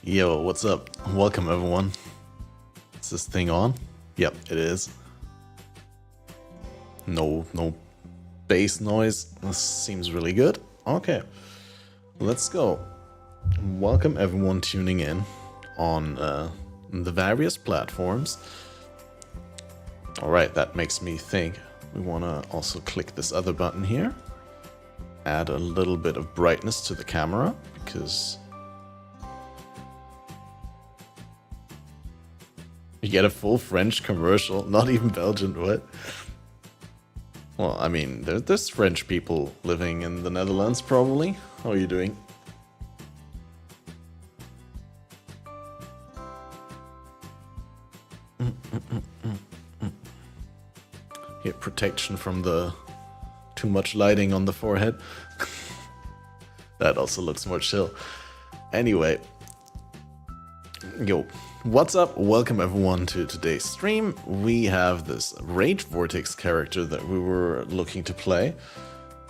Yo, what's up? Welcome everyone. Is this thing on? Yep, it is. No bass noise. This seems really good. Okay, let's go. Welcome everyone tuning in on the various platforms. Alright, that makes me think we want to also click this other button here. Add a little bit of brightness to the camera because you get a full French commercial, not even Belgian, what? Well, I mean, there's French people living in the Netherlands, probably. How are you doing? Here, protection from the too much lighting on the forehead. That also looks more chill. Anyway. Yo, what's up? Welcome everyone to today's stream. We have this Rage Vortex character that we were looking to play.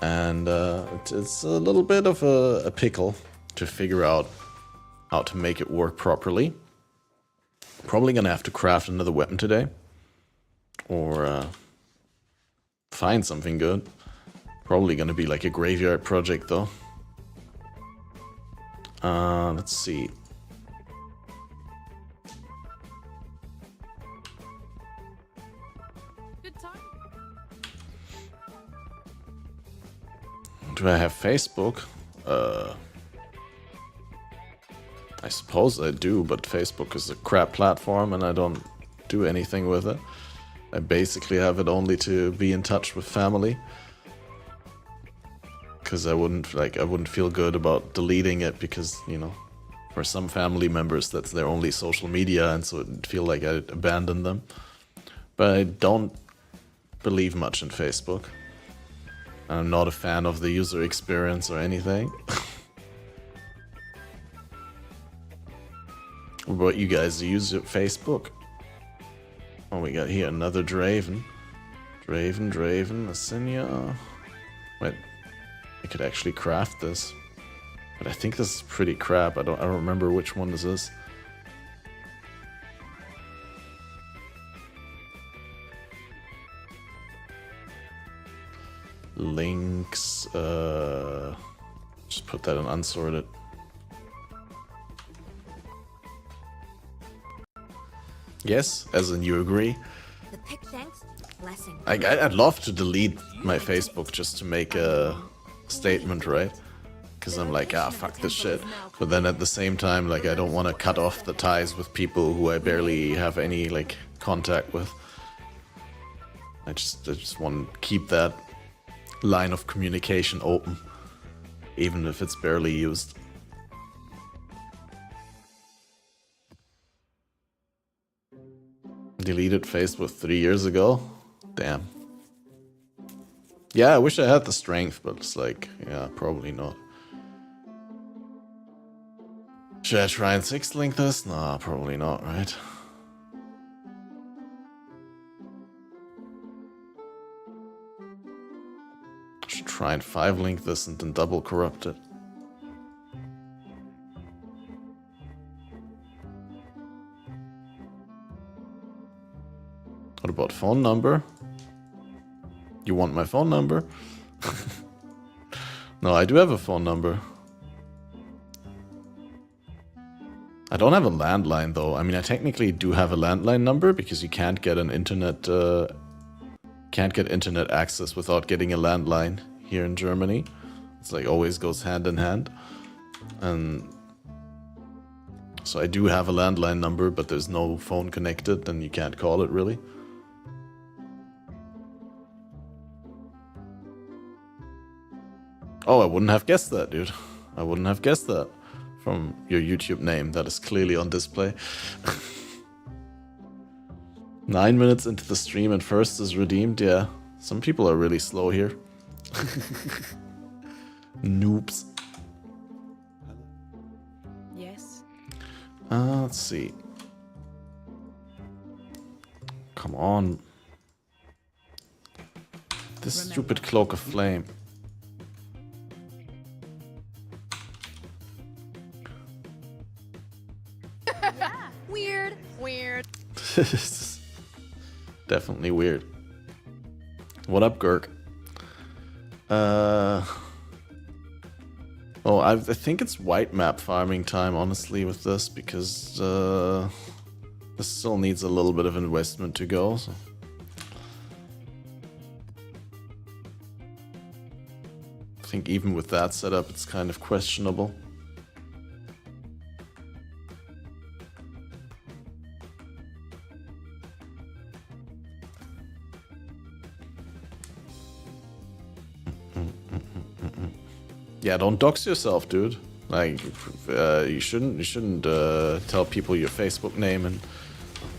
And it's a little bit of a pickle to figure out how to make it work properly. Probably gonna have to craft another weapon today. Or find something good. Probably gonna be like a graveyard project though. Let's see. Do I have Facebook? I suppose I do, but Facebook is a crap platform and I don't do anything with it. I basically have it only to be in touch with family. Because I wouldn't feel good about deleting it because, you know, for some family members that's their only social media and so it'd feel like I'd abandon them. But I don't believe much in Facebook. I'm not a fan of the user experience or anything. What about you guys? Use your Facebook? Oh, we got here another Draven. Draven, Asinia. Wait, I could actually craft this. But I think this is pretty crap. I don't remember which one this is. Links, just put that in unsorted. Yes, as in you agree. I'd love to delete my Facebook just to make a statement, right? Because I'm like, fuck this shit. But then at the same time, like, I don't want to cut off the ties with people who I barely have any, like, contact with. I just want to keep that line of communication open, even if it's barely used. Deleted Facebook 3 years ago? Damn. Yeah, I wish I had the strength, but it's like, yeah, probably not. Should I try and 6-link this? Nah, probably not, right? Should try and 5-link this and then double corrupt it. What about phone number? You want my phone number? No, I do have a phone number. I don't have a landline though. I mean, I technically do have a landline number because you can't get an internet internet access without getting a landline here in Germany. It's like always goes hand in hand. And so I do have a landline number, but there's no phone connected and you can't call it really. Oh, I wouldn't have guessed that, dude. I wouldn't have guessed that from your YouTube name that is clearly on display. 9 minutes into the stream and first is redeemed. Yeah, some people are really slow here. Noobs. Yes. Let's see. Come on. This stupid cloak of flame. Weird. Weird. Definitely weird. What up, Gurk? Oh, I think it's white map farming time, honestly, with this, because this still needs a little bit of investment to go. So. I think even with that setup, it's kind of questionable. Yeah, don't dox yourself, dude. Like, you shouldn't tell people your Facebook name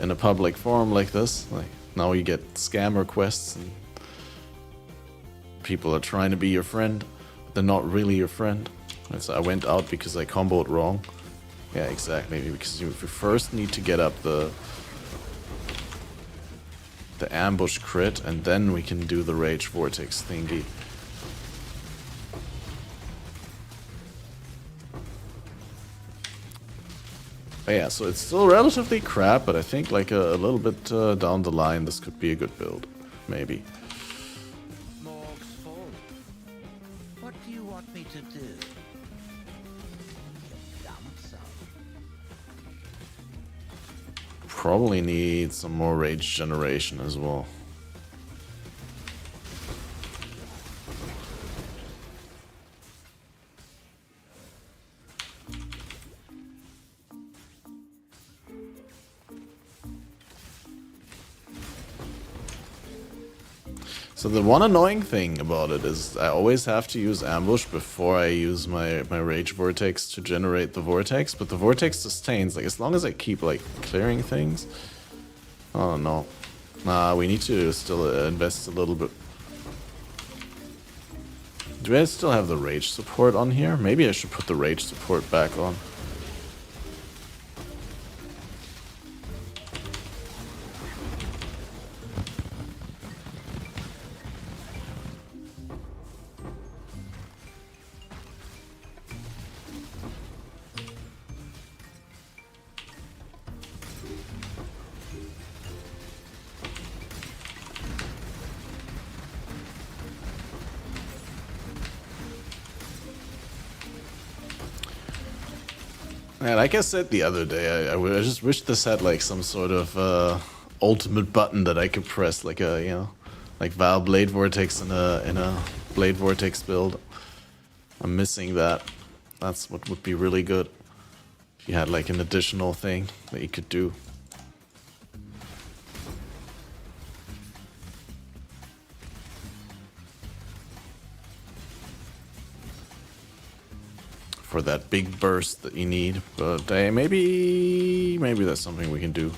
in a public forum like this. Like, now you get scam requests and people are trying to be your friend, but they're not really your friend. And so I went out because I comboed wrong. Yeah, exactly. Because you first need to get up the ambush crit, and then we can do the Rage Vortex thingy. But yeah, so it's still relatively crap, but I think like a little bit down the line, this could be a good build, maybe. Morg's full. What do you want me to do? Dump some. Probably need some more rage generation as well. So the one annoying thing about it is I always have to use ambush before I use my Rage Vortex to generate the Vortex, but the Vortex sustains, like as long as I keep like clearing things. Oh no. Nah, we need to still invest a little bit. Do I still have the Rage support on here? Maybe I should put the Rage support back on. Yeah, like I said the other day, I just wish this had like some sort of ultimate button that I could press, like a, you know, like Val Blade Vortex in a Blade Vortex build. I'm missing that. That's what would be really good. If you had like an additional thing that you could do. For that big burst that you need, but maybe that's something we can do.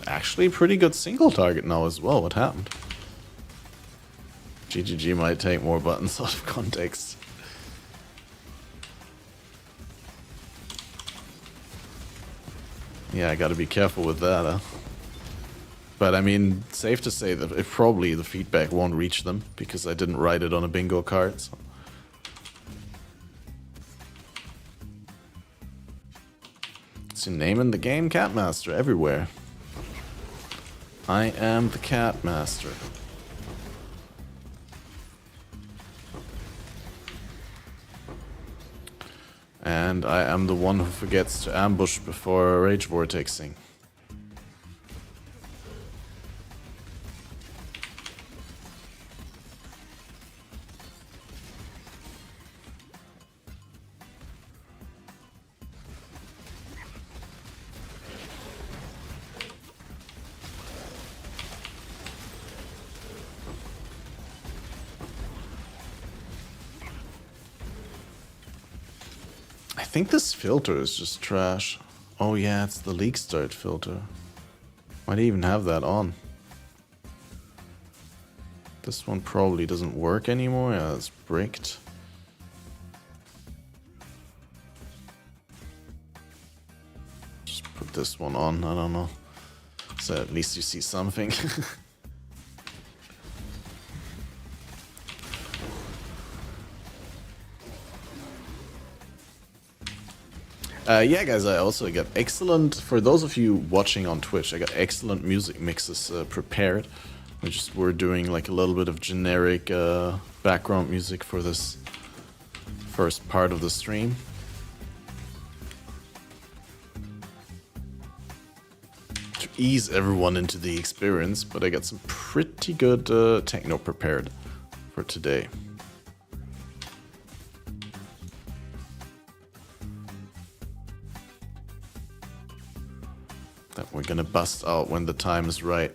Actually, pretty good single target now as well. What happened? GGG might take more buttons out of context. Yeah, I gotta be careful with that, huh? But I mean, safe to say that probably the feedback won't reach them, because I didn't write it on a bingo card, so. It's your name in the game, Catmaster, everywhere. I am the Catmaster. And I am the one who forgets to ambush before Rage Vortexing. I think this filter is just trash. Oh yeah, it's the leak start filter. Why do you even have that on? This one probably doesn't work anymore. Yeah, it's bricked. just put this one on, I don't know. So at least you see something. Yeah, guys, I also got excellent, for those of you watching on Twitch, I got excellent music mixes prepared. We're doing like a little bit of generic background music for this first part of the stream. To ease everyone into the experience, but I got some pretty good techno prepared for today. That we're gonna bust out when the time is right.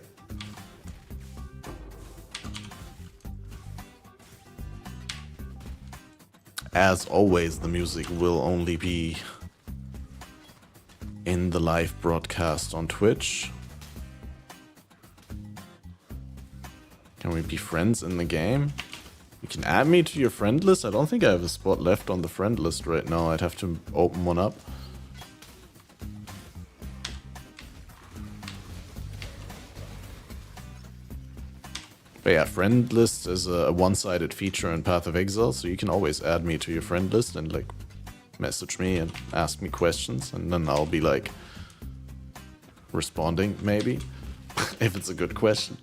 As always, the music will only be in the live broadcast on Twitch. Can we be friends in the game? You can add me to your friend list. I don't think I have a spot left on the friend list right now. I'd have to open one up. But yeah, friend list is a one-sided feature in Path of Exile, so you can always add me to your friend list and like message me and ask me questions, and then I'll be like responding, maybe, if it's a good question.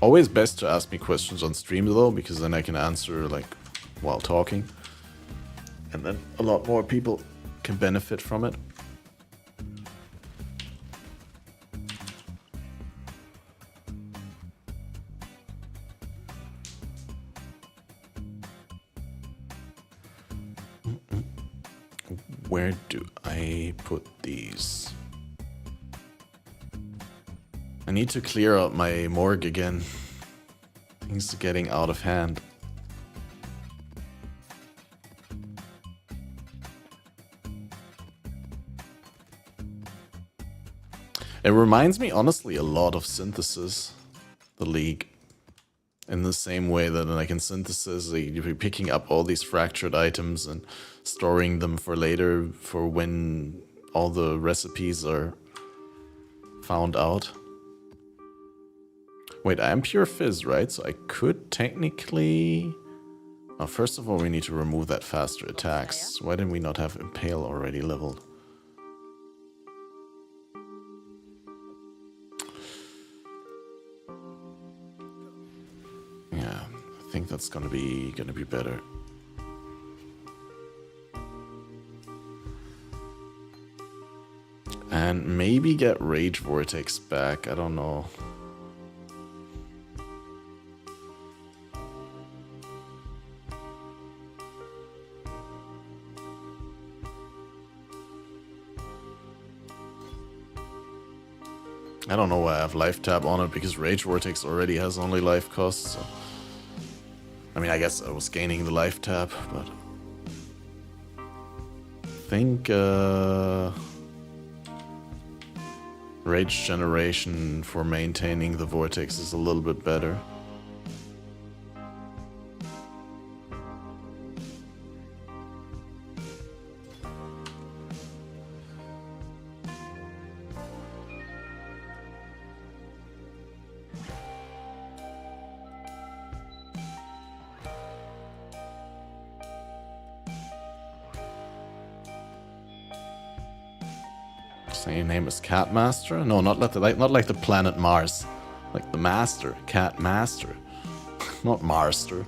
Always best to ask me questions on stream though, because then I can answer like while talking. And then a lot more people can benefit from it. Where do I put these? I need to clear out my morgue again. Things are getting out of hand. It reminds me honestly a lot of Synthesis, the League. In the same way that like in Synthesis, you're picking up all these fractured items and storing them for later, for when all the recipes are found out. Wait, I am pure fizz, right? So I could technically... Oh, first of all, we need to remove that faster attacks. Why didn't we not have Impale already leveled? Yeah, I think that's gonna be better. And maybe get Rage Vortex back, I don't know. I don't know why I have life tab on it, because Rage Vortex already has only life costs. So. I mean, I guess I was gaining the life tab, but... I think... Rage Generation for maintaining the Vortex is a little bit better. Your name is Cat Master? No, not like the planet Mars. Like the Master, Cat Master. Not Marster.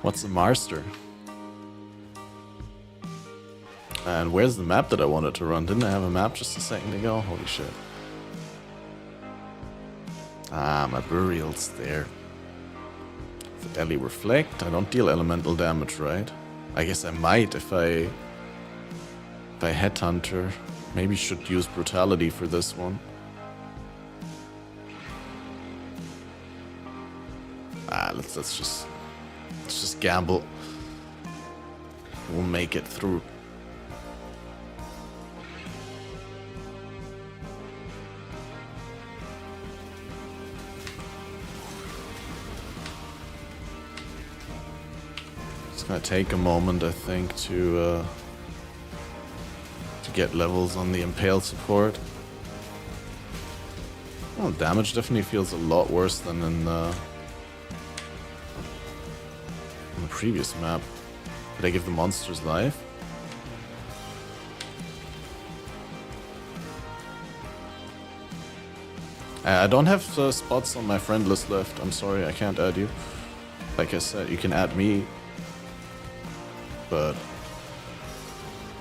What's a Marster? And where's the map that I wanted to run? Didn't I have a map just a second ago? Holy shit. Ah, my burial's there. Fidelity Reflect. I don't deal elemental damage, right? I guess I might if I Headhunter. Maybe should use Brutality for this one. Ah, let's just gamble. will make it through. It's gonna take a moment, I think, to get levels on the impale support. Well, damage definitely feels a lot worse than in the previous map. Did I give the monsters life? I don't have spots on my friend list left. I'm sorry, I can't add you. Like I said, you can add me. But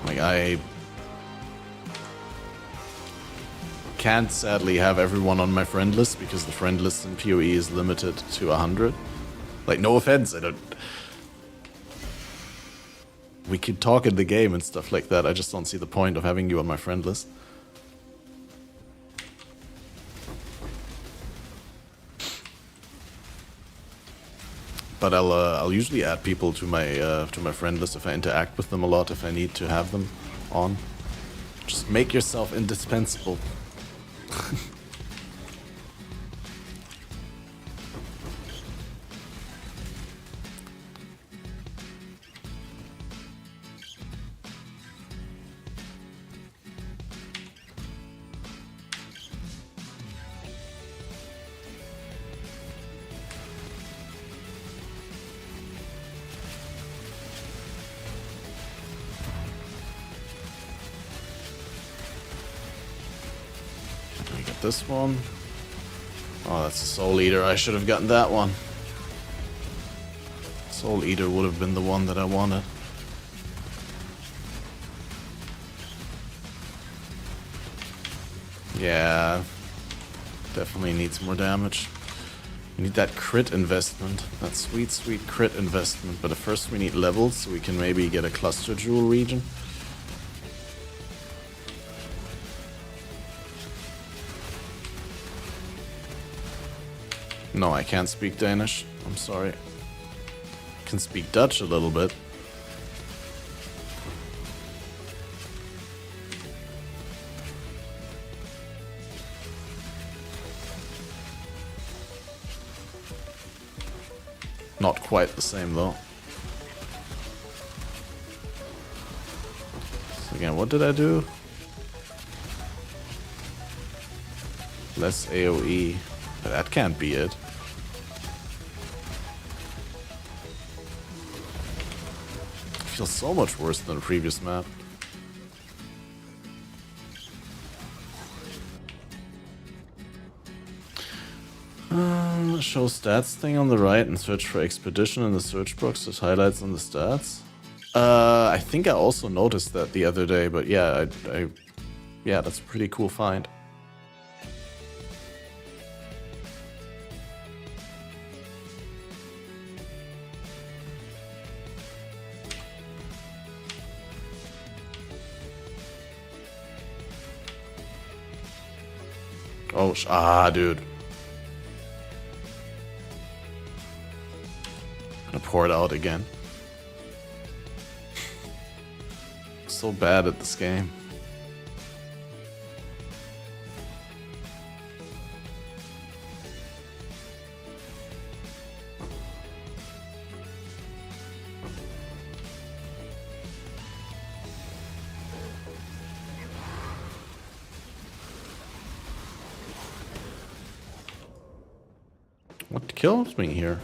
like I can't sadly have everyone on my friend list because the friend list in PoE is limited to 100. Like, no offense, I don't... We could talk in the game and stuff like that, I just don't see the point of having you on my friend list. But I'll usually add people to my friend list if I interact with them a lot, if I need to have them on. Just make yourself indispensable. This one. Oh, that's a Soul Eater. I should have gotten that one. Soul Eater would have been the one that I wanted. Yeah, definitely needs more damage. We need that crit investment. That sweet, sweet crit investment. But first we need levels so we can maybe get a cluster jewel region. No, I can't speak Danish. I'm sorry. I can speak Dutch a little bit. Not quite the same though. So again, what did I do? Less AoE. But that can't be it. Feels so much worse than the previous map. Show stats thing on the right and search for expedition in the search box. There's highlights on the stats. I think I also noticed that the other day, but yeah, yeah, that's a pretty cool find. Oh, dude. Gonna pour it out again. So bad at this game. What kills me here?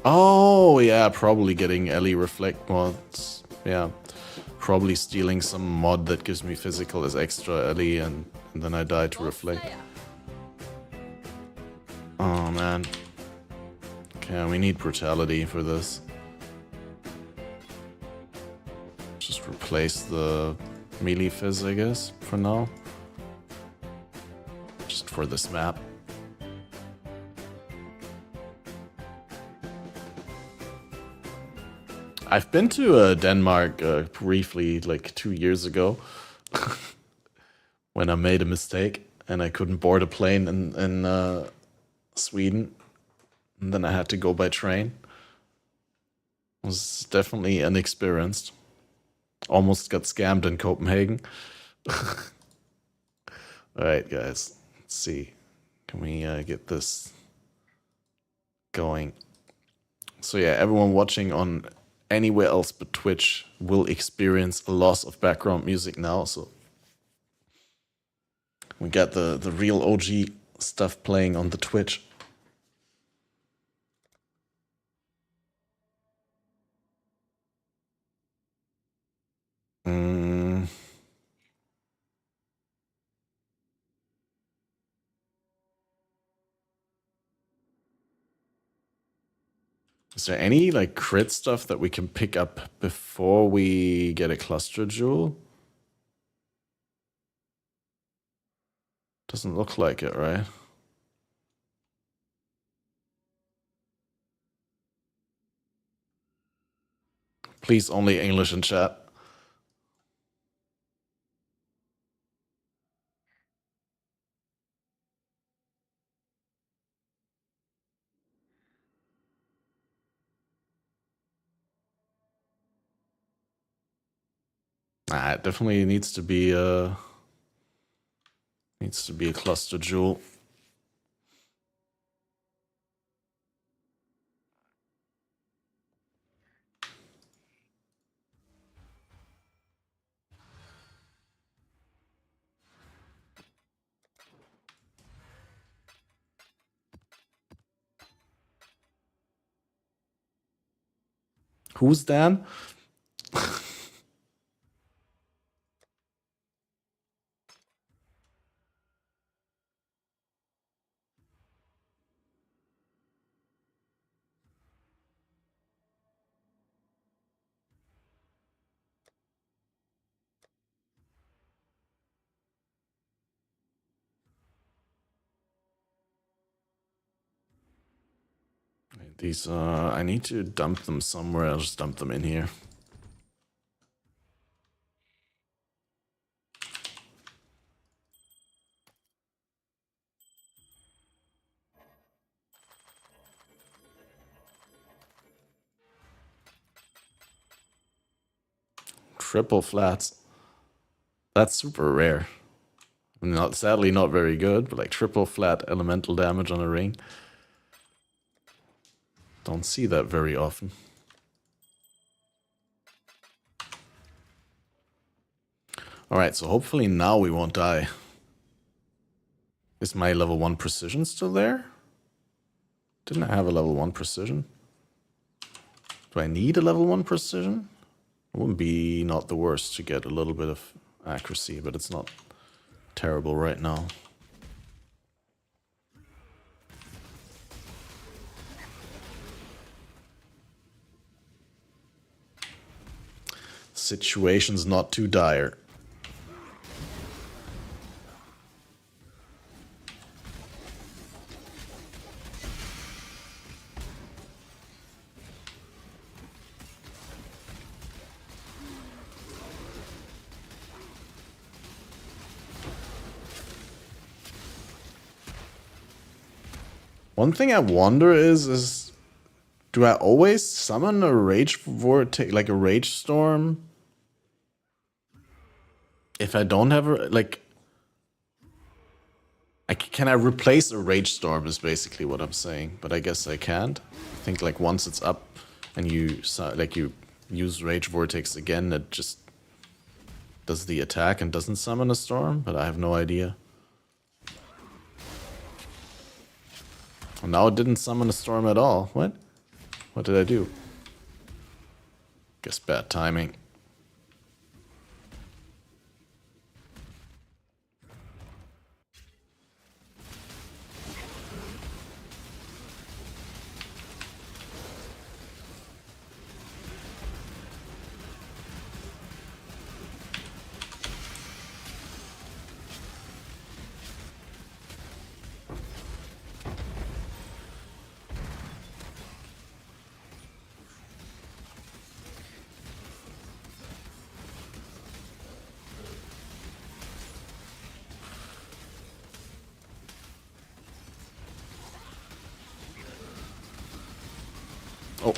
Oh, yeah, probably getting Ellie Reflect mods. Yeah, probably stealing some mod that gives me physical as extra Ellie, and then I die to Reflect. Oh, man. Okay, we need brutality for this. Just replace the melee fizz, I guess, for now. Just for this map. I've been to Denmark briefly, like 2 years ago, when I made a mistake and I couldn't board a plane in Sweden, and then I had to go by train. It was definitely inexperienced. Almost got scammed in Copenhagen. Alright, guys. Let's see. Can we get this going? So yeah, everyone watching on anywhere else but Twitch will experience a loss of background music now. So we got the real OG stuff playing on the Twitch. Is there any like crit stuff that we can pick up before we get a cluster jewel? Doesn't look like it, right? Please, only English in chat. Nah, it definitely needs to be a cluster jewel. Who's Dan? These, I need to dump them somewhere. I'll just dump them in here. Triple flats. That's super rare. Not sadly not very good, but like triple flat elemental damage on a ring. Don't see that very often. Alright, so hopefully now we won't die. Is my level 1 precision still there? Didn't I have a level 1 precision? Do I need a level 1 precision? It wouldn't be not the worst to get a little bit of accuracy, but it's not terrible right now. Situation's not too dire. One thing I wonder is do I always summon a Rage Vortex, like a Rage Storm? If I don't have a, like... can I replace a Rage Storm is basically what I'm saying, but I guess I can't. I think like once it's up and you use Rage Vortex again, it just does the attack and doesn't summon a storm, but I have no idea. And now it didn't summon a storm at all. What? What did I do? Guess bad timing.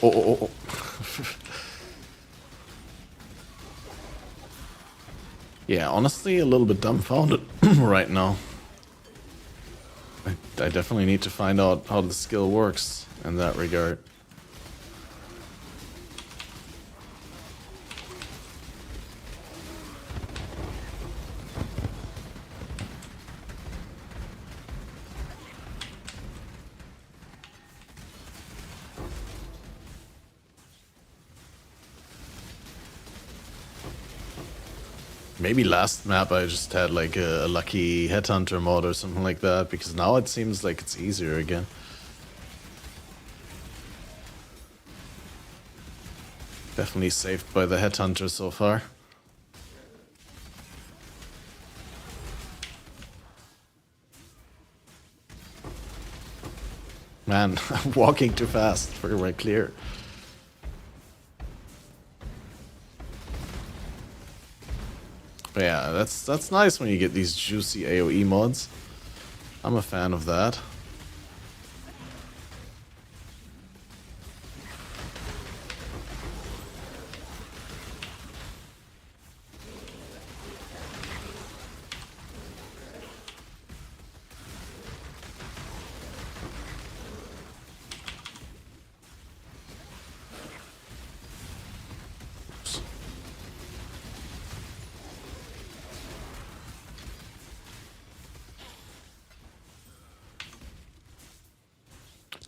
Oh. Yeah, honestly, a little bit dumbfounded right now. I definitely need to find out how the skill works in that regard. Maybe last map I just had like a lucky headhunter mod or something like that, because now it seems like it's easier again. Definitely saved by the headhunter so far. Man, I'm walking too fast for right clear. But yeah, that's nice when you get these juicy AoE mods. I'm a fan of that.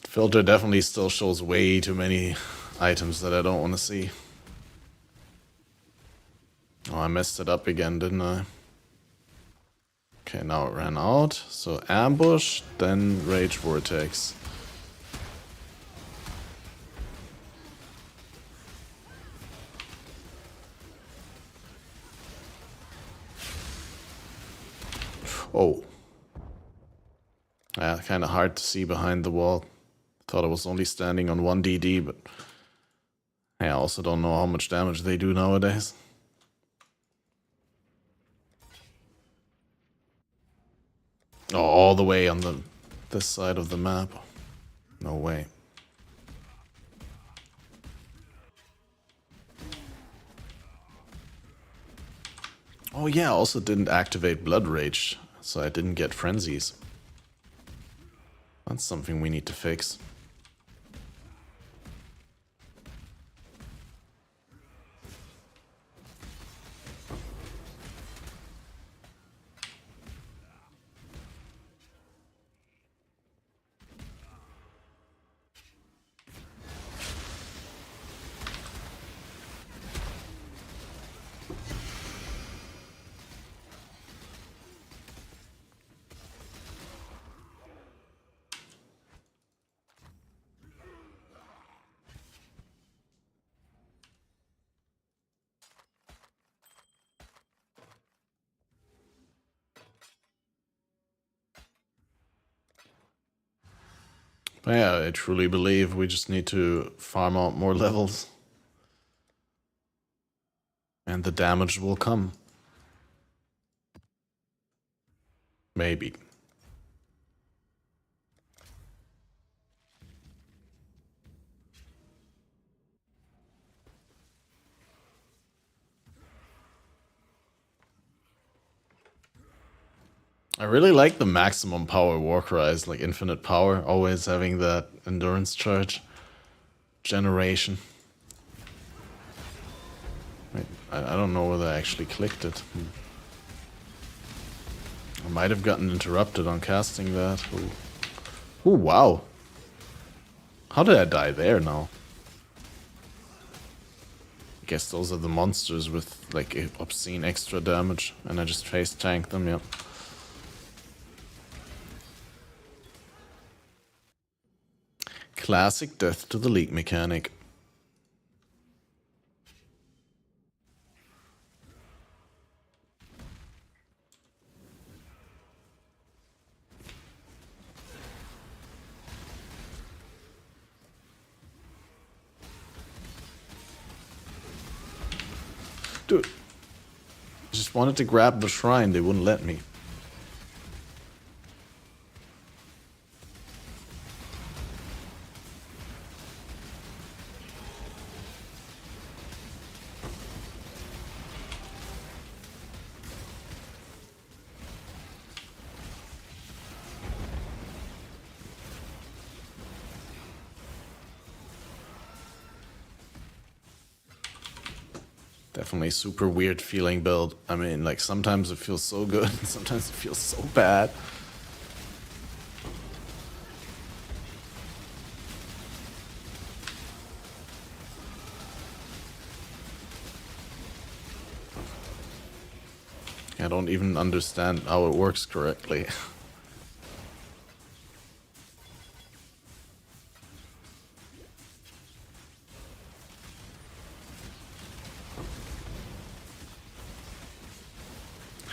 Filter definitely still shows way too many items that I don't want to see. Oh, I messed it up again, didn't I? Okay, now it ran out. So ambush, then Rage Vortex. Oh. Yeah, kind of hard to see behind the wall. Thought I was only standing on 1 DD, but I also don't know how much damage they do nowadays. Oh, all the way on this side of the map. No way. Oh yeah, I also didn't activate Blood Rage, so I didn't get frenzies. That's something we need to fix. But yeah, I truly believe we just need to farm out more levels. And the damage will come. Maybe. I really like the maximum power war cries, like infinite power, always having that endurance charge generation. Wait, I don't know whether I actually clicked it. I might have gotten interrupted on casting that. Ooh, wow. How did I die there now? I guess those are the monsters with like obscene extra damage, and I just face tanked them, yeah. Classic death to the league mechanic. Dude, I just wanted to grab the shrine, they wouldn't let me. Definitely super weird feeling build. I mean, like, sometimes it feels so good, and sometimes it feels so bad. I don't even understand how it works correctly.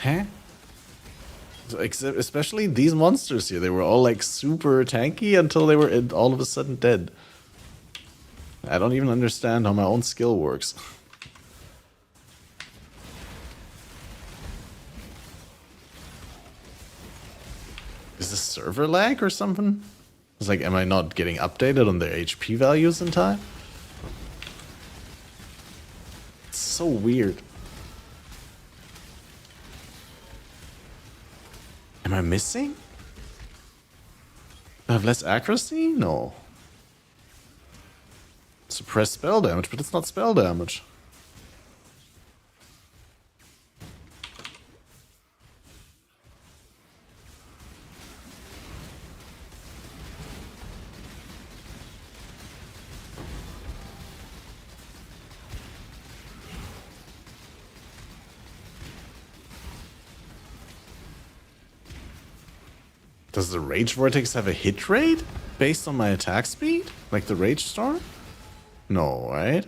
Huh? Except, especially these monsters here, they were all like super tanky until they were all of a sudden dead. I don't even understand how my own skill works. Is this server lag or something? It's like, am I not getting updated on their HP values in time? It's so weird. Am I missing? I have less accuracy? No. Suppress spell damage, but it's not spell damage. Does the Rage Vortex have a hit rate based on my attack speed? Like the Rage Storm? No, right?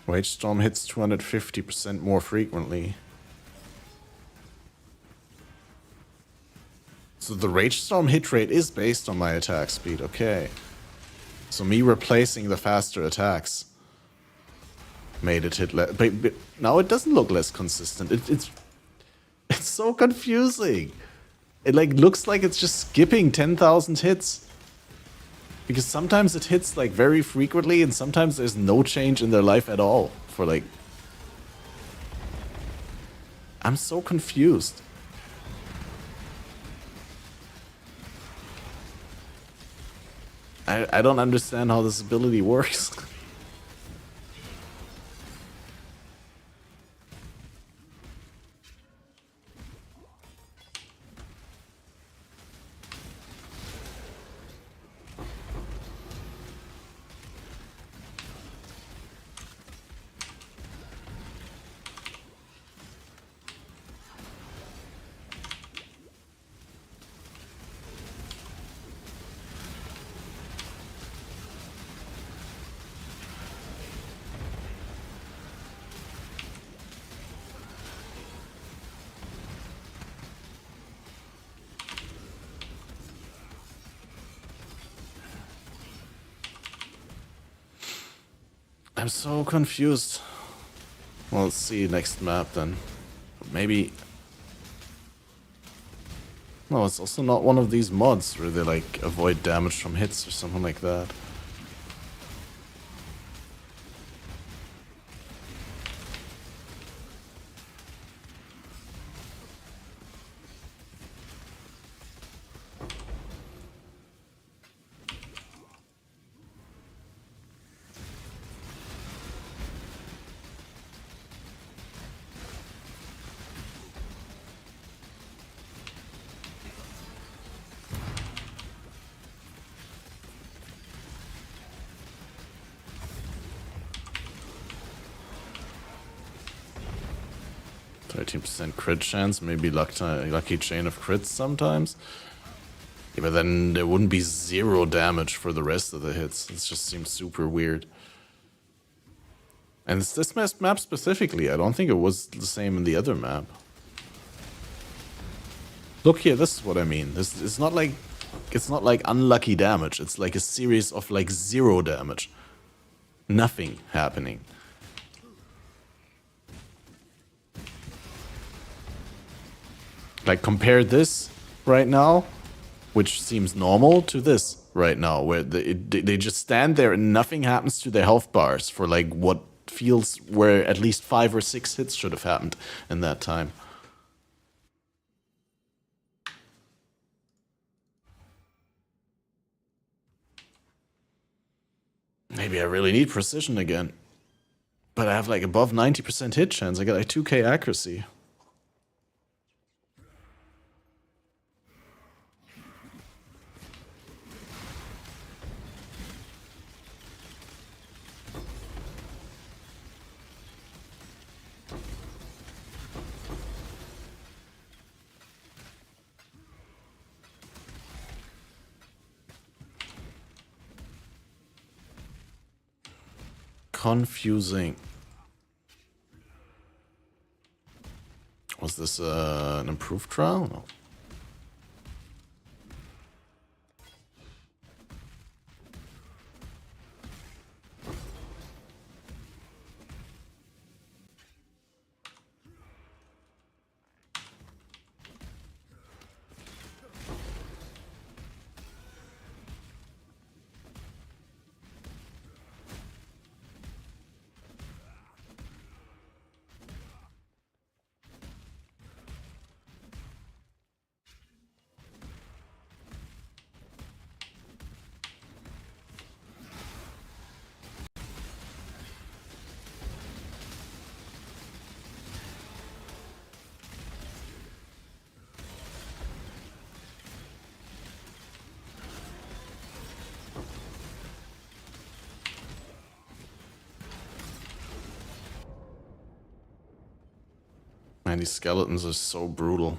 Rage Storm hits 250% more frequently. So the Rage Storm hit rate is based on my attack speed, okay. So me replacing the faster attacks made it hit less. But now it doesn't look less consistent. It's so confusing. It like looks like it's just skipping 10,000 hits. Because sometimes it hits like very frequently and sometimes there's no change in their life at all for like... I'm so confused. I don't understand how this ability works. 'm so confused. Well, let's see next map then. Maybe... No, it's also not one of these mods where they like avoid damage from hits or something like that. %, crit chance, maybe lucky chain of crits sometimes. Yeah, but then there wouldn't be 0 damage for the rest of the hits. It just seems super weird. And it's this map specifically. I don't think it was the same in the other map. Look here, this is what I mean. This it's not like unlucky damage. It's like a series of like 0 damage. Nothing happening. Like compare this right now, which seems normal, to this right now, where they just stand there and nothing happens to their health bars for like what feels where at least 5 or 6 hits should have happened in that time. maybe I really need precision again. But I have like above 90% hit chance. I got like 2k accuracy. Confusing. Was this an improved trial? No. Man, these skeletons are so brutal.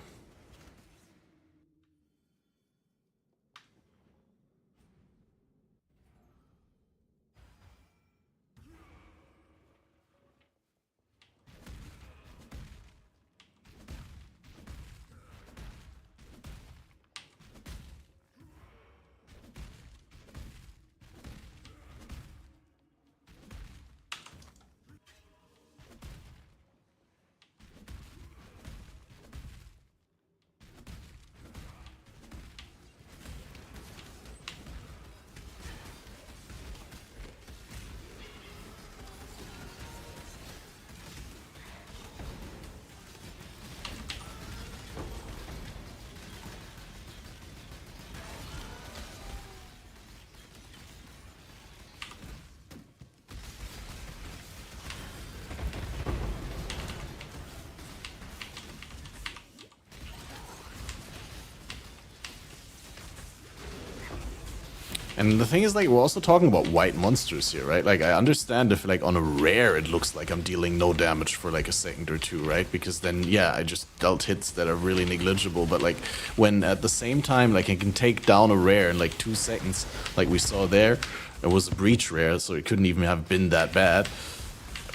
And the thing is, like, we're also talking about white monsters here, right? Like, I understand if, like, on a rare, it looks like I'm dealing no damage for, like, a second or two, right? Because then, yeah, I just dealt hits that are really negligible. But, like, when at the same time, like, I can take down a rare in, like, 2 seconds, like we saw there, it was a breach rare, so it couldn't even have been that bad.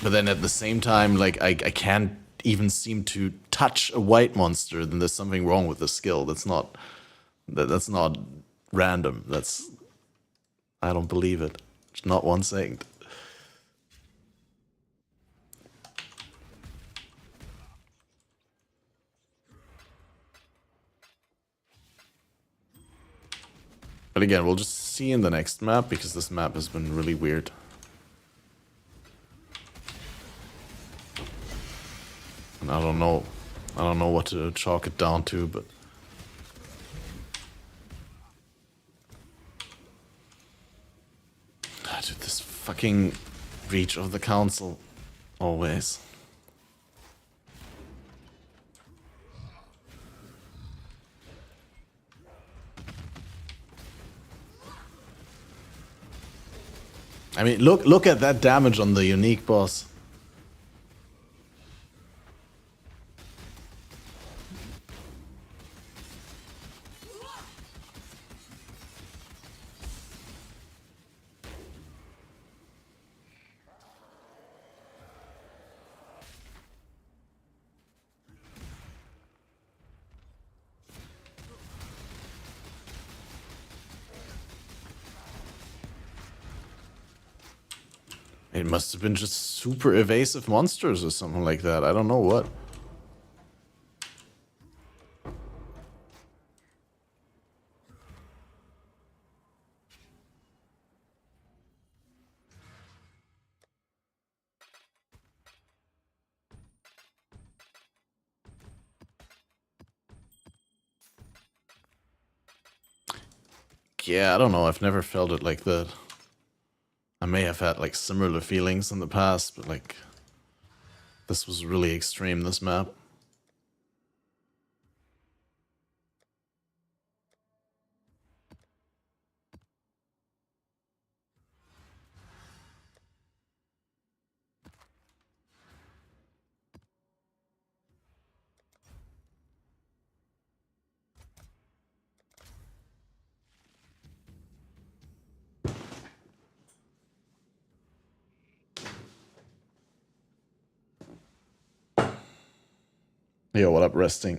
But then at the same time, like, I can't even seem to touch a white monster, then there's something wrong with the skill. That's not random. I don't believe it. It's not 1 second. But again, we'll just see in the next map, because this map has been really weird. And I don't know what to chalk it down to, but dude, this fucking reach of the council. Always. I mean, look at that damage on the unique boss. It must have been just super evasive monsters or something like that. I don't know what. Yeah, I don't know. I've never felt it like that. I may have had like similar feelings in the past, but like this was really extreme, this map. Yo, what up, resting?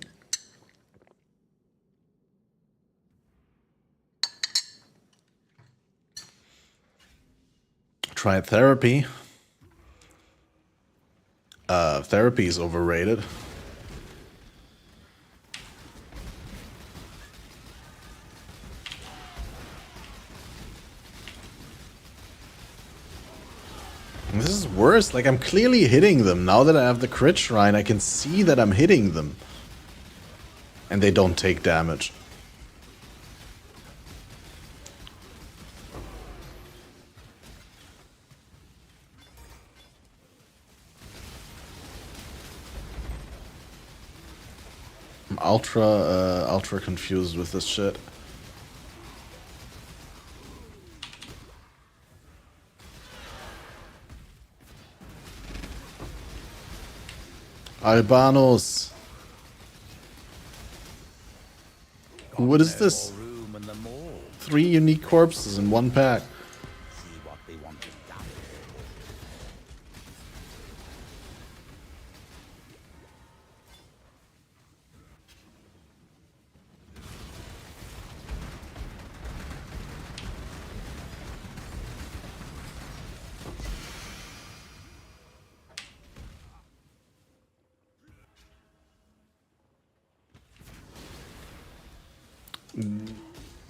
Tried therapy. Therapy is overrated. And this is worse, like I'm clearly hitting them. Now that I have the crit shrine, I can see that I'm hitting them. And they don't take damage. I'm ultra confused with this shit. Albanos. What is this? 3 unique corpses in one pack.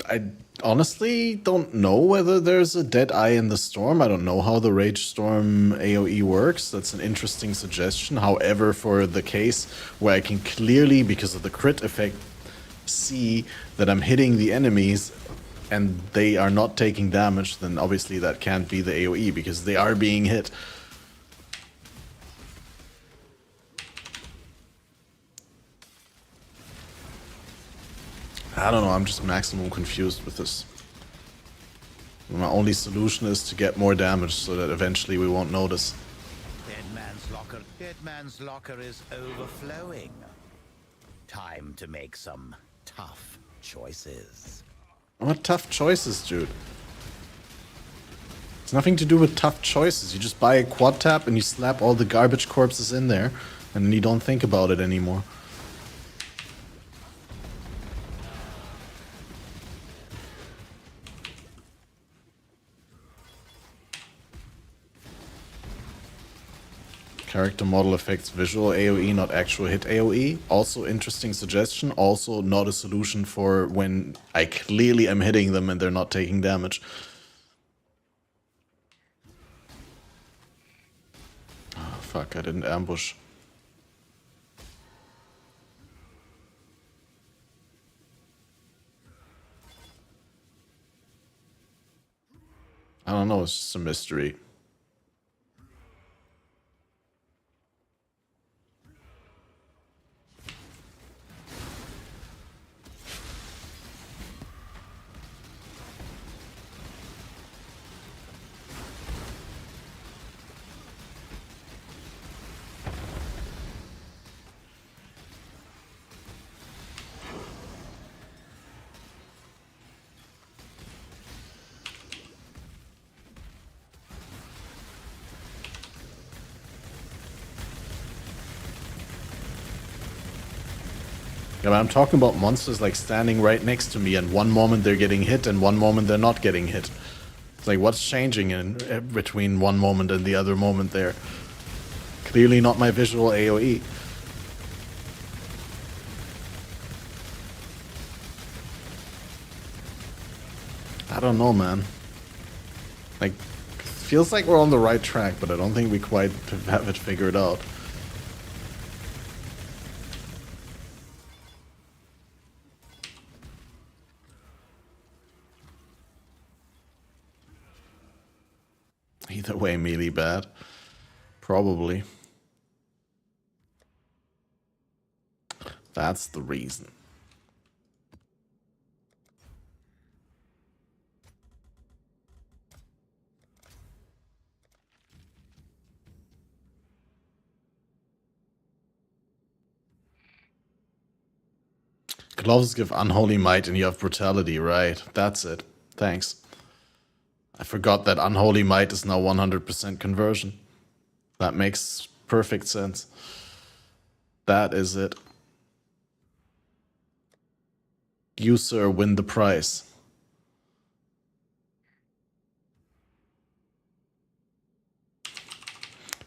I honestly don't know whether there's a dead eye in the storm. I don't know how the Rage Storm AoE works. That's an interesting suggestion. However, for the case where I can clearly, because of the crit effect, see that I'm hitting the enemies and they are not taking damage, then obviously that can't be the AoE because they are being hit. I don't know, I'm just maximum confused with this. My only solution is to get more damage so that eventually we won't notice. Dead man's locker is overflowing. Time to make some tough choices. What tough choices, dude? It's nothing to do with tough choices. You just buy a quad tap and you slap all the garbage corpses in there, and then you don't think about it anymore. Character model effects, visual AoE, not actual hit AoE. Also interesting suggestion. Also not a solution for when I clearly am hitting them and they're not taking damage. Oh, fuck, I didn't ambush. I don't know, it's just a mystery. Yeah, but I'm talking about monsters like standing right next to me, and one moment they're getting hit and one moment they're not getting hit. It's like, what's changing in between one moment and the other moment there? Clearly not my visual AoE. I don't know, man. Like, feels like we're on the right track, but I don't think we quite have it figured out. Either way, melee bad. Probably. That's the reason. Gloves give unholy might and you have brutality, right? That's it. Thanks. I forgot that unholy might is now 100% conversion. That makes perfect sense. That is it. You, sir, win the prize.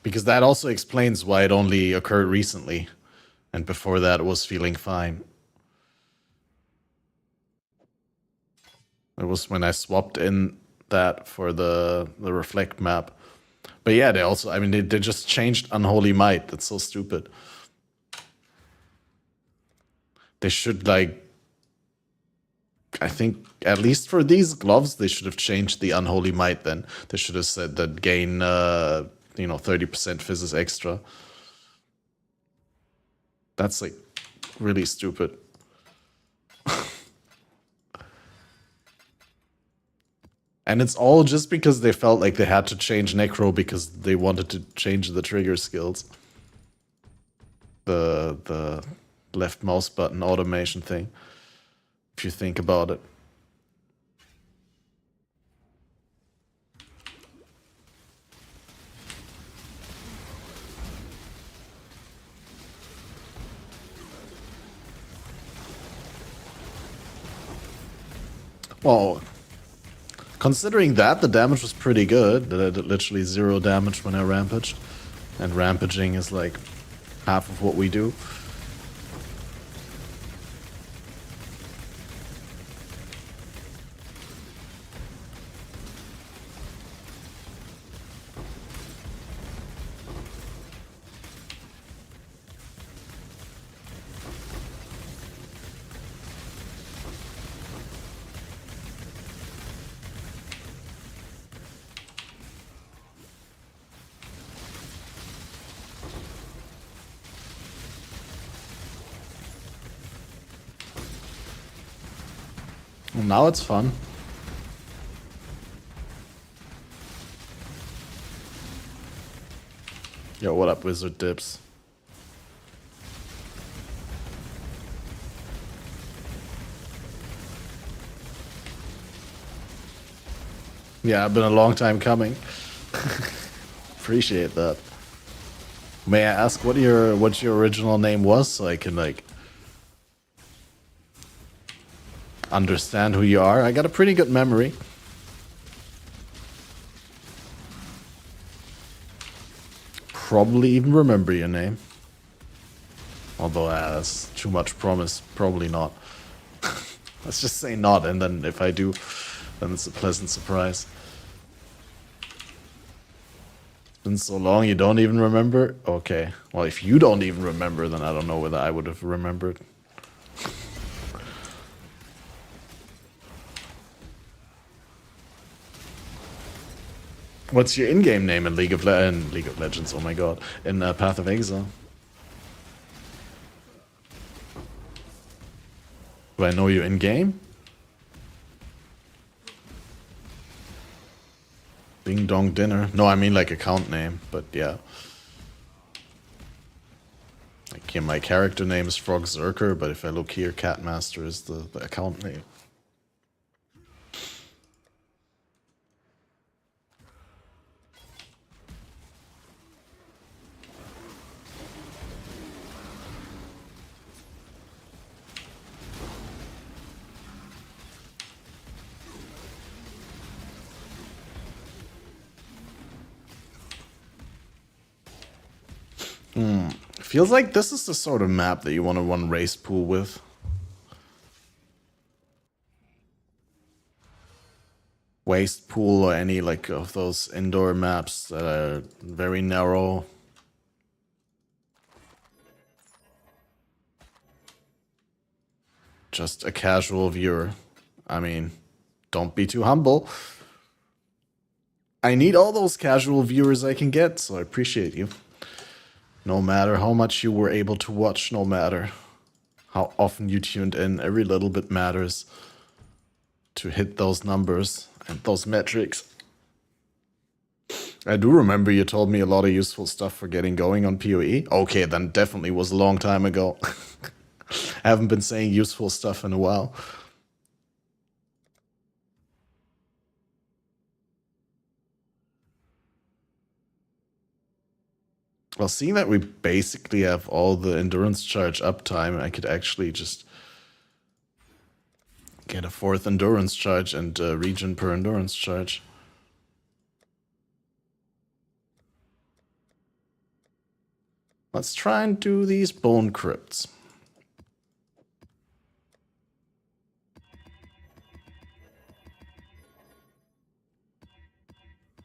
Because that also explains why it only occurred recently. And before that, it was feeling fine. It was when I swapped in that for the reflect map. But yeah, they also, I mean, they just changed Unholy Might. That's so stupid. They should, like, I think, at least for these gloves, they should have changed the Unholy Might then. They should have said that gain, 30% physis extra. That's, like, really stupid. And it's all just because they felt like they had to change Necro because they wanted to change the trigger skills. The left mouse button automation thing, if you think about it. Well, considering that, the damage was pretty good. I did literally 0 damage when I rampaged. And rampaging is like half of what we do. Well, now it's fun. Yo, what up, Wizard Dips? Yeah, I've been a long time coming. Appreciate that. May I ask what your original name was so I can like understand who you are? I got a pretty good memory. Probably even remember your name. Although that's too much promise. Probably not. Let's just say not, and then if I do, then it's a pleasant surprise. It's been so long you don't even remember? Okay. Well, if you don't even remember, then I don't know whether I would have remembered. What's your in-game name in League of Legends? Oh my god, in Path of Exile. Do I know you in-game? Ding Dong Dinner. No, I mean like account name, but yeah. Like, yeah, my character name is Frog Zerker, but if I look here, Catmaster is the account name. Feels like this is the sort of map that you want to run race pool with. Waste pool or any like of those indoor maps that are very narrow. Just a casual viewer. I mean, don't be too humble. I need all those casual viewers I can get, so I appreciate you. No matter how much you were able to watch, no matter how often you tuned in, every little bit matters to hit those numbers and those metrics. I do remember you told me a lot of useful stuff for getting going on PoE. Okay, then definitely was a long time ago. I haven't been saying useful stuff in a while. Well, seeing that we basically have all the endurance charge uptime, I could actually just get a 4th endurance charge and regen per endurance charge. Let's try and do these bone crypts.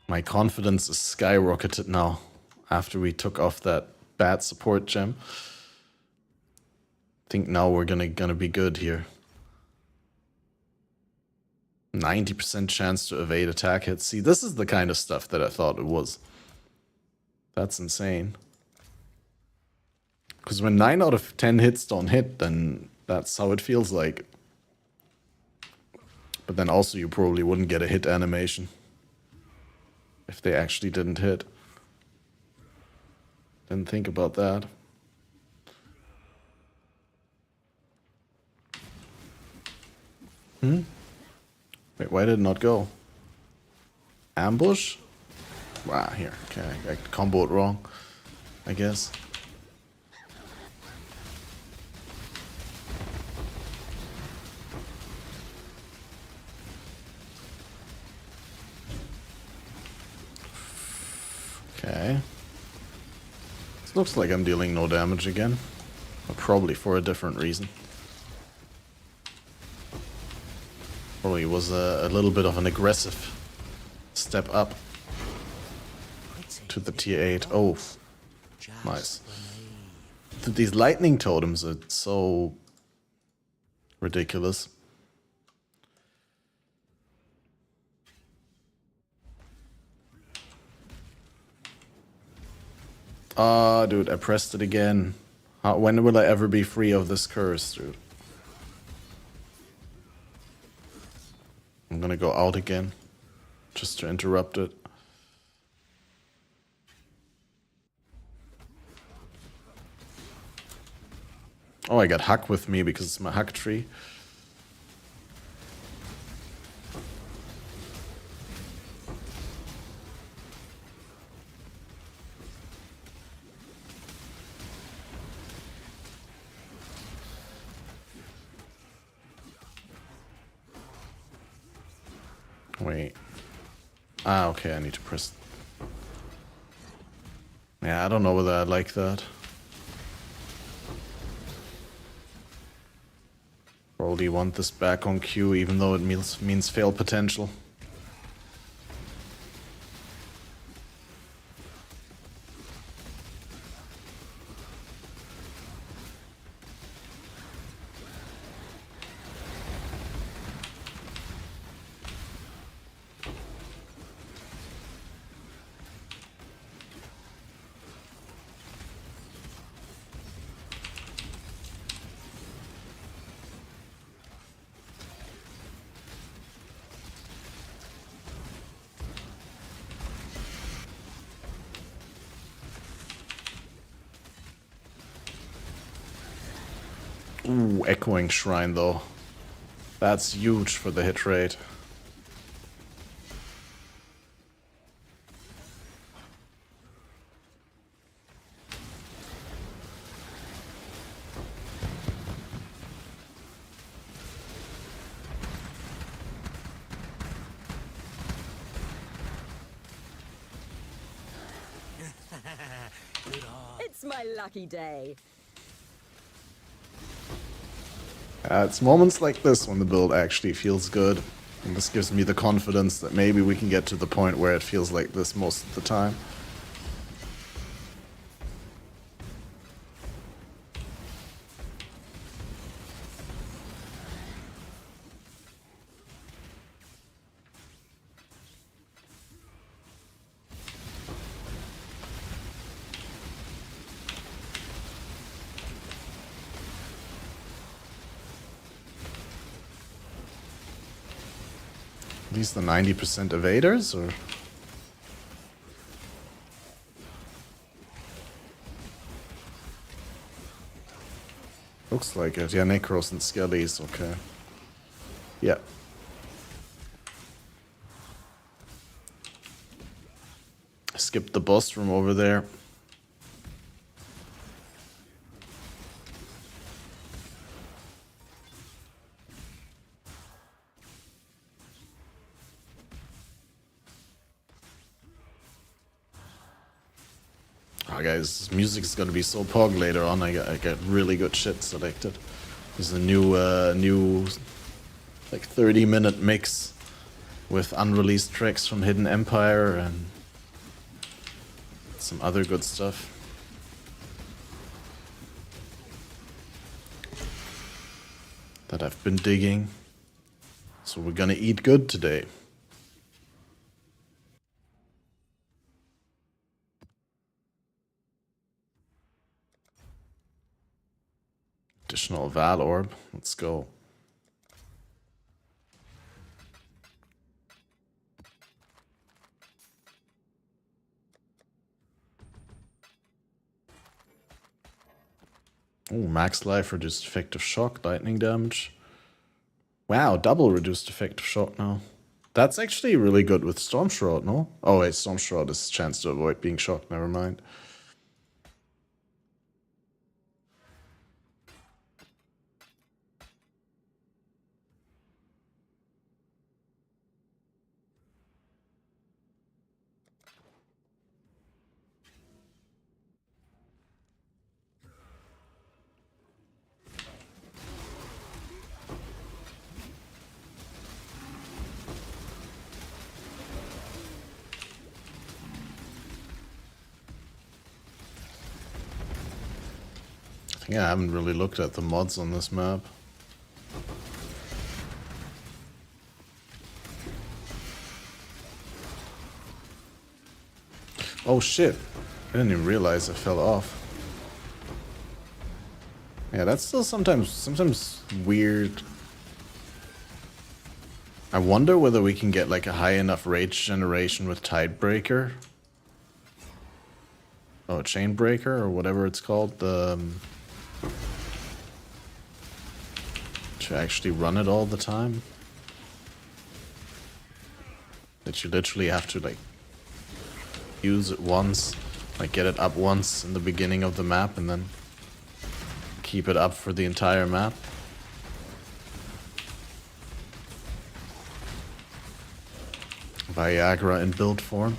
My confidence is skyrocketed now after we took off that bad support gem. I think now we're gonna be good here. 90% chance to evade attack hits. See, this is the kind of stuff that I thought it was. That's insane. Because when 9 out of 10 hits don't hit, then that's how it feels like. But then also you probably wouldn't get a hit animation if they actually didn't hit. Didn't think about that. Wait, why did it not go? Ambush? Wow, here. Okay, I comboed wrong, I guess. Okay. This looks like I'm dealing no damage again. But probably for a different reason. Probably was a little bit of an aggressive step up to the tier 8. Oh, nice. These lightning totems are so ridiculous. Ah, dude, I pressed it again. When will I ever be free of this curse, dude? I'm gonna go out again, just to interrupt it. Oh, I got Huck with me because it's my Huck tree. Wait. Ah, okay, I need to press. Yeah, I don't know whether I like that. Probably want this back on queue, even though it means fail potential. Ooh, Echoing Shrine though. That's huge for the hit rate. It's my lucky day. It's moments like this when the build actually feels good. And this gives me the confidence that maybe we can get to the point where it feels like this most of the time. these the 90% evaders, or? Looks like it. Yeah, Necros and Skellies, okay. Yeah. Skip the boss from over there. Oh, guys, this music is gonna be so pog later on. I got really good shit selected. There's a new like 30-minute mix with unreleased tracks from Hidden Empire and some other good stuff. That I've been digging. So we're gonna eat good today. Additional Val Orb. Let's go. Oh, max life, reduced effective shock, lightning damage. Wow, double reduced effective shock now. That's actually really good with Storm Shroud, no? Oh wait, Storm Shroud is chance to avoid being shocked, never mind. Yeah, I haven't really looked at the mods on this map. Oh shit, I didn't even realize I fell off. Yeah, that's still sometimes weird. I wonder whether we can get like a high enough rage generation with Tidebreaker. Oh, Chainbreaker or whatever it's called. To actually run it all the time. That you literally have to like use it once, like get it up once in the beginning of the map and then keep it up for the entire map. Viagra in build form.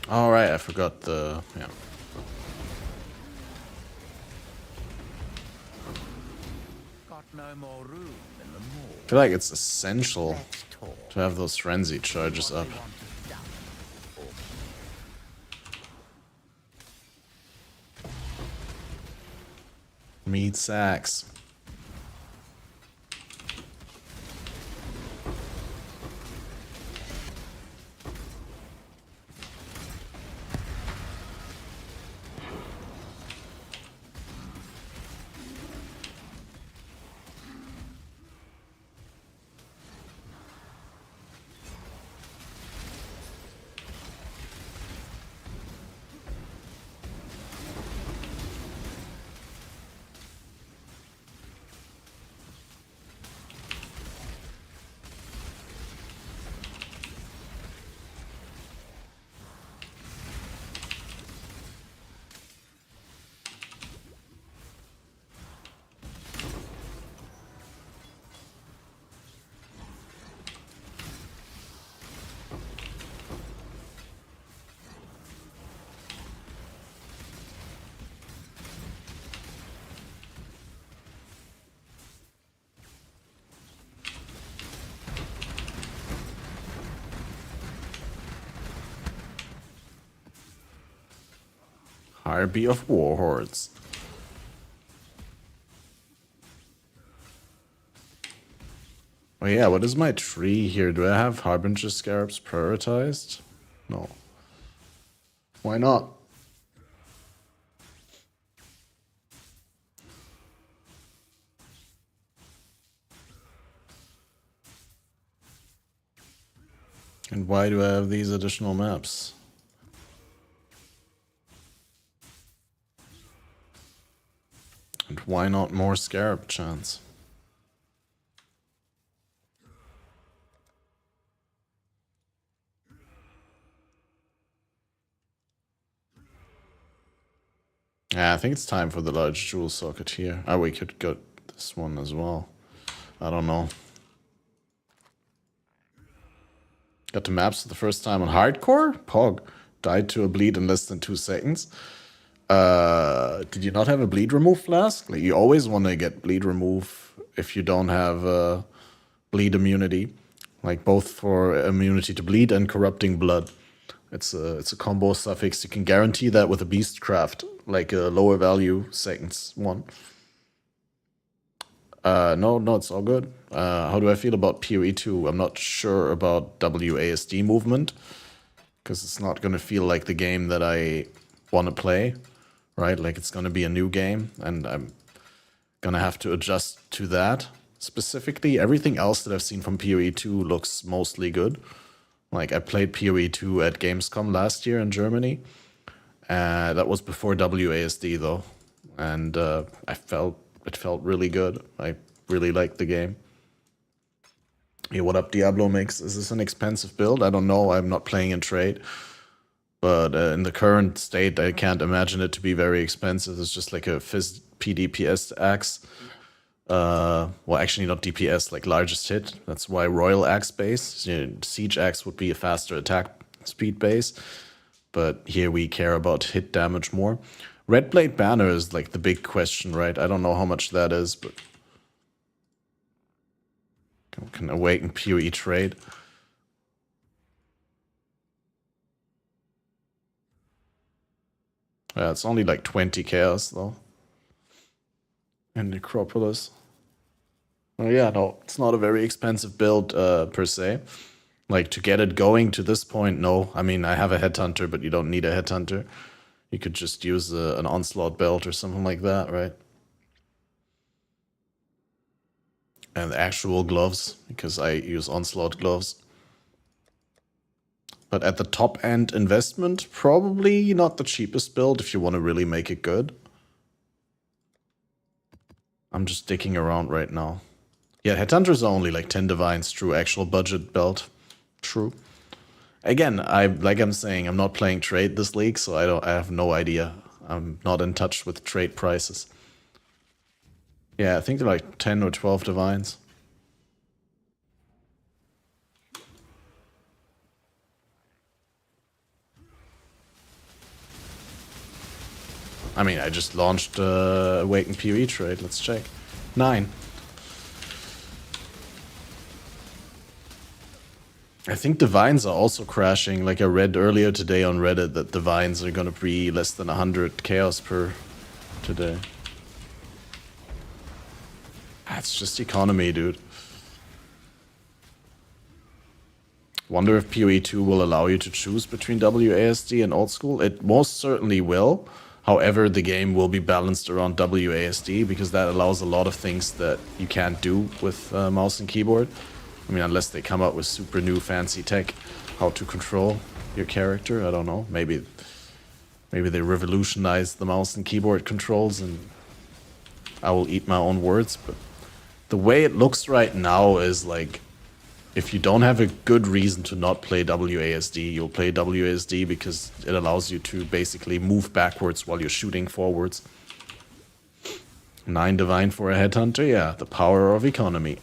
Alright, I forgot the... yeah. Got no more room in the mall. I feel like it's essential Let's talk. to have those frenzy charges What up. they want is done. Meat sacks. Harpy of Warhordes. Oh yeah, what is my tree here? Do I have Harbinger Scarabs prioritized? No. Why not? And why do I have these additional maps? And why not more Scarab chance? Yeah, I think it's time for the large jewel socket here. Oh, we could get this one as well. I don't know. Got the maps for the first time on hardcore? Pog. Died to a bleed in less than 2 seconds. Did you not have a bleed remove flask? Like, you always want to get bleed remove if you don't have bleed immunity. Like, both for immunity to bleed and corrupting blood. It's a combo suffix. You can guarantee that with a Beastcraft, like a lower value seconds one. No, it's all good. How do I feel about PoE 2? I'm not sure about WASD movement, because it's not going to feel like the game that I want to play, right? Like, it's going to be a new game, and I'm going to have to adjust to that. Specifically, everything else that I've seen from PoE 2 looks mostly good. Like, I played PoE 2 at Gamescom last year in Germany. That was before WASD, though. And it felt really good. I really liked the game. Hey, what up, Diablo Mix? Is this an expensive build? I don't know. I'm not playing in trade. But in the current state, I can't imagine it to be very expensive. It's just like a Fizz PDPS axe. Well, actually not DPS, like largest hit. That's why Royal Axe base. You know, Siege Axe would be a faster attack speed base. But here we care about hit damage more. Red Blade Banner is like the big question, right? I don't know how much that is, but can awaken PoE trade. Yeah, it's only like 20 chaos though. And Necropolis. Oh yeah, no, it's not a very expensive build per se. Like, to get it going to this point, no. I mean, I have a Headhunter, but you don't need a Headhunter. You could just use an Onslaught belt or something like that, right? And actual gloves, because I use Onslaught gloves. But at the top end investment, probably not the cheapest build if you want to really make it good. I'm just dicking around right now. Yeah, Headhunters are only like 10 divines, true actual budget belt. True. Again, I'm saying, I'm not playing trade this league, so I have no idea. I'm not in touch with trade prices. Yeah, I think they're like 10 or 12 divines. I mean, I just launched Awaken PoE trade. Let's check. 9. I think divines are also crashing. Like, I read earlier today on Reddit that divines are gonna be less than 100 chaos per today. That's just economy, dude. Wonder if PoE 2 will allow you to choose between WASD and old school. It most certainly will. However, the game will be balanced around WASD because that allows a lot of things that you can't do with mouse and keyboard. I mean, unless they come up with super new fancy tech, how to control your character. I don't know. Maybe they revolutionize the mouse and keyboard controls, and I will eat my own words. But the way it looks right now is like, if you don't have a good reason to not play WASD, you'll play WASD because it allows you to basically move backwards while you're shooting forwards. 9 divine for a Headhunter, yeah, the power of economy.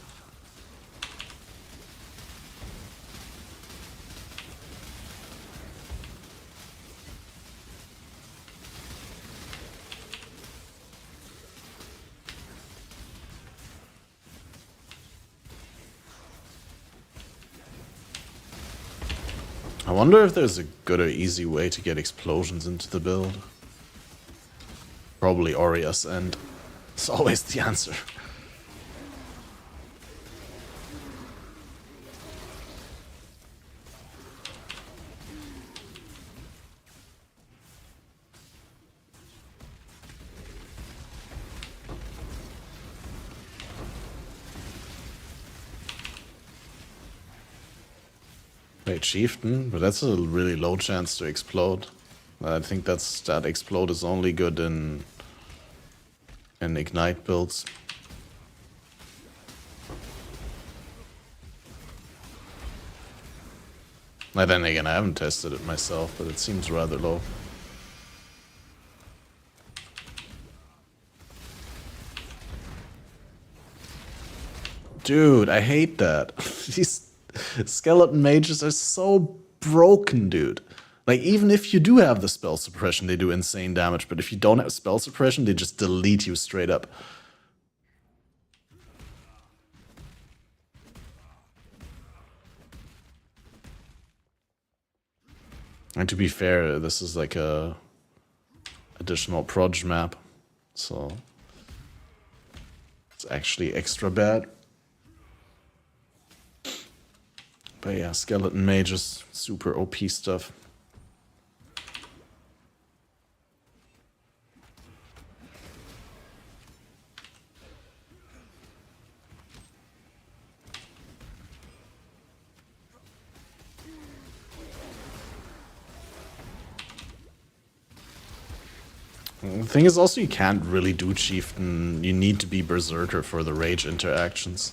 I wonder if there's a good or easy way to get explosions into the build. Probably Aureus, and it's always the answer. Wait, Chieftain? But that's a really low chance to explode. I think that explode is only good in ignite builds. Now then again, I haven't tested it myself, but it seems rather low. Dude, I hate that. These skeleton mages are so broken, dude. Like, even if you do have the spell suppression, they do insane damage, but if you don't have spell suppression, they just delete you straight up. And to be fair, this is like a additional proj map, so it's actually extra bad. But yeah, skeleton mages, super OP stuff. The thing is also you can't really do Chieftain, you need to be Berserker for the rage interactions.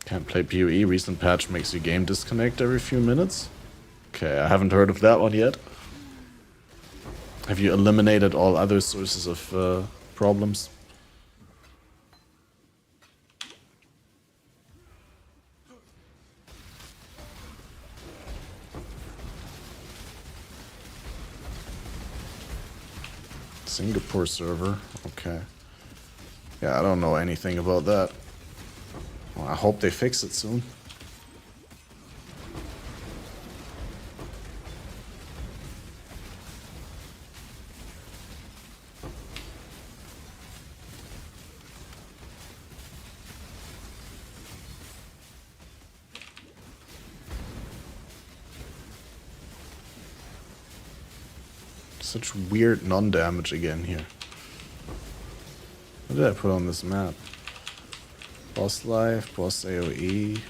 Can't play PoE, recent patch makes you game disconnect every few minutes. Okay, I haven't heard of that one yet. Have you eliminated all other sources of problems? Singapore server, okay. Yeah, I don't know anything about that. Well, I hope they fix it soon. Such weird non-damage again here. What did I put on this map? Boss life, boss AoE.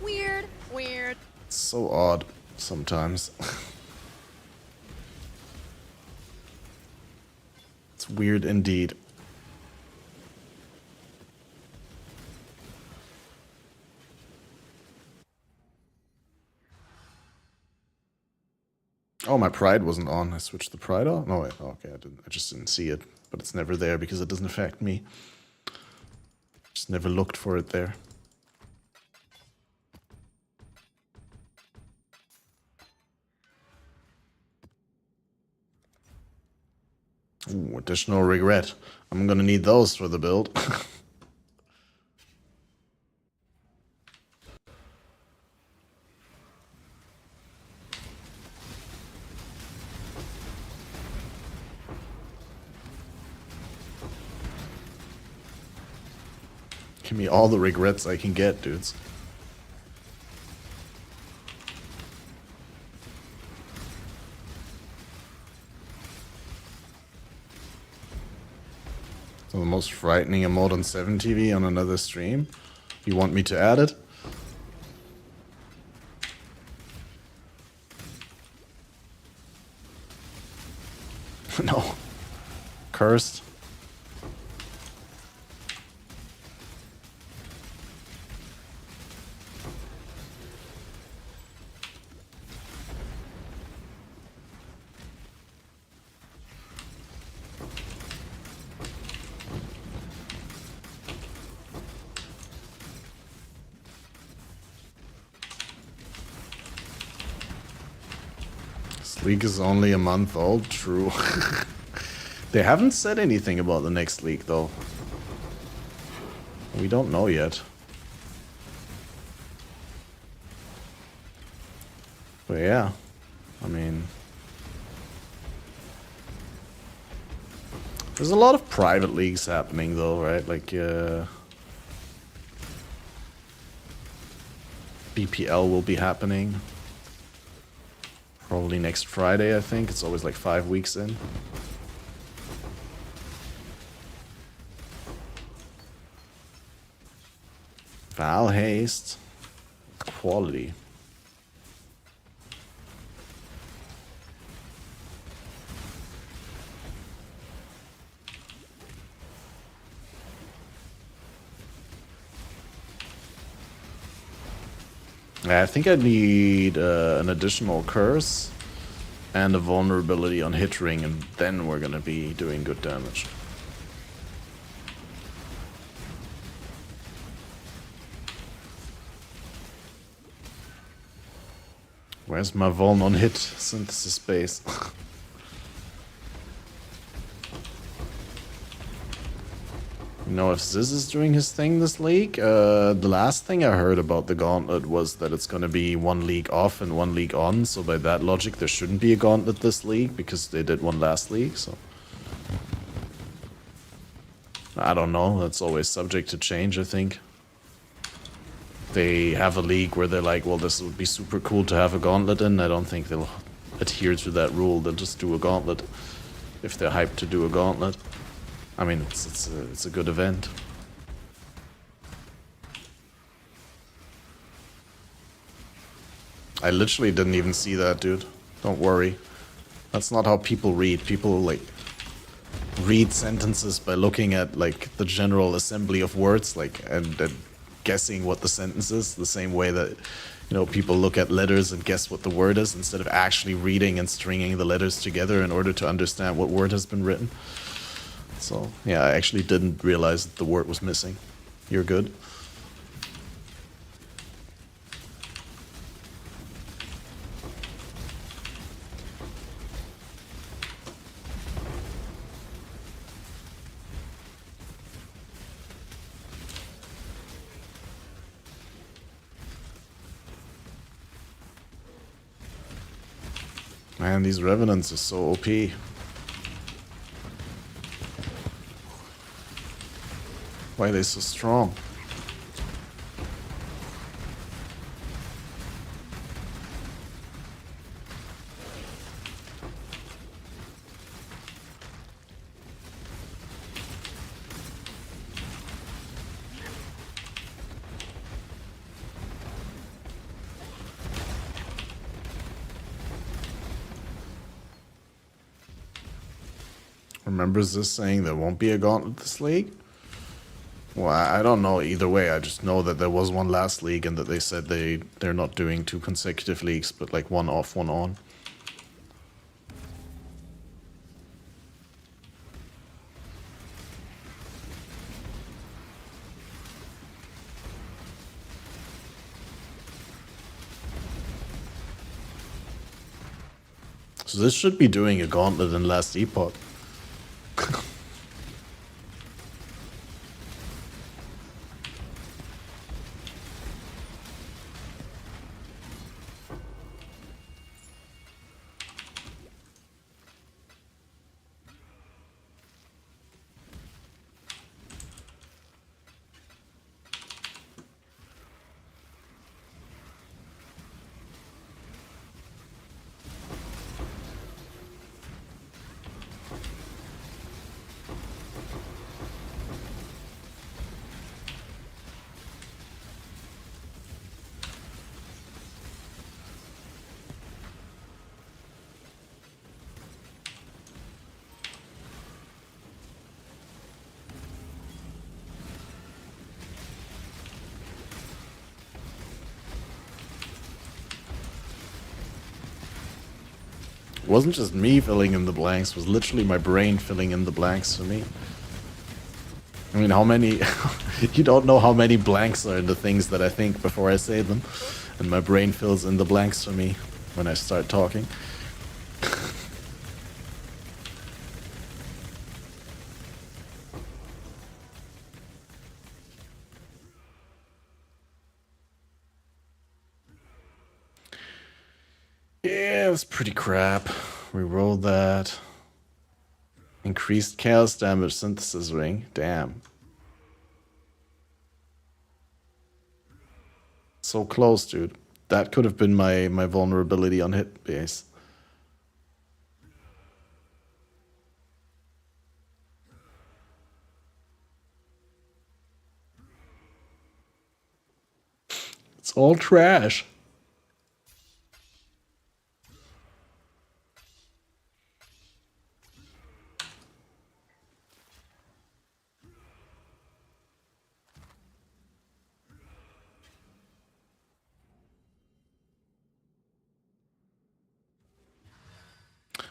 Weird, weird. It's so odd sometimes. It's weird indeed. Oh, my pride wasn't on. I switched the pride off? No, wait. Oh, okay, I just didn't see it. But it's never there because it doesn't affect me. Just never looked for it there. Ooh, additional regret. I'm gonna need those for the build. Give me all the regrets I can get, dudes. So the most frightening emote on 7TV on another stream? You want me to add it? No. Cursed. League is only a month old, true. They haven't said anything about the next league though. We don't know yet. But yeah, I mean... There's a lot of private leagues happening though, right? Like, BPL will be happening. Probably next Friday, I think. It's always like 5 weeks in. Val Haste. Quality. I think I need an additional curse and a vulnerability on hit ring, and then we're gonna be doing good damage. Where's my vuln on hit synthesis base? You know, if Ziz is doing his thing this league, the last thing I heard about the gauntlet was that it's gonna be 1 league off and 1 league on, so by that logic there shouldn't be a gauntlet this league, because they did one last league, so... I don't know, that's always subject to change, I think. They have a league where they're like, well, this would be super cool to have a gauntlet in. I don't think they'll adhere to that rule, they'll just do a gauntlet if they're hyped to do a gauntlet. I mean, it's a good event. I literally didn't even see that, dude. Don't worry. That's not how people read. People, like, read sentences by looking at, like, the general assembly of words, like, and guessing what the sentence is, the same way that, you know, people look at letters and guess what the word is, instead of actually reading and stringing the letters together in order to understand what word has been written. So, yeah, I actually didn't realize that the word was missing. You're good. Man, these Revenants are so OP. Why are they so strong? Remember this saying there won't be a gauntlet this league? Well, I don't know either way. I just know that there was one last league and that they said they're not doing 2 consecutive leagues, but like 1 off, 1 on. So this should be doing a gauntlet in last epoch. It wasn't just me filling in the blanks, it was literally my brain filling in the blanks for me. I mean, how many... you don't know how many blanks are in the things that I think before I say them. And my brain fills in the blanks for me when I start talking. That's pretty crap. We rolled that. Increased chaos damage synthesis ring. Damn. So close, dude. That could have been my vulnerability on hit base. It's all trash.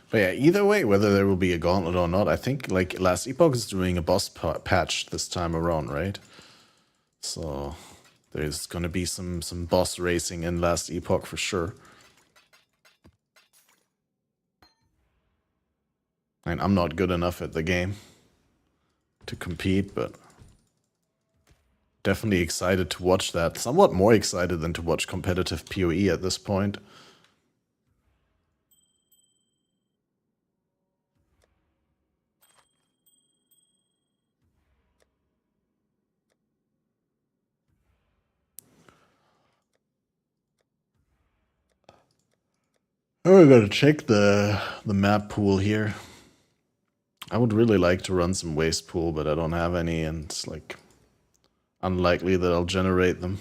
But yeah, either way, whether there will be a gauntlet or not, I think like Last Epoch is doing a boss patch this time around, right? So there's gonna be some boss racing in Last Epoch for sure. And I'm not good enough at the game to compete, but definitely excited to watch that. Somewhat more excited than to watch competitive PoE at this point. Oh, we gotta check the map pool here. I would really like to run some waste pool, but I don't have any, and it's like unlikely that I'll generate them.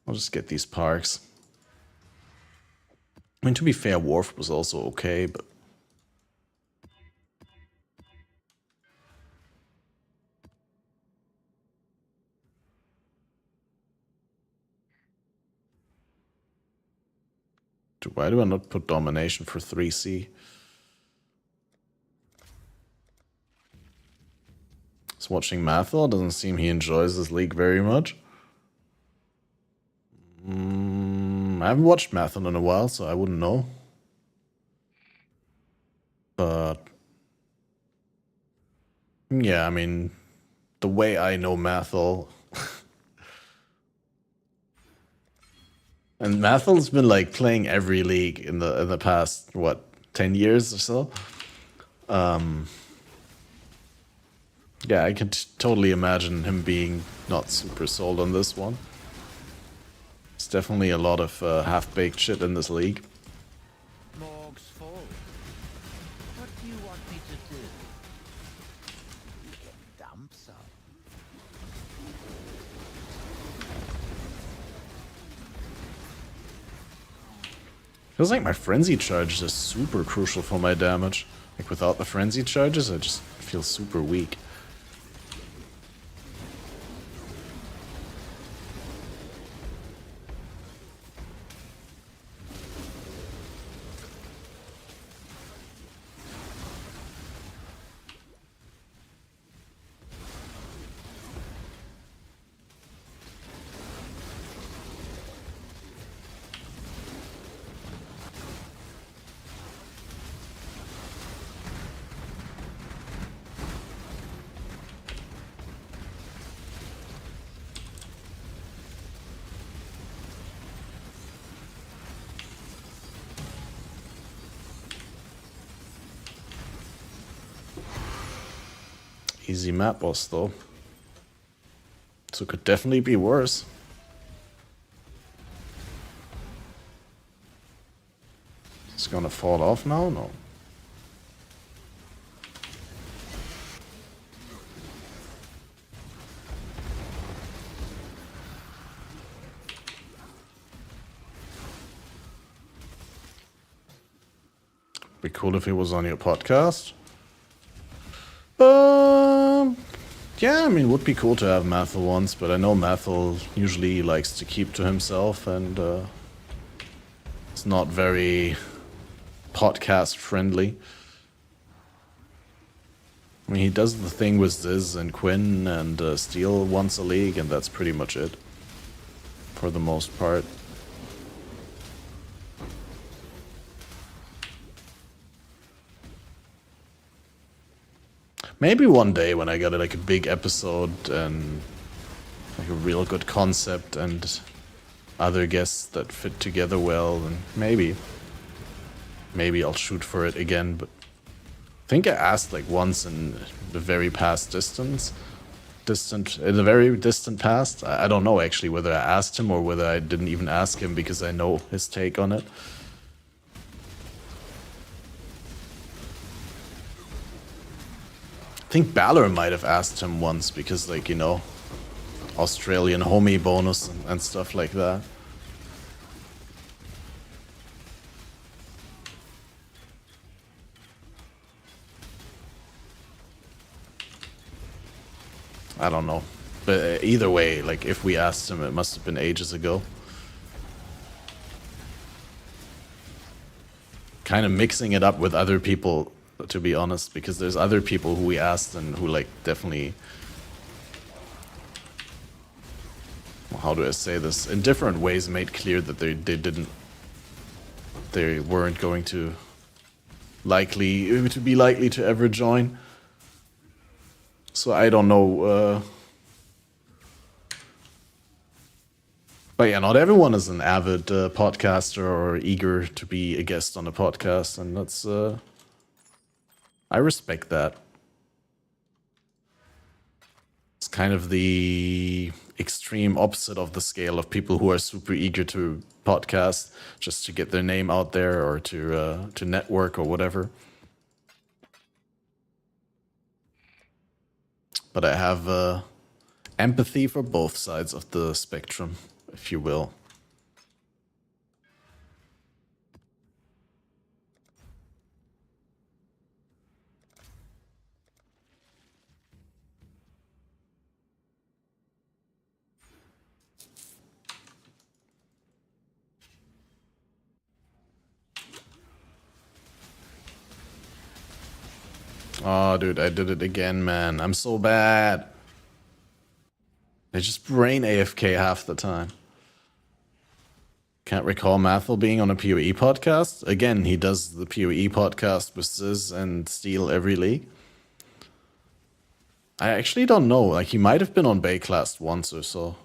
I'll just get these parks. I mean, to be fair, Wharf was also okay, but why do I not put Domination for 3C? Just watching Mathil, doesn't seem he enjoys this league very much. I haven't watched Mathil in a while, so I wouldn't know. But yeah, I mean, the way I know Mathil, and Mathil's been like playing every league in the past, what, 10 years or so. Yeah, I can totally imagine him being not super sold on this one. It's definitely a lot of half-baked shit in this league. Morg's full. What do you want me to do? Dump some. Feels like my frenzy charges are super crucial for my damage. Like without the frenzy charges, I just feel super weak. Easy map boss though. So it could definitely be worse. It's gonna fall off now? No. Be cool if it was on your podcast. Yeah, I mean, it would be cool to have Mathil once, but I know Mathil usually likes to keep to himself, and it's not very podcast friendly. I mean, he does the thing with Ziz and Quinn and Steel once a league, and that's pretty much it, for the most part. Maybe one day when I got like a big episode and like a real good concept and other guests that fit together well, and maybe. maybe I'll shoot for it again, but I think I asked like once in the very in the very distant past. I don't know actually whether I asked him or whether I didn't even ask him because I know his take on it. I think Balor might have asked him once because, like, you know, Australian homie bonus and stuff like that. I don't know. But either way, like, if we asked him, it must have been ages ago. Kind of mixing it up with other people, to be honest, because there's other people who we asked and who, like, definitely... How do I say this? In different ways made clear that they weren't going to be likely to ever join. So I don't know. But yeah, not everyone is an avid podcaster or eager to be a guest on a podcast, and that's I respect that. It's kind of the extreme opposite of the scale of people who are super eager to podcast just to get their name out there or to network or whatever. But I have empathy for both sides of the spectrum, if you will. Oh, dude, I did it again, man. I'm so bad. I just brain AFK half the time. Can't recall Mathel being on a PoE podcast. Again, he does the PoE podcast with Ziz and Steel every league. I actually don't know. Like, he might have been on Wraeclast once or so.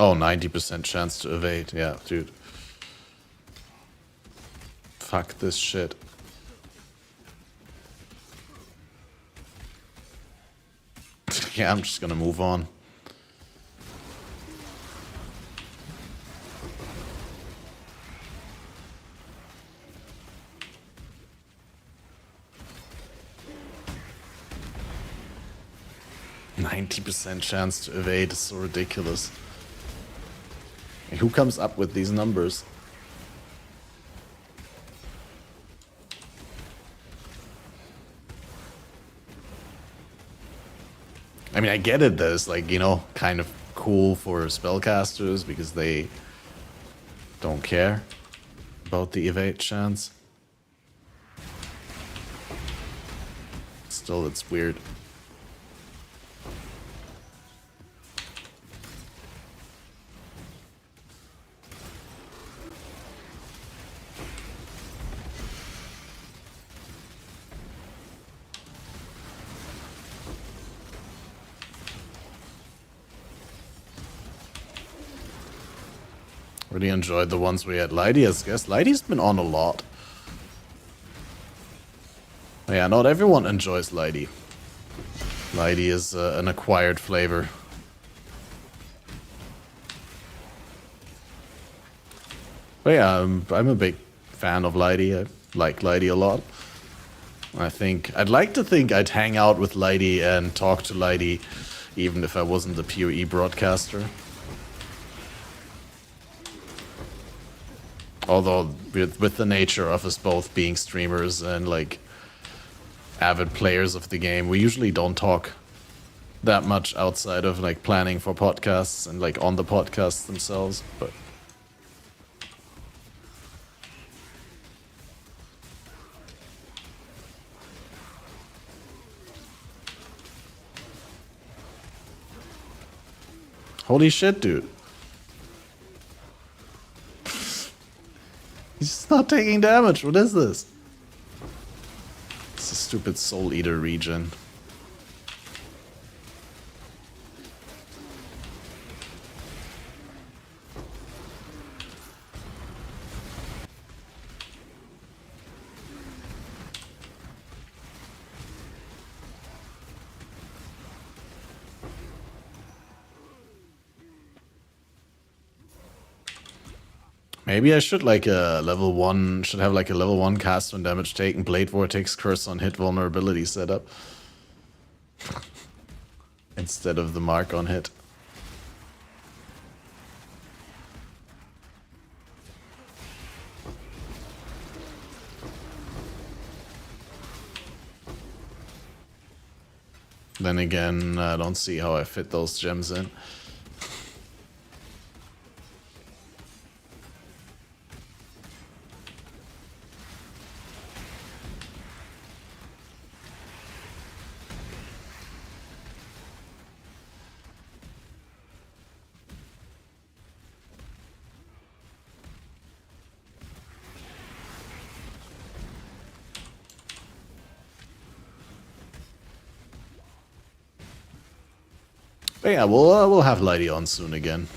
Oh, 90% chance to evade. Yeah, dude. Fuck this shit. Yeah, I'm just gonna move on. %90 chance to evade is so ridiculous. Who comes up with these numbers? I mean, I get it that it's like, you know, kind of cool for spellcasters because they don't care about the evade chance. Still, it's weird. Really enjoyed the ones we had. Lighty as guest. Lighty's been on a lot. Yeah, not everyone enjoys Lighty. Lighty is an acquired flavor. But yeah, I'm a big fan of Lighty. I like Lighty a lot. I'd like to think I'd hang out with Lighty and talk to Lighty even if I wasn't a PoE broadcaster. Although, with the nature of us both being streamers and, like, avid players of the game, we usually don't talk that much outside of, like, planning for podcasts and, like, on the podcasts themselves, but... Holy shit, dude. It's not taking damage. What is this? It's a stupid Soul Eater regen. Maybe I should like a level 1, should have like a level 1 cast when damage taken, Blade Vortex, Curse on hit, vulnerability setup. Instead of the mark on hit. Then again, I don't see how I fit those gems in. But yeah, we'll have Lighty on soon again.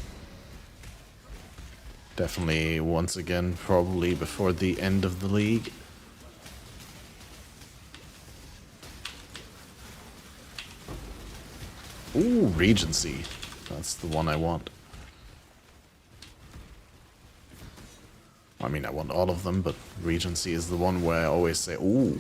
Definitely once again, probably before the end of the league. Ooh, Regency. That's the one I want. I mean, I want all of them, but Regency is the one where I always say, ooh.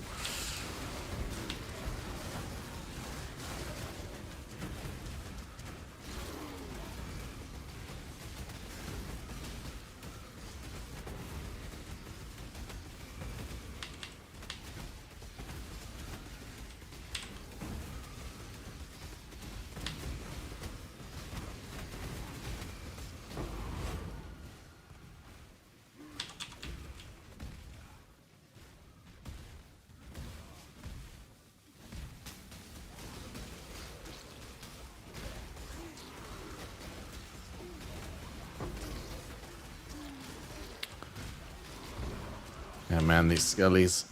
Yeah, man, these skellies.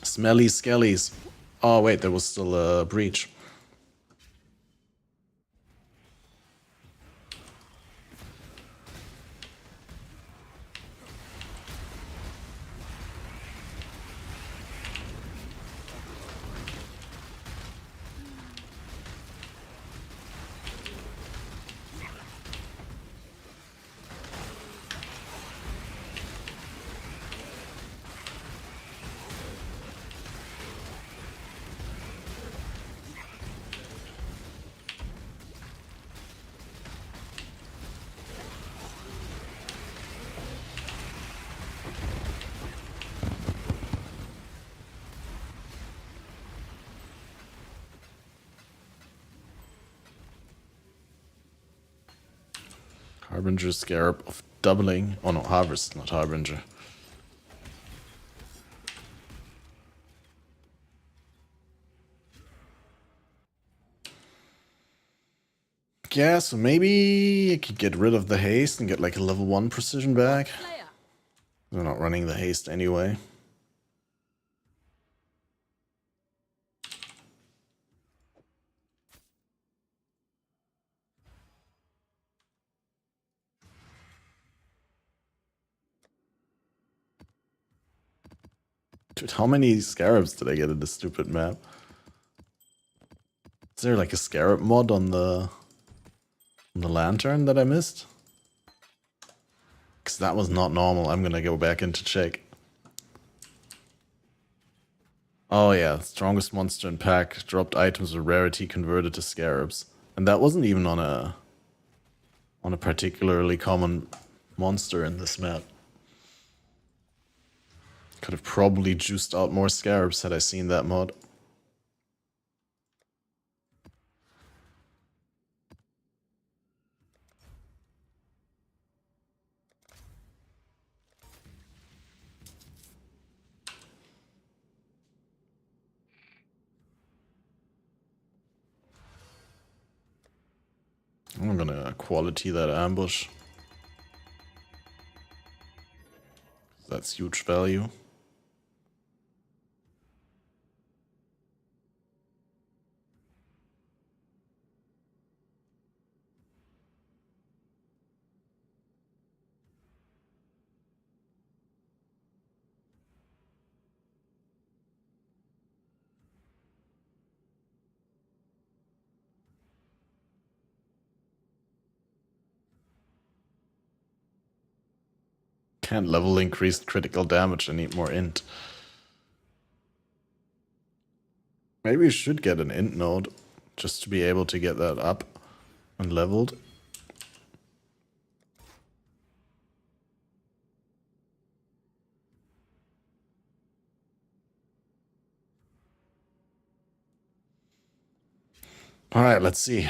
Smelly skellies. Oh, wait, there was still a breach. Harbinger Scarab of doubling. Oh no, Harvest, not Harbinger. Yeah, so maybe I could get rid of the haste and get like a level 1 precision back. They're not running the haste anyway. Dude, how many scarabs did I get in this stupid map? Is there like a scarab mod on the lantern that I missed? Because that was not normal. I'm gonna go back in to check. Oh yeah, strongest monster in pack. Dropped items with rarity converted to scarabs. And that wasn't even on a particularly common monster in this map. Could have probably juiced out more scarabs had I seen that mod. I'm gonna quality that ambush. That's huge value. Can't level increased critical damage. I need more int. Maybe we should get an int node just to be able to get that up and leveled. All right, let's see.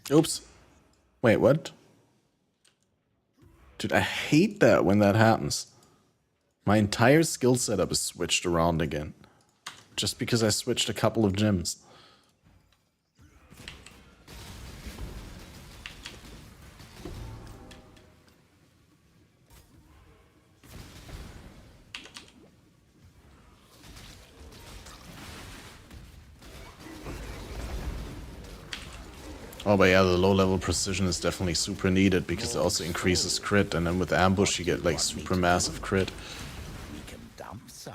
Oops. Wait, what? Dude, I hate that when that happens. My entire skill setup is switched around again. Just because I switched a couple of gems. Oh, but yeah, the low-level precision is definitely super needed because it also increases crit, and then with ambush you get like super massive crit. We can dump some.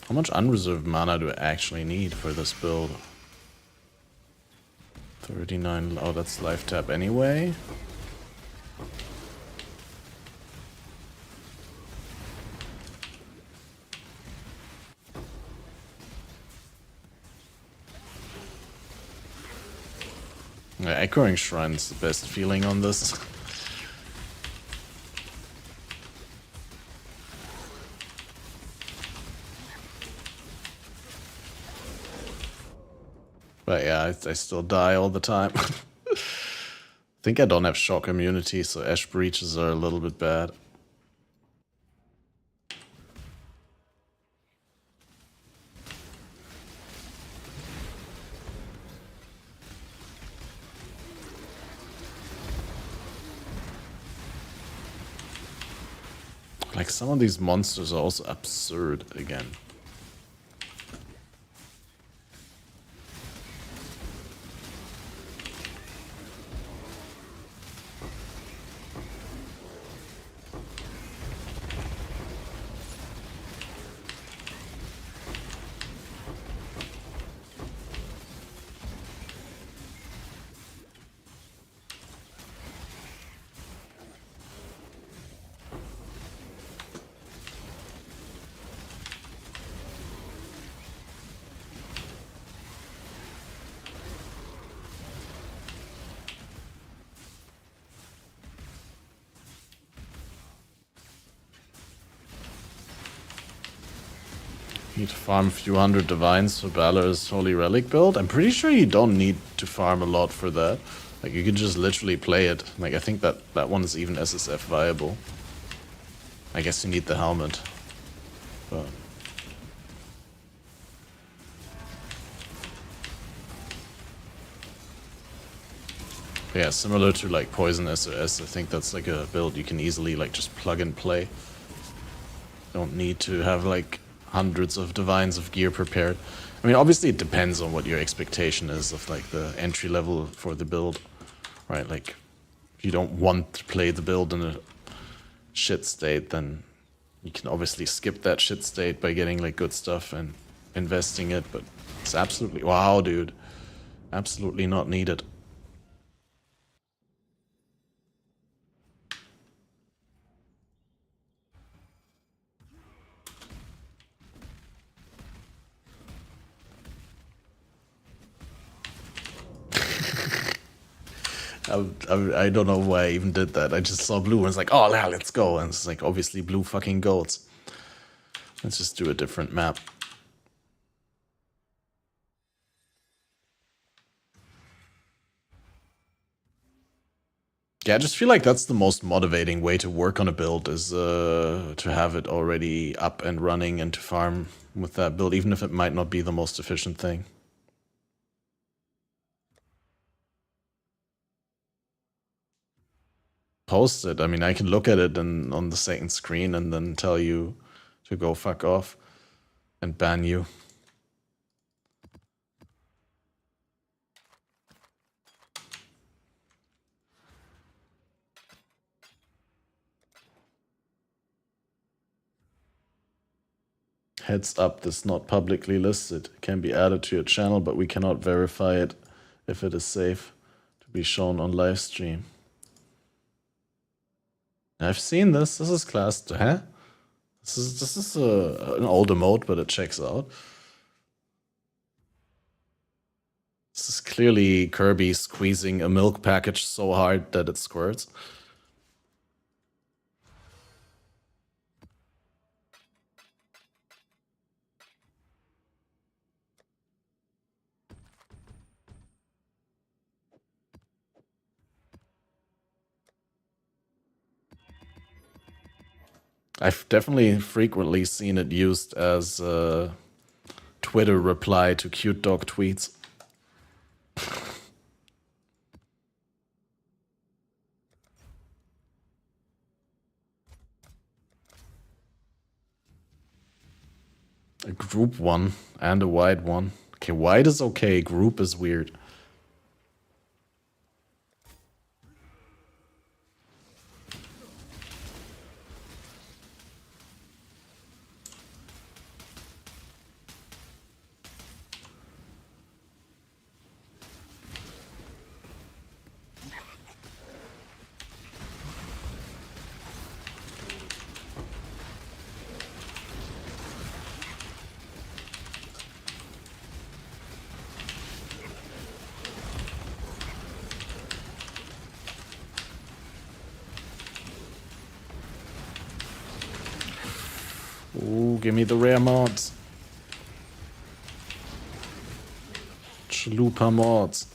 How much unreserved mana do I actually need for this build? 39, oh, that's life tap anyway. Yeah, Echoing Shrine's the best feeling on this. But yeah, I still die all the time. I think I don't have shock immunity, so Ash Breaches are a little bit bad. Like, some of these monsters are also absurd again. Need to farm a few hundred divines for Balor's Holy Relic build. I'm pretty sure you don't need to farm a lot for that. Like, you can just literally play it. Like, I think that one is even SSF viable. I guess you need the helmet. But yeah, similar to like Poison SOS, I think that's like a build you can easily like just plug and play. Don't need to have like hundreds of divines of gear prepared. I mean, obviously it depends on what your expectation is of like the entry level for the build, right? Like, if you don't want to play the build in a shit state, then you can obviously skip that shit state by getting like good stuff and investing it, but it's absolutely, wow, dude, absolutely not needed. I don't know why I even did that. I just saw blue and was like, oh, yeah, let's go. And it's like, obviously, blue fucking goats. Let's just do a different map. Yeah, I just feel like that's the most motivating way to work on a build is to have it already up and running and to farm with that build, even if it might not be the most efficient thing. Post it. I mean, I can look at it and on the second screen and then tell you to go fuck off and ban you. Heads up, this is not publicly listed. It can be added to your channel, but we cannot verify it if it is safe to be shown on live stream. I've seen this. This is class. Huh? This is an older mode, but it checks out. This is clearly Kirby squeezing a milk package so hard that it squirts. I've definitely frequently seen it used as a Twitter reply to cute dog tweets. A group one and a wide one. Okay, wide is okay, group is weird. Ooh, give me the rare mods. Chalupa mods.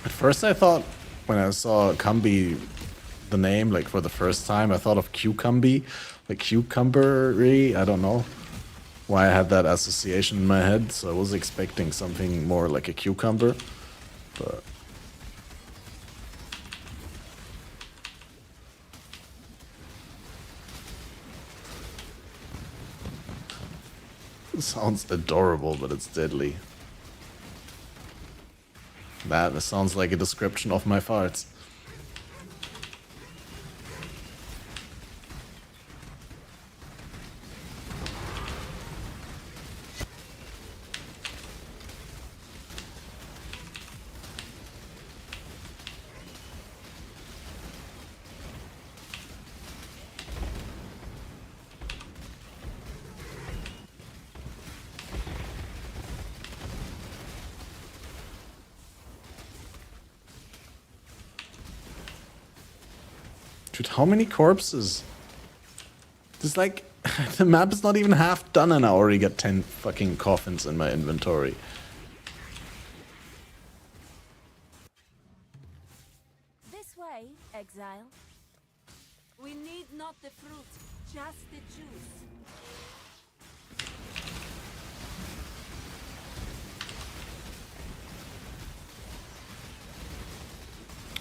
At first I thought, when I saw Cumby, the name, like for the first time, I thought of Cucumby, like cucumbery, I don't know why I had that association in my head, so I was expecting something more like a cucumber, but... It sounds adorable, but it's deadly. That sounds like a description of my farts. Dude, how many corpses? There's like, the map is not even half done and I already got 10 fucking coffins in my inventory. This way, Exile. We need not the fruit, just the juice.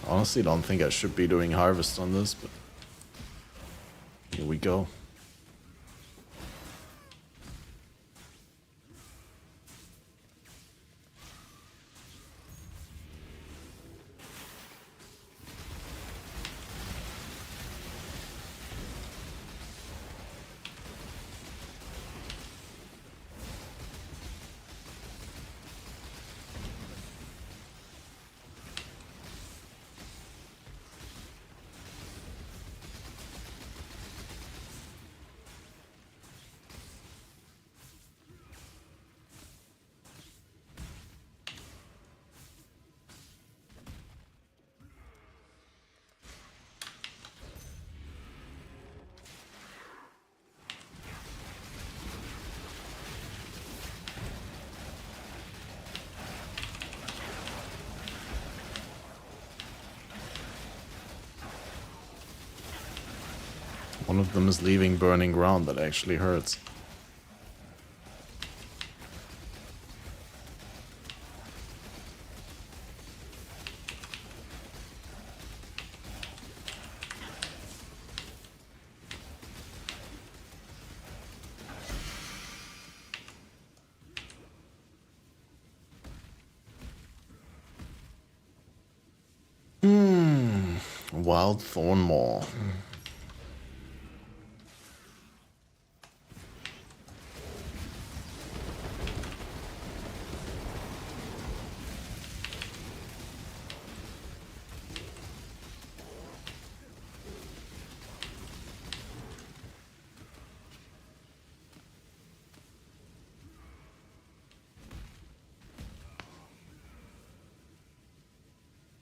Honestly, don't think I should be doing harvest on this, but here we go. One of them is leaving burning ground. That actually hurts. Wild Thorn Maw.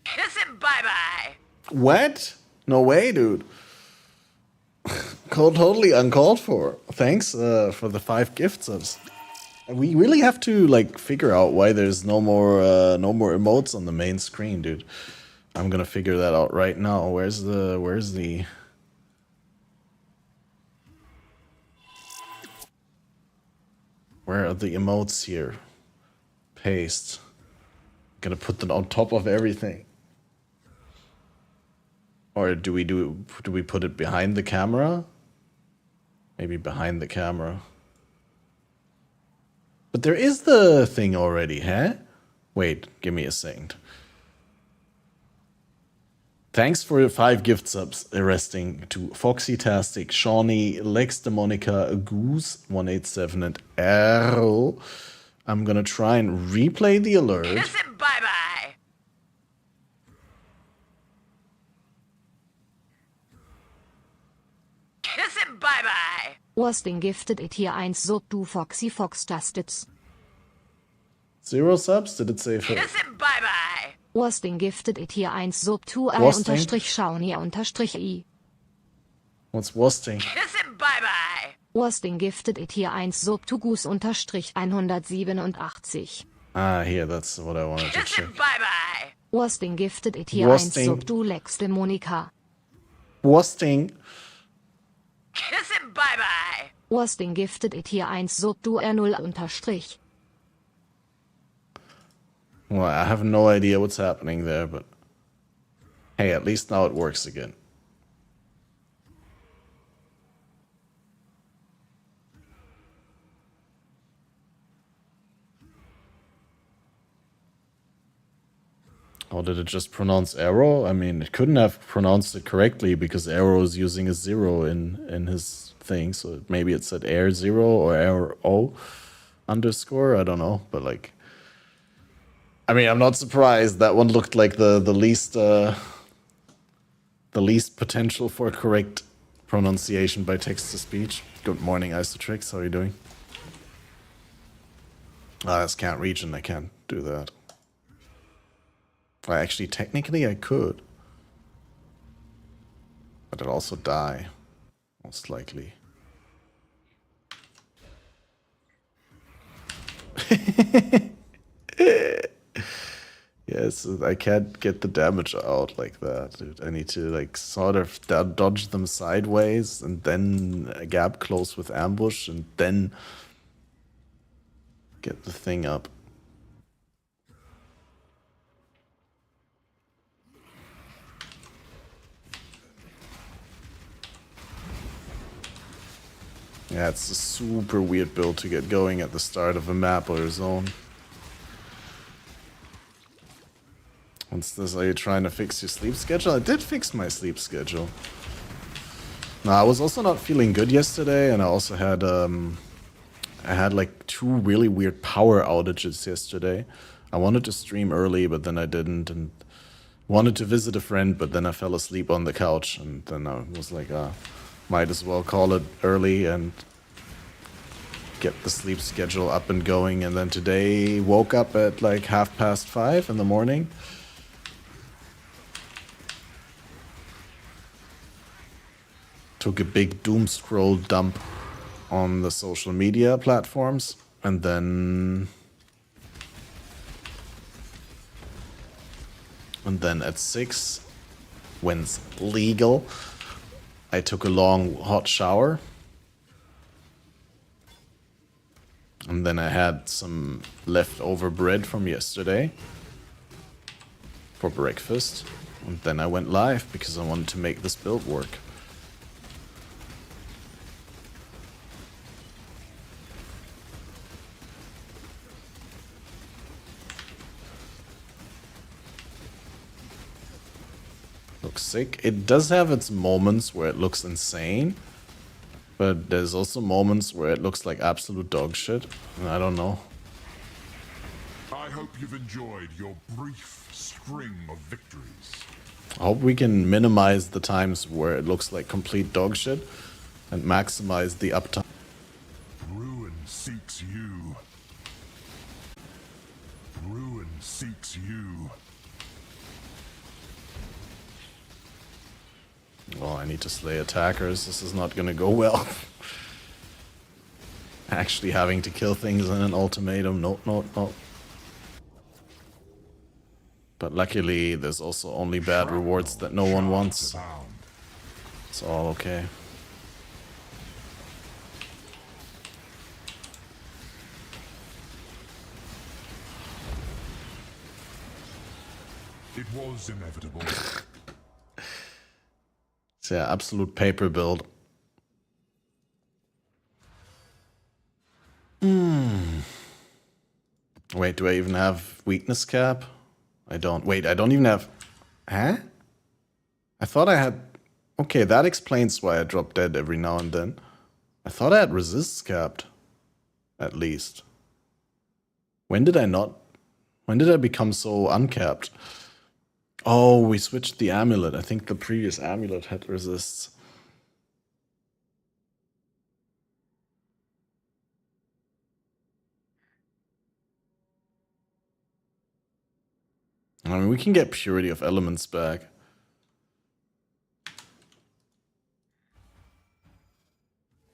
Kiss it bye-bye. What? No way, dude. Totally uncalled for. Thanks for the 5 gift subs. We really have to like figure out why there's no more emotes on the main screen, dude. I'm gonna figure that out right now. Where's the where are the emotes here? Paste. Gonna put them on top of everything. Or do we put it behind the camera? Maybe behind the camera. But there is the thing already, huh? Wait, give me a second. Thanks for your 5 gift subs, arresting to Foxy-tastic, Shawnee, Lex Demonica, Goose, 187, and Arrow. I'm gonna try and replay the alert. Kiss it bye-bye. Kiss it bye-bye. Was den gifted it hier 1 Sub du Foxy Fox tastet's. 0 subs? Did it say for? Kiss it bye-bye. Was den gifted it hier 1 Sub tu I Wasting? unterstrich Shawnee unterstrich I. What's wasting? Kiss it bye-bye. Was den gifted it hier 1 Sub tu Goose unterstrich 187. Ah, here, that's what I wanted to Kiss check. it bye-bye. Was den gifted it hier 1 Wasting. Sub du Lex Demonica. Wasting. Kiss it bye-bye. Was den gifted it hier 1 Sub du R0 unterstrich. Well, I have no idea what's happening there, but hey, at least now it works again. How did it just pronounce arrow? I mean, it couldn't have pronounced it correctly because arrow is using a 0 in his thing, so maybe it said air 0 or air O underscore, I don't know, but like, I mean, I'm not surprised. That one looked like the least potential for correct pronunciation by text to speech. Good morning, Isotrix. How are you doing? I just can't reach and I can't do that. Well, actually, technically, I could, but I'd also die, most likely. Yes, I can't get the damage out like that, dude. I need to like sort of dodge them sideways and then a gap close with ambush and then get the thing up. Yeah, it's a super weird build to get going at the start of a map or a zone. What's this? Are you trying to fix your sleep schedule? I did fix my sleep schedule. No, I was also not feeling good yesterday, and I also had I had like 2 really weird power outages yesterday. I wanted to stream early, but then I didn't, and wanted to visit a friend, but then I fell asleep on the couch, and then I was like, might as well call it early and get the sleep schedule up and going. And then today woke up at like 5:30 in the morning. Took a big doom scroll dump on the social media platforms, and then at 6, when's legal, I took a long hot shower. And then I had some leftover bread from yesterday for breakfast. And then I went live because I wanted to make this build work. Looks sick. It does have its moments where it looks insane. But there's also moments where it looks like absolute dog shit. And I don't know. I hope you've enjoyed your brief string of victories. I hope we can minimize the times where it looks like complete dog shit and maximize the uptime. Ruin seeks you. Ruin seeks you. Oh, I need to slay attackers. This is not gonna go well. Actually having to kill things in an ultimatum. No, no, no. But luckily, there's also only bad rewards that no one wants. It's all okay. It was inevitable. It's yeah, absolute paper build. Wait, do I even have weakness cap? I don't. Wait, I don't even have... Huh? I thought I had... Okay, that explains why I drop dead every now and then. I thought I had resists capped. At least. When did I not... When did I become so uncapped? Oh, we switched the amulet. I think the previous amulet had resists. I mean, we can get purity of elements back.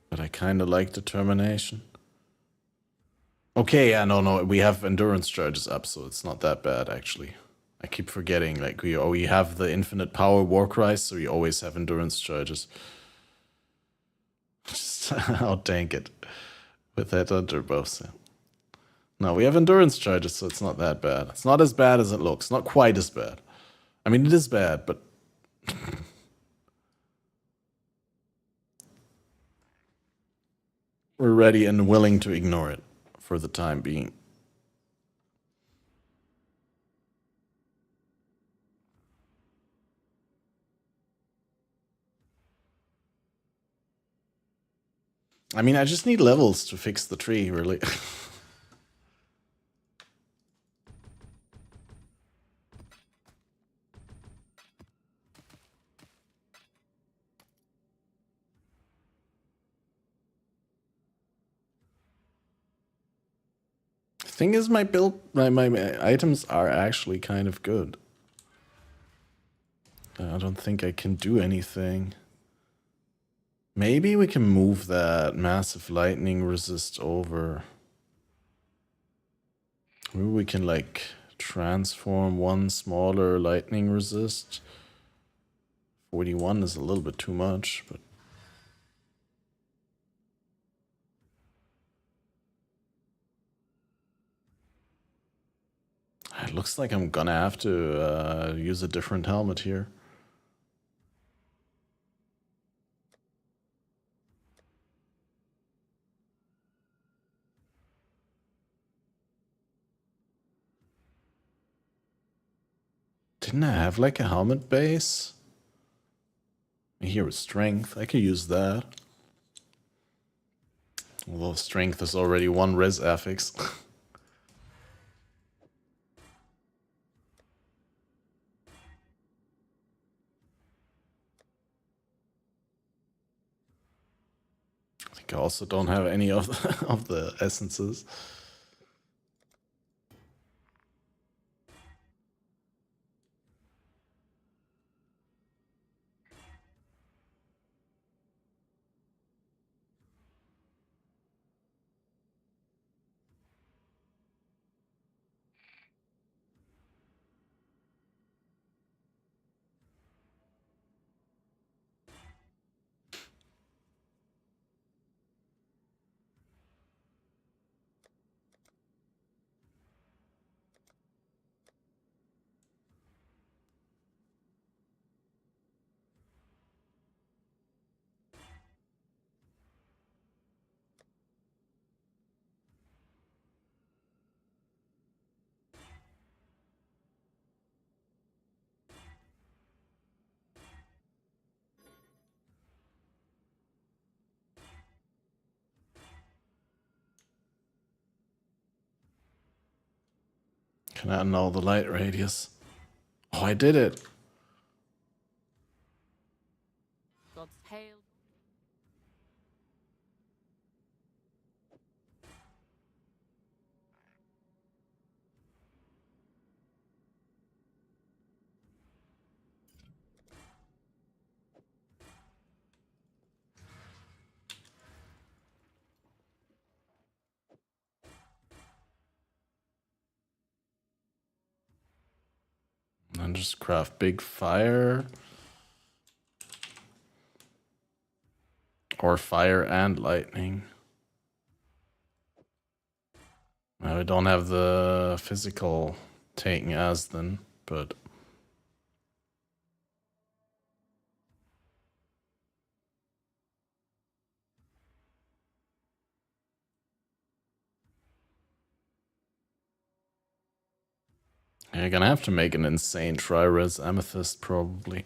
But I kind of like determination. Okay, yeah, no, we have endurance charges up, so it's not that bad, actually. I keep forgetting, like, we have the infinite power war cry, so we always have endurance charges. Just outtank it with that under buffs. Yeah. No, we have endurance charges, so it's not that bad. It's not as bad as it looks. Not quite as bad. I mean, it is bad, but... we're ready and willing to ignore it for the time being. I mean, I just need levels to fix the tree, really. Thing is, my build, my items are actually kind of good. I don't think I can do anything. Maybe we can move that massive lightning resist over. Maybe we can, like, transform one smaller lightning resist. 41 is a little bit too much, but... it looks like I'm gonna have to use a different helmet here. Didn't I have like a helmet base? Here is strength. I could use that. Although strength is already one res affix. I think I also don't have any of of the essences. Can I annul the light radius? Oh, I did it. God's hail. And just craft big fire. Or fire and lightning. I don't have the physical taken as then, but... You're gonna have to make an insane tri-res amethyst, probably.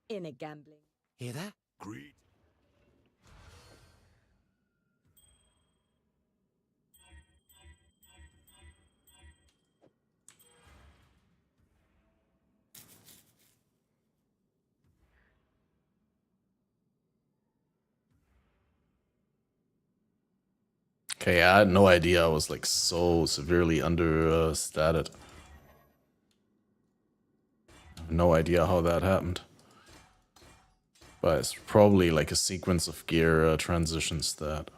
In a gambling. Hear that? Greed. Okay, I had no idea I was like so severely under statted. I have no idea how that happened. But it's probably like a sequence of gear transitions that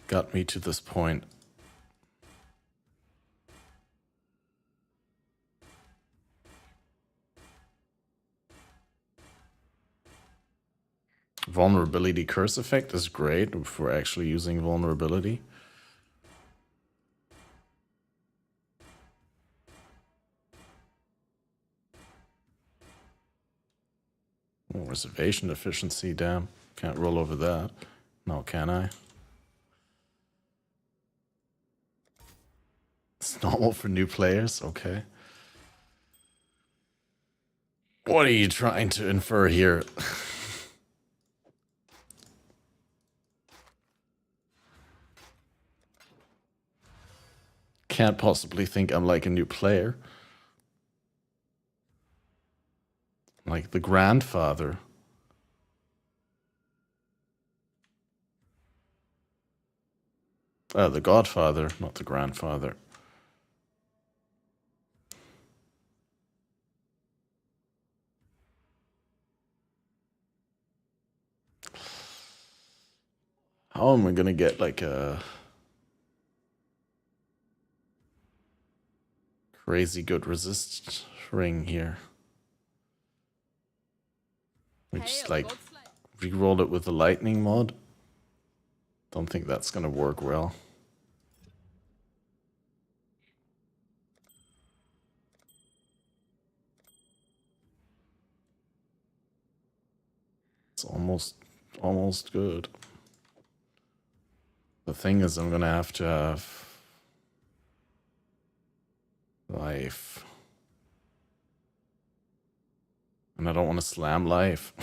got me to this point. Vulnerability curse effect is great if we're actually using vulnerability. Oh, reservation efficiency, damn. Can't roll over that. No, can I? It's normal for new players, okay. What are you trying to infer here? Can't possibly think I'm like a new player. Like the grandfather. The godfather, not the grandfather. How am I gonna get like a crazy good resist ring here? We just like re-roll it with the lightning mod. Don't think that's gonna work well. It's almost good. The thing is, I'm gonna have to have life. And I don't want to slam life.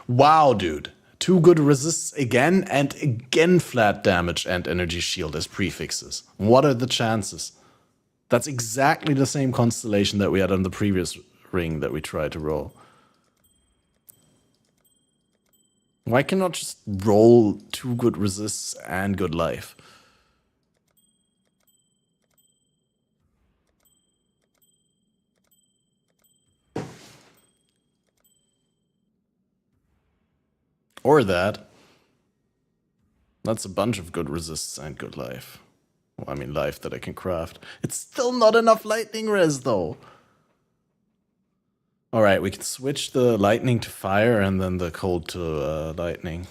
Wow, dude. 2 good resists again and again flat damage and energy shield as prefixes. What are the chances? That's exactly the same constellation that we had on the previous ring that we tried to roll. Why cannot just roll 2 good resists and good life? Or that. That's a bunch of good resists and good life. Well, I mean life that I can craft. It's still not enough lightning res though. Alright, we can switch the lightning to fire and then the cold to lightning.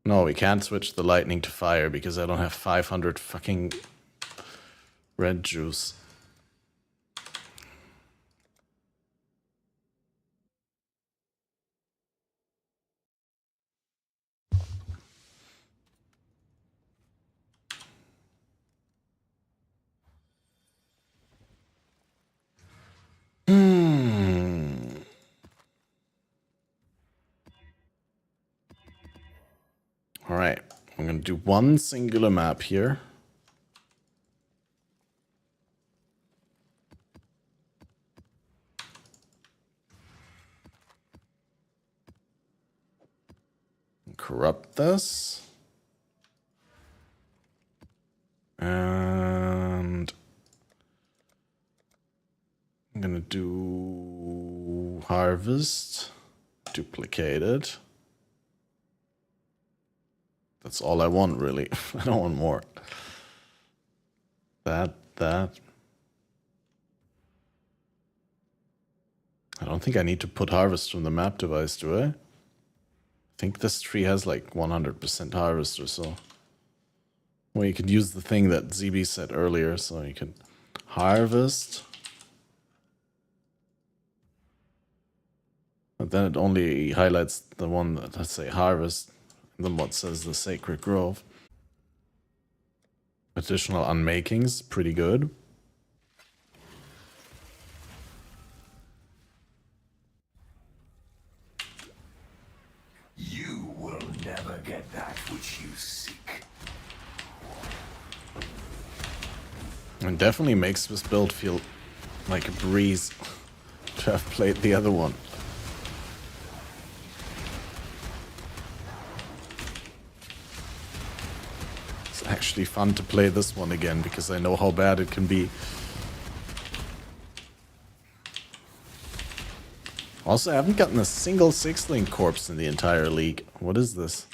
No, we can't switch the lightning to fire because I don't have 500 fucking red juice. Alright, I'm gonna do one singular map here. Corrupt this. And I'm gonna do harvest, duplicate it. That's all I want, really. I don't want more. That. I don't think I need to put harvest from the map device, do I? I think this tree has like 100% harvest or so. Well, you could use the thing that ZB said earlier, so you can harvest. But then it only highlights the one that, let's say, harvest, and then what says the Sacred Grove. Additional unmakings, pretty good. You will never get that which you seek. And definitely makes this build feel like a breeze to have played the other one. It's actually fun to play this one again because I know how bad it can be. Also, I haven't gotten a single 6-link corpse in the entire league. What is this?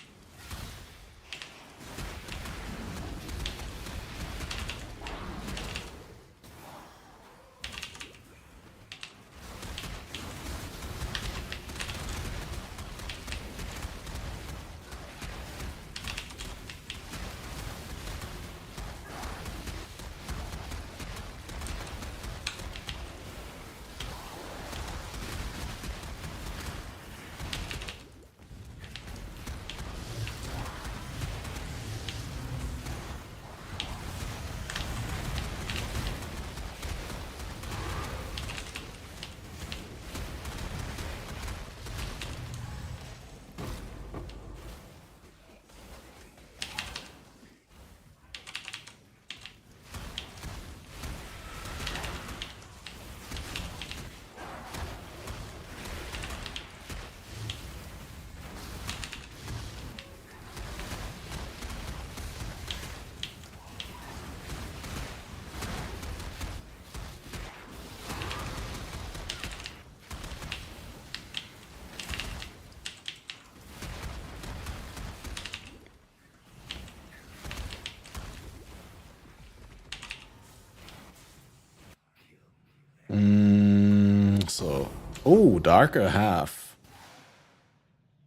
Oh, Darker Half.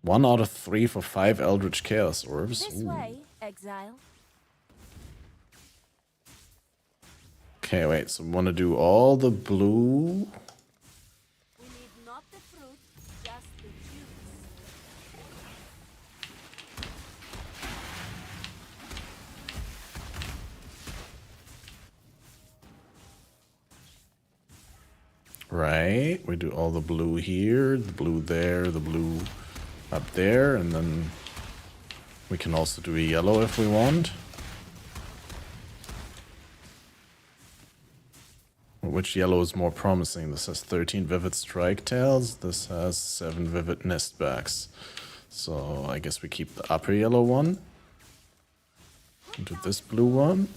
1 out of 3 for 5 Eldritch Chaos Orbs. This way, Exile. Okay, wait, so we want to do all the blue. We need not the fruit, just the juice. Right, we do all the blue here, the blue there, the blue up there, and then we can also do a yellow if we want. Which yellow is more promising? This has 13 Vivid Strike Tails, this has 7 Vivid Nestbacks. So I guess we keep the upper yellow one. Do this blue one.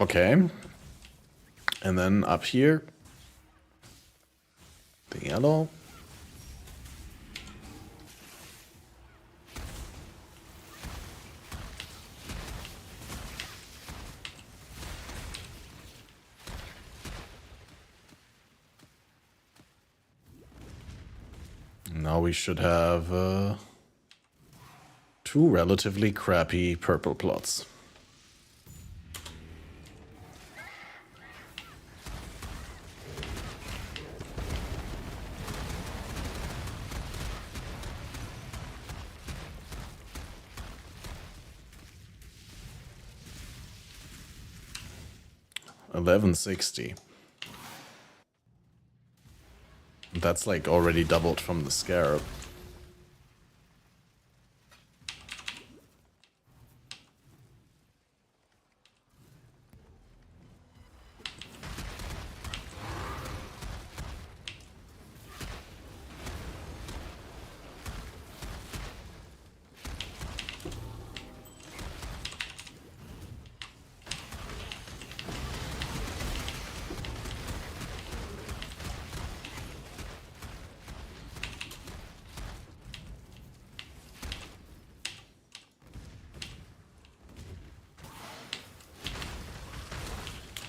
Okay. And then up here, the yellow. Now we should have two relatively crappy purple plots. $11.60. That's like already doubled from the scarab.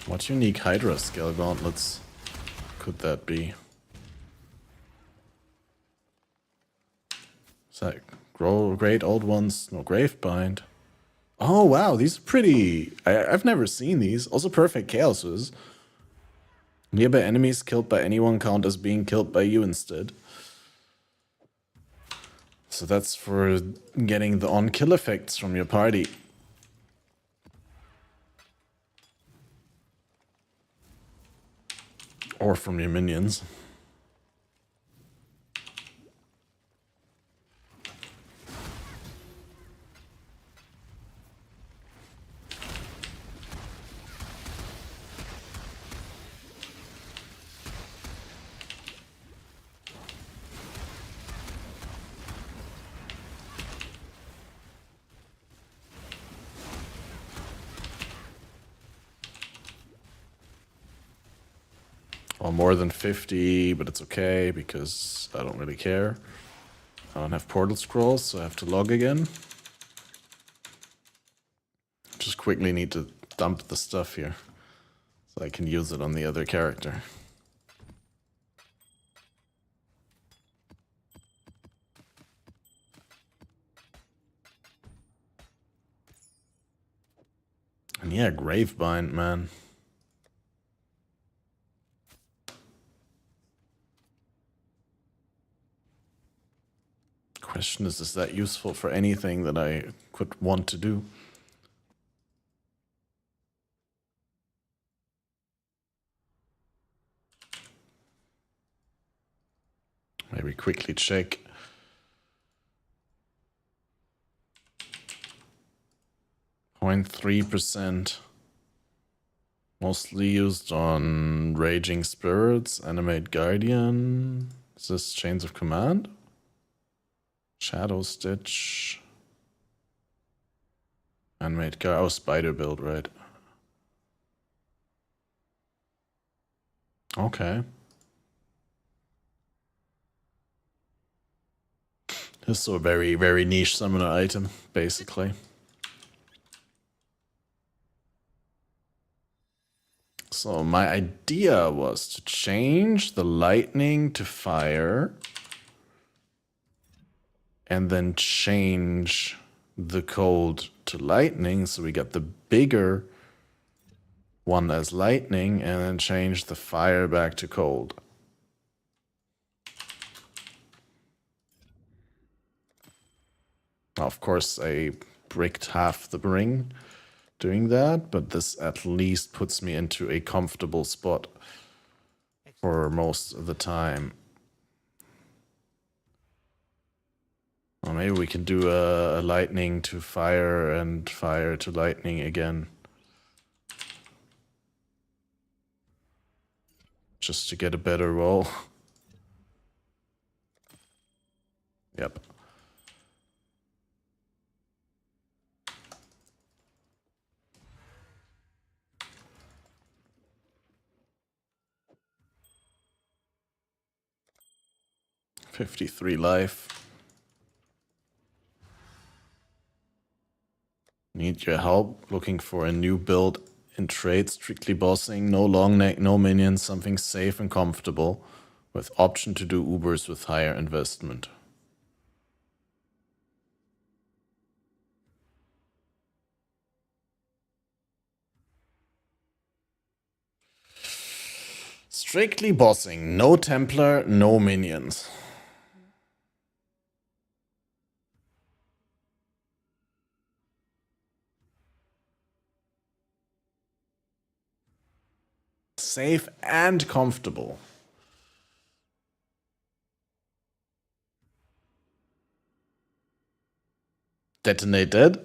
What unique Hydra skill gauntlets could that be? Is that great old ones? No, Gravebind. Oh wow, these are pretty. I've never seen these. Also perfect chaoses. Nearby enemies killed by anyone count as being killed by you instead. So that's for getting the on-kill effects from your party. Or from your minions. Well, more than 50, but it's okay because I don't really care. I don't have portal scrolls, so I have to log again. Just quickly need to dump the stuff here so I can use it on the other character. And yeah, Gravebind, man. Question is that useful for anything that I could want to do? Maybe quickly check. .3%. Mostly used on Raging Spirits, Animate Guardian. Is this Chains of Command? Shadow Stitch. Animate Guard. Oh, Spider build, right. Okay. This is a very, very niche summoner item, basically. So my idea was to change the lightning to fire and then change the cold to lightning, so we got the bigger one as lightning, and then change the fire back to cold. Of course, I bricked half the ring doing that, but this at least puts me into a comfortable spot for most of the time. Or maybe we can do a lightning to fire and fire to lightning again. Just to get a better roll. Yep. 53 life. Need your help. Looking for a new build in trade. Strictly bossing. No long neck, no minions. Something safe and comfortable. With option to do Ubers with higher investment. Strictly bossing. No Templar, no minions. Safe and comfortable. Detonated.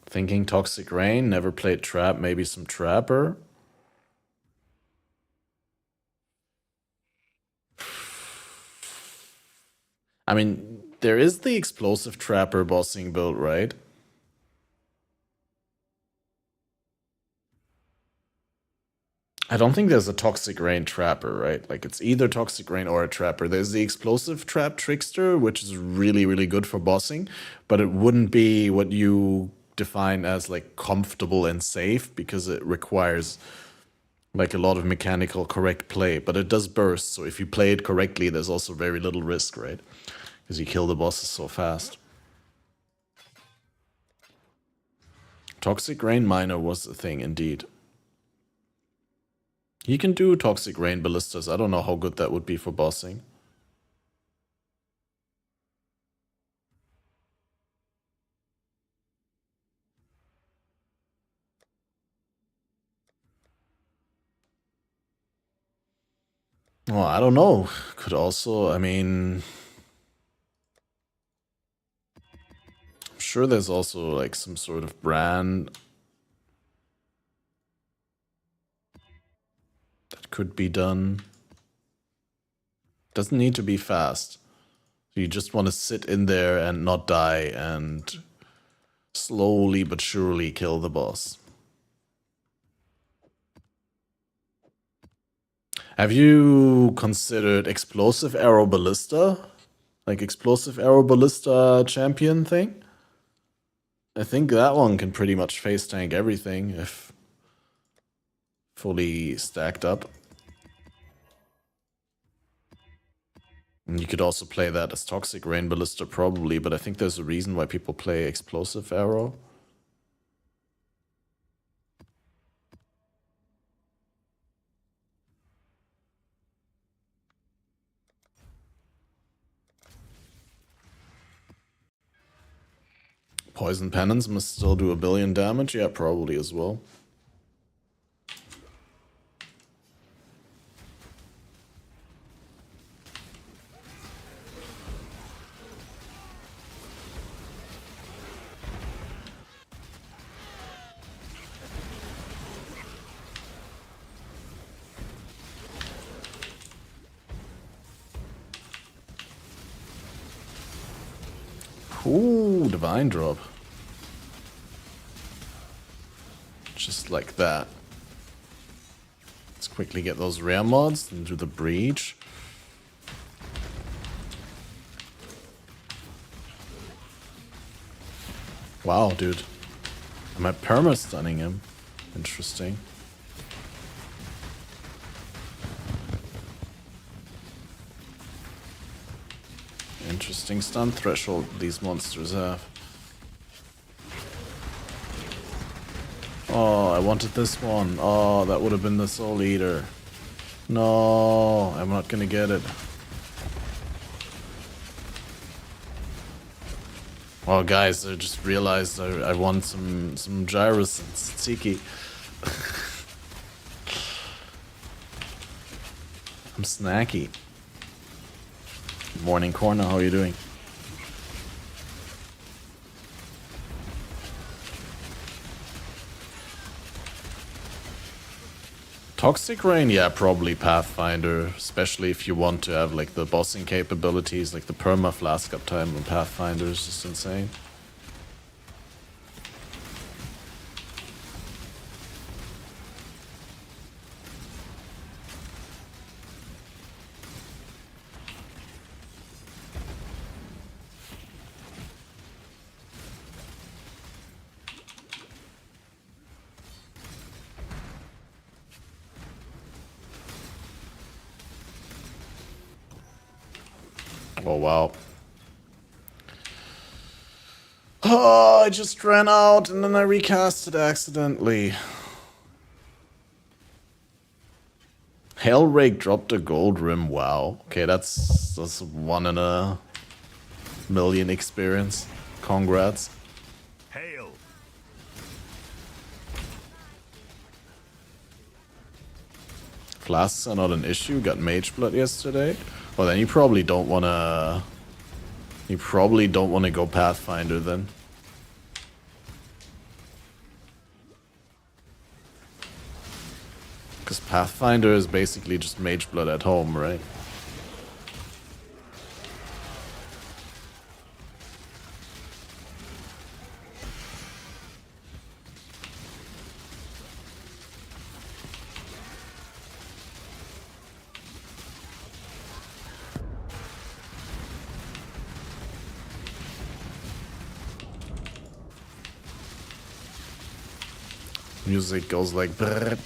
Thinking Toxic Rain, never played Trap, maybe some Trapper. I mean, there is the Explosive Trapper bossing build, right? I don't think there's a Toxic Rain Trapper, right? Like, it's either Toxic Rain or a Trapper. There's the Explosive Trap Trickster, which is really, really good for bossing, but it wouldn't be what you define as, like, comfortable and safe, because it requires, like, a lot of mechanical correct play. But it does burst, so if you play it correctly, there's also very little risk, right? Because you kill the bosses so fast. Toxic Rain Miner was the thing, indeed. You can do Toxic Rain Ballistas. I don't know how good that would be for bossing. Well, I don't know. Could also, I mean... I'm sure there's also like some sort of brand that could be done. Doesn't need to be fast. You just want to sit in there and not die and slowly but surely kill the boss. Have you considered Explosive Arrow Ballista? Like Explosive Arrow Ballista champion thing? I think that one can pretty much face tank everything if fully stacked up. And you could also play that as Toxic Rain Ballista probably, but I think there's a reason why people play Explosive Arrow. Poison Penance must still do 1 billion damage? Yeah, probably as well. Ooh, Divine Drop. Just like that. Let's quickly get those rare mods and do the breach. Wow, dude. Am I perma-stunning him? Interesting. Interesting stun threshold these monsters have. Oh, I wanted this one. Oh, that would have been the Soul Eater. No, I'm not gonna get it. Oh, guys, I just realized I want some Gyrus and Tzatziki. I'm snacky. Morning Corner, how are you doing? Toxic Rain, yeah, probably Pathfinder, especially if you want to have like the bossing capabilities, like the perma flask uptime on Pathfinder is just insane. Oh, wow. Oh, I just ran out and then I recast it accidentally. Hellrake dropped a gold rim. Wow. Okay, that's 1 in a million experience. Congrats. Hail! Flasks are not an issue. Got mage blood yesterday. Well, then you probably don't wanna. You probably don't wanna go Pathfinder then. Because Pathfinder is basically just mage blood at home, right? Music goes like brrr.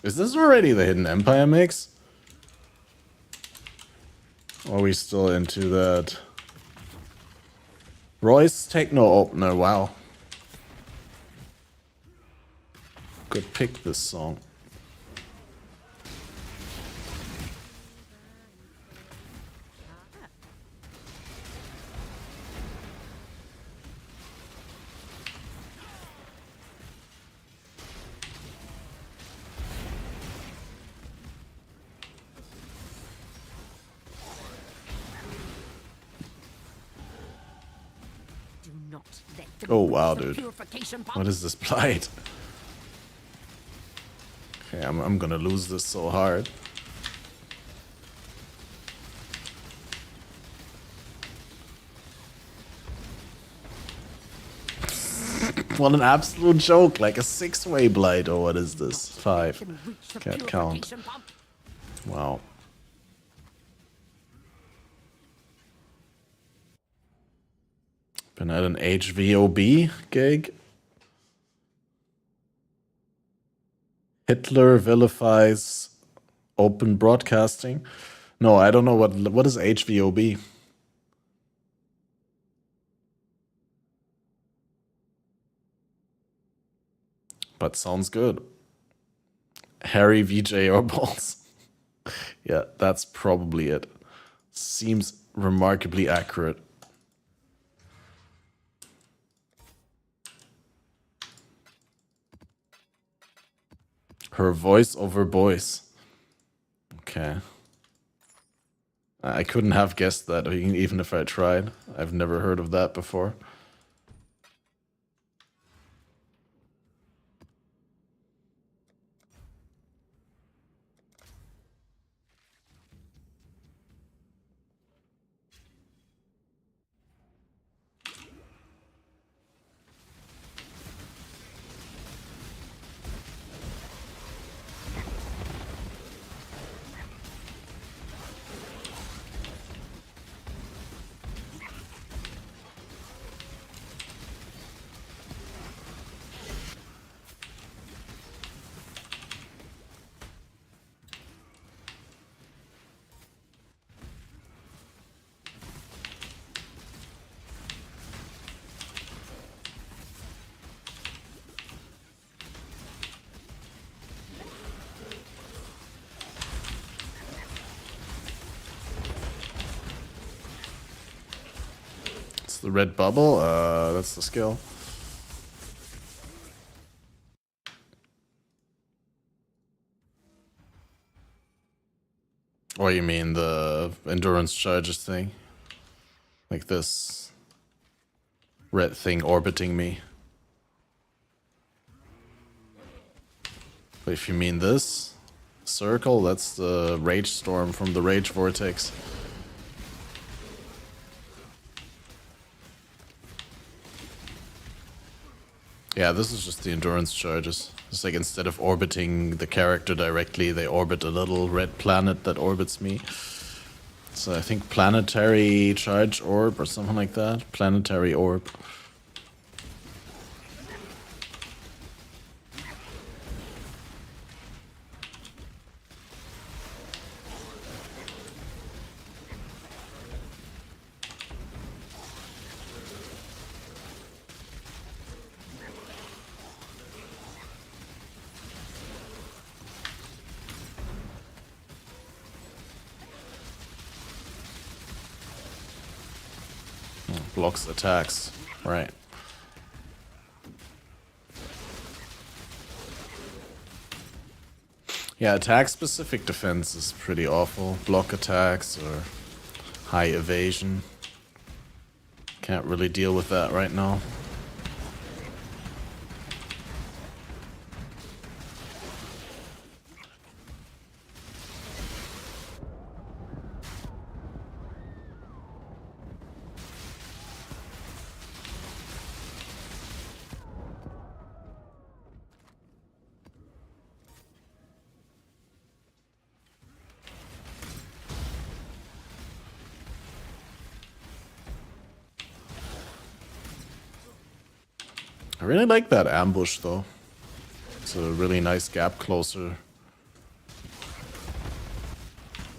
Is this already the Hidden Empire mix? Or are we still into that? Royce Techno Opener, wow. Good pick, this song. Oh wow, dude. What is this blight? Okay, I'm gonna lose this so hard. What an absolute joke, like a 6-way blight, or what is this? 5. Can't count. Wow. Been at an HVOB gig. Hitler vilifies open broadcasting. No, I don't know what is HVOB. But sounds good. Harry VJ or balls. Yeah, that's probably it. Seems remarkably accurate. Her voice over boys. Okay. I couldn't have guessed that, even if I tried. I've never heard of that before. The red bubble, that's the skill. Or you mean the endurance charges thing? Like this red thing orbiting me. But if you mean this circle, that's the rage storm from the Rage Vortex. Yeah, this is just the endurance charges. It's like instead of orbiting the character directly, they orbit a little red planet that orbits me. So I think planetary charge orb or something like that. Planetary orb. Blocks attacks. Right. Yeah, attack-specific defense is pretty awful. Block attacks or high evasion. Can't really deal with that right now. I really like that ambush though. It's a really nice gap closer.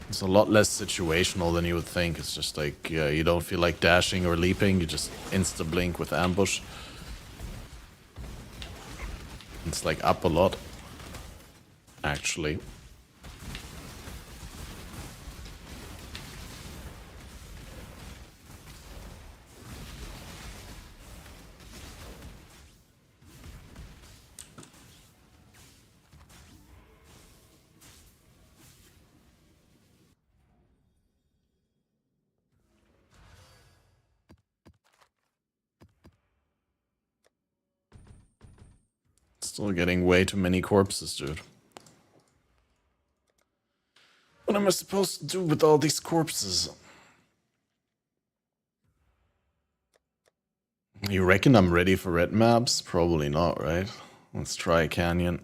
It's a lot less situational than you would think. It's just like you don't feel like dashing or leaping. You just insta-blink with ambush. It's like up a lot, actually. Still getting way too many corpses, dude. What am I supposed to do with all these corpses? You reckon I'm ready for red maps? Probably not, right? Let's try Canyon.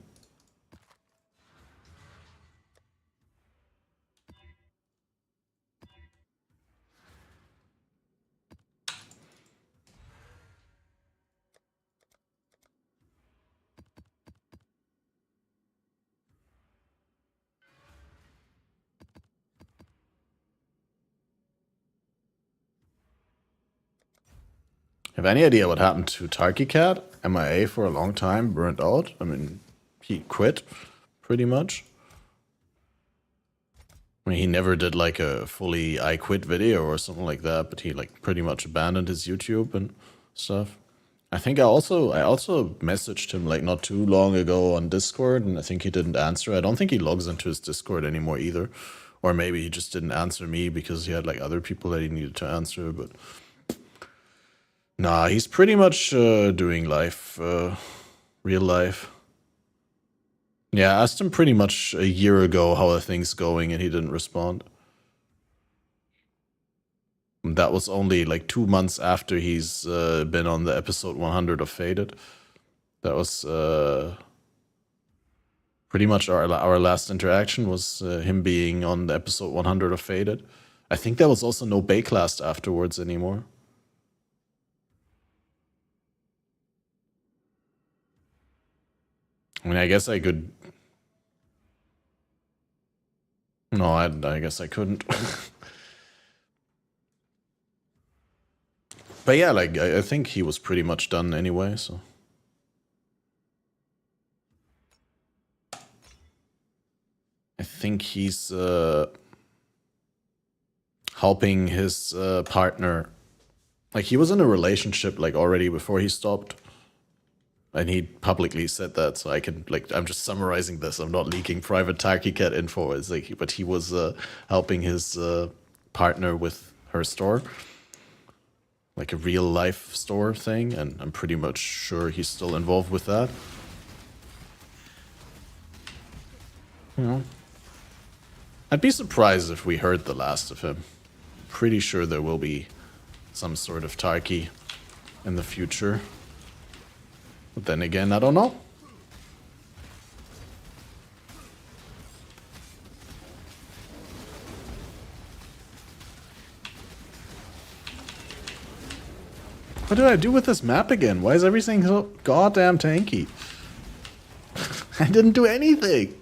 Have any idea what happened to Tarky Cat? MIA for a long time, burnt out. I mean, he quit, pretty much. I mean, he never did like a fully I quit video or something like that, but he like pretty much abandoned his YouTube and stuff. I think I also messaged him like not too long ago on Discord, and I think he didn't answer. I don't think he logs into his Discord anymore either. Or maybe he just didn't answer me because he had like other people that he needed to answer, but... Nah, he's pretty much doing life, real life. Yeah, I asked him pretty much a year ago how are things going, and he didn't respond. And that was only like 2 months after he's been on the episode 100 of Faded. That was pretty much our last interaction was him being on the episode 100 of Faded. I think there was also no Wraeclast afterwards anymore. I mean, I guess I could... No, I guess I couldn't. But yeah, like, I think he was pretty much done anyway, so... I think he's helping his partner. Like, he was in a relationship, like, already before he stopped. And he publicly said that, so I can, like, I'm just summarizing this. I'm not leaking private Tarky Cat info. It's like, but he was helping his partner with her store, like a real life store thing, and I'm pretty much sure he's still involved with that. You know, I'd be surprised if we heard the last of him. Pretty sure there will be some sort of Tarky in the future. But then again, I don't know. What did I do with this map again? Why is everything so goddamn tanky? I didn't do anything.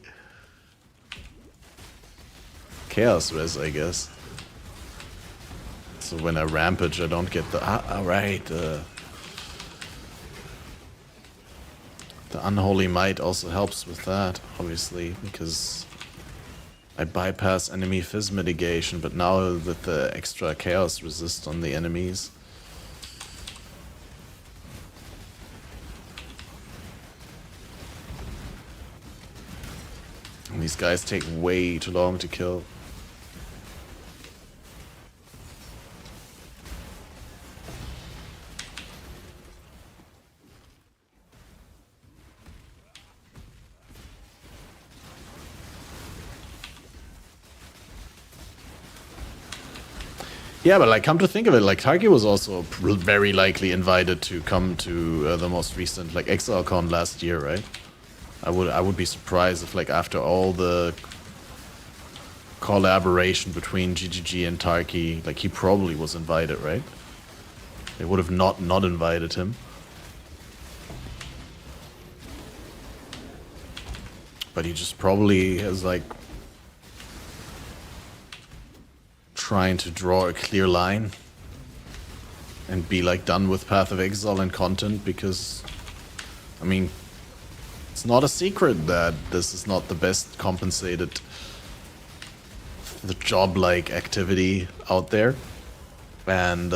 Chaos Res, I guess. So when I rampage, I don't get the... right. The Unholy Might also helps with that, obviously, because I bypass enemy fizz mitigation, but now with the extra chaos resist on the enemies, And these guys take way too long to kill. Yeah, but like, come to think of it, like Tarki was also very likely invited to come to the most recent like ExileCon last year, right? I would be surprised if like after all the collaboration between GGG and Tarki, like he probably was invited, right? They would have not invited him. But he just probably has like trying to draw a clear line and be like done with Path of Exile and content, because I mean it's not a secret that this is not the best compensated the job-like activity out there. And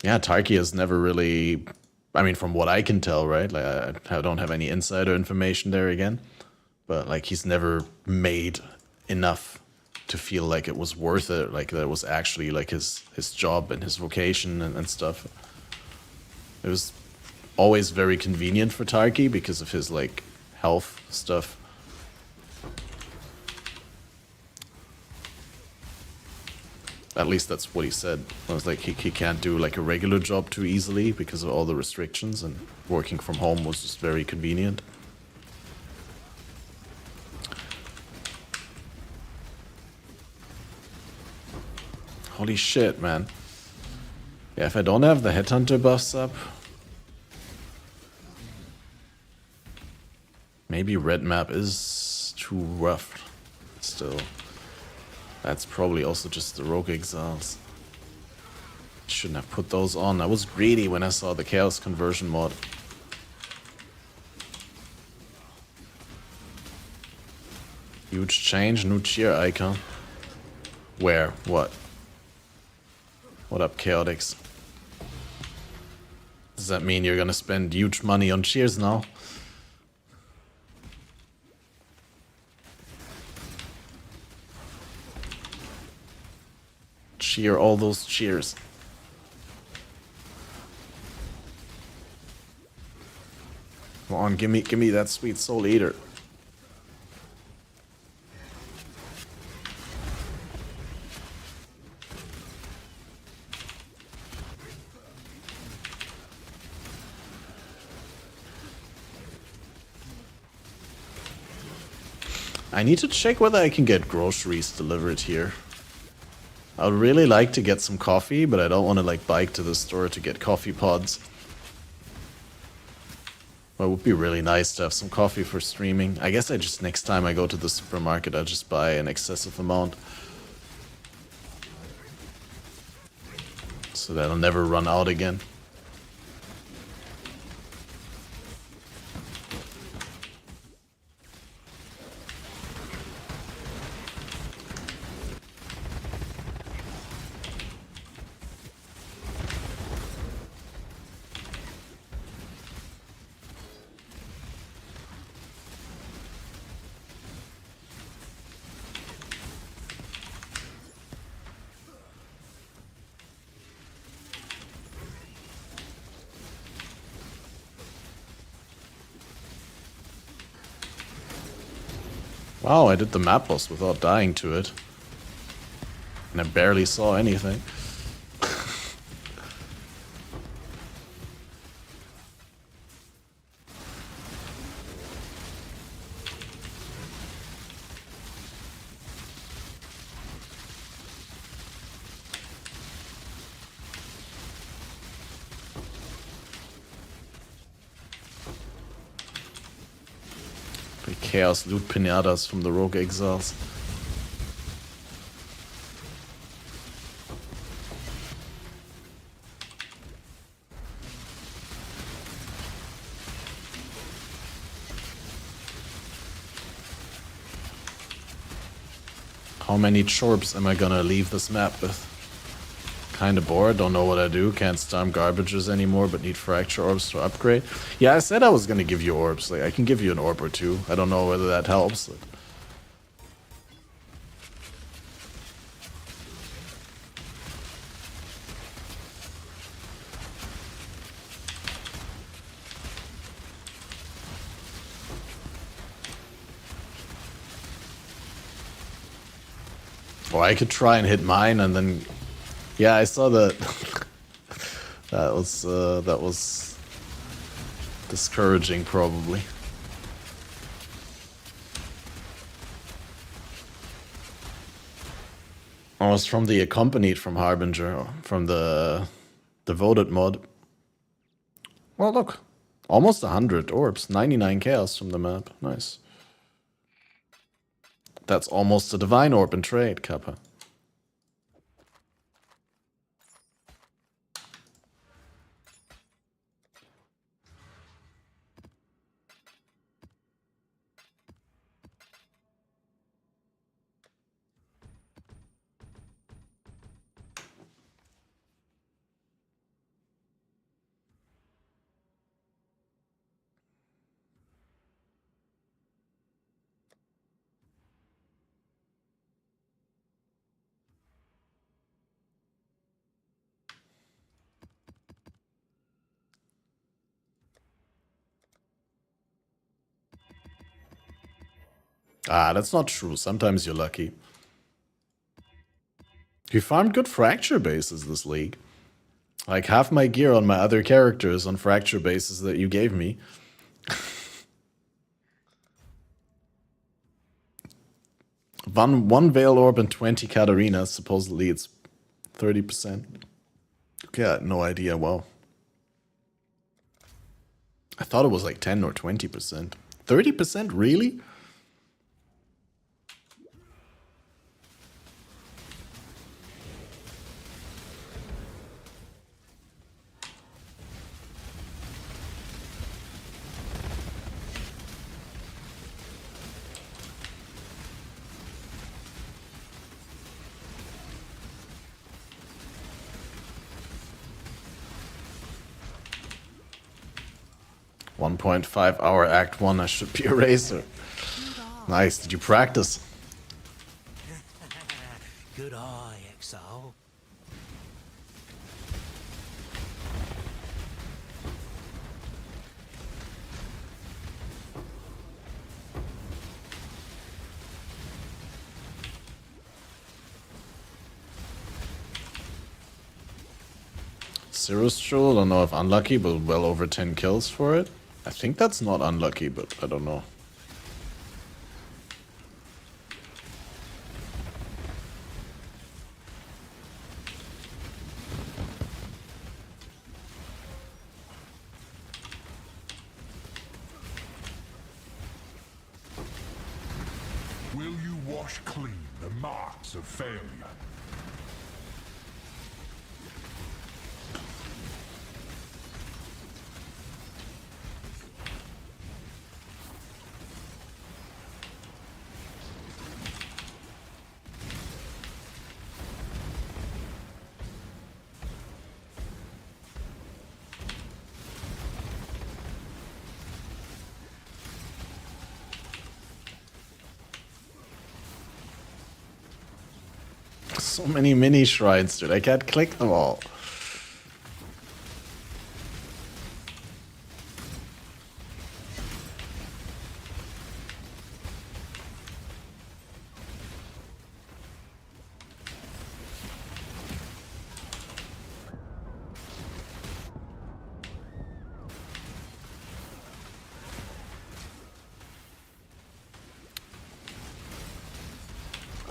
yeah, Tarki has never really, I mean from what I can tell, right, like I don't have any insider information there again, but like he's never made enough to feel like it was worth it, like that was actually like his job and his vocation and stuff. It was always very convenient for Tarki because of his like health stuff. At least that's what he said. It was like he can't do like a regular job too easily because of all the restrictions, and working from home was just very convenient. Holy shit, man. Yeah, if I don't have the Headhunter buffs up, maybe red map is too rough still. That's probably also just the Rogue Exiles. Shouldn't have put those on. I was greedy when I saw the Chaos Conversion mod. Huge change, new cheer icon. Where? What? What up, Chaotix? Does that mean you're gonna spend huge money on cheers now? Cheer all those cheers. Come on, give me that sweet soul eater. I need to check whether I can get groceries delivered here. I would really like to get some coffee, but I don't want to like bike to the store to get coffee pods. Well, it would be really nice to have some coffee for streaming. I guess I just, next time I go to the supermarket, I'll just buy an excessive amount, so that I'll never run out again. Wow, I did the map boss without dying to it. And I barely saw anything. Chaos loot pinatas from the Rogue Exiles. How many chorbs am I gonna leave this map with? Kinda bored, don't know what I do, can't storm garbages anymore, but need fracture orbs to upgrade. Yeah, I said I was gonna give you orbs, like I can give you an orb or two. I don't know whether that helps. Or I could try and hit mine and then... Yeah, I saw that. that was discouraging, probably. I was from the accompanied from Harbinger, from the devoted mod. Well, look, almost 100 orbs, 99 chaos from the map. Nice. That's almost a divine orb in trade, Kappa. Ah, that's not true. Sometimes you're lucky. You farmed good fracture bases this league. Like half my gear on my other characters on fracture bases that you gave me. one Veil Orb and 20 Katarinas. Supposedly it's 30%. Okay, I had no idea. Wow. I thought it was like 10 or 20%. 30%? Really? .5 hour Act 1, I should be a racer. Nice, did you practice? Good eye, Exile. Cirrus Jewel, don't know if unlucky, but well over 10 kills for it. I think that's not unlucky, but I don't know. Will you wash clean the marks of failure? So many mini shrines, dude. I can't click them all.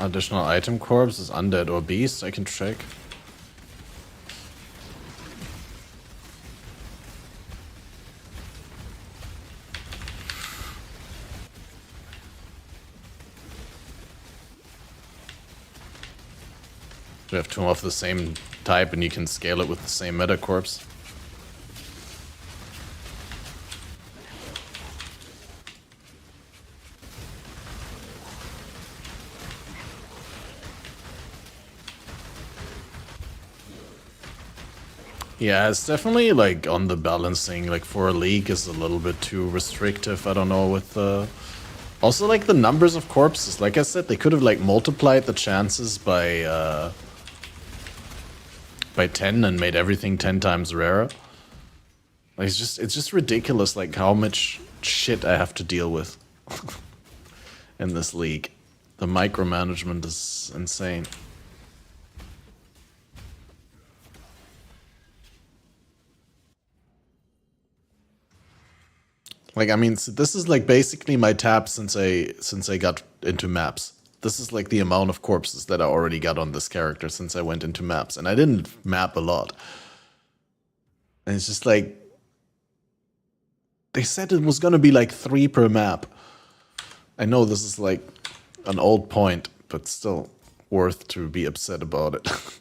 Additional item corpse is undead or beast. I can check. You have two of the same type and you can scale it with the same meta corpse. Yeah, it's definitely like on the balancing, like for a league is a little bit too restrictive. I don't know with the... Also like the numbers of corpses, like I said, they could have like multiplied the chances by 10 and made everything 10 times rarer. Like it's just ridiculous like how much shit I have to deal with in this league. The micromanagement is insane. Like, I mean, this is like basically my tab since I got into maps. This is like the amount of corpses that I already got on this character since I went into maps. And I didn't map a lot. And it's just like... They said it was gonna be like 3 per map. I know this is like an old point, but still worth to be upset about it.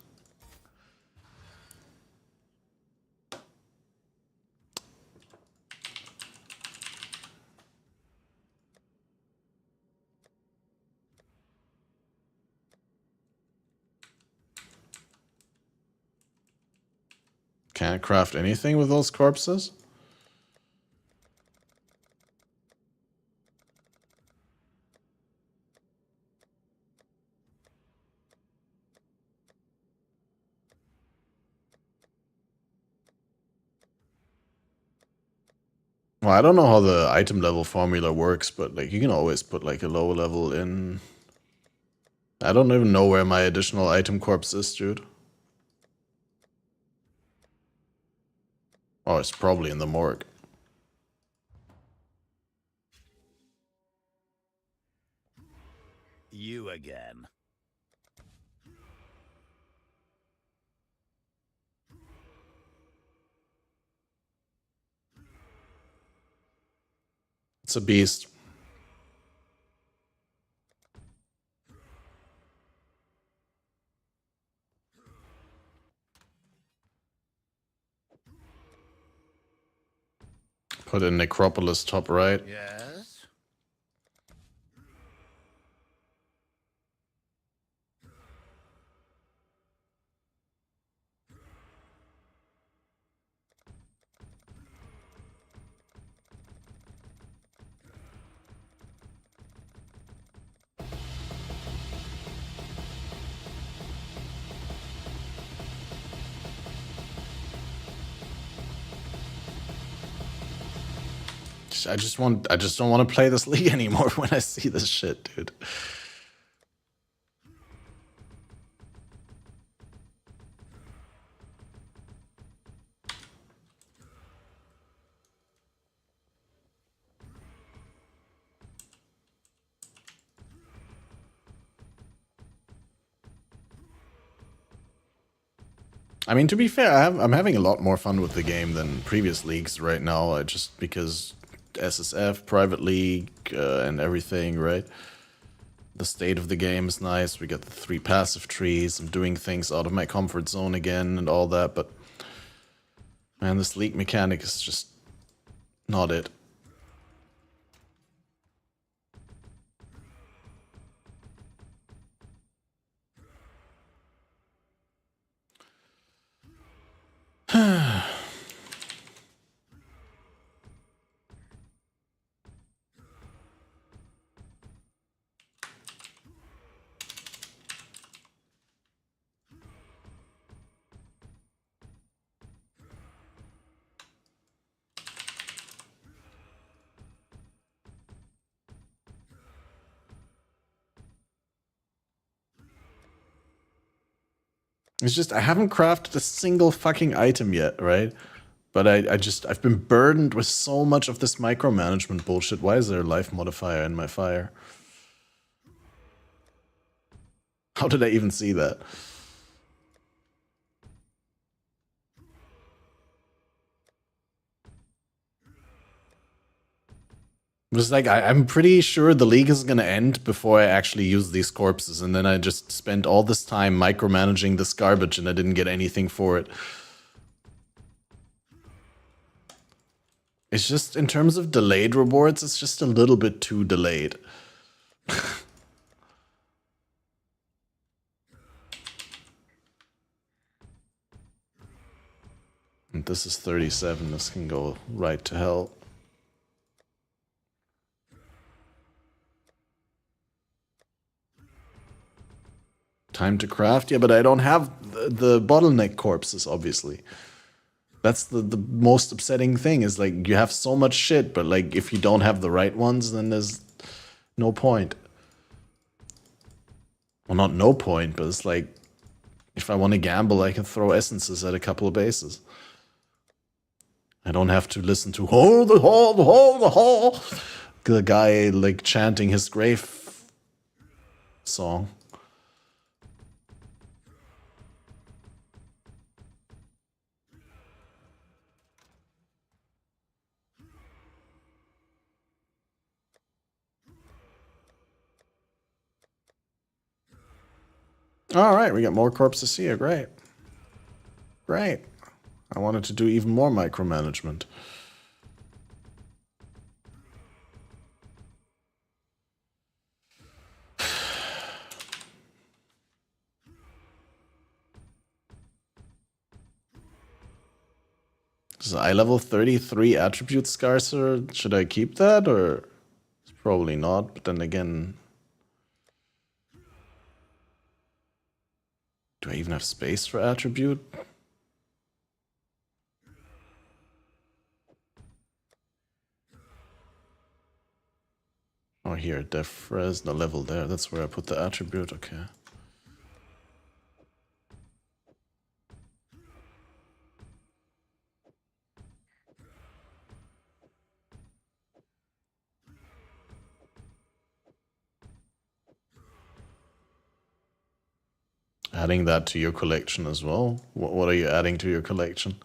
Can't I craft anything with those corpses? Well, I don't know how the item level formula works, but like you can always put like a low level in. I don't even know where my additional item corpse is, dude. Oh, it's probably in the morgue. You again. It's a beast. Put in Necropolis top right. Yes? I just don't want to play this league anymore when I see this shit, dude. I mean, to be fair, I'm having a lot more fun with the game than previous leagues right now, just because SSF, private league, and everything, right? The state of the game is nice. We got the 3 passive trees. I'm doing things out of my comfort zone again and all that, but man, this league mechanic is just not it. It's just, I haven't crafted a single fucking item yet, right? But I've been burdened with so much of this micromanagement bullshit. Why is there a life modifier in my fire? How did I even see that? Just like, I'm pretty sure the league is gonna end before I actually use these corpses, and then I just spent all this time micromanaging this garbage and I didn't get anything for it. It's just, in terms of delayed rewards, it's just a little bit too delayed. this is 37. This can go right to hell. Time to craft? Yeah, but I don't have the bottleneck corpses, obviously. That's the most upsetting thing, is like you have so much shit, but like if you don't have the right ones, then there's no point. Well, not no point, but it's like, if I want to gamble, I can throw essences at a couple of bases. I don't have to listen to the guy like chanting his grave song. All right, we got more corpses here. Great. Great. I wanted to do even more micromanagement. Is eye level 33 attribute scarcer? Should I keep that, or probably not? But then again, do I even have space for attribute? Oh, here, def res, the level there. That's where I put the attribute. Okay. Adding that to your collection as well. What are you adding to your collection?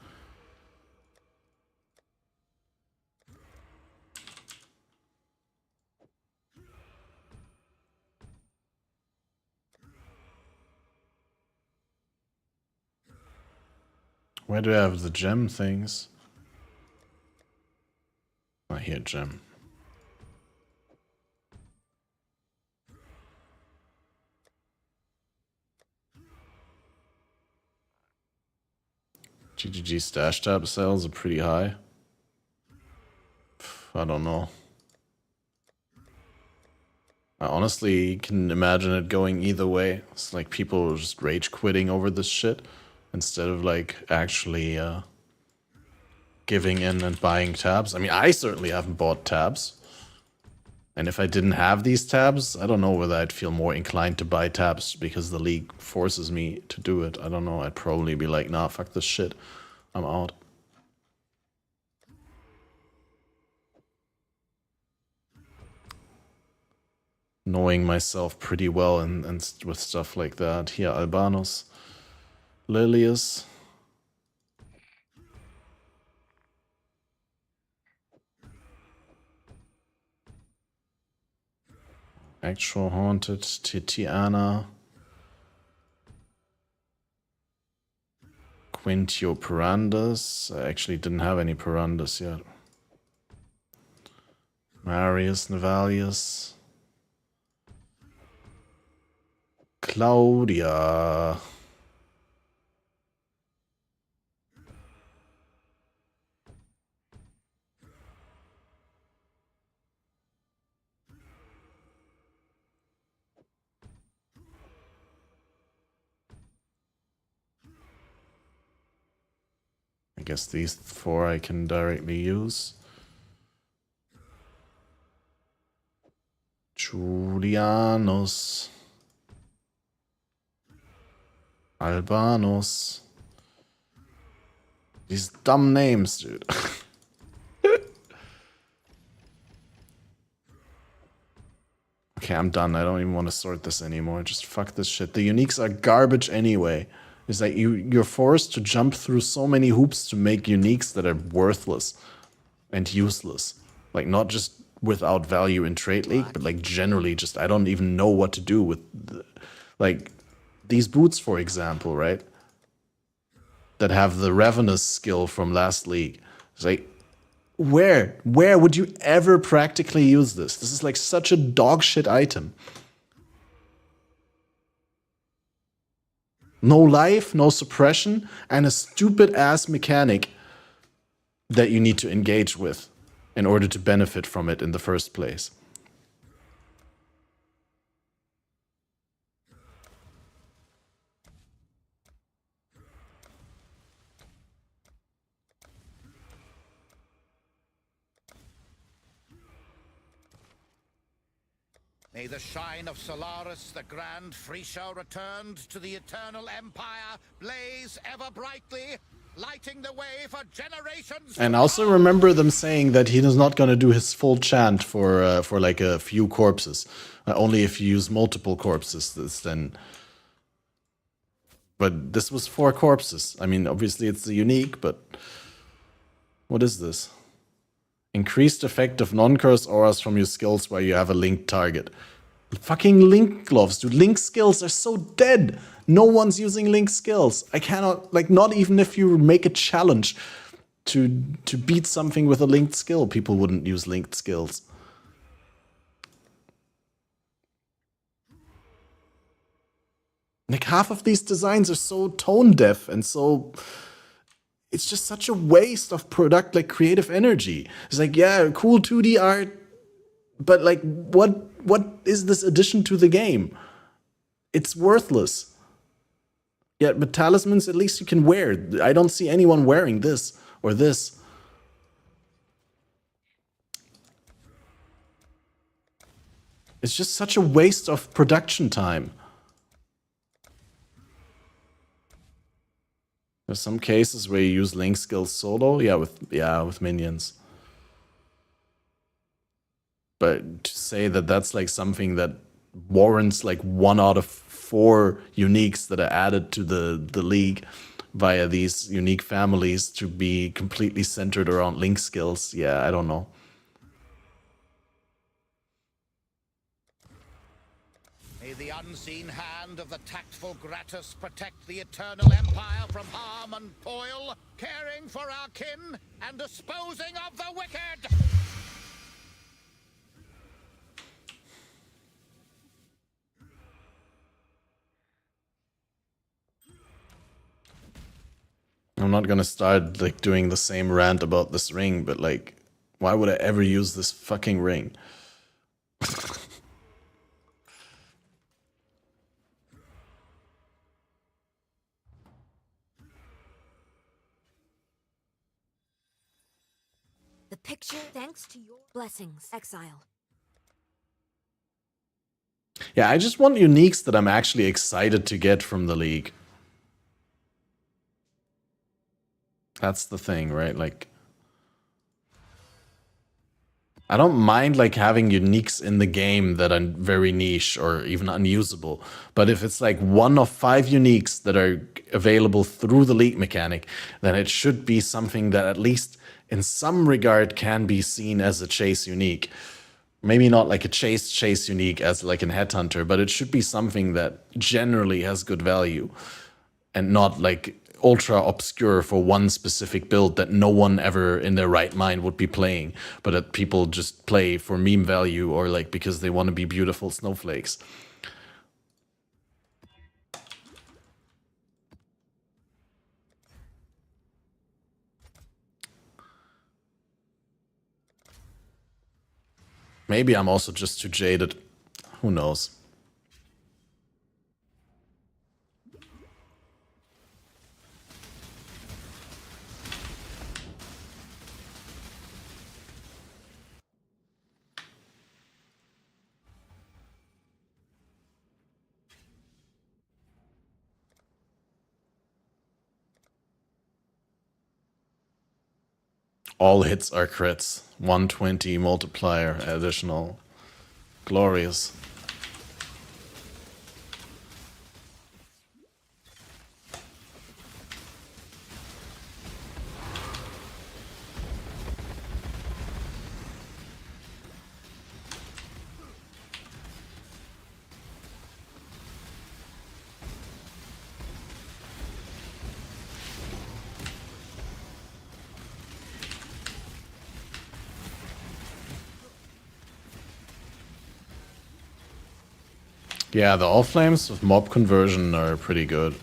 Where do I have the gem things? Oh, here, gem. GGG stash tab sales are pretty high. I don't know. I honestly can imagine it going either way. It's like people are just rage quitting over this shit instead of like actually giving in and buying tabs. I mean, I certainly haven't bought tabs. And if I didn't have these tabs, I don't know whether I'd feel more inclined to buy tabs because the league forces me to do it. I don't know. I'd probably be like, nah, fuck this shit. I'm out. Knowing myself pretty well and with stuff like that. Here, Albanos. Lilius. Actual Haunted, Titiana. Quintio Pirandas. I actually didn't have any Pirandas yet. Marius Navalius. Claudia. I guess these four I can directly use. Julianus. Albanos. These dumb names, dude. Okay, I'm done. I don't even want to sort this anymore. Just fuck this shit. The uniques are garbage anyway. It's like you're forced to jump through so many hoops to make uniques that are worthless and useless. Like, not just without value in Trade League, but like generally just I don't even know what to do with like these boots, for example, right? That have the Ravenous skill from last league. It's like, where would you ever practically use this? This is like such a dog shit item. No life, no suppression, and a stupid ass mechanic that you need to engage with in order to benefit from it in the first place. May the shine of Solaris, the Grand Freeshow, returned to the Eternal Empire, blaze ever brightly, lighting the way for generations. And also remember them saying that he is not going to do his full chant for like a few corpses. Only if you use multiple corpses, this then. But this was 4 corpses. I mean, obviously it's unique, but what is this? Increased effect of non-curse auras from your skills while you have a linked target. Fucking link gloves, dude. Link skills are so dead. No one's using link skills. I cannot, like, not even if you make a challenge to beat something with a linked skill, people wouldn't use linked skills. Like, half of these designs are so tone deaf and so... It's just such a waste of like creative energy. It's like, yeah, cool 2D art, but like, what is this addition to the game? It's worthless. Yeah, but talismans, at least you can wear. I don't see anyone wearing this or this. It's just such a waste of production time. There's some cases where you use link skills solo, with minions. But to say that that's like something that warrants like 1 out of 4 uniques that are added to the league via these unique families to be completely centered around link skills, yeah, I don't know. May the unseen hand of the tactful Gratus protect the Eternal Empire from harm and toil, caring for our kin and disposing of the wicked! I'm not gonna start like doing the same rant about this ring, but like, why would I ever use this fucking ring? The picture, thanks to your blessings, Exile. Yeah, I just want uniques that I'm actually excited to get from the league. That's the thing, right? Like, I don't mind like having uniques in the game that are very niche or even unusable. But if it's like 1 of 5 uniques that are available through the league mechanic, then it should be something that at least in some regard can be seen as a chase unique. Maybe not like a chase unique as like in Headhunter, but it should be something that generally has good value and not like ultra obscure for one specific build that no one ever in their right mind would be playing, but that people just play for meme value or like because they want to be beautiful snowflakes. Maybe I'm also just too jaded. Who knows? All hits are crits. 120 multiplier additional. Glorious. Yeah, the all flames with mob conversion are pretty good.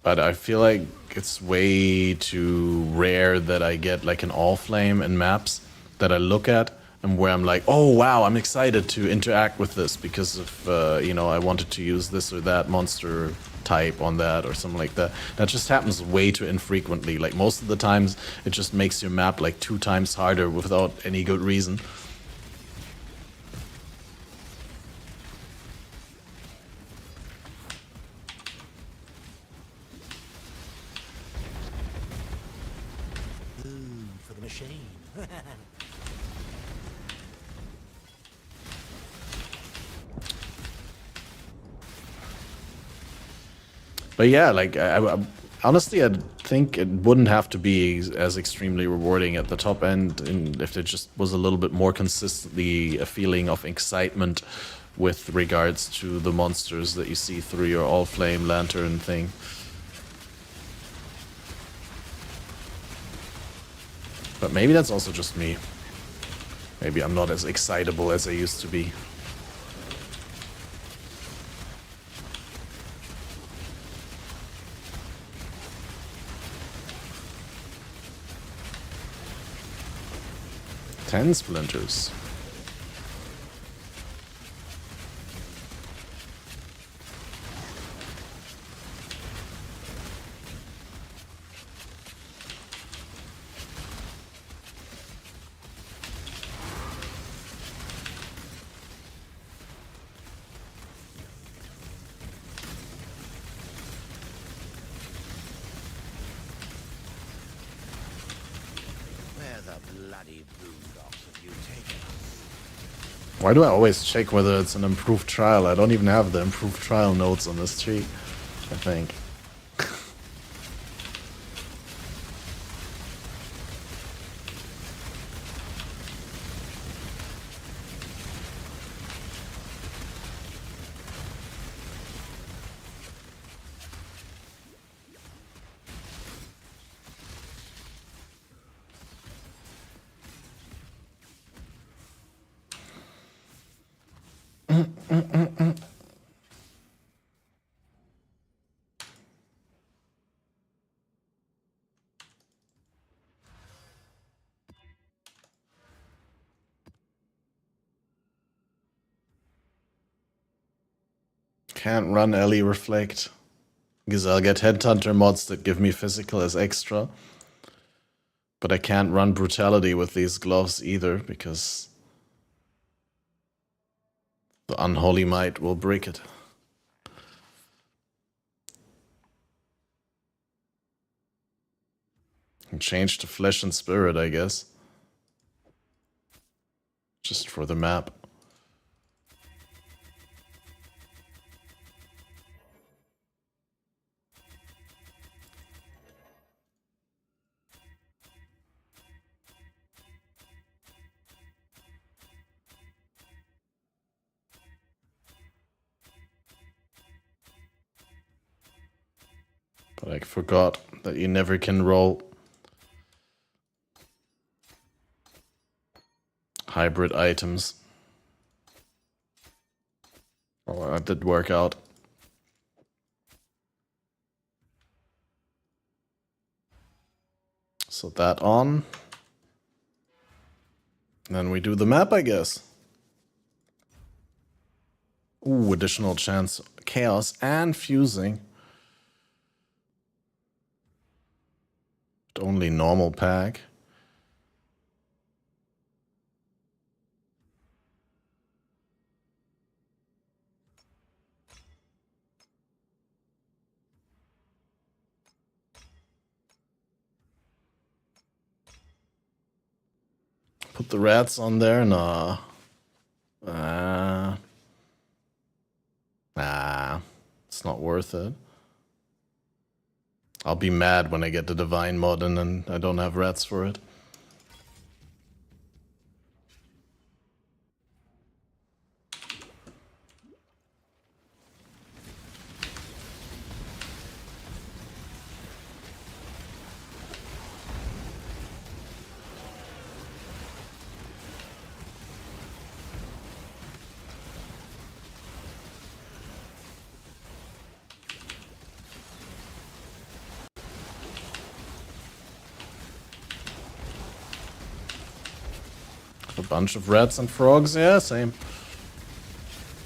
But I feel like it's way too rare that I get like an all flame in maps that I look at and where I'm like, oh wow, I'm excited to interact with this because of, you know, I wanted to use this or that monster type on that or something like that. That just happens way too infrequently. Like most of the times it just makes your map like 2 times harder without any good reason. For the machine. But yeah, like honestly, I think it wouldn't have to be as extremely rewarding at the top end, and if there just was a little bit more consistently a feeling of excitement with regards to the monsters that you see through your all flame lantern thing. But maybe that's also just me. Maybe I'm not as excitable as I used to be. Ten splinters. Where the bloody boondocks have you taken us? Why do I always check whether it's an improved trial? I don't even have the improved trial notes on this tree, I think. Can't run Ellie Reflect. Because I'll get Headhunter mods that give me physical as extra. But I can't run Brutality with these gloves either, because the Unholy Might will break it. And change to Flesh and Spirit, I guess. Just for the map. But I forgot that you never can roll hybrid items. Oh, that did work out. So that on. Then we do the map, I guess. Ooh, additional chance. Chaos and fusing. But only normal pack. Put the rats on there? Nah. Nah. It's not worth it. I'll be mad when I get the Divine mod and then I don't have rats for it. A bunch of rats and frogs, yeah, same.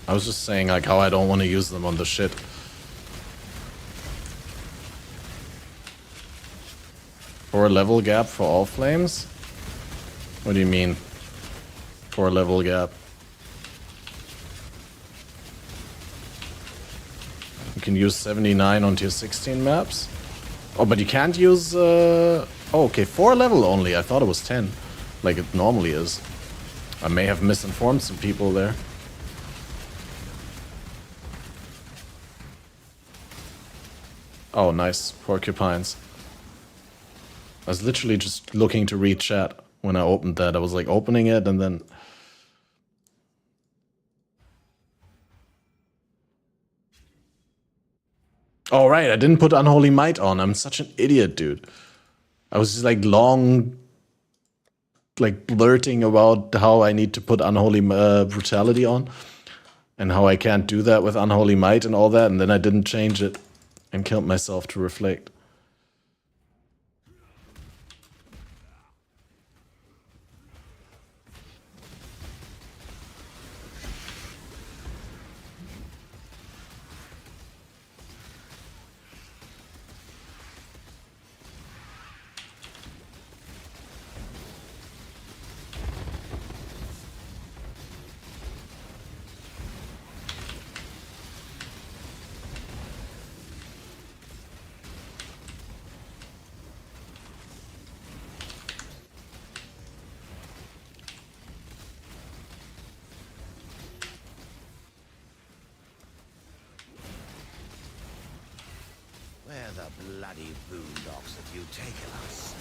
I was just saying like how I don't want to use them on the shit. For a level gap for all flames? What do you mean? For a level gap? You can use 79 on tier 16 maps? Oh, but you can't use... Oh, okay, 4 level only. I thought it was 10. Like it normally is. I may have misinformed some people there. Oh, nice. Porcupines. I was literally just looking to read chat when I opened that. I was like opening it and then... Oh, right, I didn't put Unholy Might on. I'm such an idiot, dude. I was just like blurting about how I need to put Unholy Brutality on. And how I can't do that with Unholy Might and all that. And then I didn't change it. And killed myself to reflect. Where the bloody boondocks have you taken us?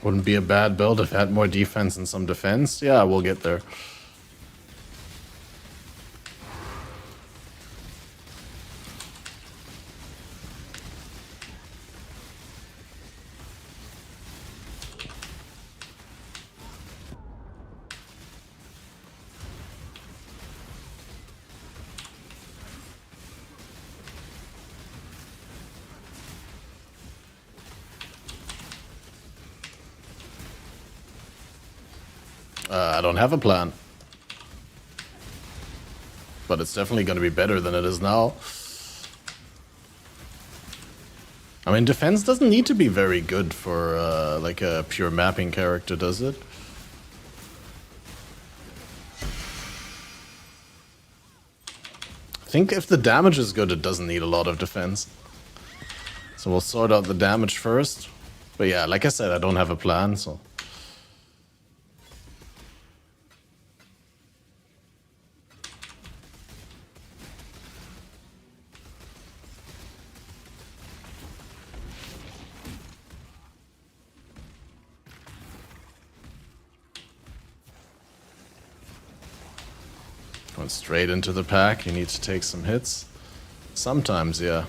Wouldn't be a bad build if it had more defense and some defense. Yeah, we'll get there. I don't have a plan. But it's definitely going to be better than it is now. I mean, defense doesn't need to be very good for like a pure mapping character, does it? I think if the damage is good, it doesn't need a lot of defense. So we'll sort out the damage first. But yeah, like I said, I don't have a plan, so... Going straight into the pack, you need to take some hits. Sometimes, yeah.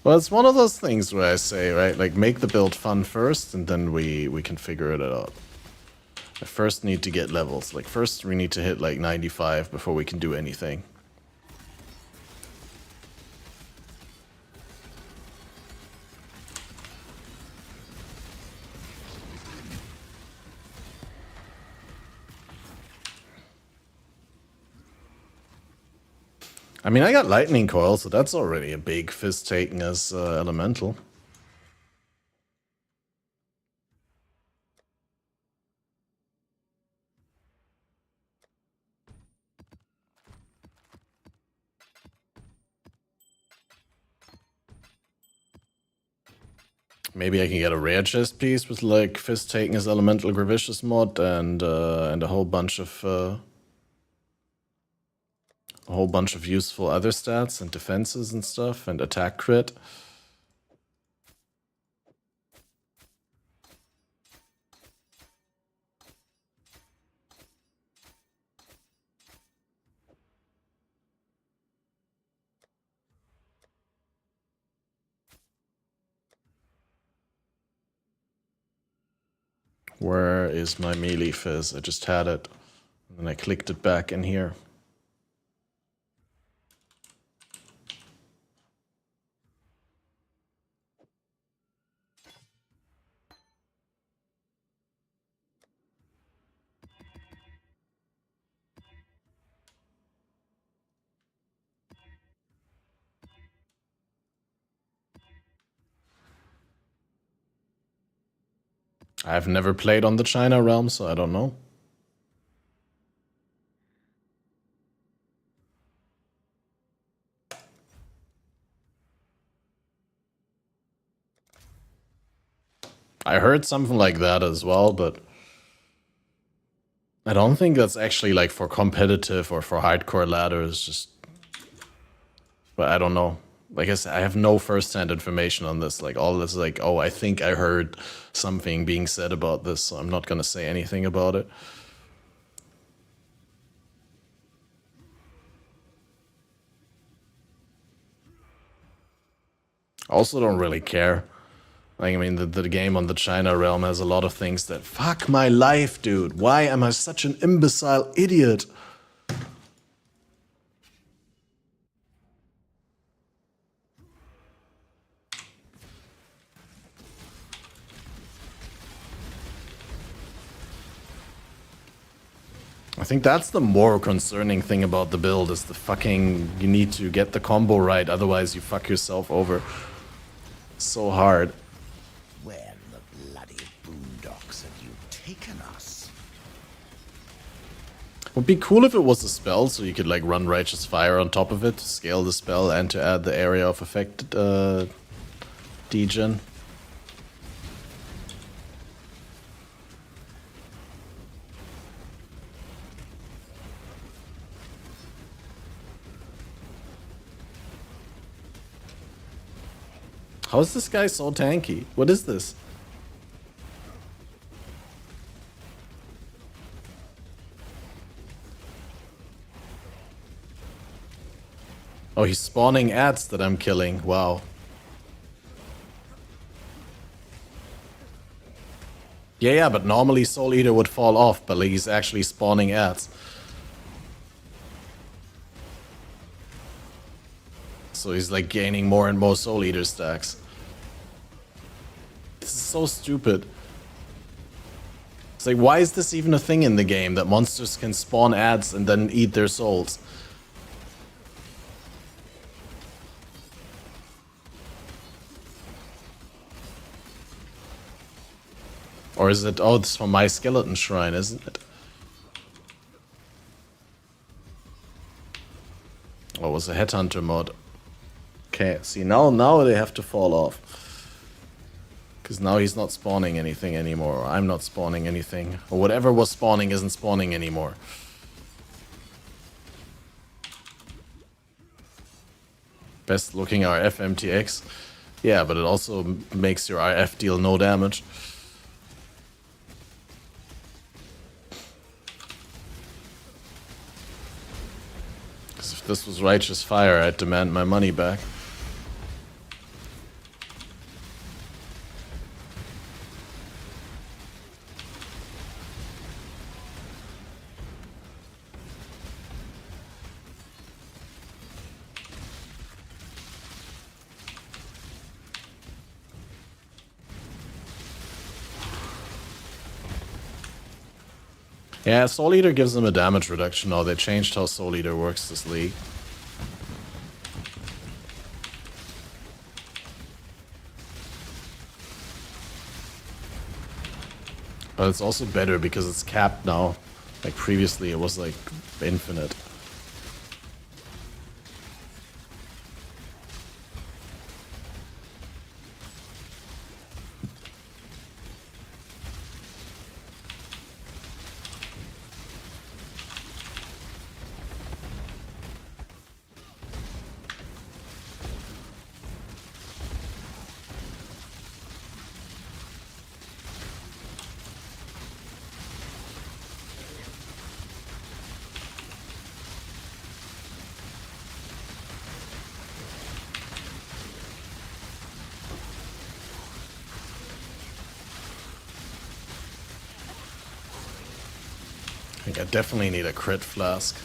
Well, it's one of those things where I say, right, like make the build fun first, and then we can figure it out. I first need to get levels. Like first we need to hit like 95 before we can do anything. I mean, I got lightning coil, so that's already a big fist taken as elemental. Maybe I can get a rare chest piece with like fist taking as elemental gravicious mod and a whole bunch of useful other stats and defenses and stuff and attack crit. Where is my melee fizz? I just had it. And then I clicked it back in here. I've never played on the China realm, so I don't know. I heard something like that as well, but I don't think that's actually like for competitive or for hardcore ladders. Just, but I don't know. Like I said, I have no first-hand information on this. Like all this, is like, oh, I think I heard something being said about this, so I'm not gonna say anything about it. I also don't really care. Like, I mean, the game on the China realm has a lot of things that fuck my life, dude. Why am I such an imbecile idiot? I think that's the more concerning thing about the build is the fucking, you need to get the combo right, otherwise you fuck yourself over. So hard. Where in the bloody boondocks have you taken us? Would be cool if it was a spell, so you could like run Righteous Fire on top of it to scale the spell and to add the area of effect degen. How is this guy so tanky? What is this? Oh, he's spawning ads that I'm killing. Wow. Yeah, but normally Soul Eater would fall off, but like he's actually spawning ads. So he's like gaining more and more Soul Eater stacks. This is so stupid. It's like, why is this even a thing in the game that monsters can spawn ads and then eat their souls? Or is it, oh, it's from my skeleton shrine, isn't it? Oh, it was a headhunter mod. Okay, see, now they have to fall off. Because now he's not spawning anything anymore, or I'm not spawning anything. Or whatever was spawning isn't spawning anymore. Best looking RF MTX. Yeah, but it also makes your RF deal no damage. If this was righteous fire, I'd demand my money back. Yeah, Soul Eater gives them a damage reduction now. They changed how Soul Eater works this league. But it's also better because it's capped now. Like previously it was like infinite. I think I definitely need a crit flask.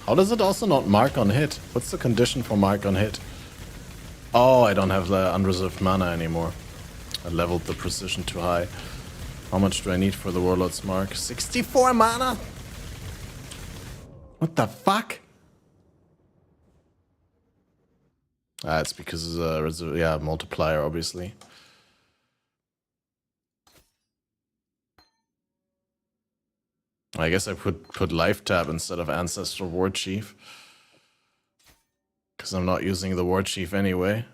How does it also not mark on hit? What's the condition for mark on hit? Oh, I don't have the unreserved mana anymore. I leveled the precision too high. How much do I need for the Warlord's Mark? 64 mana? What the fuck? Ah, it's because it's a yeah, multiplier, obviously. I guess I put life tab instead of Ancestral War Chief. Because I'm not using the War Chief anyway.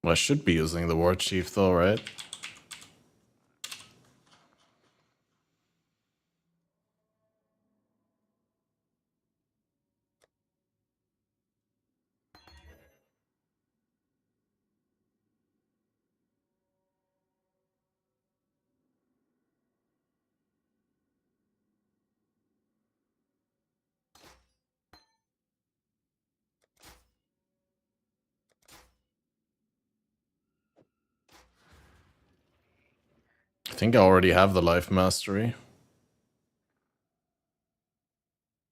Well, I should be using the War Chief though, right? I think I already have the Life Mastery.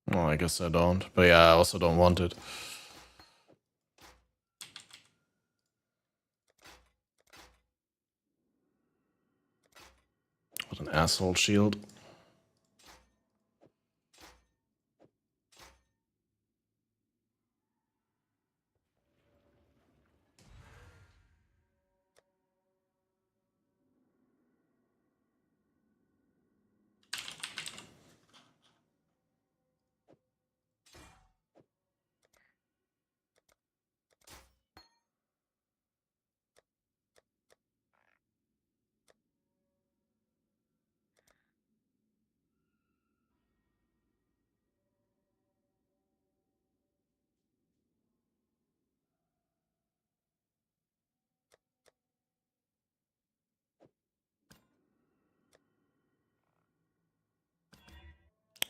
Well, I guess I don't. But yeah, I also don't want it. What an asshole shield.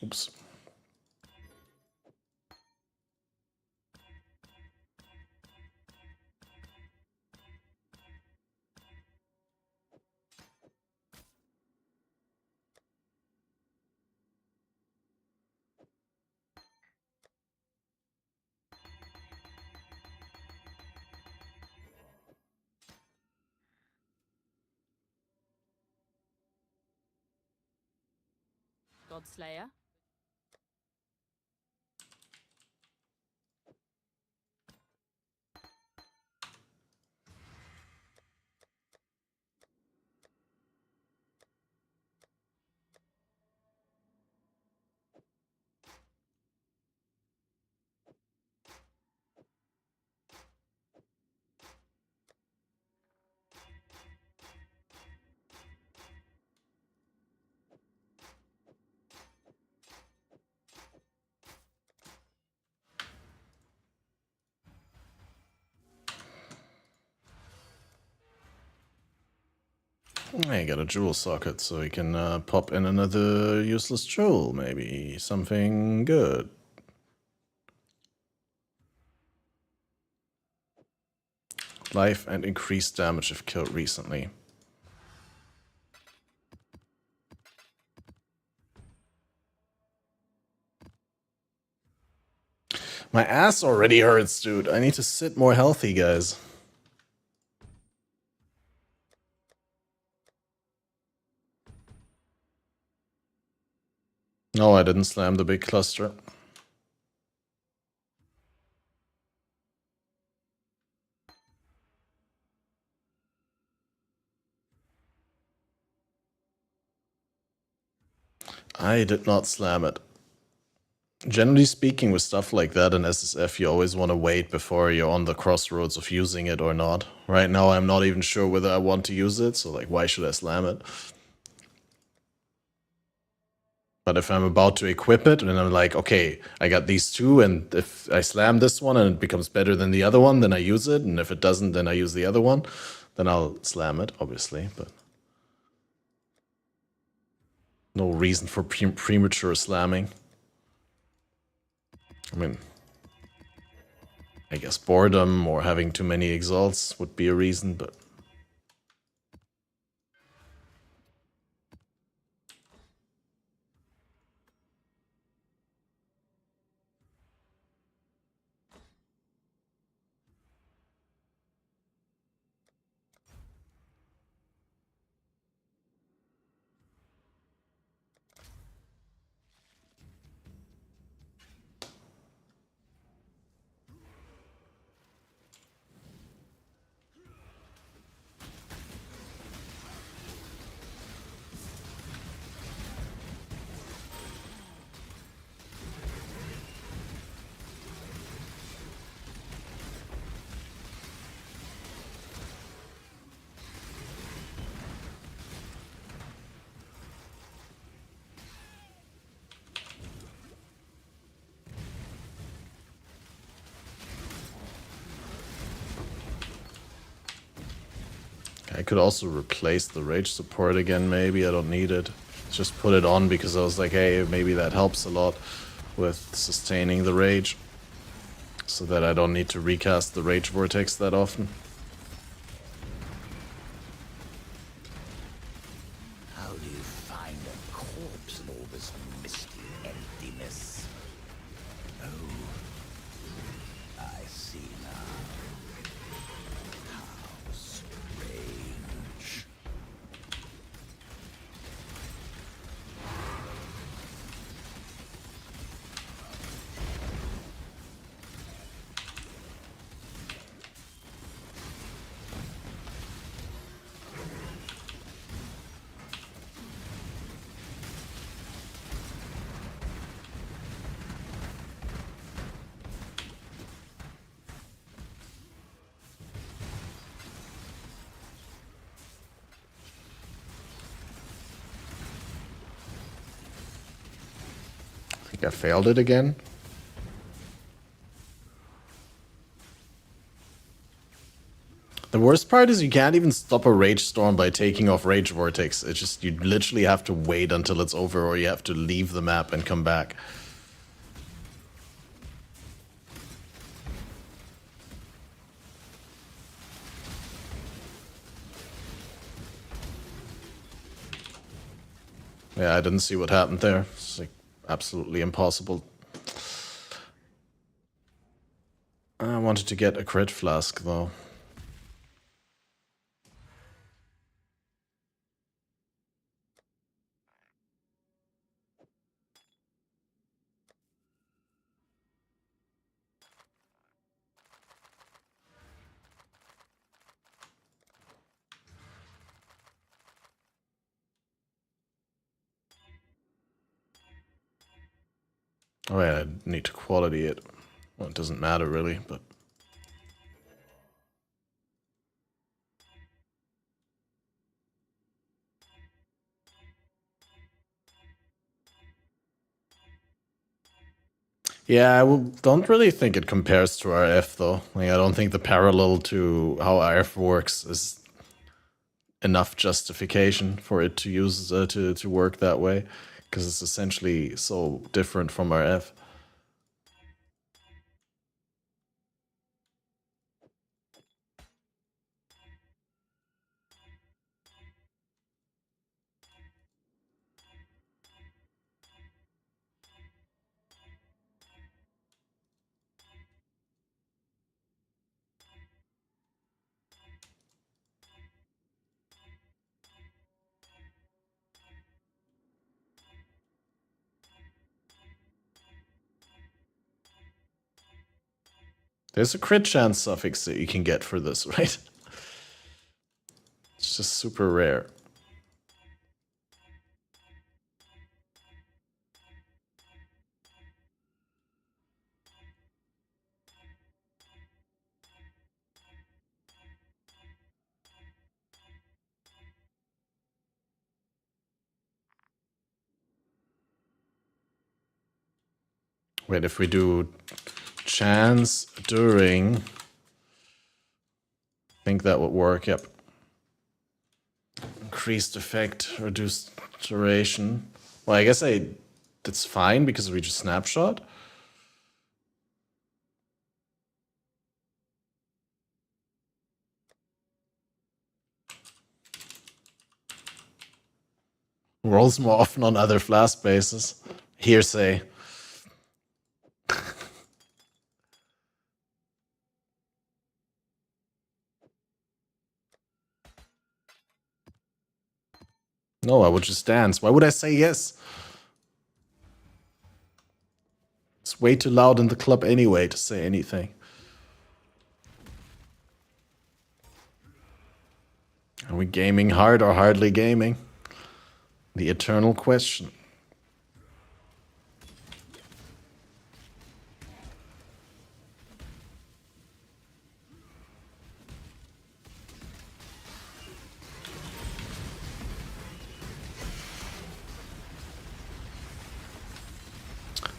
Oops. Godslayer. I got a jewel socket, so we can pop in another useless jewel, maybe something good. Life and increased damage if killed recently. My ass already hurts, dude. I need to sit more healthy, guys. No, I didn't slam the big cluster. I did not slam it. Generally speaking, with stuff like that in SSF, you always want to wait before you're on the crossroads of using it or not. Right now, I'm not even sure whether I want to use it, so like, why should I slam it? But if I'm about to equip it, and I'm like, okay, I got these two, and if I slam this one and it becomes better than the other one, then I use it, and if it doesn't, then I use the other one. Then I'll slam it, obviously, but no reason for premature slamming. I mean, I guess boredom or having too many exalts would be a reason, but... I could also replace the rage support again, maybe. I don't need it. Just put it on because I was like, hey, maybe that helps a lot with sustaining the rage. So that I don't need to recast the Rage Vortex that often. How do you find a corpse in all this misty emptiness? Oh, I see now. How strange. I think I failed it again. The worst part is you can't even stop a Rage Storm by taking off Rage Vortex. It's just, you literally have to wait until it's over or you have to leave the map and come back. Yeah, I didn't see what happened there. It's like absolutely impossible. I wanted to get a crit flask though. Oh yeah, I need to quality it. Well, it doesn't matter really, but... Yeah, don't really think it compares to RF though. Like, I don't think the parallel to how RF works is enough justification for it to use to work that way, because it's essentially so different from RF. There's a crit chance suffix that you can get for this, right? It's just super rare. Wait, if we do chance during, I think that would work, yep. Increased effect, reduced duration. Well, I guess that's fine because we just snapshot. Rolls more often on other flask bases. Hearsay. No, I would just dance. Why would I say yes? It's way too loud in the club anyway to say anything. Are we gaming hard or hardly gaming? The eternal question.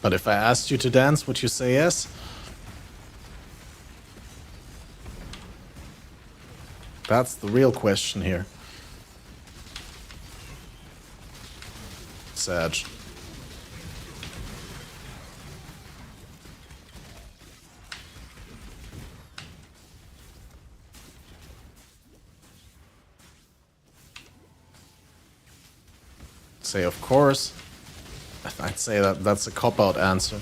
But if I asked you to dance, would you say yes? That's the real question here. Sag. Say of course. I'd say that's a cop-out answer.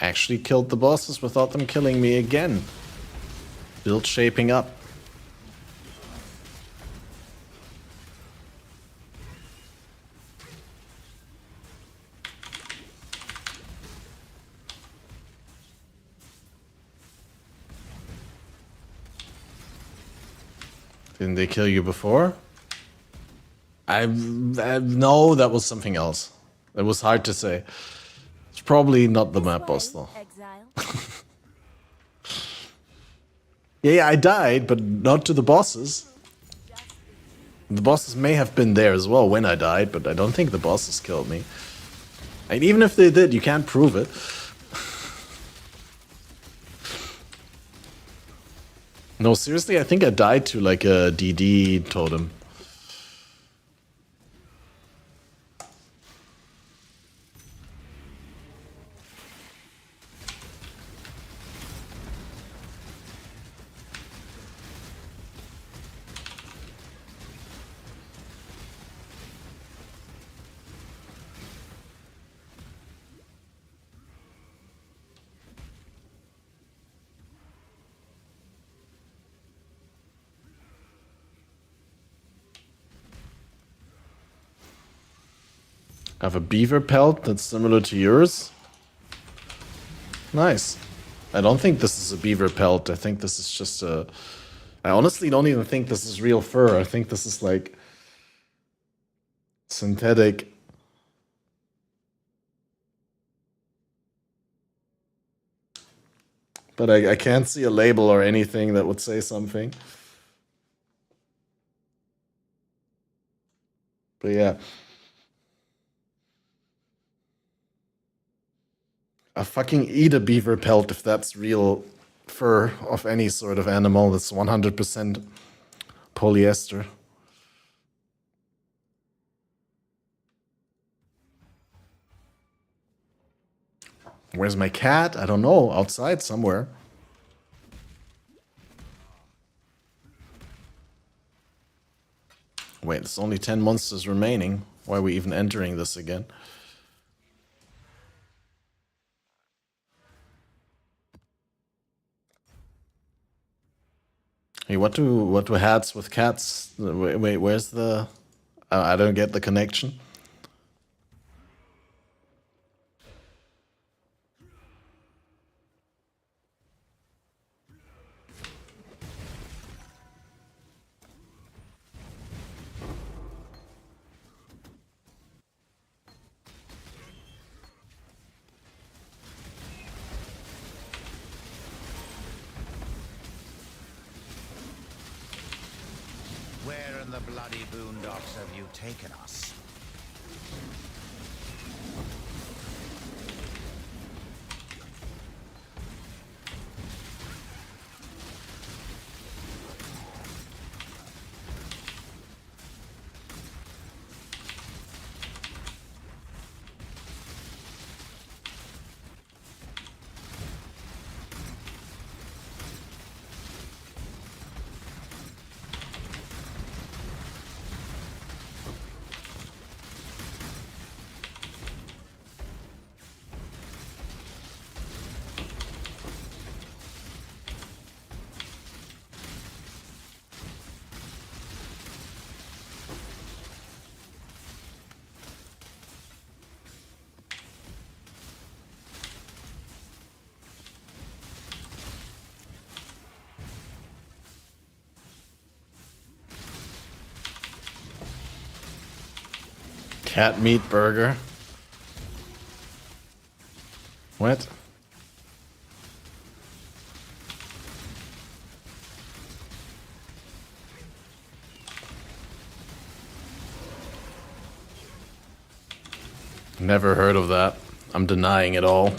Actually killed the bosses without them killing me again. Build shaping up. Didn't they kill you before? No, that was something else. It was hard to say. It's probably not the map boss though. Exile. Yeah, I died, but not to the bosses. The bosses may have been there as well when I died, but I don't think the bosses killed me. And even if they did, you can't prove it. No, seriously, I think I died to like a DD totem. I have a beaver pelt that's similar to yours. Nice. I don't think this is a beaver pelt. I think this is just a... I honestly don't even think this is real fur. I think this is like synthetic. But I can't see a label or anything that would say something. But yeah. I fucking eat a beaver pelt if that's real fur of any sort of animal that's 100% polyester. Where's my cat? I don't know. Outside somewhere. Wait, there's only 10 monsters remaining. Why are we even entering this again? Hey, what do hats with cats? Wait, where's the... I don't get the connection. Where in the bloody boondocks have you taken us? Cat meat burger. What? Never heard of that. I'm denying it all.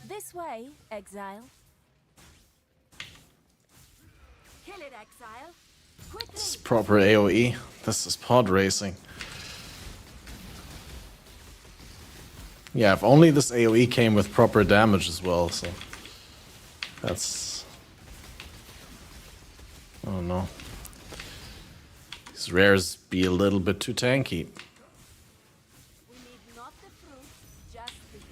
This way, Exile. Kill it, Exile. Quickly. This is proper AoE. This is pod racing. Yeah, if only this AoE came with proper damage as well, so... That's... Oh no. These rares be a little bit too tanky. We need not the fruit, just the juice.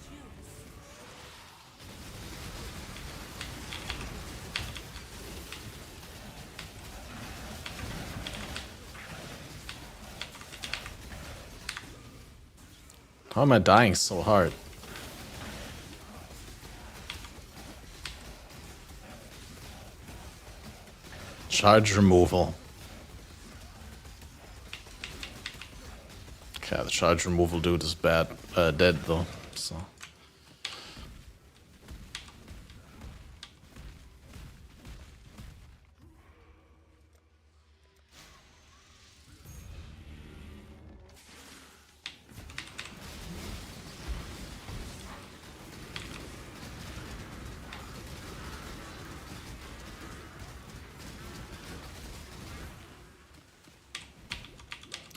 How am I dying so hard? Charge removal. Yeah, the charge removal dude is bad, dead though, so.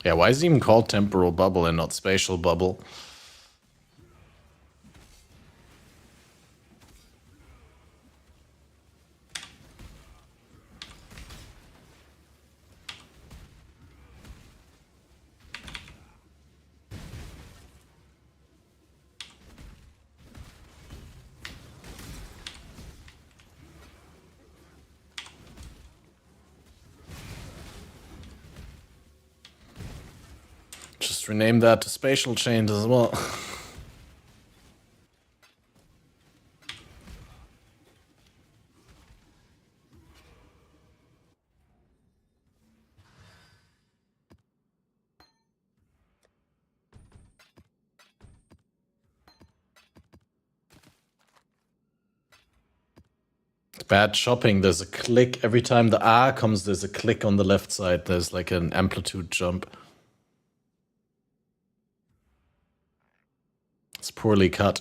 Yeah, why is it even called temporal bubble and not spatial bubble? Just rename that to spatial chains as well. Bad chopping. There's a click. Every time the R comes, there's a click on the left side. There's like an amplitude jump. It's poorly cut.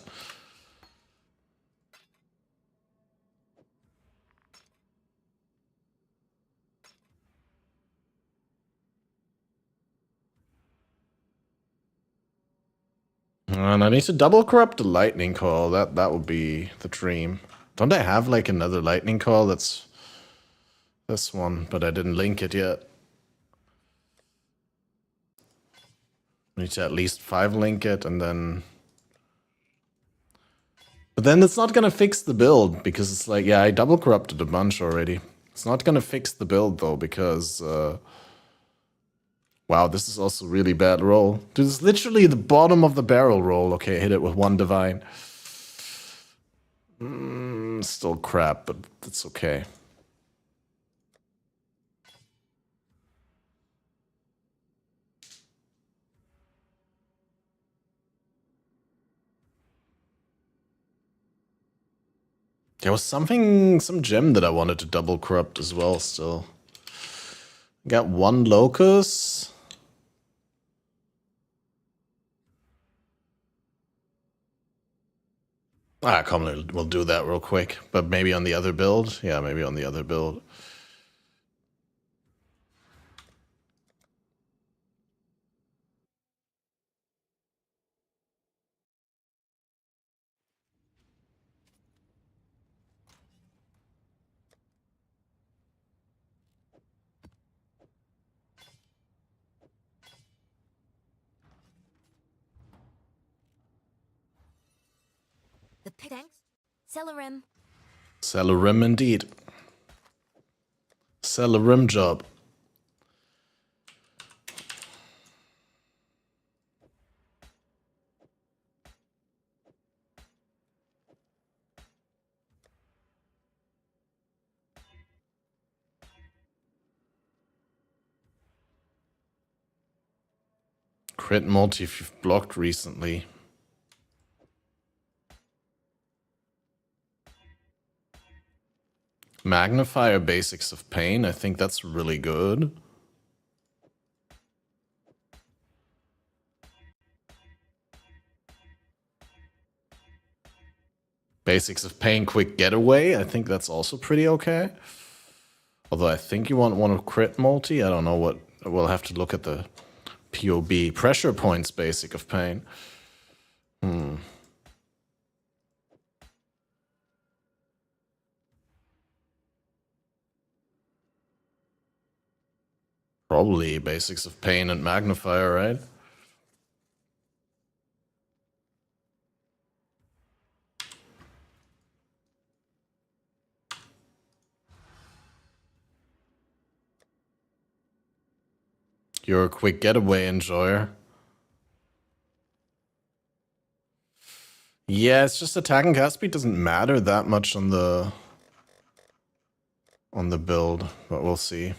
And I need to double corrupt the lightning coil. That would be the dream. Don't I have like another lightning coil that's this one, but I didn't link it yet. I need to at least 5 link it and then... But then it's not gonna fix the build because it's like, yeah, I double corrupted a bunch already. It's not gonna fix the build though because... Wow, this is also really bad roll. Dude, this is literally the bottom of the barrel roll. Okay, hit it with 1 divine. Still crap, but it's okay. There was some gem that I wanted to double corrupt as well still. Got 1 locus. Come on, we'll do that real quick. But maybe on the other build? Yeah, maybe on the other build. The thanks. Celerim. Celerim indeed. Celerim job. Crit multi if you've blocked recently. Magnifier basics of pain. I think that's really good. Basics of pain quick getaway. I think that's also pretty okay. Although I think you want one of crit multi. I don't know what. We'll have to look at the POB. Pressure points basic of pain. Probably basics of pain and magnifier, right? You're a quick getaway enjoyer. Yeah, it's just attack and cast speed doesn't matter that much on the build, but we'll see.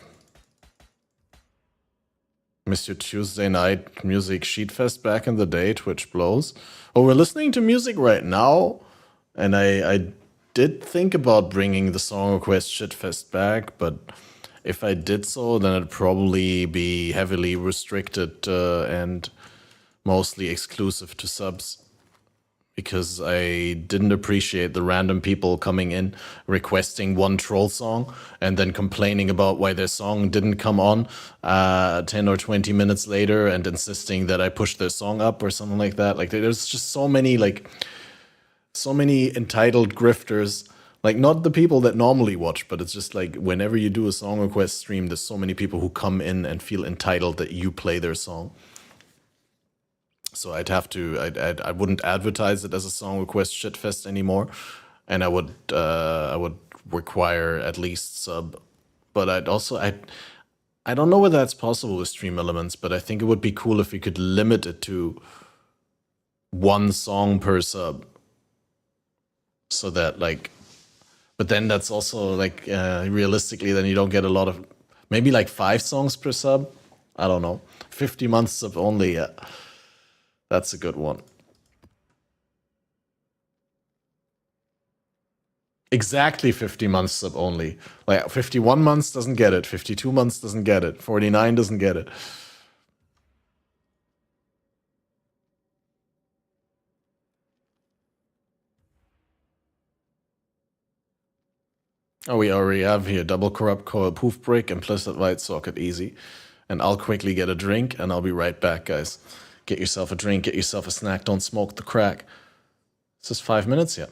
Miss your Tuesday night music sheet fest back in the day, Twitch blows. Oh, we're listening to music right now, and I did think about bringing the song request shit fest back, but if I did so, then it'd probably be heavily restricted and mostly exclusive to subs. Because I didn't appreciate the random people coming in requesting one troll song and then complaining about why their song didn't come on 10 or 20 minutes later and insisting that I push their song up or something like that. Like there's just so many entitled grifters. Like not the people that normally watch, but it's just like whenever you do a song request stream, there's so many people who come in and feel entitled that you play their song. So I'd have to, I wouldn't advertise it as a song request shitfest anymore, and I would require at least sub. But I don't know whether that's possible with Stream Elements, but I think it would be cool if we could limit it to one song per sub, so that like, but then that's also like realistically, then you don't get a lot of, maybe like 5 songs per sub. I don't know, 50 months sub only. Yeah. That's a good one. Exactly 50 months sub only. Like 51 months doesn't get it. 52 months doesn't get it. 49 doesn't get it. Oh, we already have here double corrupt coil poof brick, implicit light socket easy. And I'll quickly get a drink and I'll be right back, guys. Get yourself a drink, get yourself a snack, don't smoke the crack. Is this 5 minutes? Yeah.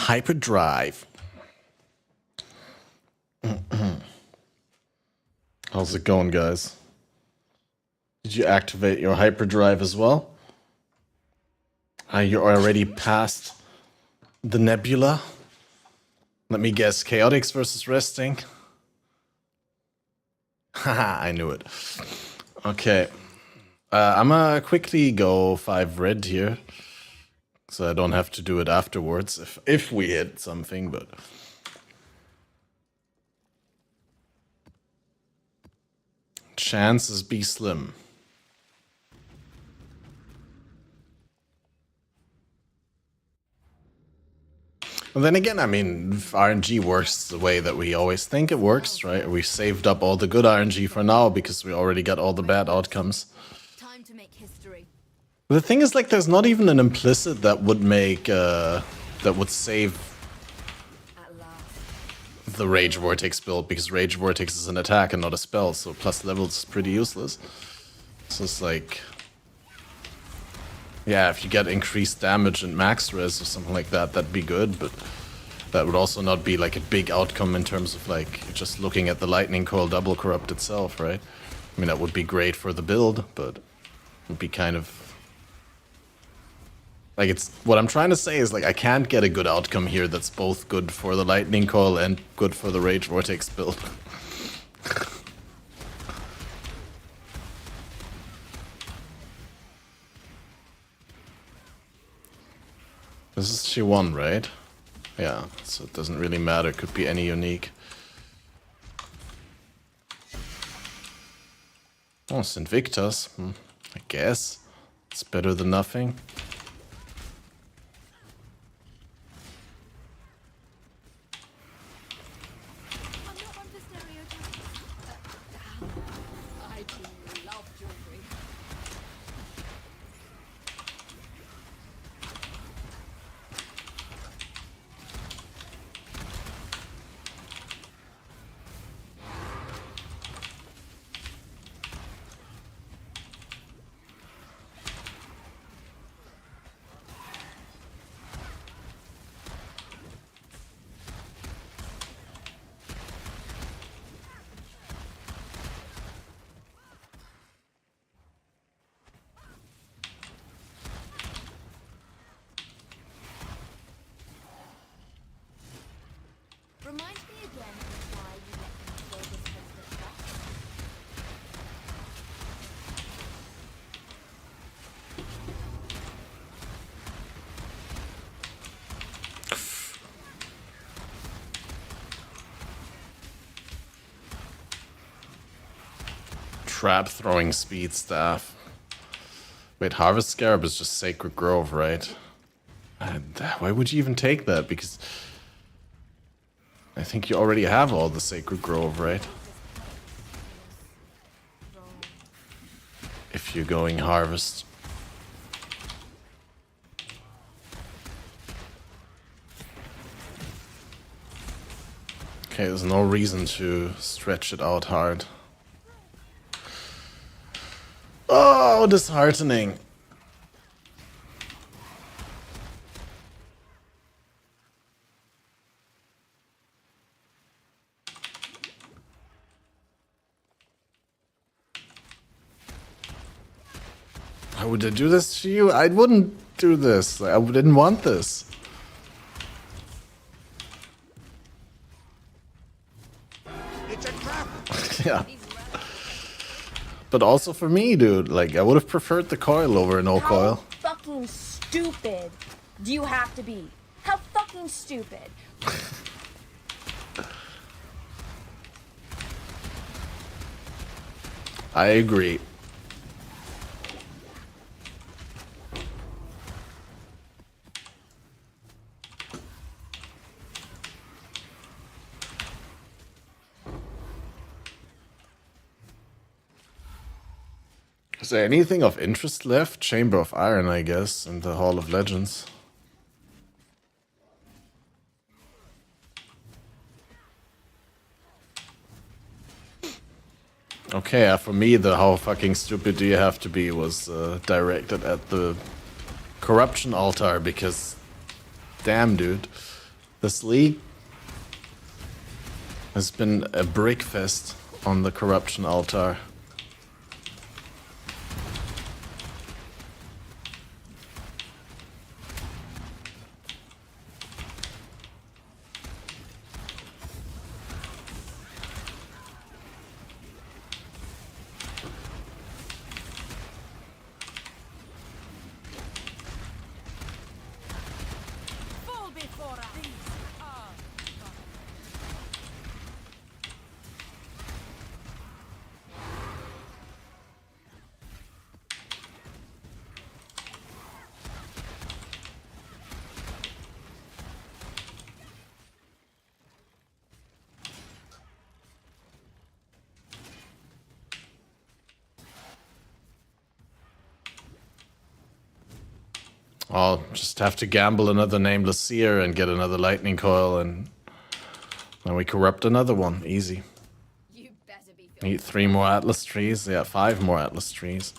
hyperdrive. How's it going, guys? Did you activate your hyperdrive as well? You're already past the nebula. Let me guess, chaotics versus resting. Haha, I knew it. Okay. I'm gonna quickly go 5 red here. So I don't have to do it afterwards if we hit something, but... chances be slim. And then again, I mean, if RNG works the way that we always think it works, right? We saved up all the good RNG for now because we already got all the bad outcomes. Time to make history. The thing is, like, there's not even an implicit that would make, that would save At last. the Rage Vortex build, because Rage Vortex is an attack and not a spell, so plus levels is pretty useless. So it's like... yeah, if you get increased damage and max res or something like that, that'd be good, but that would also not be like a big outcome in terms of like just looking at the Lightning Coil double corrupt itself, right? I mean, that would be great for the build, but it would be kind of... like, it's... what I'm trying to say is, like, I can't get a good outcome here that's both good for the Lightning Coil and good for the Rage Vortex build. This is she won, right? Yeah, so it doesn't really matter. It could be any unique. Oh, it's Invictus. I guess. It's better than nothing. I'm not one for stereotypes. I do love jewelry. Remind me again of why you let me control this constant trust. Trap throwing speed staff. Wait, Harvest Scarab is just Sacred Grove, right? And why would you even take that? Because I think you already have all the Sacred Grove, right? If you're going Harvest. Okay, there's no reason to stretch it out hard. Oh, disheartening. Why would I do this to you? I wouldn't do this. I didn't want this. It's a trap! Yeah. But also for me, dude, like, I would have preferred the coil over no coil. How fucking stupid do you have to be? How fucking stupid? I agree. Is there anything of interest left? Chamber of Iron, I guess, and the Hall of Legends. Okay, for me, the how fucking stupid do you have to be was directed at the corruption altar, because damn, dude, This league has been a brick fest on the corruption altar. Fall before us. These are I'll just have to gamble another nameless seer and get another lightning coil, and then we corrupt another one. Easy. You better be Need 3 more Atlas trees. Yeah, 5 more Atlas trees.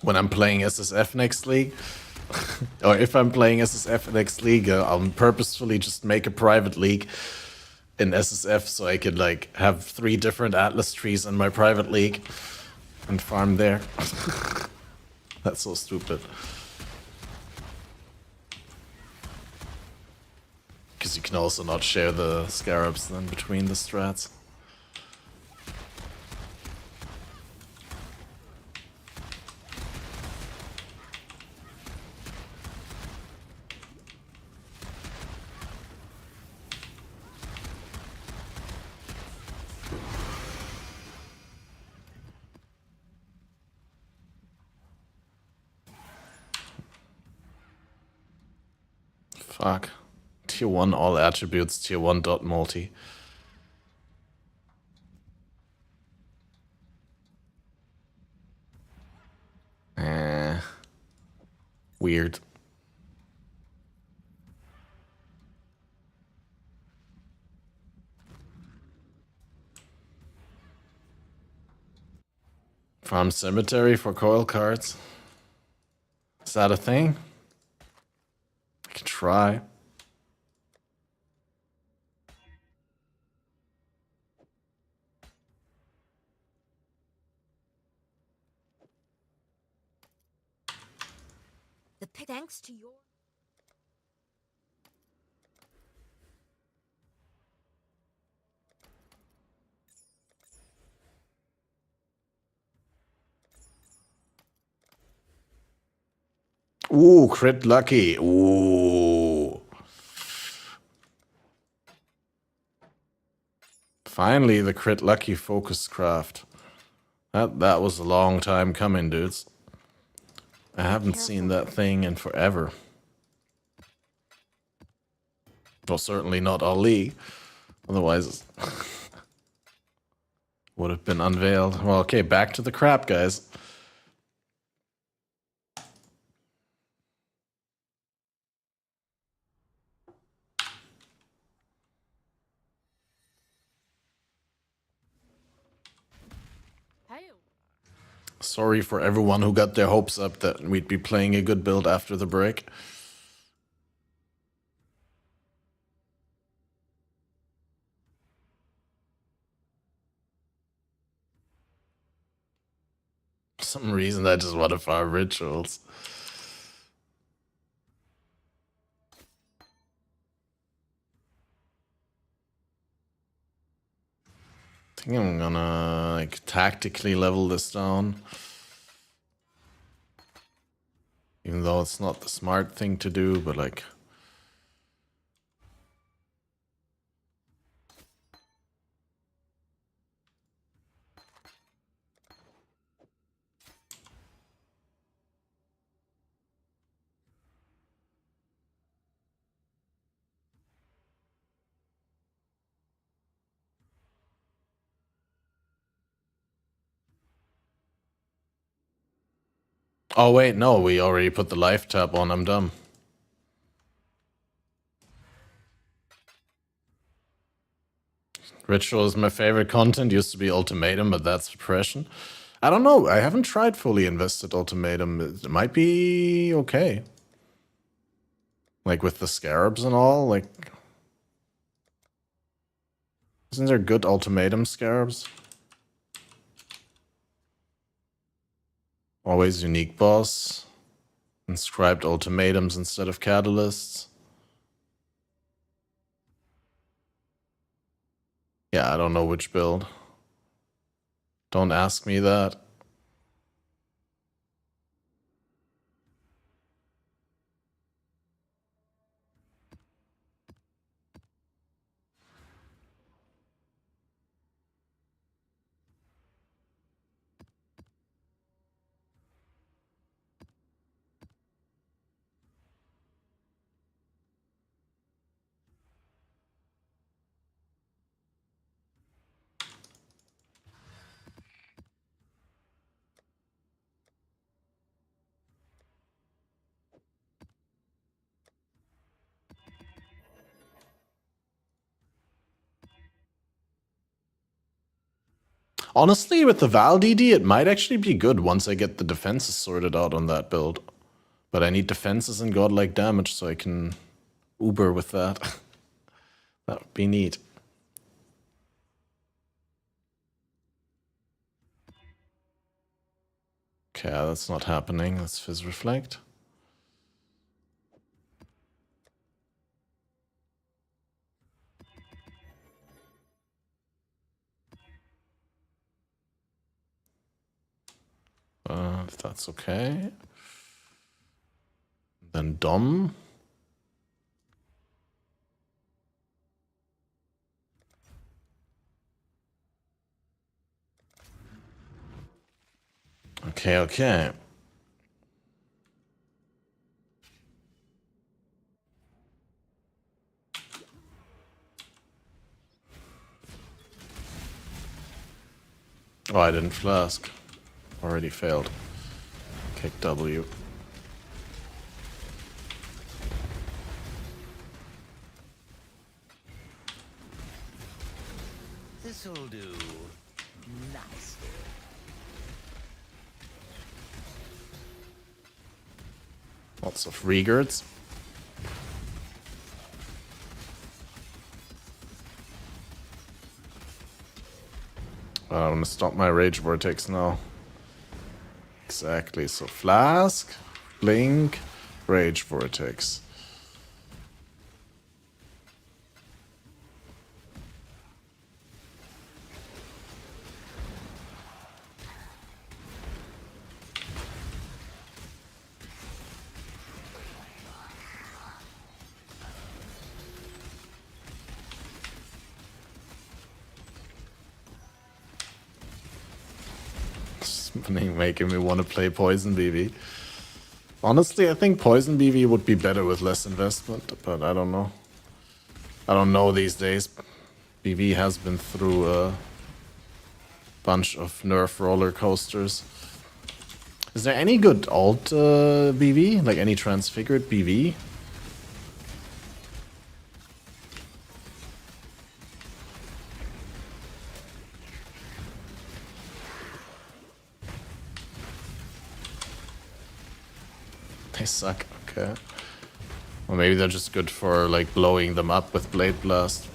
When I'm playing SSF next league, or if I'm playing SSF next league, I'll purposefully just make a private league in SSF so I could like have 3 different Atlas trees in my private league and farm there. That's so stupid. Because you can also not share the scarabs then between the strats. Fuck. Tier 1 all attributes, tier 1 dot multi. Weird. Farm cemetery for coil cards. Is that a thing? I can try. Thanks to your... Ooh, crit lucky. Ooh. Finally, the crit lucky focus craft. That was a long time coming, dudes. I haven't seen that thing in forever. Well, certainly not Ali. Otherwise, would have been unveiled. Well, okay, back to the crap, guys. Sorry for everyone who got their hopes up that we'd be playing a good build after the break. For some reason, I just want to farm rituals. I think I'm gonna like tactically level this down. Even though it's not the smart thing to do, but like... Oh wait, no, we already put the life tab on, I'm dumb. Ritual is my favorite content. Used to be Ultimatum, but that's suppression. I don't know. I haven't tried fully invested Ultimatum. It might be okay. Like with the scarabs and all. Like, isn't there good Ultimatum scarabs? Always unique boss. Inscribed ultimatums instead of catalysts. Yeah, I don't know which build. Don't ask me that. Honestly, with the Val DD, it might actually be good once I get the defenses sorted out on that build. But I need defenses and godlike damage so I can Uber with that. That would be neat. Okay, that's not happening. Let's Fizz Reflect. If that's okay. Then Dom. Okay, okay. Oh, I didn't flask. Already failed. Kick W. This'll do. Nice. Lots of regurds. I'm gonna stop my Rage Vortex now. Exactly, so Flask, Blink, Rage Vortex. Making me want to play Poison BV. Honestly, I think Poison BV would be better with less investment, but I don't know. I don't know these days. BV has been through a bunch of nerf roller coasters. Is there any good alt BV? Like any transfigured BV? They suck, okay. Or maybe they're just good for like blowing them up with Blade Blast.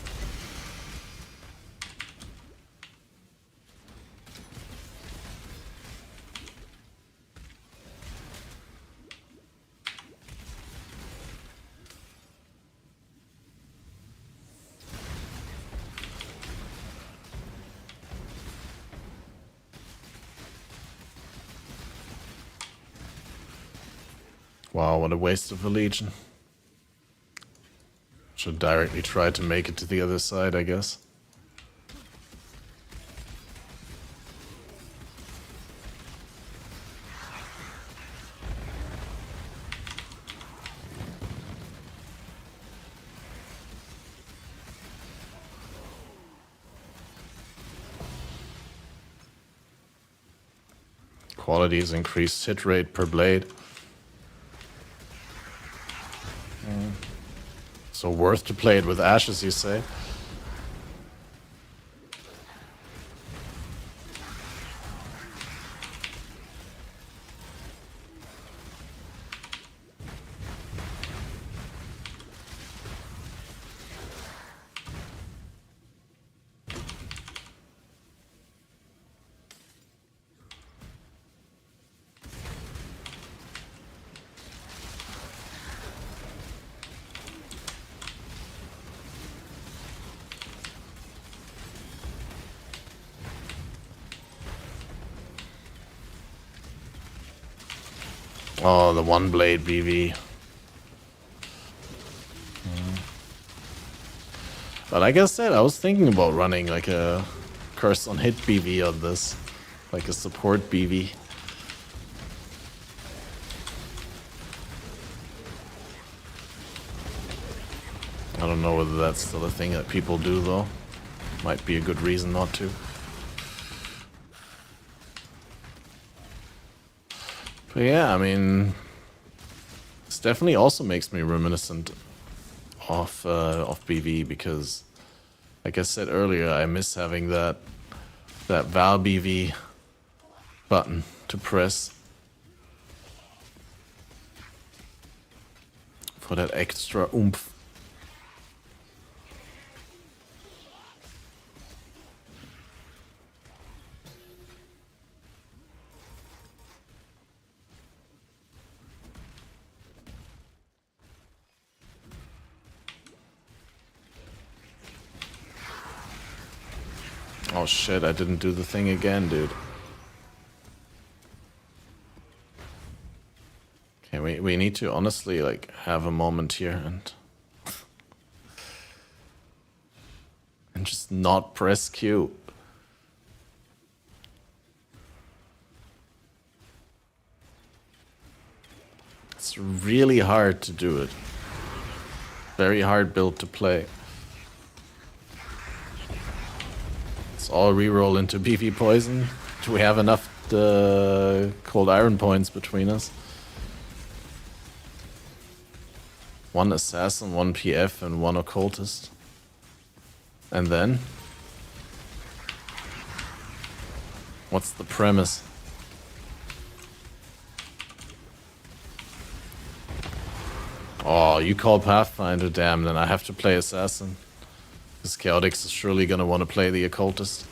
Wow, what a waste of a Legion. Should directly try to make it to the other side, I guess. Quality is increased hit rate per blade. So worth to play it with Ashes, you say? Oh, the one blade BV. But like I said, I was thinking about running like a curse on hit BV on this. Like a support BV. I don't know whether that's still a thing that people do though. Might be a good reason not to. But yeah, I mean, this definitely also makes me reminiscent of BV because, like I said earlier, I miss having that Val BV button to press for that extra oomph. Oh shit, I didn't do the thing again, dude. Okay, we need to honestly like have a moment here and just not press Q. It's really hard to do it. Very hard build to play. Let's all reroll into BV poison. Do we have enough cold iron points between us? One assassin, one PF, and one occultist. And then? What's the premise? Oh, you call Pathfinder, damn, then I have to play assassin. Because Chaotix is surely gonna want to play the occultist.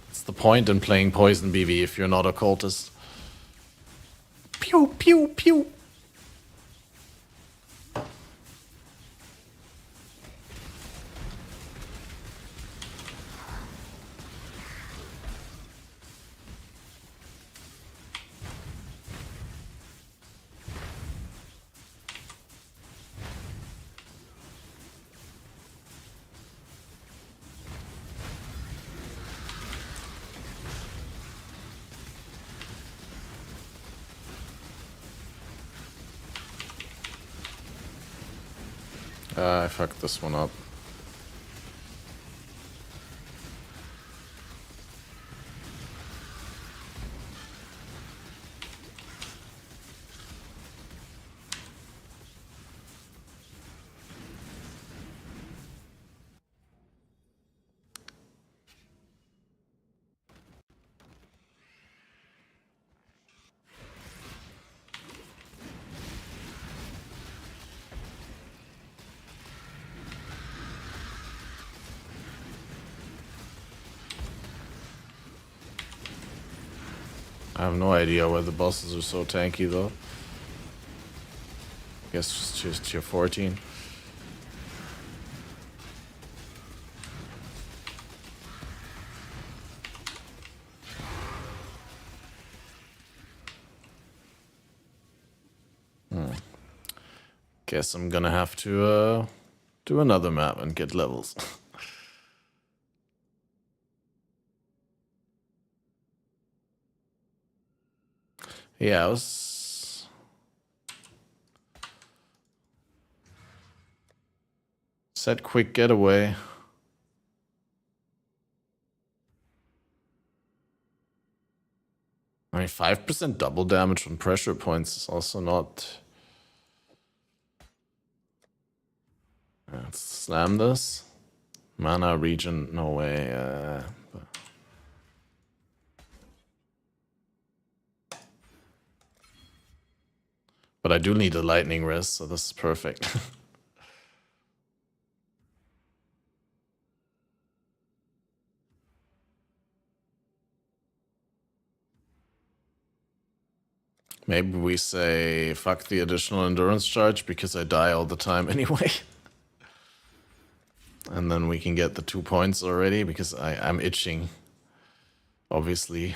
What's the point in playing poison BV if you're not occultist? Pew, pew, pew. I fucked this one up. I have no idea why the bosses are so tanky though. Guess just tier 14. Guess I'm gonna have to do another map and get levels. Yeah, I was... Set quick getaway. I mean, 5% double damage on pressure points is also not... Let's slam this. Mana regen, no way. But I do need a lightning rest, so this is perfect. Maybe we say fuck the additional endurance charge because I die all the time anyway. And then we can get the 2 points already because I'm itching obviously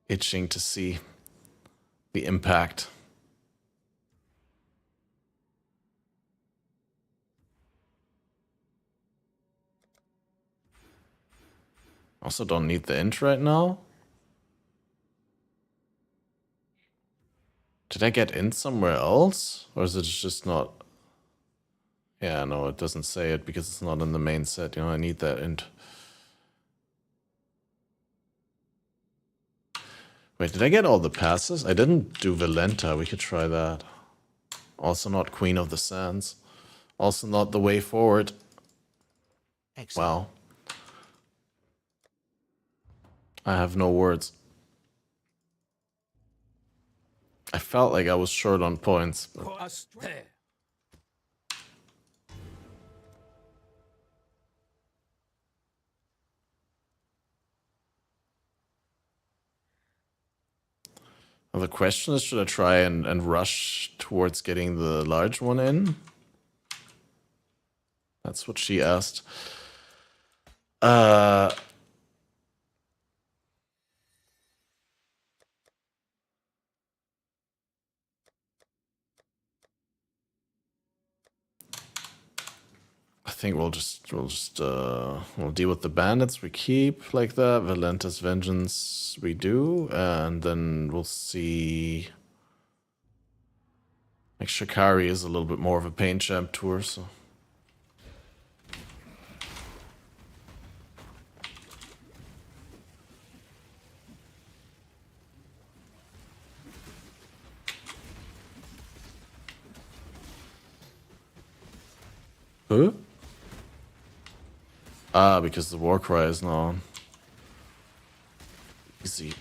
itching to see the impact. Also don't need the int right now. Did I get int somewhere else? Or is it just not... Yeah, no, it doesn't say it because it's not in the main set. You know, I need that int. Wait, did I get all the passes? I didn't do Valenta. We could try that. Also not Queen of the Sands. Also not the way forward. Wow. I have no words. I felt like I was short on points. There. Well, the question is, should I try and rush towards getting the large one in? That's what she asked. I think we'll deal with the bandits we keep like that. Valenta's Vengeance we do, and then we'll see. Like Shikari is a little bit more of a pain champ tour, so. Huh? Ah, because the war cry is now on. Easy.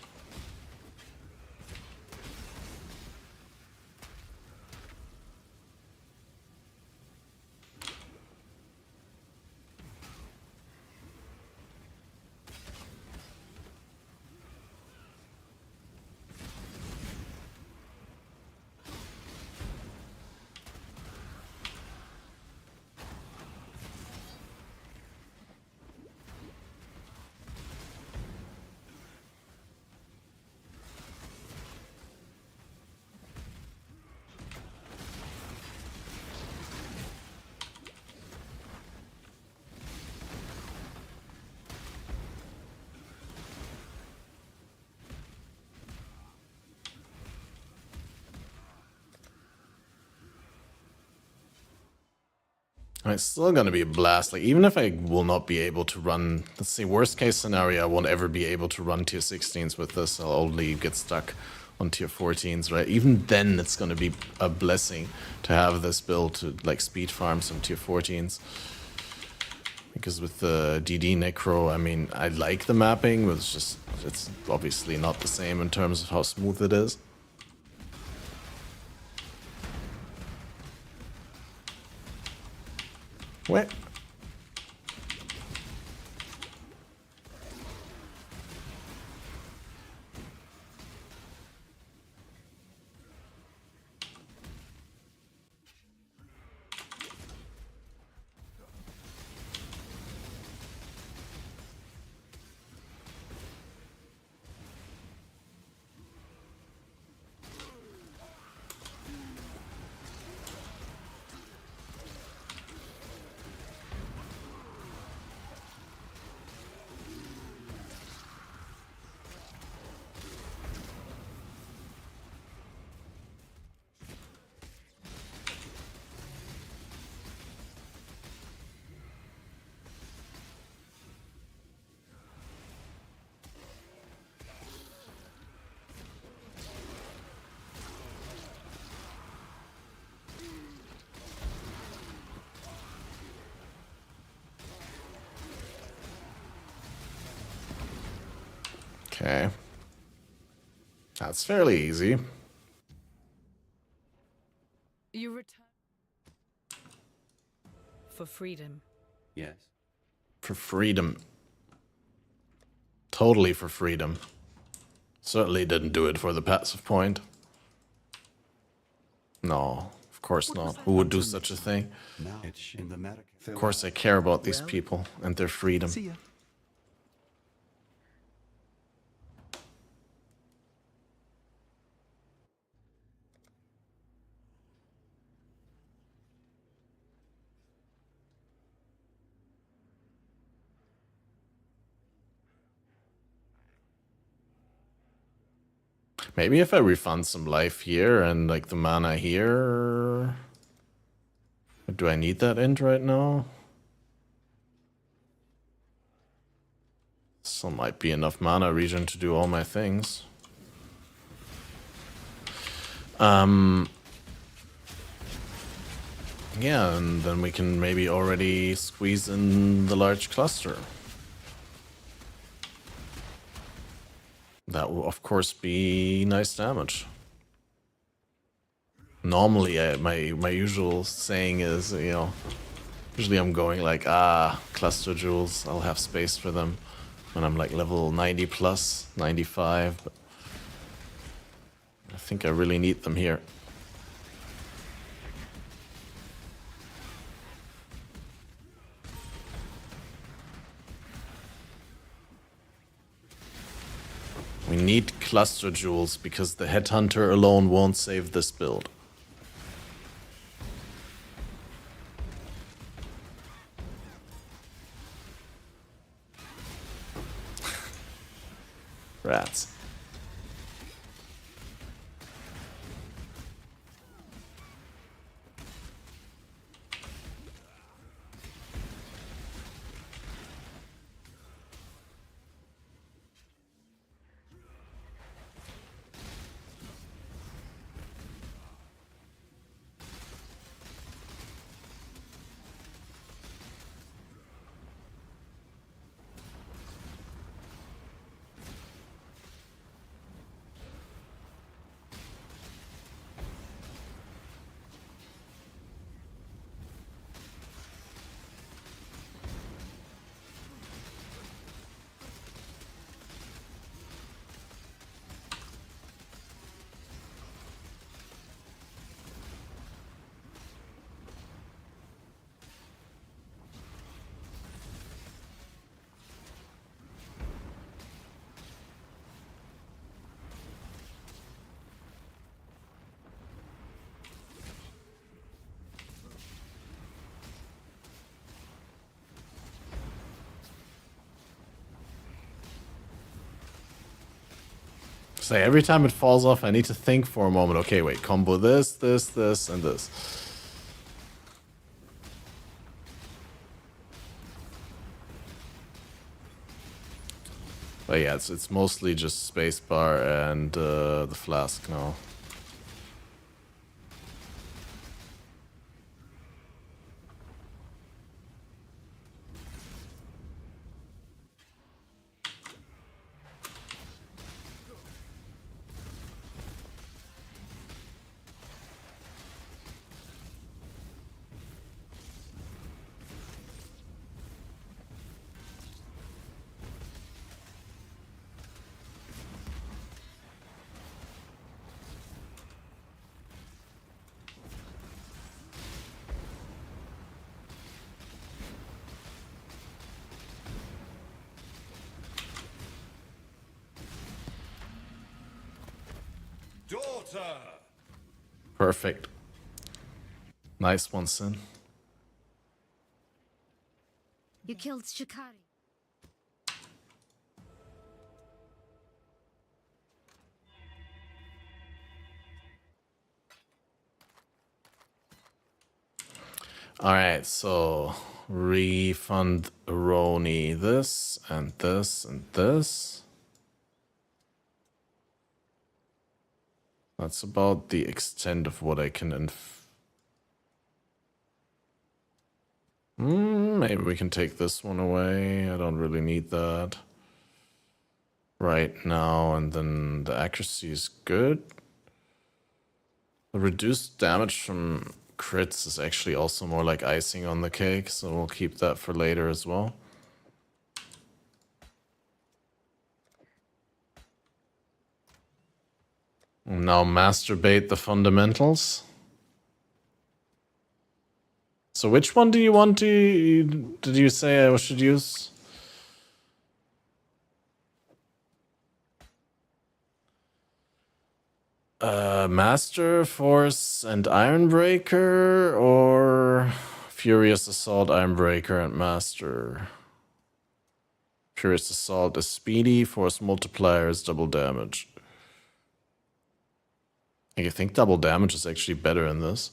It's still gonna be a blast. Like, even if I will not be able to run, let's say worst case scenario, I won't ever be able to run tier 16s with this. I'll only get stuck on tier 14s, right? Even then, it's gonna be a blessing to have this build to like speed farm some tier 14s. Because with the DD Necro, I mean, I like the mapping, but it's obviously not the same in terms of how smooth it is. What? Okay. That's fairly easy. You return for freedom. Yes. For freedom. Totally for freedom. Certainly didn't do it for the passive point. No, of course not. Who would do such a thing? Now it's in the medic. Of course I care about these people and their freedom. See ya. Maybe if I refund some life here and like the mana here. Do I need that int right now? So might be enough mana regen to do all my things. Yeah, and then we can maybe already squeeze in the large cluster. That will of course be nice damage. Normally, my usual saying is, you know, usually I'm going like, cluster jewels, I'll have space for them when I'm like level 90 plus, 95, but I think I really need them here. We need cluster jewels because the headhunter alone won't save this build. Rats. So every time it falls off, I need to think for a moment. Okay, wait, combo this, this, this, and this. But yeah, it's mostly just spacebar and the flask now. Daughter! Perfect. Nice one, Sin. You killed Shikari. Alright, so refund Roni this and this and this. That's about the extent of what I can maybe we can take this one away. I don't really need that right now. And then the accuracy is good. The reduced damage from crits is actually also more like icing on the cake, so we'll keep that for later as well. Now masturbate the fundamentals. So which one do you want to... Did you say I should use? Master, Force, and Ironbreaker, or Furious Assault, Ironbreaker, and Master? Furious Assault is speedy, Force multiplier is double damage. I think double damage is actually better in this.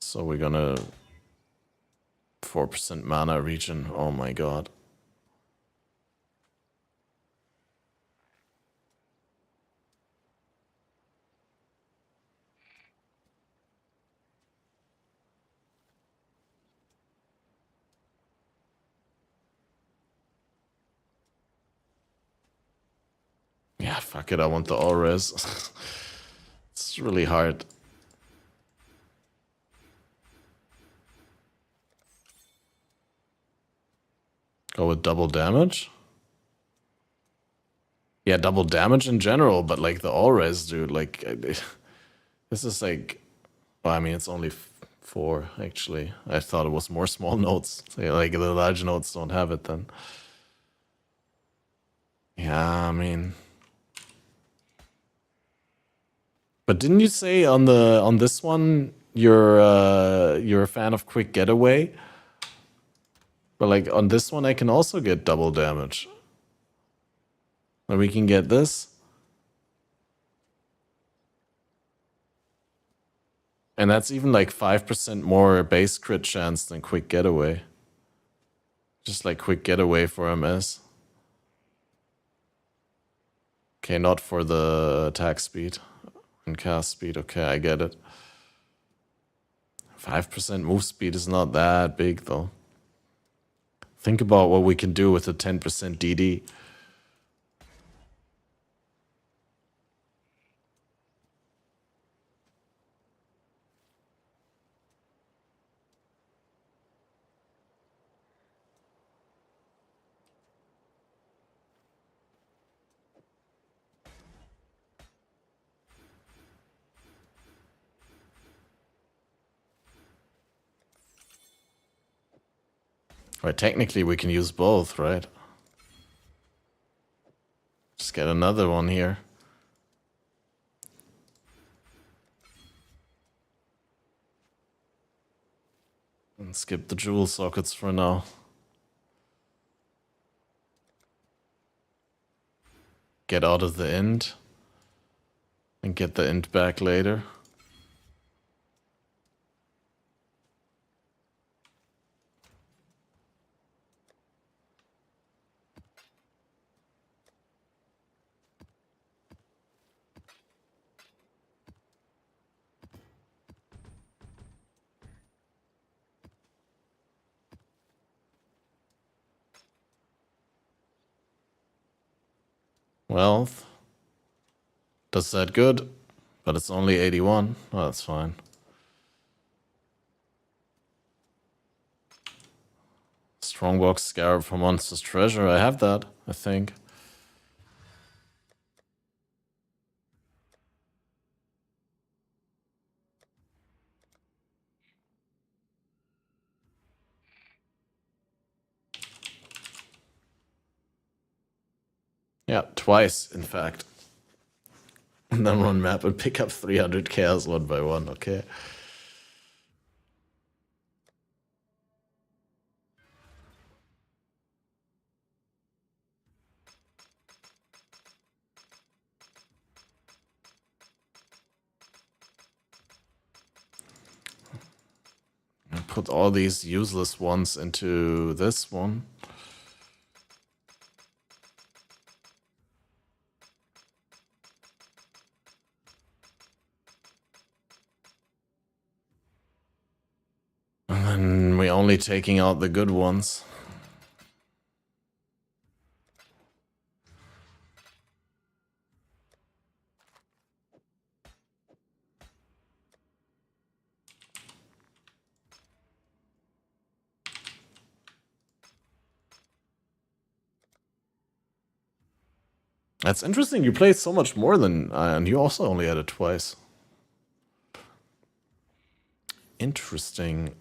So we're gonna 4% mana regen. Oh my god. Yeah, fuck it, I want the all res. It's really hard. Go with double damage? Yeah, double damage in general, but like the all res, dude, like this is like, well, I mean, it's only 4 actually. I thought it was more small nodes. Like the large nodes don't have it then. Yeah, I mean, but didn't you say on this one you're a fan of quick getaway? But like on this one, I can also get double damage. And we can get this. And that's even like 5% more base crit chance than quick getaway. Just like quick getaway for MS. Okay, not for the attack speed and cast speed. Okay, I get it. 5% move speed is not that big though. Think about what we can do with a 10% DD. Right, technically we can use both, right? Just get another one here. And skip the jewel sockets for now. Get out of the end. And get the end back later. Well, does that good, but it's only 81. Oh, that's fine. Strongbox Scarab for Monster's Treasure. I have that, I think. Yeah, twice, in fact. And then run map and pick up 300 chaos one by one, okay. And put all these useless ones into this one. And then we're only taking out the good ones. That's interesting. You played so much more than and you also only had it twice. Interesting.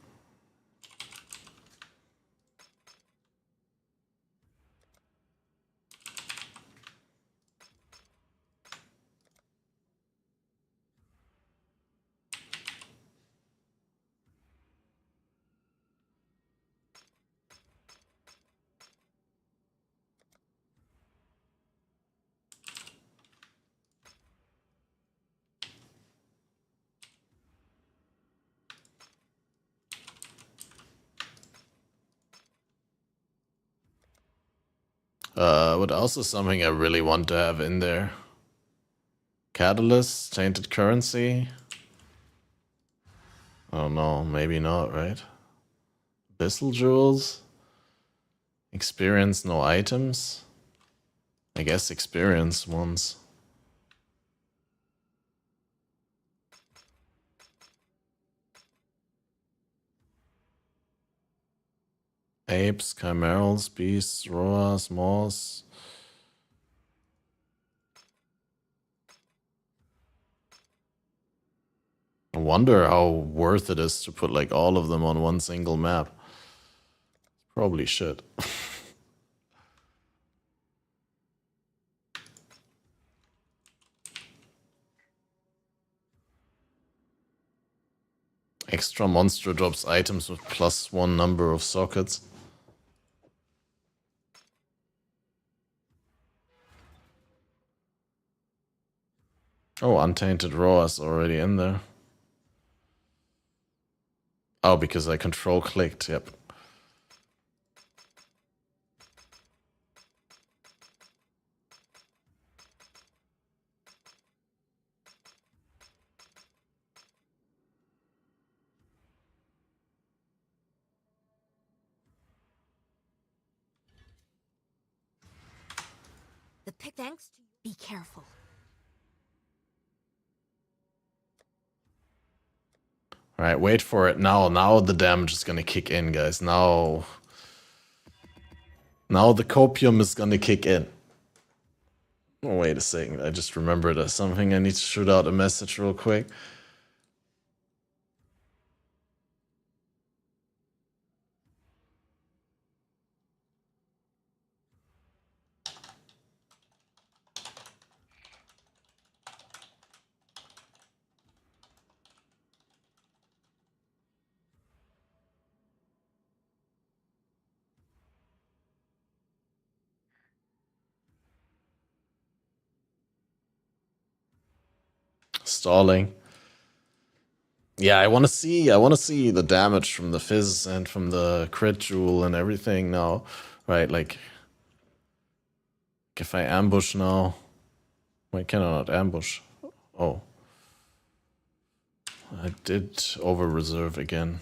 But also something I really want to have in there. Catalyst, tainted currency. I don't know, maybe not, right? Abyssal jewels. Experience, no items. I guess experience ones. Apes, chimerals, beasts, roas, moss. I wonder how worth it is to put like all of them on one single map. Probably should. Extra monster drops items with +1 number of sockets. Oh, Untainted Raw is already in there. Oh, because I control clicked, yep. The pick thanks to you. Be careful. Alright, wait for it. Now the damage is gonna kick in, guys. Now the copium is gonna kick in. Oh, wait a second. I just remembered something. I need to shoot out a message real quick. Stalling. Yeah, I want to see the damage from the fizz and from the crit jewel and everything now, right? Like, if I ambush now, why can I not ambush? Oh, I did over reserve again.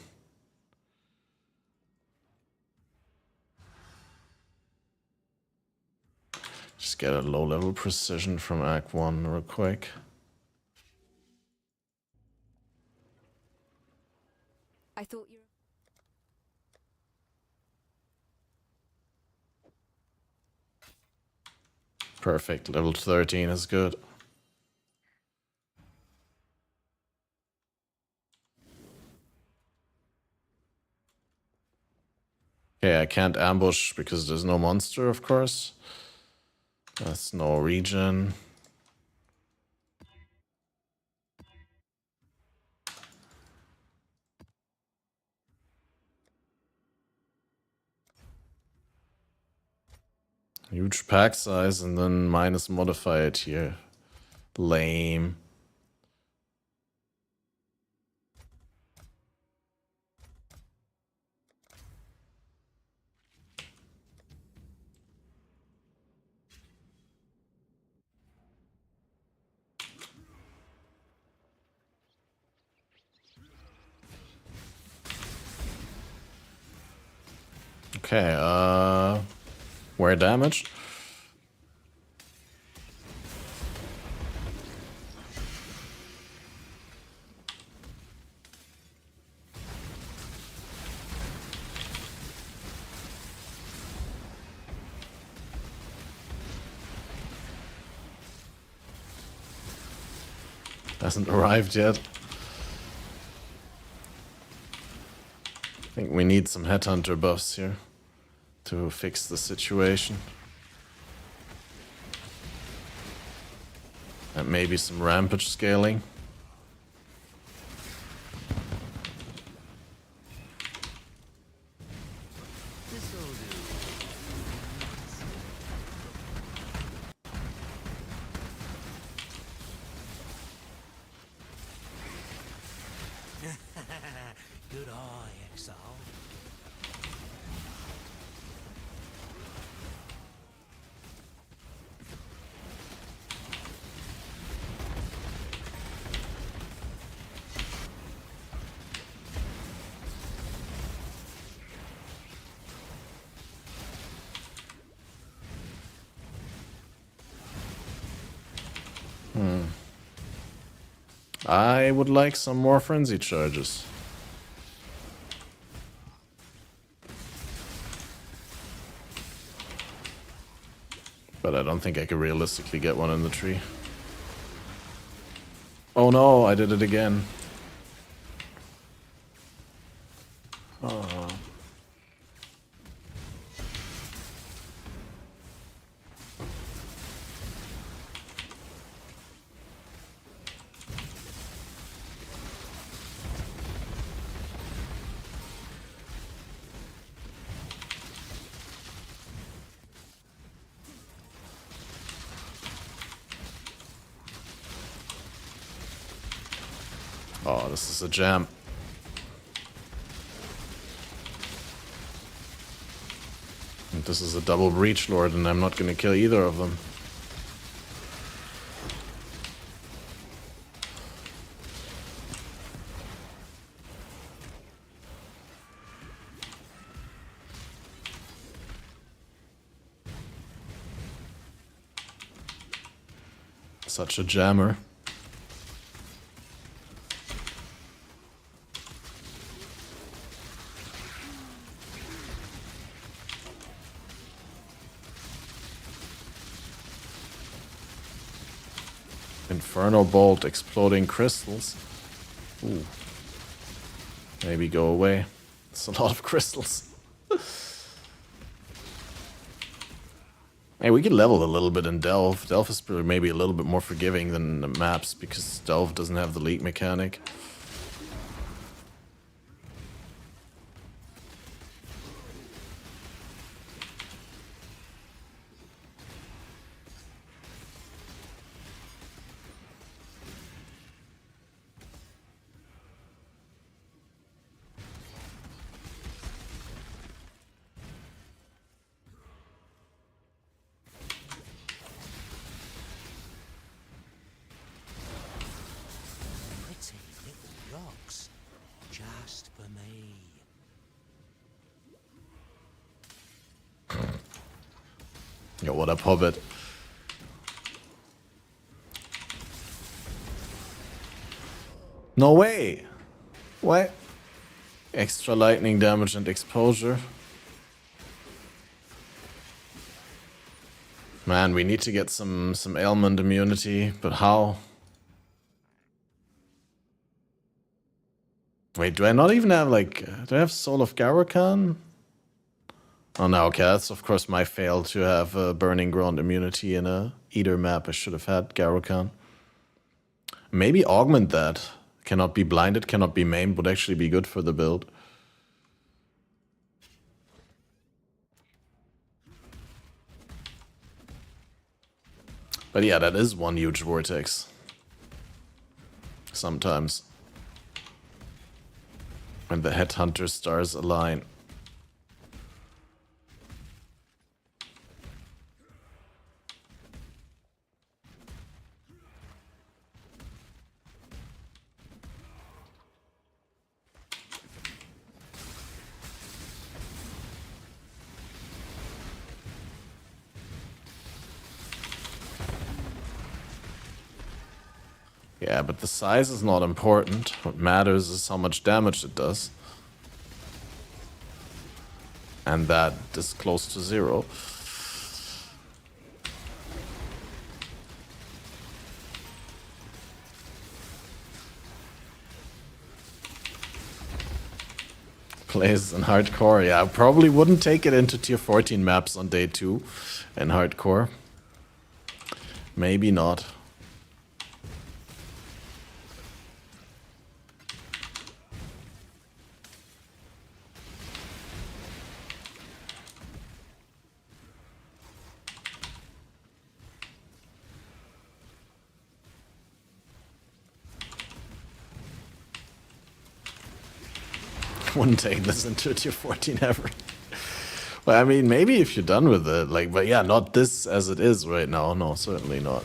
Just get a low level precision from Act 1 real quick. I thought you were... Perfect, level 13 is good. Okay, I can't ambush because there's no monster, of course. That's no region. Huge pack size and then minus modified here. Lame. Okay, where damage? Hasn't arrived yet. I think we need some headhunter buffs here to fix the situation. And maybe some rampage scaling. Good eye, Exile. I would like some more frenzy charges. But I don't think I could realistically get one in the tree. Oh no, I did it again. Oh. Oh, this is a jam. And this is a double breach lord, and I'm not gonna kill either of them. Such a jammer. Inferno bolt, exploding crystals. Ooh. Maybe go away. It's a lot of crystals. Hey, we could level a little bit in Delve. Delve is maybe a little bit more forgiving than the maps because Delve doesn't have the leak mechanic. Yo, what up, Hobbit? No way! What? Extra lightning damage and exposure. Man, we need to get some ailment immunity, but how? Wait, do I not even have, like... do I have Soul of Garrokan? Oh no, okay, that's of course my fail to have Burning Ground immunity in a Eater map. I should have had Garrokan. Maybe augment that. Cannot be blinded, cannot be maimed would actually be good for the build. But yeah, that is one huge vortex. Sometimes. When the headhunter stars align. Yeah, but the size is not important. What matters is how much damage it does. And that is close to 0. Plays in hardcore. Yeah, I probably wouldn't take it into tier 14 maps on day 2 in hardcore. Maybe not. Wouldn't take this into tier 14 ever. Well, I mean, maybe if you're done with it, like, but yeah, not this as it is right now. No, certainly not.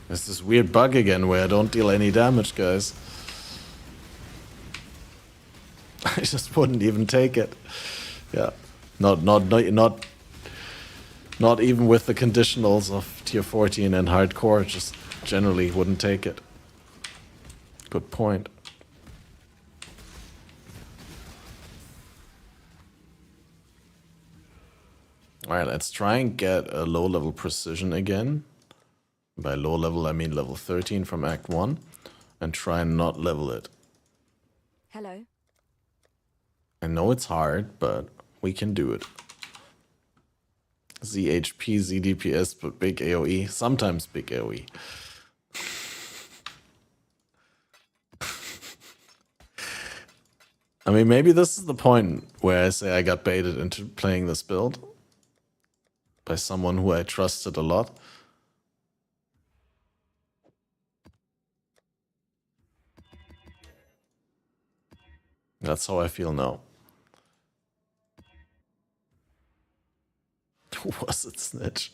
There's this weird bug again where I don't deal any damage, guys. just wouldn't even take it. Yeah, not even with the conditionals of tier 14 and hardcore. Just generally wouldn't take it. Good point. Alright, let's try and get a low level precision again. By low level, I mean level 13 from Act 1. And try and not level it. Hello. I know it's hard, but we can do it. ZHP, ZDPS, but big AoE. Sometimes big AoE. I mean, maybe this is the point where I say I got baited into playing this build by someone who I trusted a lot. That's how I feel now. Who was it, Snitch?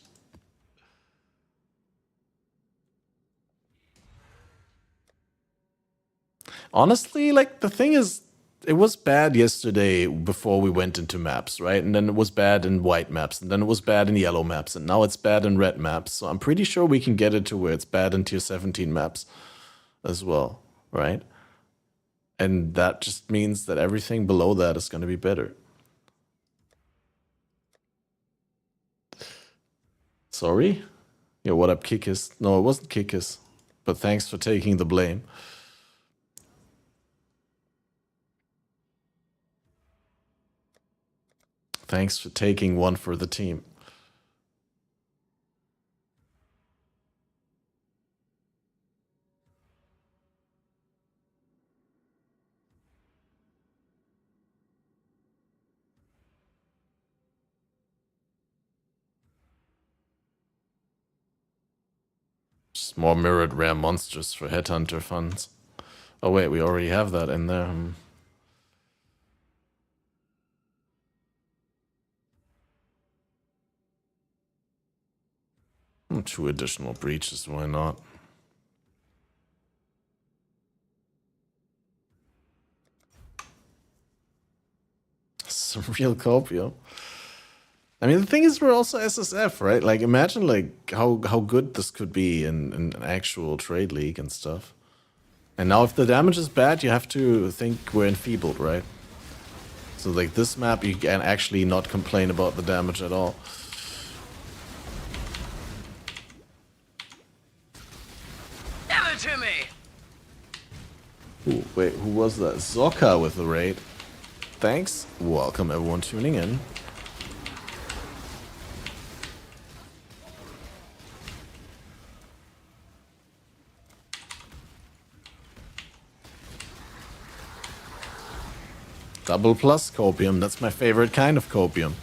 Honestly, like, the thing is, it was bad yesterday before we went into maps, right? And then it was bad in white maps, and then it was bad in yellow maps, and now it's bad in red maps. So I'm pretty sure we can get it to where it's bad in tier 17 maps as well, right? And that just means that everything below that is going to be better. Sorry? Yeah, what up, Kikis? No, it wasn't Kikis. But thanks for taking the blame. Thanks for taking one for the team. Just more mirrored rare monsters for headhunter funds. Oh wait, we already have that in there. Two additional breaches, why not? Surreal Copio. I mean, the thing is, we're also SSF, right? Like, imagine like how good this could be in an actual trade league and stuff. And now if the damage is bad, you have to think we're enfeebled, right? So like this map, you can actually not complain about the damage at all. Give it to me! Ooh, wait, who was that? Zoka with the raid. Thanks. Welcome everyone tuning in. Double plus copium, that's my favorite kind of copium.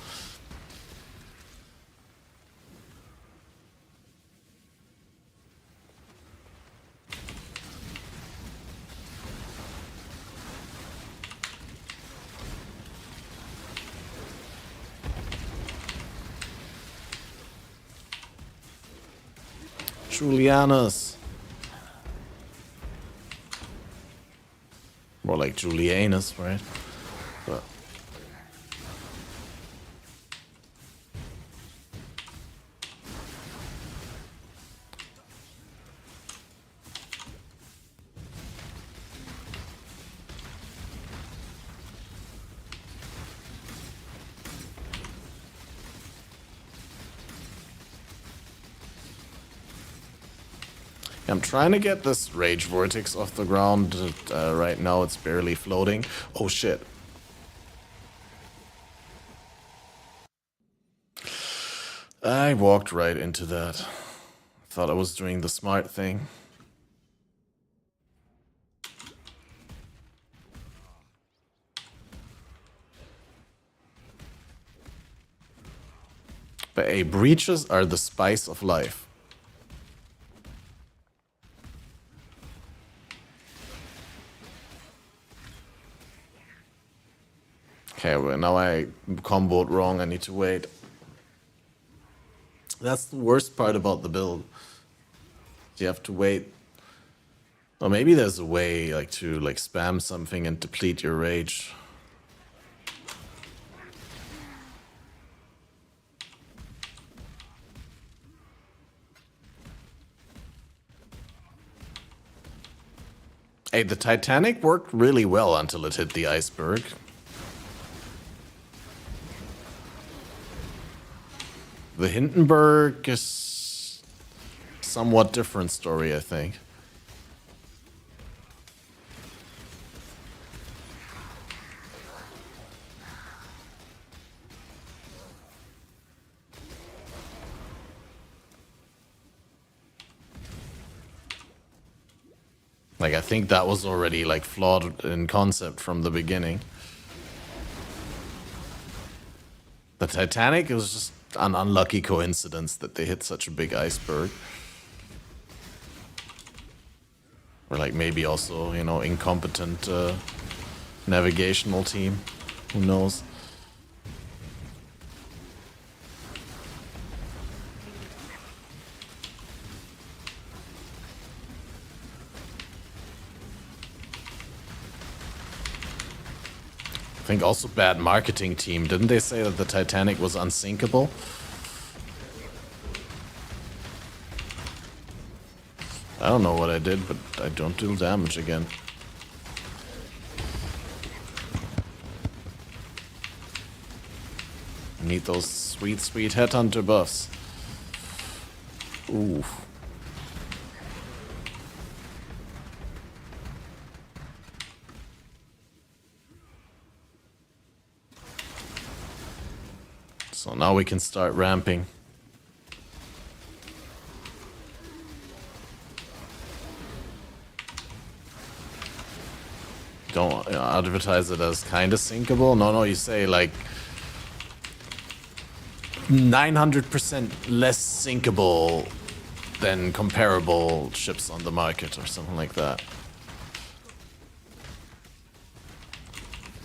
Julianus. More like Julianus, right? But I'm trying to get this Rage Vortex off the ground. Right now it's barely floating. Oh shit. I walked right into that. Thought I was doing the smart thing. But hey, breaches are the spice of life. Okay, well now I comboed wrong, I need to wait. That's the worst part about the build. You have to wait. Or maybe there's a way like to like spam something and deplete your rage. Hey, the Titanic worked really well until it hit the iceberg. The Hindenburg is somewhat different story, I think. Like, I think that was already, like, flawed in concept from the beginning. The Titanic, it was just an unlucky coincidence that they hit such a big iceberg. Or, like, maybe also, you know, incompetent navigational team. Who knows? I think also bad marketing team. Didn't they say that the Titanic was unsinkable? I don't know what I did, but I don't deal damage again. I need those sweet, sweet headhunter buffs. Ooh. So now we can start ramping. Don't advertise it as kinda sinkable. No, you say like 900% less sinkable than comparable ships on the market or something like that.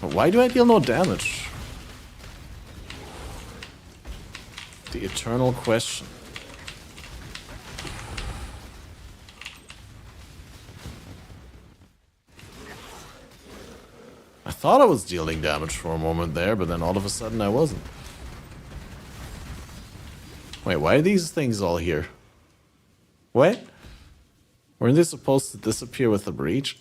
But why do I deal no damage? The eternal question. I thought I was dealing damage for a moment there, but then all of a sudden I wasn't. Wait, why are these things all here? What? Weren't they supposed to disappear with the breach?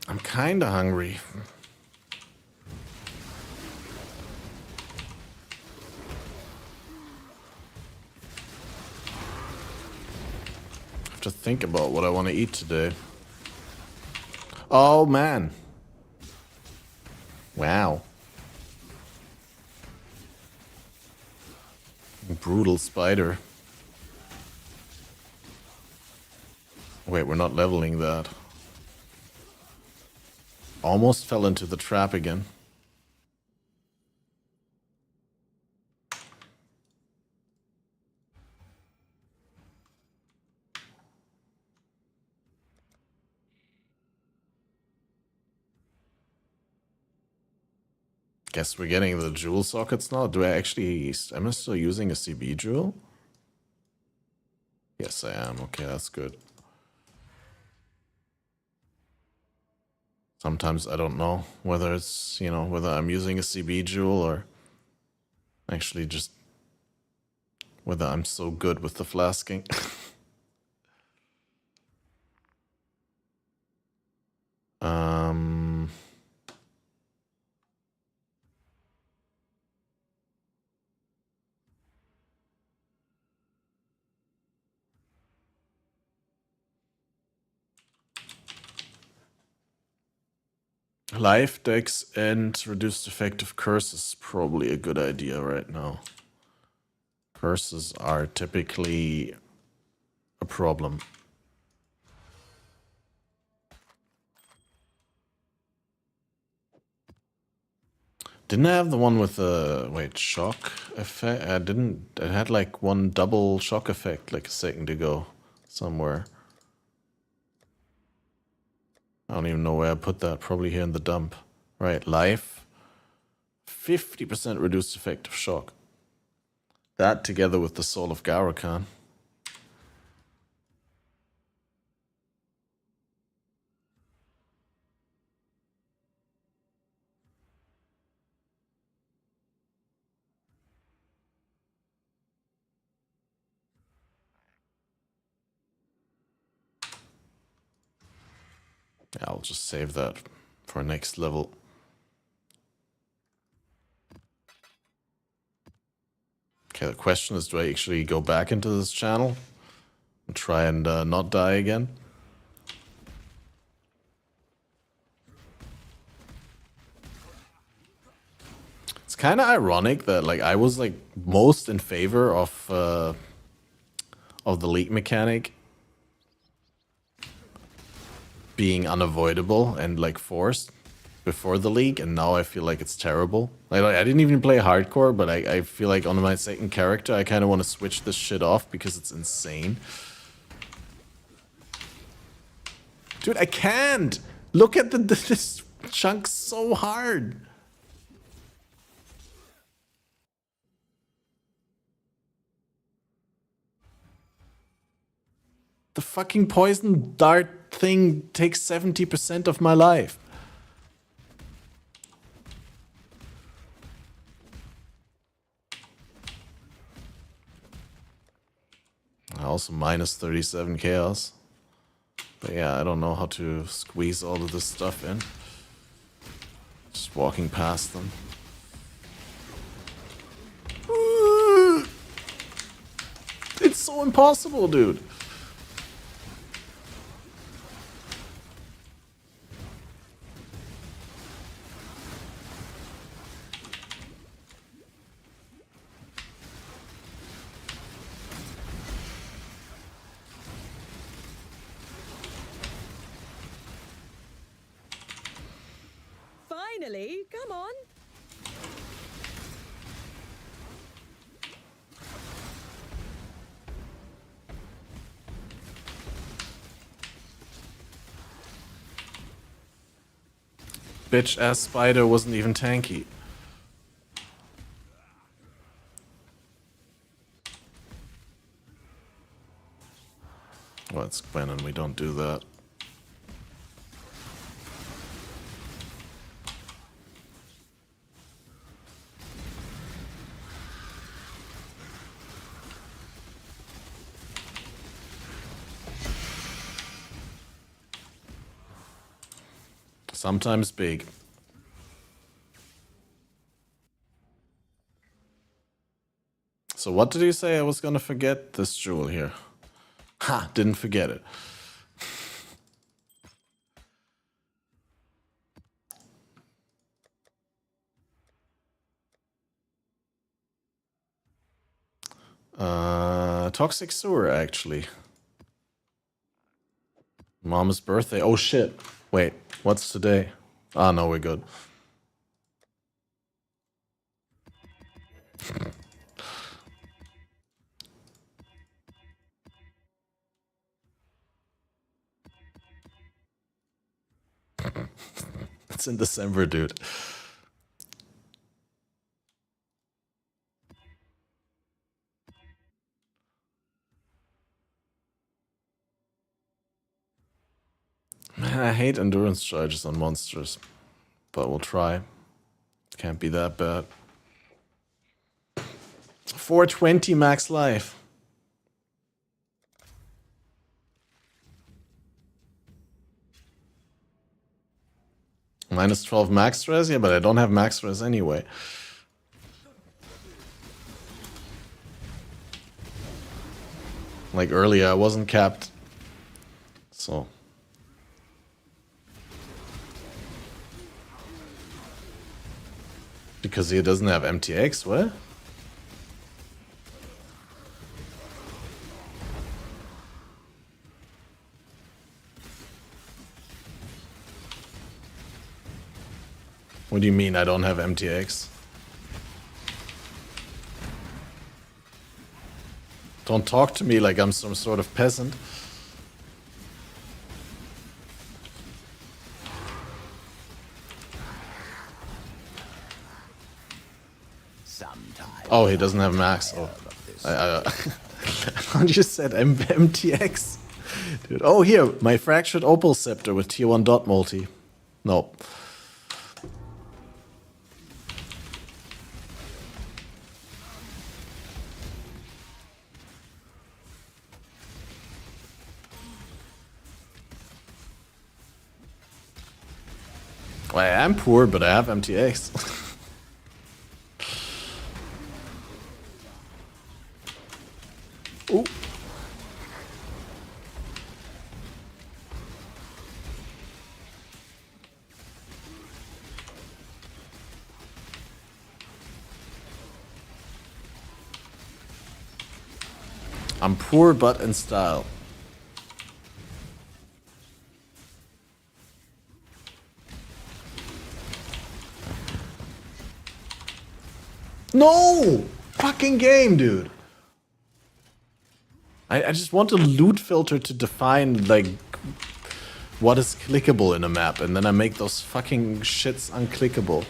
I'm kinda hungry. I have to think about what I want to eat today. Oh man. Wow. Brutal spider. Wait, we're not leveling that. Almost fell into the trap again. Guess we're getting the jewel sockets now. Do I actually... Am I still using a CB jewel? Yes, I am. Okay, that's good. Sometimes I don't know whether it's, you know, whether I'm using a CB jewel or actually just whether I'm so good with the flasking. Life decks and reduced effective curses probably a good idea right now. Curses are typically a problem. Didn't I have the one with the wait shock effect? I didn't. It had like one double shock effect like a second ago somewhere. I don't even know where I put that. Probably here in the dump. Right, life. 50% reduced effect of shock. That together with the soul of Garakan. Yeah, I'll just save that for next level. Okay, the question is, do I actually go back into this channel and try and not die again? It's kind of ironic that like I was like most in favor of the leak mechanic being unavoidable and like forced before the league, and now I feel like it's terrible. Like, I didn't even play hardcore, but I feel like on my second character I kind of want to switch this shit off because it's insane. Dude, I can't! Look at this chunk so hard! The fucking poison dart thing takes 70% of my life. Also minus 37 chaos. But yeah, I don't know how to squeeze all of this stuff in. Just walking past them. It's so impossible, dude. Finally, come on. Bitch ass spider wasn't even tanky. Well, it's Gwen and we don't do that. Sometimes big. So what did you say I was gonna forget? This jewel here. Ha! Didn't forget it. Toxic sewer, actually. Mom's birthday. Oh shit. Wait, what's today? Ah, no, we're good. It's in December, dude. Man, I hate endurance charges on monsters. But we'll try. Can't be that bad. 420 max life. Minus 12 max res? Yeah, but I don't have max res anyway. Like earlier, I wasn't capped. So. Because he doesn't have MTX, what? What do you mean I don't have MTX? Don't talk to me like I'm some sort of peasant. Sometimes. Oh, he doesn't have max. Oh, I thought you said MTX. Dude. Oh, here, my fractured opal scepter with tier 1 dot multi. Nope. Well, I am poor, but I have MTX. Ooh. I'm poor, but in style. No! Fucking game, dude. I just want a loot filter to define, like, what is clickable in a map, and then I make those fucking shits unclickable.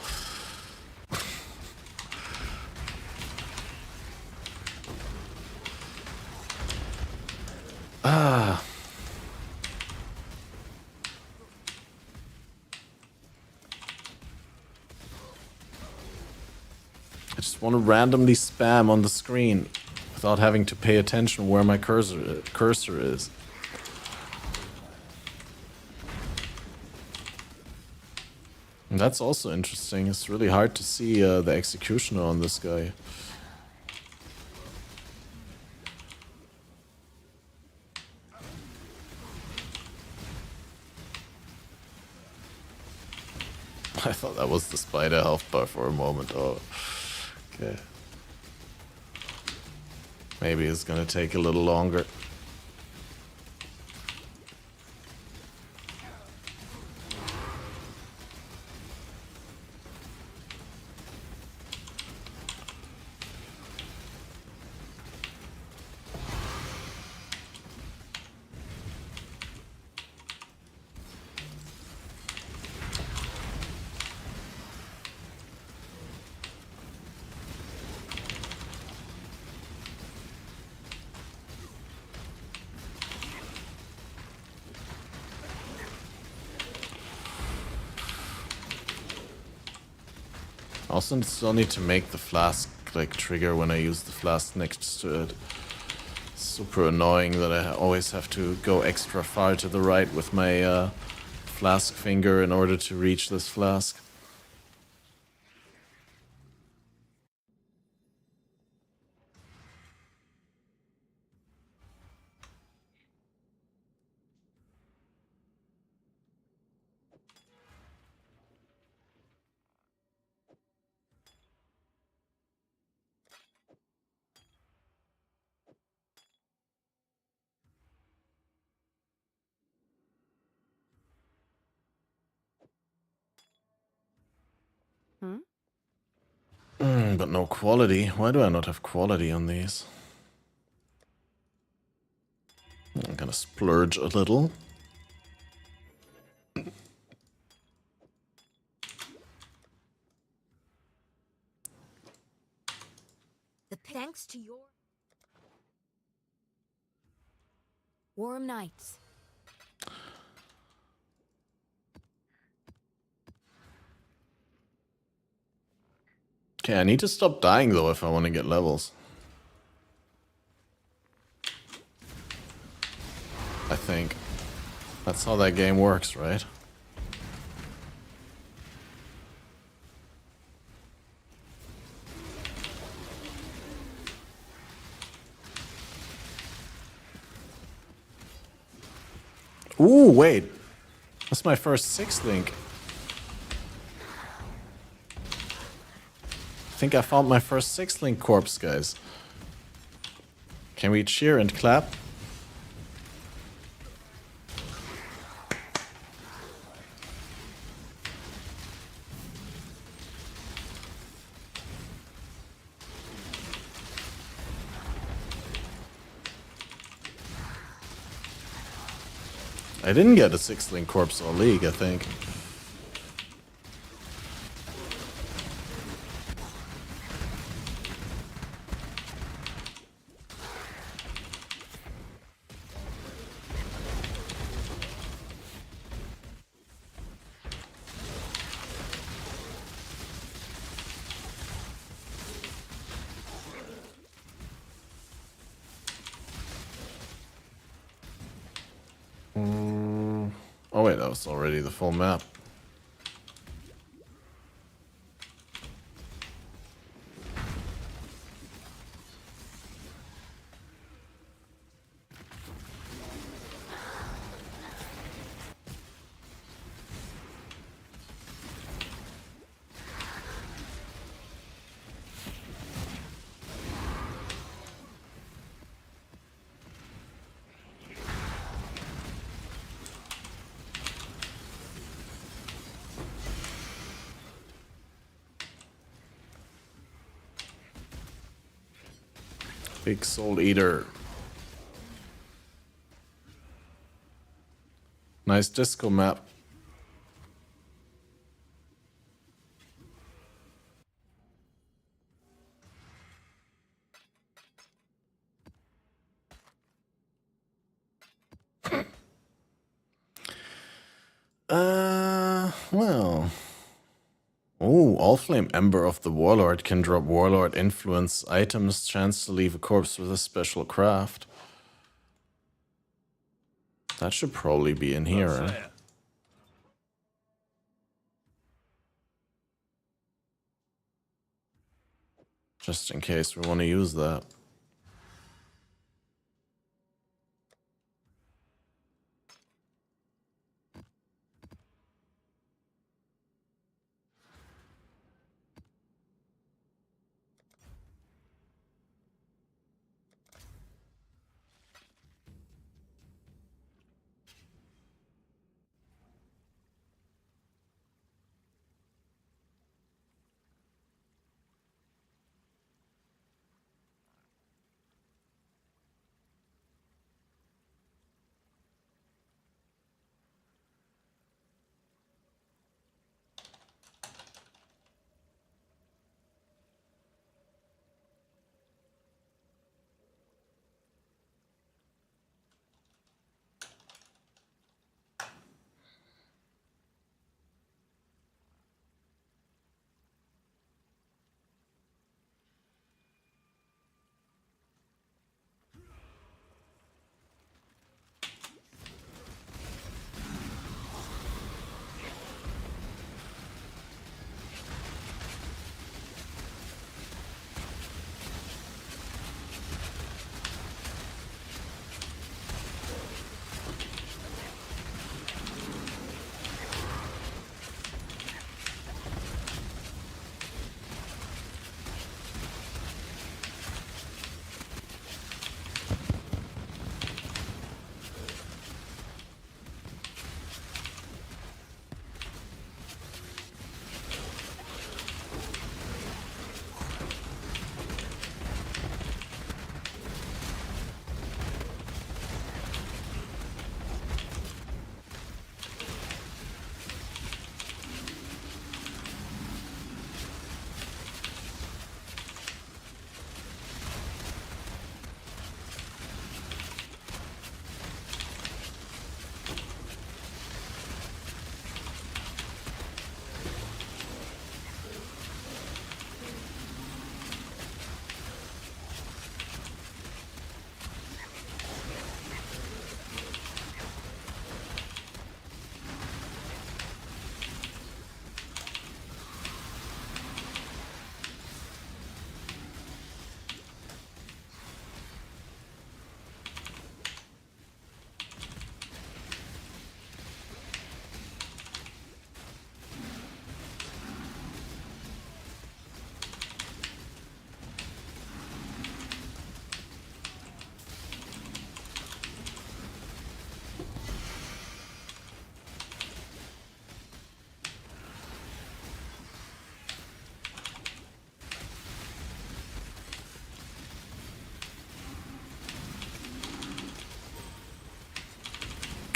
Ah. I just want to randomly spam on the screen without having to pay attention where my cursor is. And that's also interesting. It's really hard to see the executioner on this guy. I thought that was the spider health bar for a moment. Oh, okay. Maybe it's gonna take a little longer. Also, still need to make the flask like trigger when I use the flask next to it. It's super annoying that I always have to go extra far to the right with my flask finger in order to reach this flask. But no quality. Why do I not have quality on these? I'm gonna splurge a little. Thanks to your warm nights. Okay, I need to stop dying though if I want to get levels. I think. That's how that game works, right? Ooh, wait. That's my first 6 link. I think I found my first 6 link corpse, guys. Can we cheer and clap? I didn't get a 6-link corpse or league, I think. Oh wait, that was already the full map. Big Soul Eater. Nice disco map. Well. Oh, Allflame Ember of the Warlord can drop Warlord influence items, chance to leave a corpse with a special craft. That should probably be in here, eh? Just in case we want to use that.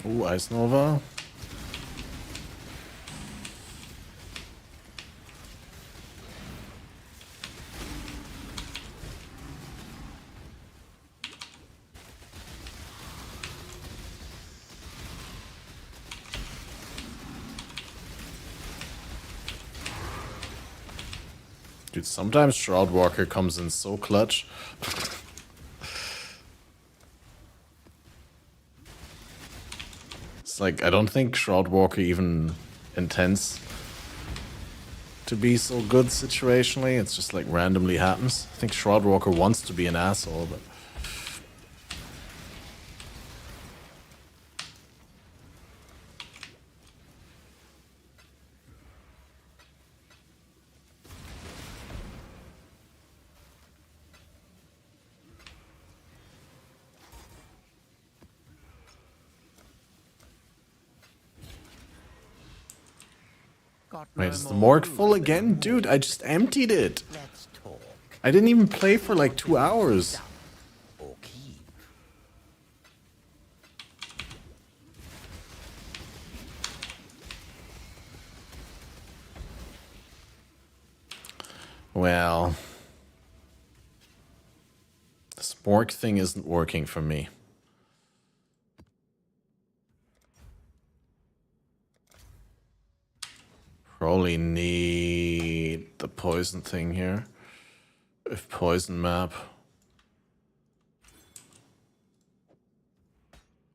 Ooh, Ice Nova. Dude, sometimes Shroudwalker comes in so clutch. It's like, I don't think Shroudwalker even intends to be so good situationally. It's just like randomly happens. I think Shroudwalker wants to be an asshole, but... Wait, is the morgue full again? Dude, I just emptied it. Let's talk. I didn't even play for like 2 hours. Or keep. Well... this morgue thing isn't working for me. Probably need the poison thing here. If poison map.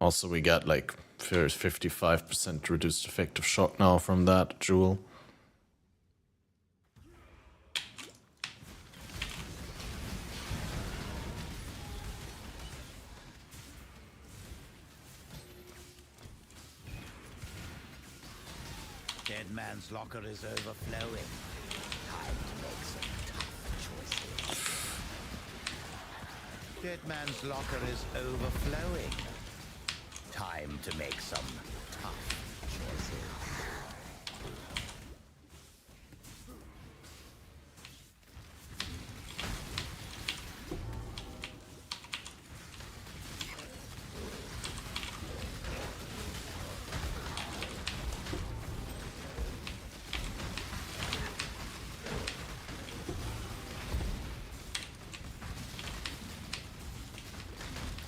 Also, we got like 55% reduced effective shock now from that jewel. Dead man's locker is overflowing. Time to make some tough choices. Dead man's locker is overflowing. Time to make some tough choices.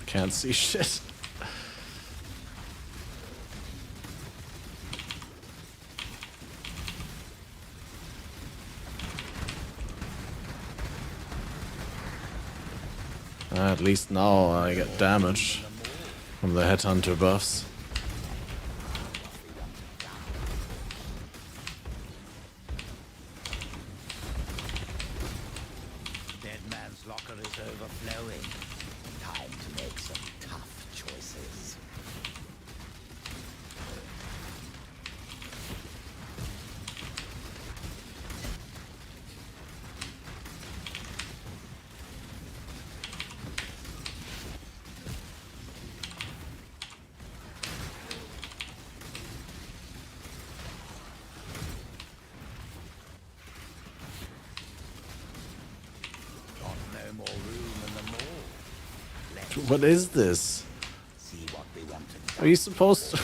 Can't see shit. At least now I get damage from the headhunter buffs. Dead man's locker is overflowing. Time to make some tough choices. Got no more room in the mall. Let's What is this? see what we want to Are you supposed to?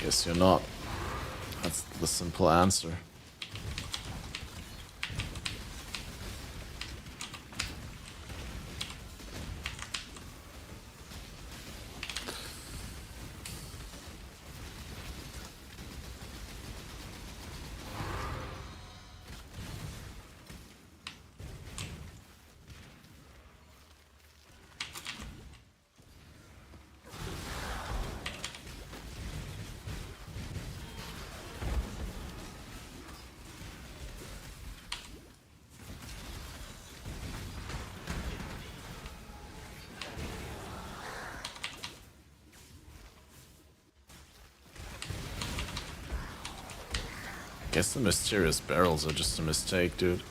Guess you're not. That's the simple answer. Guess the mysterious barrels are just a mistake, dude.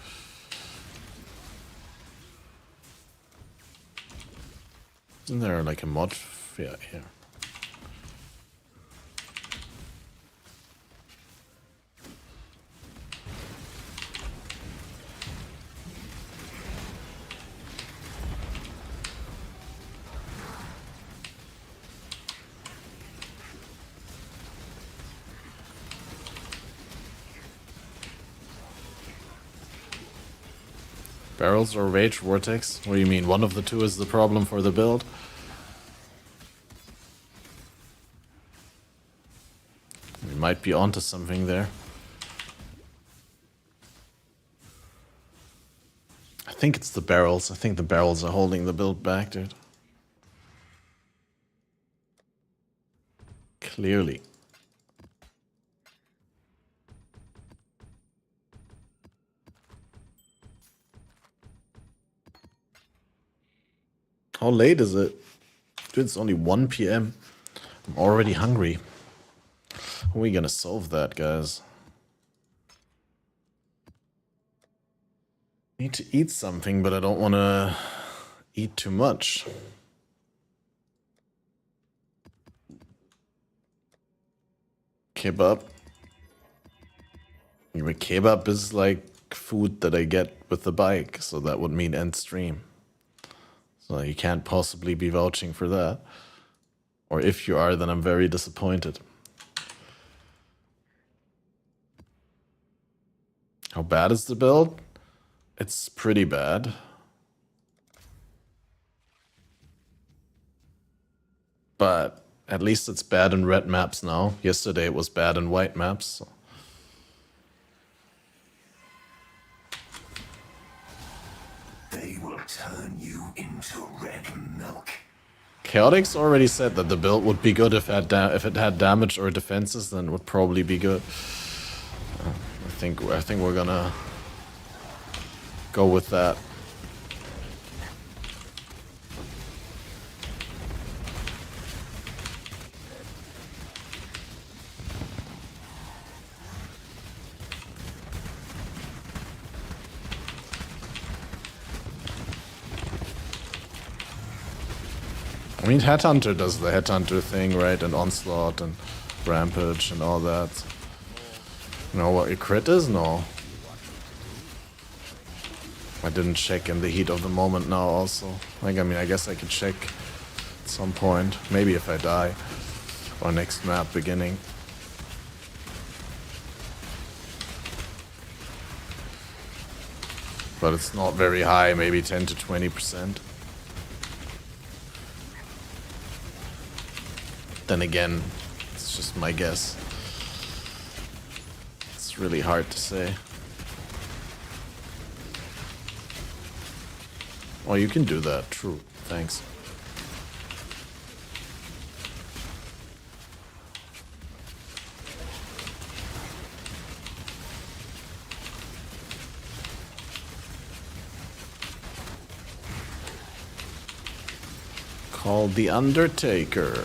Isn't there like a mod? Yeah, here. Barrels or Rage Vortex? What do you mean? One of the two is the problem for the build? We might be onto something there. I think it's the barrels. I think the barrels are holding the build back, dude. Clearly. How late is it? Dude, it's only 1 PM. I'm already hungry. How are we gonna solve that, guys? Need to eat something, but I don't want to eat too much. Kebab. Yeah, but kebab is like food that I get with the bike, so that would mean end stream. So you can't possibly be vouching for that. Or if you are, then I'm very disappointed. How bad is the build? It's pretty bad. But at least it's bad in red maps now. Yesterday it was bad in white maps. So. They will turn you into red milk. Chaotix already said that the build would be good if it had damage or defenses, then it would probably be good. I think we're gonna go with that. I mean, Headhunter does the Headhunter thing, right? And Onslaught and Rampage and all that. You know what your crit is? No. I didn't check in the heat of the moment now also. Like, I mean, I guess I could check at some point. Maybe if I die. Or next map beginning. But it's not very high, maybe 10 to 20%. Then again, it's just my guess. It's really hard to say. Oh, you can do that. True. Thanks. Called the Undertaker.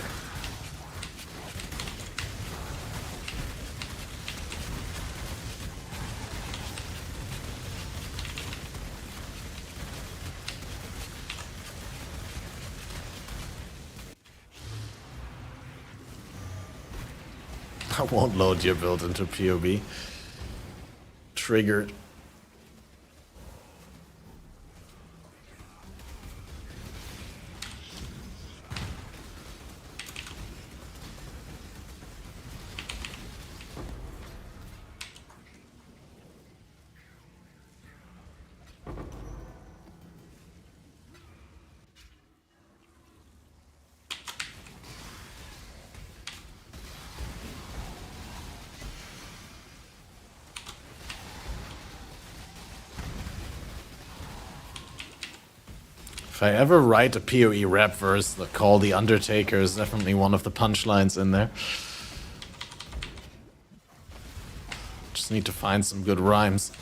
I won't load your build into POB. Triggered. If I ever write a PoE rap verse, the Call the Undertaker is definitely one of the punchlines in there. Just need to find some good rhymes.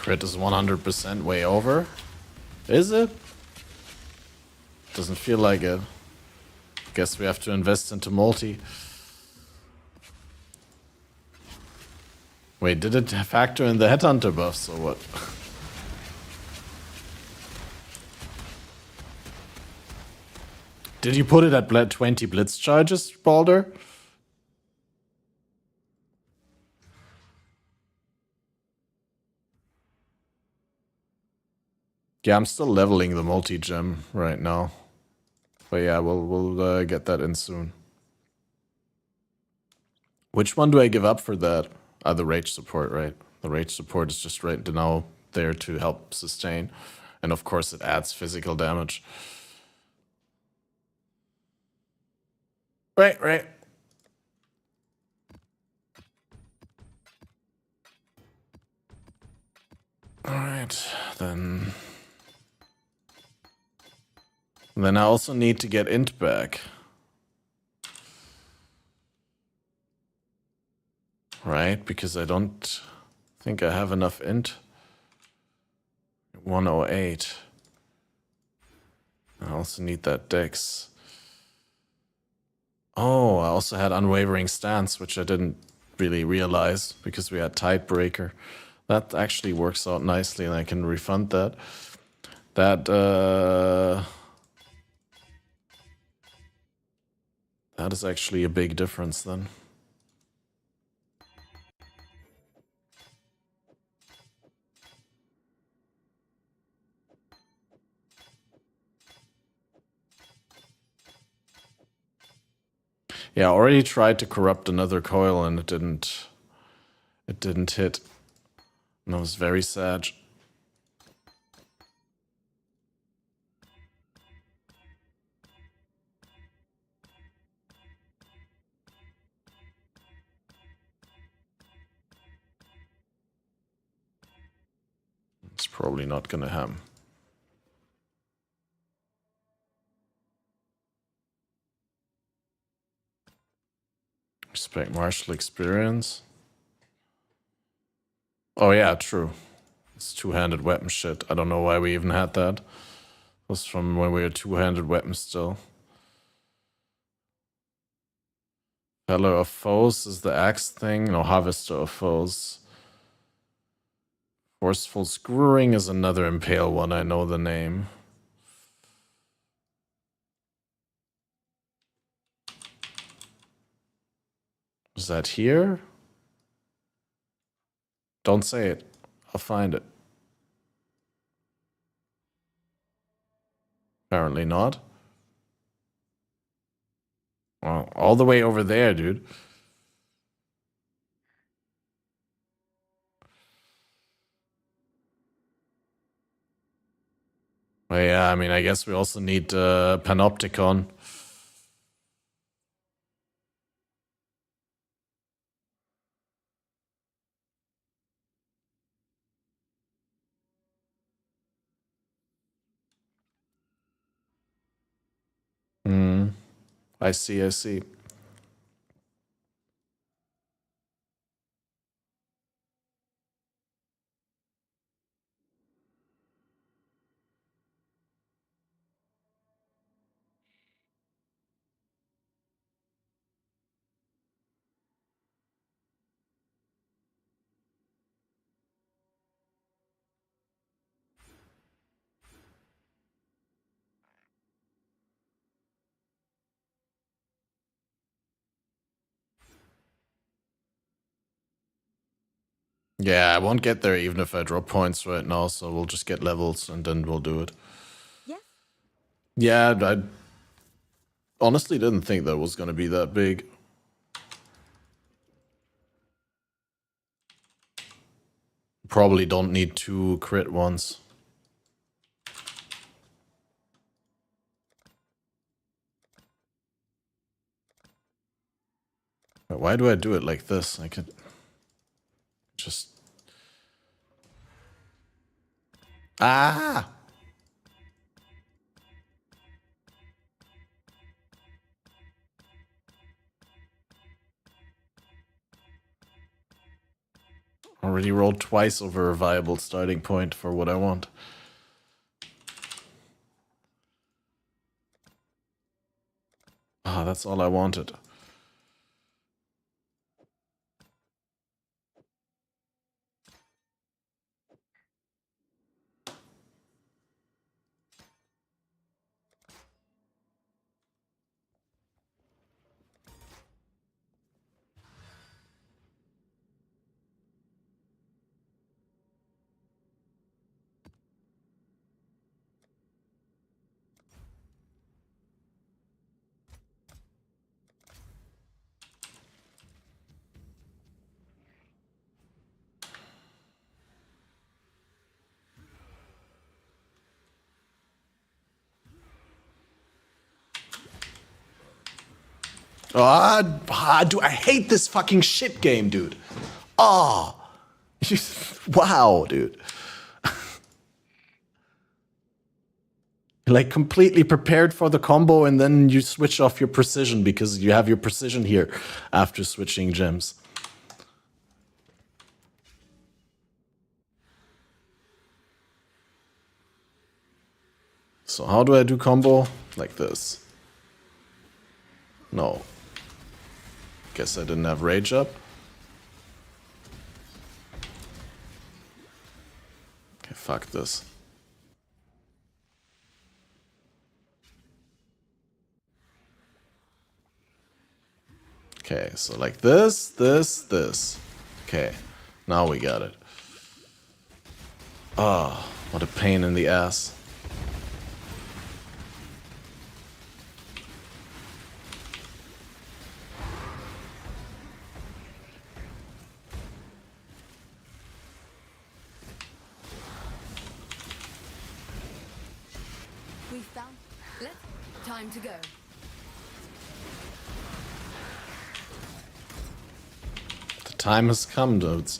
Crit is 100% way over. Is it? Doesn't feel like it. Guess we have to invest into multi. Wait, did it factor in the headhunter buffs or what? Did you put it at 20 blitz charges, Balder? Yeah, I'm still leveling the multi-gem right now. But yeah, we'll get that in soon. Which one do I give up for that? The rage support, right? The rage support is just right now there to help sustain. And of course it adds physical damage. Right. Alright, then I also need to get int back. Right, because I don't think I have enough int. 108. I also need that dex. Oh, I also had unwavering stance, which I didn't really realize because we had tidebreaker. That actually works out nicely and I can refund that. That is actually a big difference then. Yeah, I already tried to corrupt another coil and it didn't hit. And I was very sad. It's probably not gonna happen. Respect martial experience. Oh yeah, true. It's two-handed weapon shit. I don't know why we even had that. It was from when we were two-handed weapons still. Feller of Foes is the axe thing. No, Harvester of Foes. Forceful Screwing is another impale one. I know the name. Is that here? Don't say it. I'll find it. Apparently not. Well, all the way over there, dude. Well, yeah, I mean, I guess we also need Panopticon. I see. Yeah, I won't get there even if I drop points right now, so we'll just get levels and then we'll do it. Yeah. Yeah, I honestly didn't think that was going to be that big. Probably don't need 2 crit ones. Why do I do it like this? I could just... Ah! Already rolled twice over a viable starting point for what I want. Ah, that's all I wanted. Dude, I hate this fucking shit game, dude. Oh, wow, dude. Like completely prepared for the combo and then you switch off your precision because you have your precision here after switching gems. So how do I do combo? Like this. No. Guess I didn't have rage up. Okay, fuck this. Okay, so like this. Okay, now we got it. Ah, what a pain in the ass. We found. Time to go. The time has come, dudes.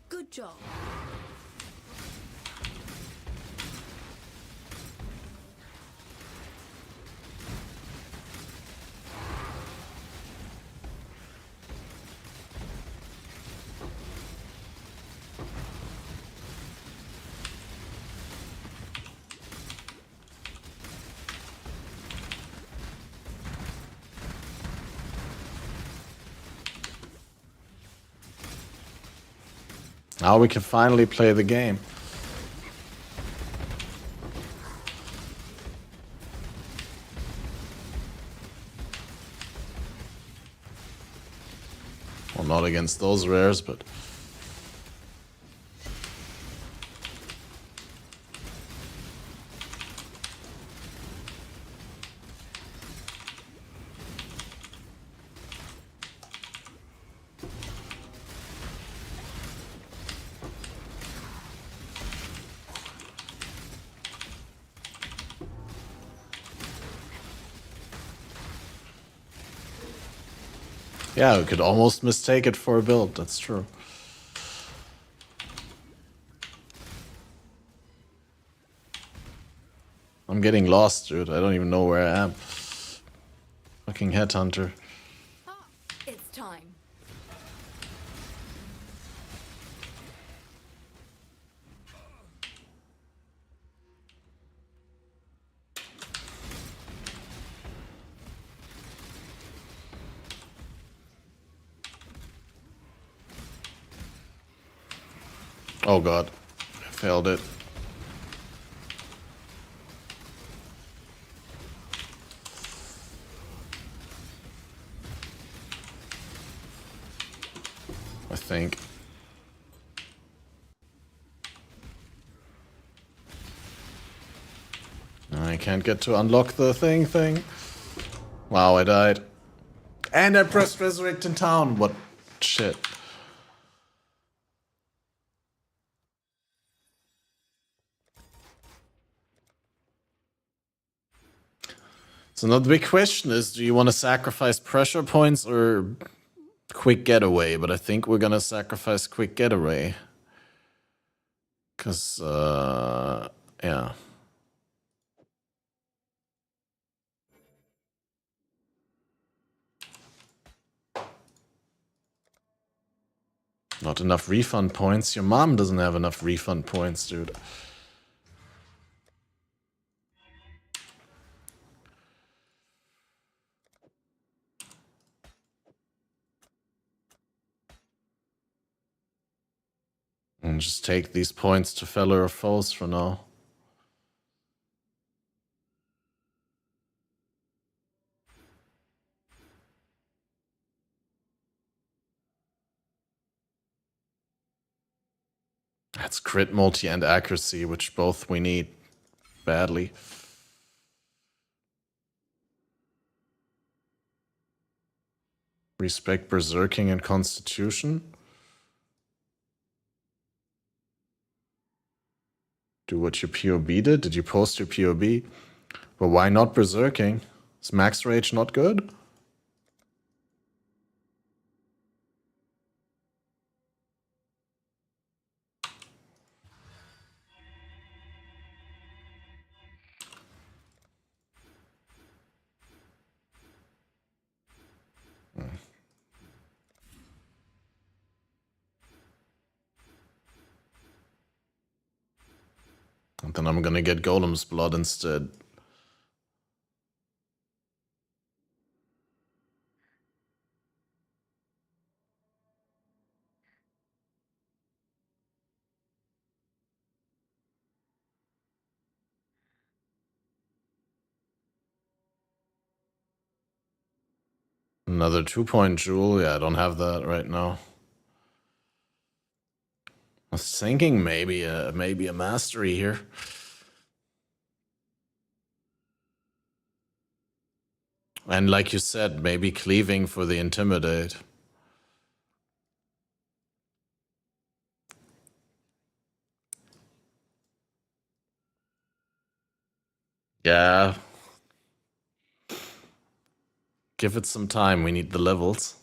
Good job. Now we can finally play the game. Well, not against those rares, but... Yeah, we could almost mistake it for a build, that's true. I'm getting lost, dude. I don't even know where I am. Fucking headhunter. It's time. Oh god, I failed it. I think. I can't get to unlock the thing. Wow, I died. And I pressed resurrect in town. What shit. So now the big question is, do you want to sacrifice pressure points or quick getaway? But I think we're gonna sacrifice quick getaway. Cause yeah. Not enough refund points. Your mom doesn't have enough refund points, dude. And just take these points to Feller of Foes for now. That's crit, multi, and accuracy, which both we need badly. Respect Berserking and Constitution. Do what your POB did. Did you post your POB? But why not Berserking? Is Max Rage not good? And then I'm gonna get Golem's Blood instead. Another 2-point jewel. Yeah, I don't have that right now. I was thinking maybe a mastery here. And like you said, maybe cleaving for the intimidate. Yeah. Give it some time. We need the levels.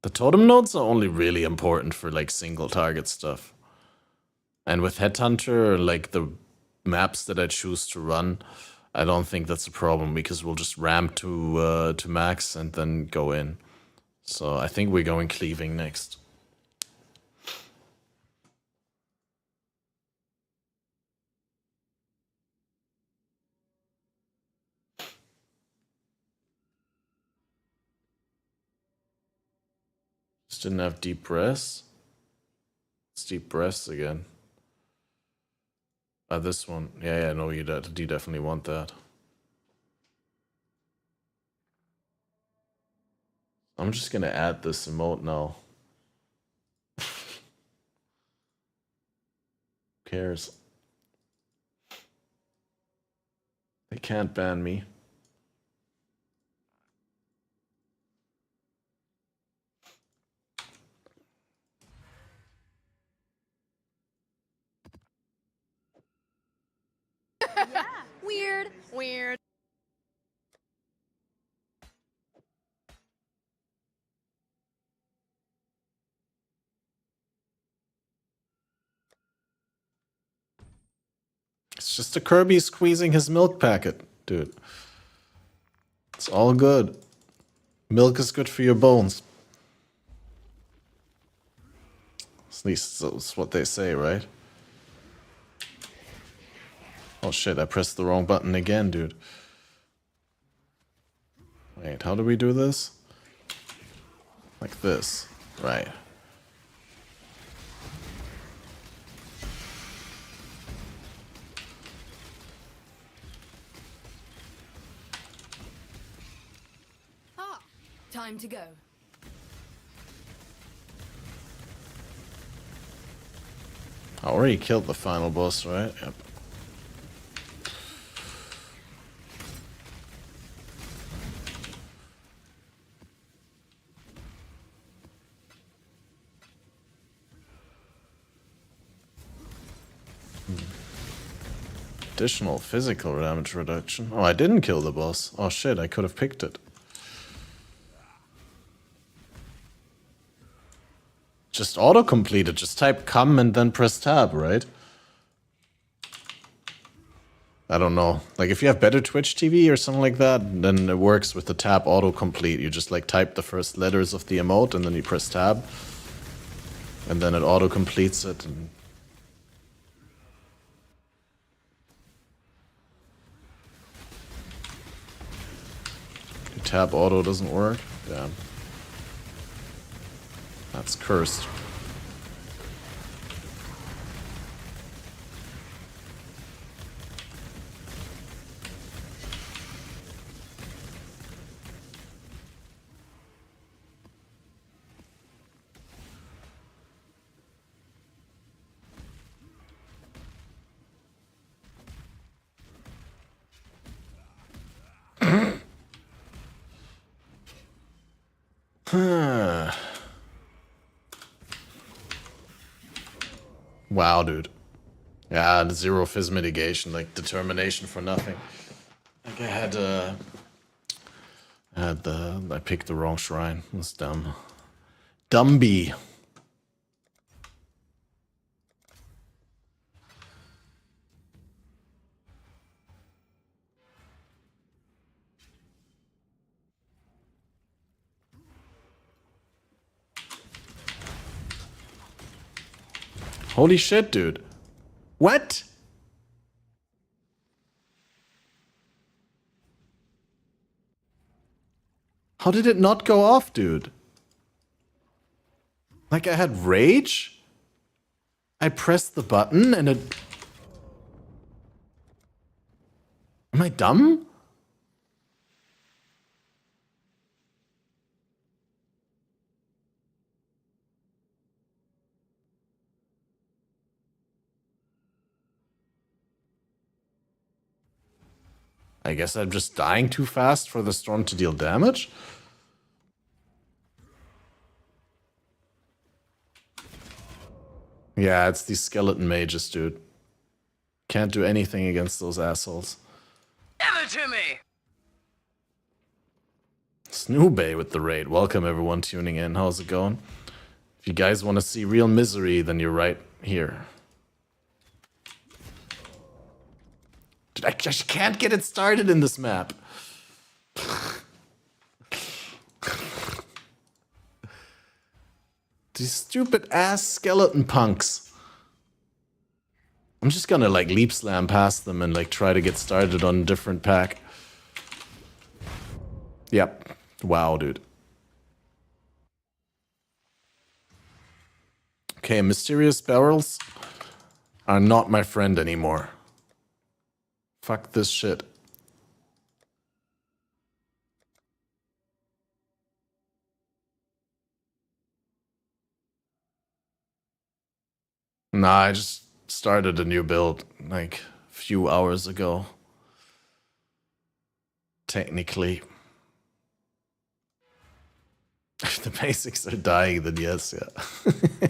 The totem nodes are only really important for like single target stuff. And with Headhunter, like the maps that I choose to run, I don't think that's a problem because we'll just ramp to max and then go in. So I think we're going cleaving next. Just didn't have deep breaths. It's deep breaths again. This one. Yeah, no, you definitely want that. I'm just gonna add this emote now. Who cares? They can't ban me. Weird. Weird. It's just a Kirby squeezing his milk packet, dude. It's all good. Milk is good for your bones. At least that's what they say, right? Oh shit, I pressed the wrong button again, dude. Wait, how do we do this? Like this. Right. Time to go. I already killed the final boss, right? Yep. Additional physical damage reduction. Oh, I didn't kill the boss. Oh shit, I could have picked it. Just auto-complete it. Just type come and then press tab, right? I don't know. Like, if you have better Twitch TV or something like that, then it works with the tab autocomplete. You just, like, type the first letters of the emote, and then you press tab. And then it auto-completes it. And tab auto doesn't work? Damn. That's cursed. Wow, dude. Yeah, the zero fizz mitigation, like determination for nothing. Like I picked the wrong shrine. That's dumb. Dumby. Holy shit, dude. What? How did it not go off, dude? Like, I had rage? I pressed the button and it... Am I dumb? I guess I'm just dying too fast for the storm to deal damage? Yeah, it's these skeleton mages, dude. Can't do anything against those assholes. Give it to me! Snoobay with the raid. Welcome everyone tuning in. How's it going? If you guys want to see real misery, then you're right here. Dude, I just can't get it started in this map. These stupid ass skeleton punks. I'm just gonna like leap slam past them and like try to get started on a different pack. Yep. Wow, dude. Okay, mysterious barrels are not my friend anymore. Fuck this shit. Nah, I just started a new build like a few hours ago. Technically. If the basics are dying, then yes, yeah.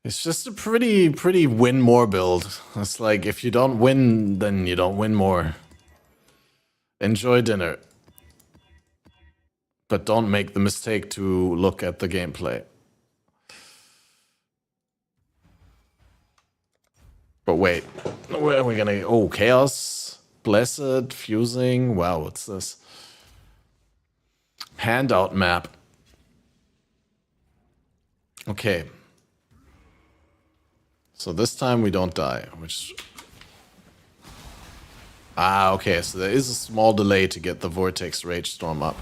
It's just a pretty win more build. It's like, if you don't win, then you don't win more. Enjoy dinner. But don't make the mistake to look at the gameplay. But wait, where are we gonna... Oh, Chaos, Blessed, Fusing. Wow, what's this? Handout map. Okay. So this time we don't die, which... Ah, okay, so there is a small delay to get the Vortex Rage Storm up.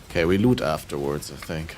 Okay, we loot afterwards, I think.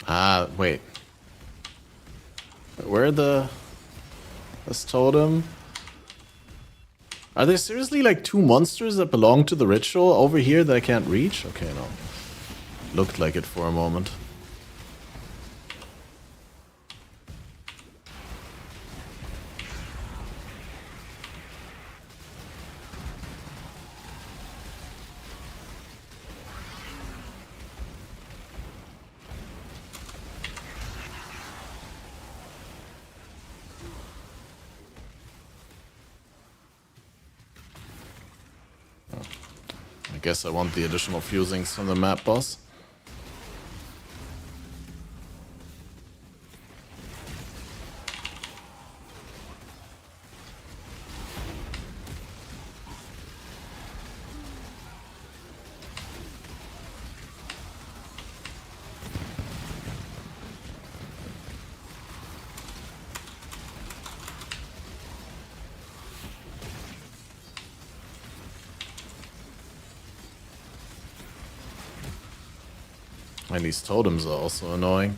Ah, wait. Where this totem? Are there seriously like 2 monsters that belong to the ritual over here that I can't reach? Okay, no. Looked like it for a moment. I guess I want the additional fusings from the map boss. And these totems are also annoying.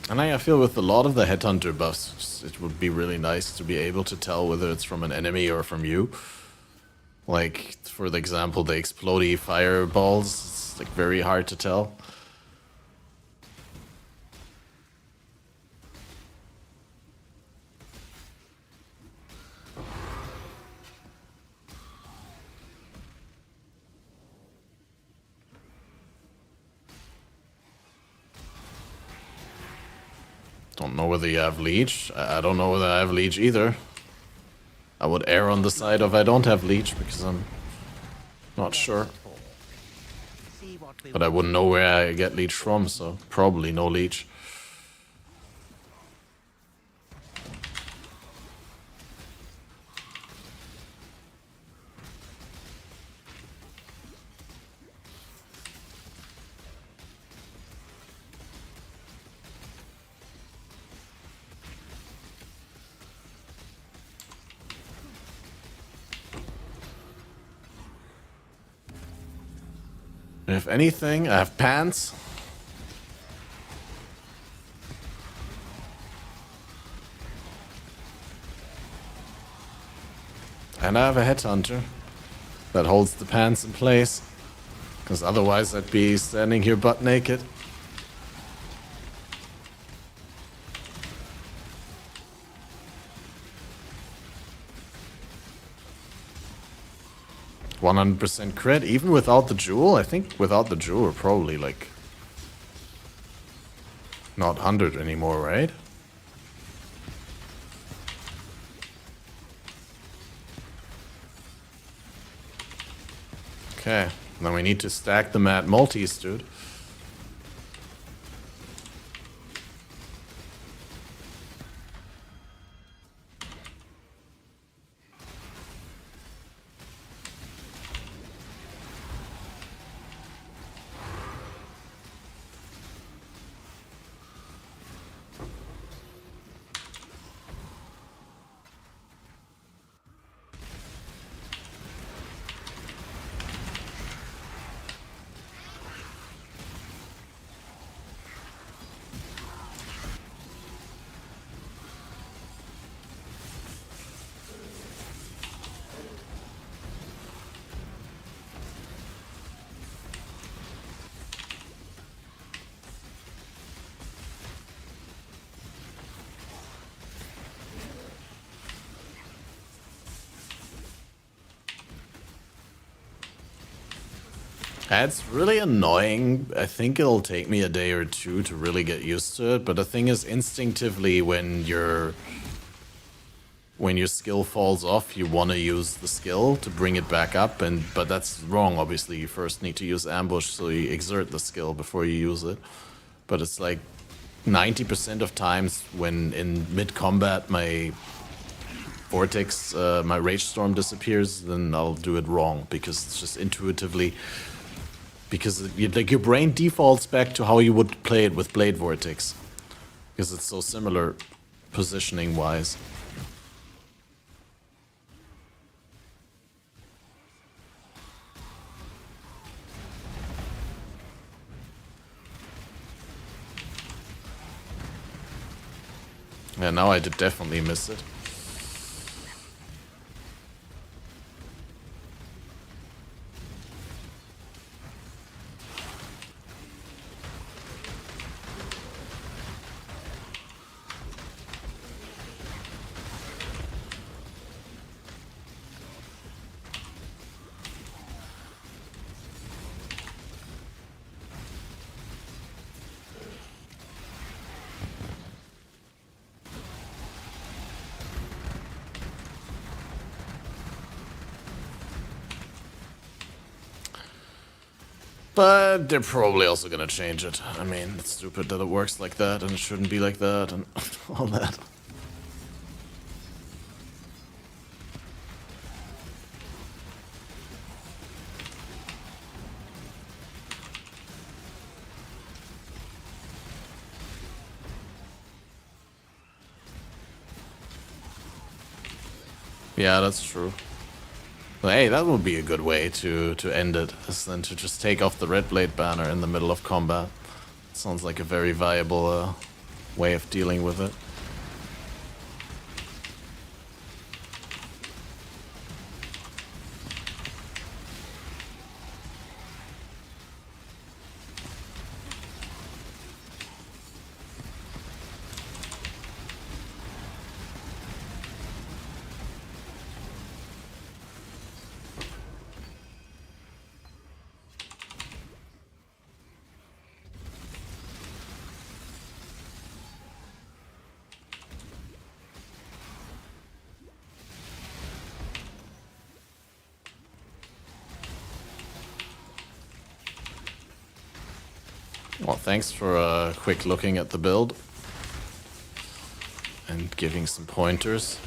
And I feel with a lot of the headhunter buffs, it would be really nice to be able to tell whether it's from an enemy or from you. Like, for the example, the explodey fireballs, it's like very hard to tell. Don't know whether you have leech. I don't know whether I have leech either. I would err on the side of I don't have leech because I'm not sure. But I wouldn't know where I get leech from, so probably no leech. If anything, I have pants. And I have a headhunter that holds the pants in place. Because otherwise I'd be standing here butt naked. %, crit, even without the jewel. I think without the jewel we're probably like not 100 anymore, right? Okay, then we need to stack them at multis, dude. That's really annoying. I think it'll take me a day or two to really get used to it. But the thing is, instinctively, when your skill falls off, you want to use the skill to bring it back up. But that's wrong, obviously. You first need to use ambush, so you exert the skill before you use it. But it's like 90% of times when in mid-combat my Vortex, my Rage Storm disappears, then I'll do it wrong. Because it's just intuitively... Because like your brain defaults back to how you would play it with Blade Vortex. Because it's so similar positioning-wise. Yeah, now I did definitely miss it. But they're probably also gonna change it. I mean, it's stupid that it works like that and it shouldn't be like that and all that. Yeah, that's true. But hey, that would be a good way to end it, is then to just take off the Red Blade banner in the middle of combat. Sounds like a very viable way of dealing with it. Well, thanks for quick looking at the build and giving some pointers.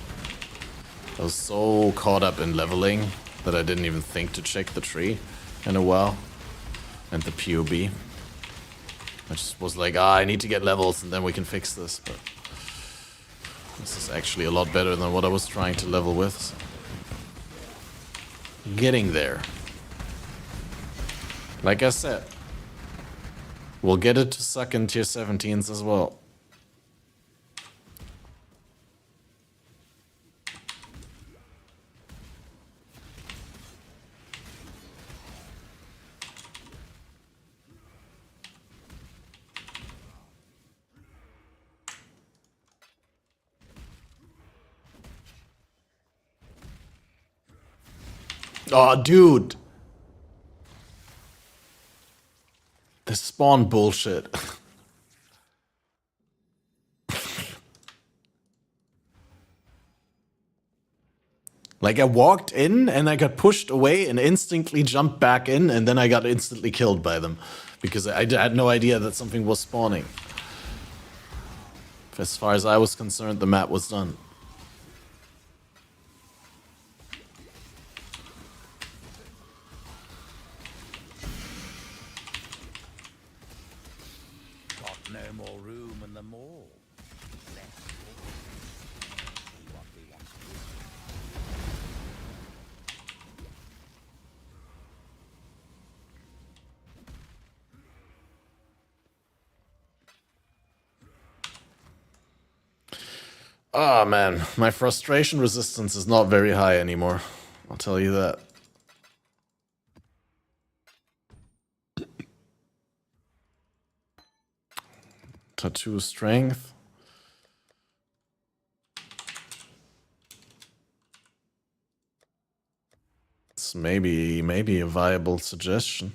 I was so caught up in leveling that I didn't even think to check the tree in a while and the POB. I just was like, I need to get levels and then we can fix this. But this is actually a lot better than what I was trying to level with. So. Getting there. Like I said, we'll get it to suck in tier 17s as well. Oh, dude. This spawn bullshit. Like, I walked in and I got pushed away and instantly jumped back in, and then I got instantly killed by them because I had no idea that something was spawning. As far as I was concerned, the map was done. Got no more room in the mall. Oh man, my frustration resistance is not very high anymore. I'll tell you that. Tattoo strength. It's maybe a viable suggestion.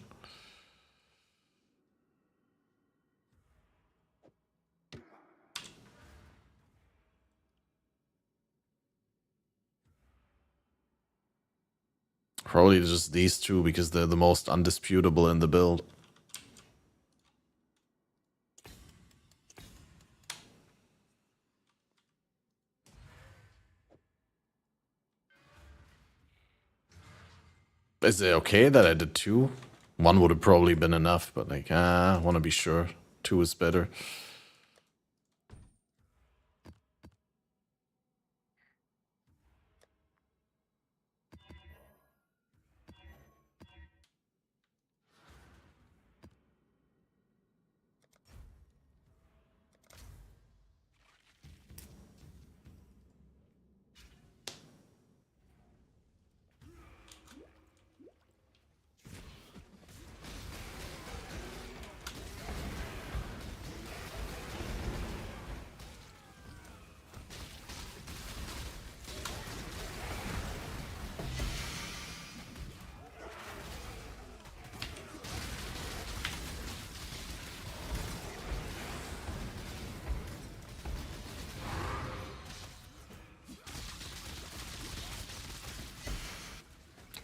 Probably just these two because they're the most undisputable in the build. Is it okay that I did two? One would have probably been enough, but like, I want to be sure. Two is better.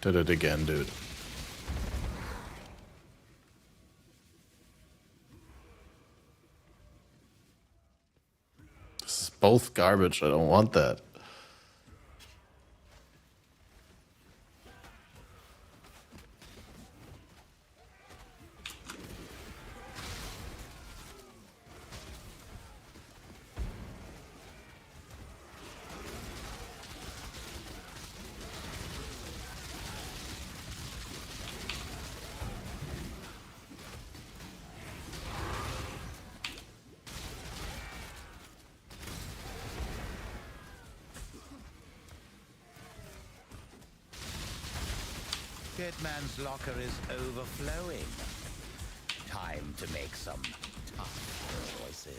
Did it again, dude. This is both garbage. I don't want that. Dead man's locker is overflowing. Time to make some tough choices.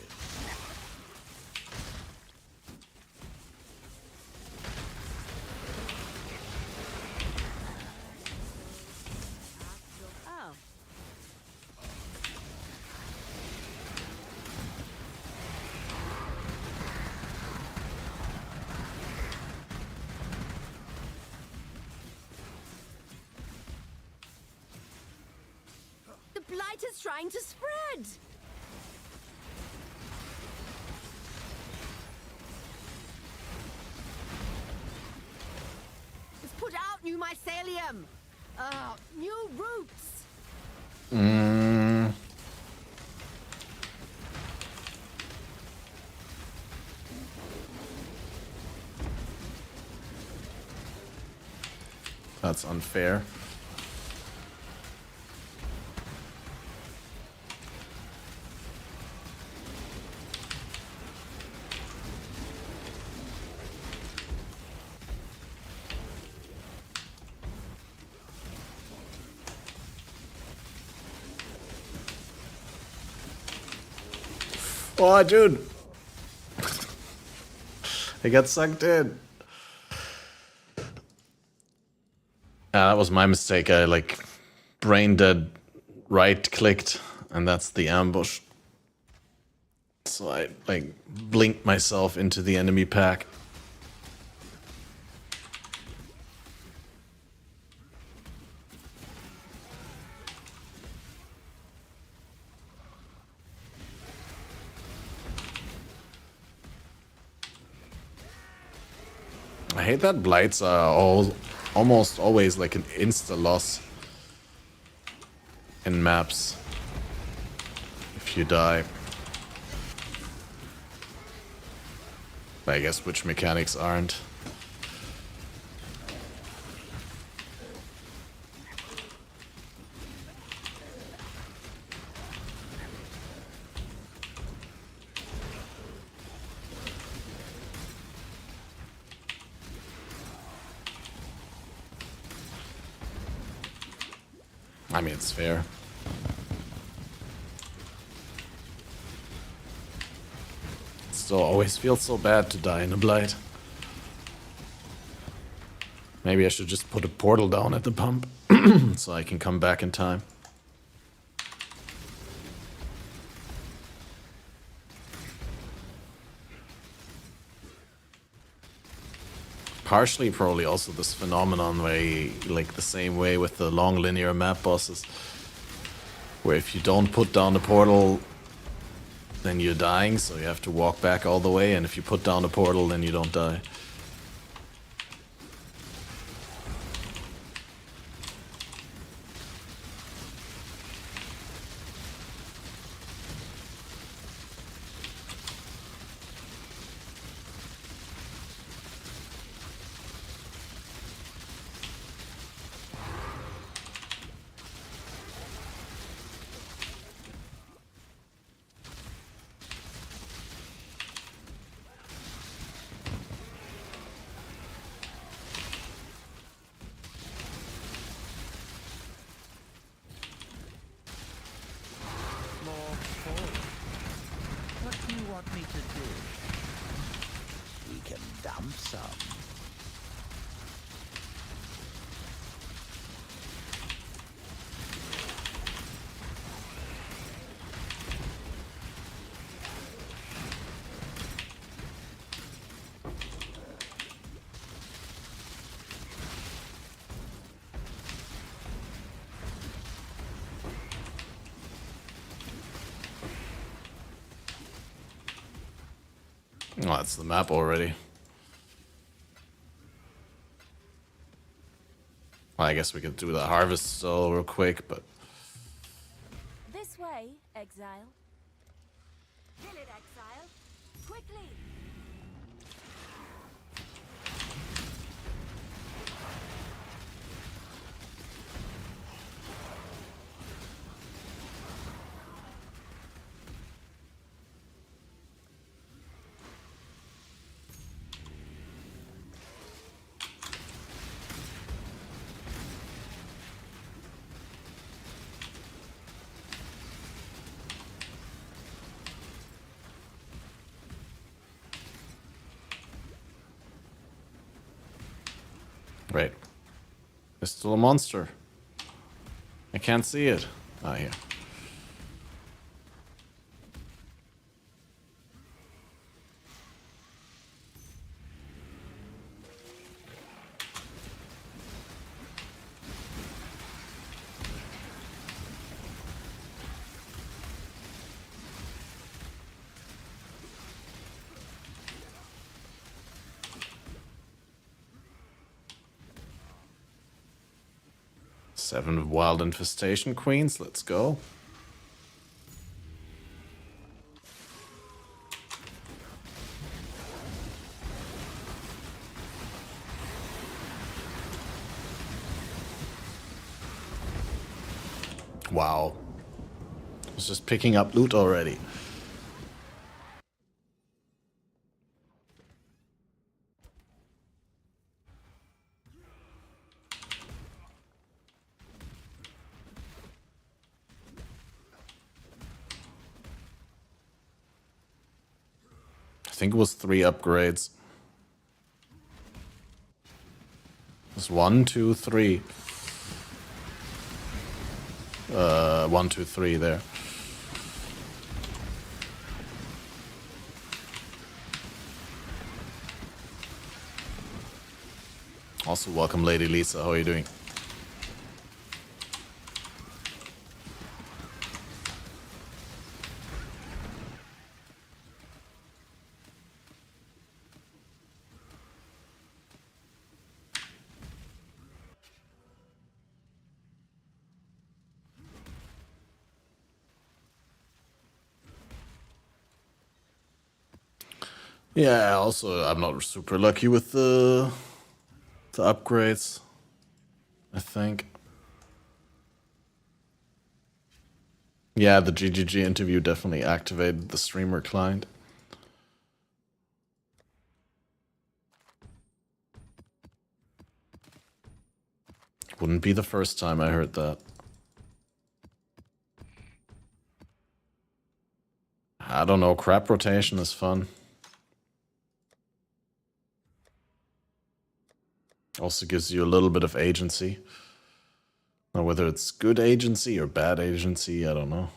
Oh. The blight is trying to spread. Let's put out new mycelium. New roots. That's unfair. Oh, dude. I got sucked in. That was my mistake. I like brain dead right clicked, and that's the ambush. So I like blinked myself into the enemy pack. I hate that blights are almost always like an insta loss in maps if you die. I guess which mechanics aren't. I mean, it's fair. It still always feels so bad to die in a blight. Maybe I should just put a portal down at the pump so I can come back in time. Partially probably also this phenomenon where you, like the same way with the long linear map bosses, where if you don't put down the portal then you're dying, so you have to walk back all the way, and if you put down the portal then you don't die. What do you want me to do? We can dump some. Oh, that's the map already. Well, I guess we could do the harvest still real quick, but... This way, exile. Kill it, exile. Quickly! Wait. There's still a monster. I can't see it. Ah, here. Seven wild infestation queens, let's go. Wow. I was just picking up loot already. I think it was 3 upgrades. It was 1, 2, 3. 1, 2, 3 there. Also, welcome, Lady Lisa. How are you doing? Yeah, also, I'm not super lucky with the upgrades, I think. Yeah, the GGG interview definitely activated the streamer client. Wouldn't be the first time I heard that. I don't know, crap rotation is fun. Also gives you a little bit of agency. Now, whether it's good agency or bad agency, I don't know.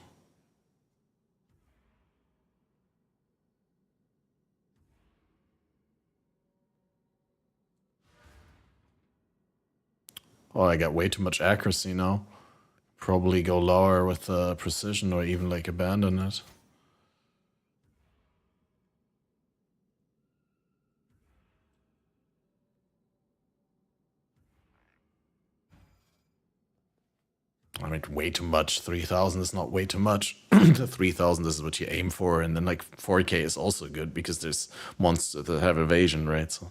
Oh, I got way too much accuracy now. Probably go lower with precision or even like abandon it. I mean, way too much. 3,000 is not way too much. The 3,000 is what you aim for, and then like 4K is also good because there's monsters that have evasion, right? So.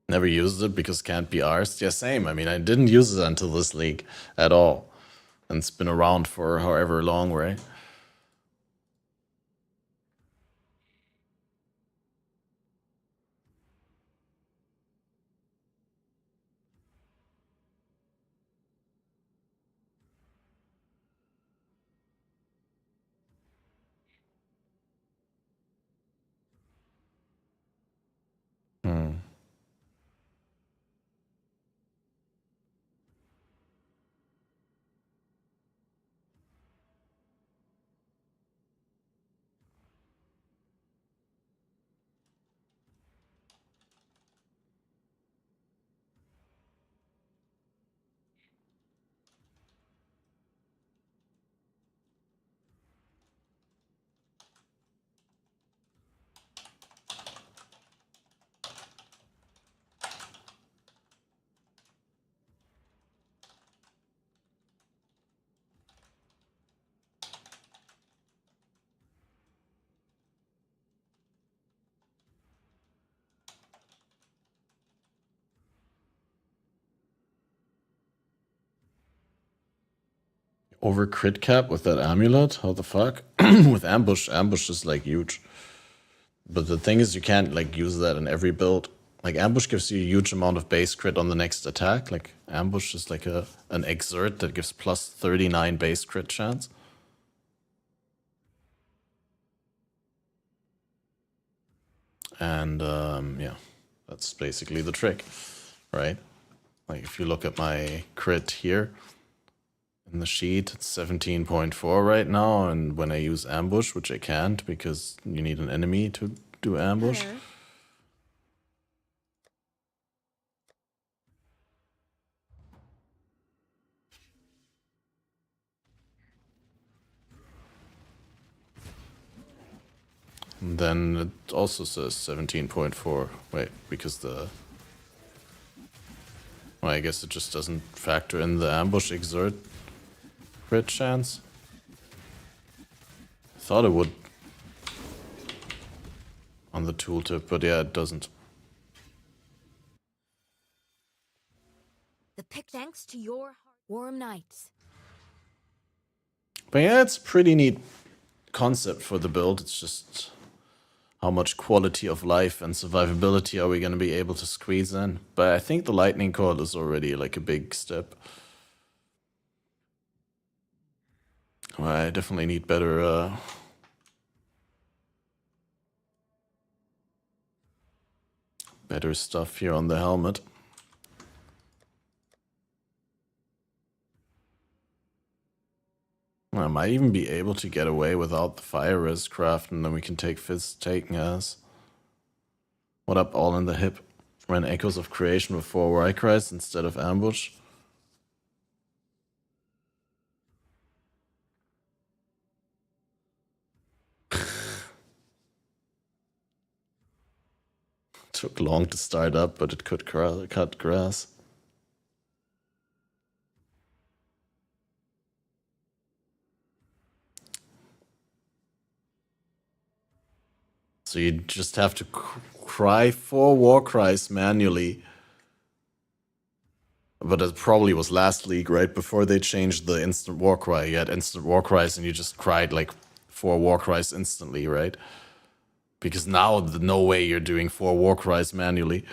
Never used it because can't be arsed. Yeah, same. I mean, I didn't use it until this league at all. And it's been around for however long, right? over crit cap with that amulet? How the fuck? With ambush is like huge. But the thing is, you can't like use that in every build. Like ambush gives you a huge amount of base crit on the next attack. Like ambush is like an exert that gives plus 39 base crit chance. And yeah, that's basically the trick, right? Like if you look at my crit here in the sheet, it's 17.4 right now. And when I use ambush, which I can't because you need an enemy to do ambush. And then it also says 17.4. Wait, because the... Well, I guess it just doesn't factor in the ambush exert crit chance. I thought it would on the tooltip, but yeah, it doesn't. The pick thanks to your warm nights. But yeah, it's a pretty neat concept for the build. It's just how much quality of life and survivability are we going to be able to squeeze in. But I think the lightning coil is already like a big step. Well, I definitely need better better stuff here on the helmet. I might even be able to get away without the fire res craft, and then we can take Fizz taking as. What up, all in the hip? Ran Echoes of Creation with 4 Wraeclast instead of ambush. Took long to start up, but it could cut grass. So you just have to cry 4 war cries manually. But it probably was last league, right? Before they changed the instant war cry. You had instant war cries and you just cried like 4 war cries instantly, right? Because now, no way you're doing 4 war cries manually.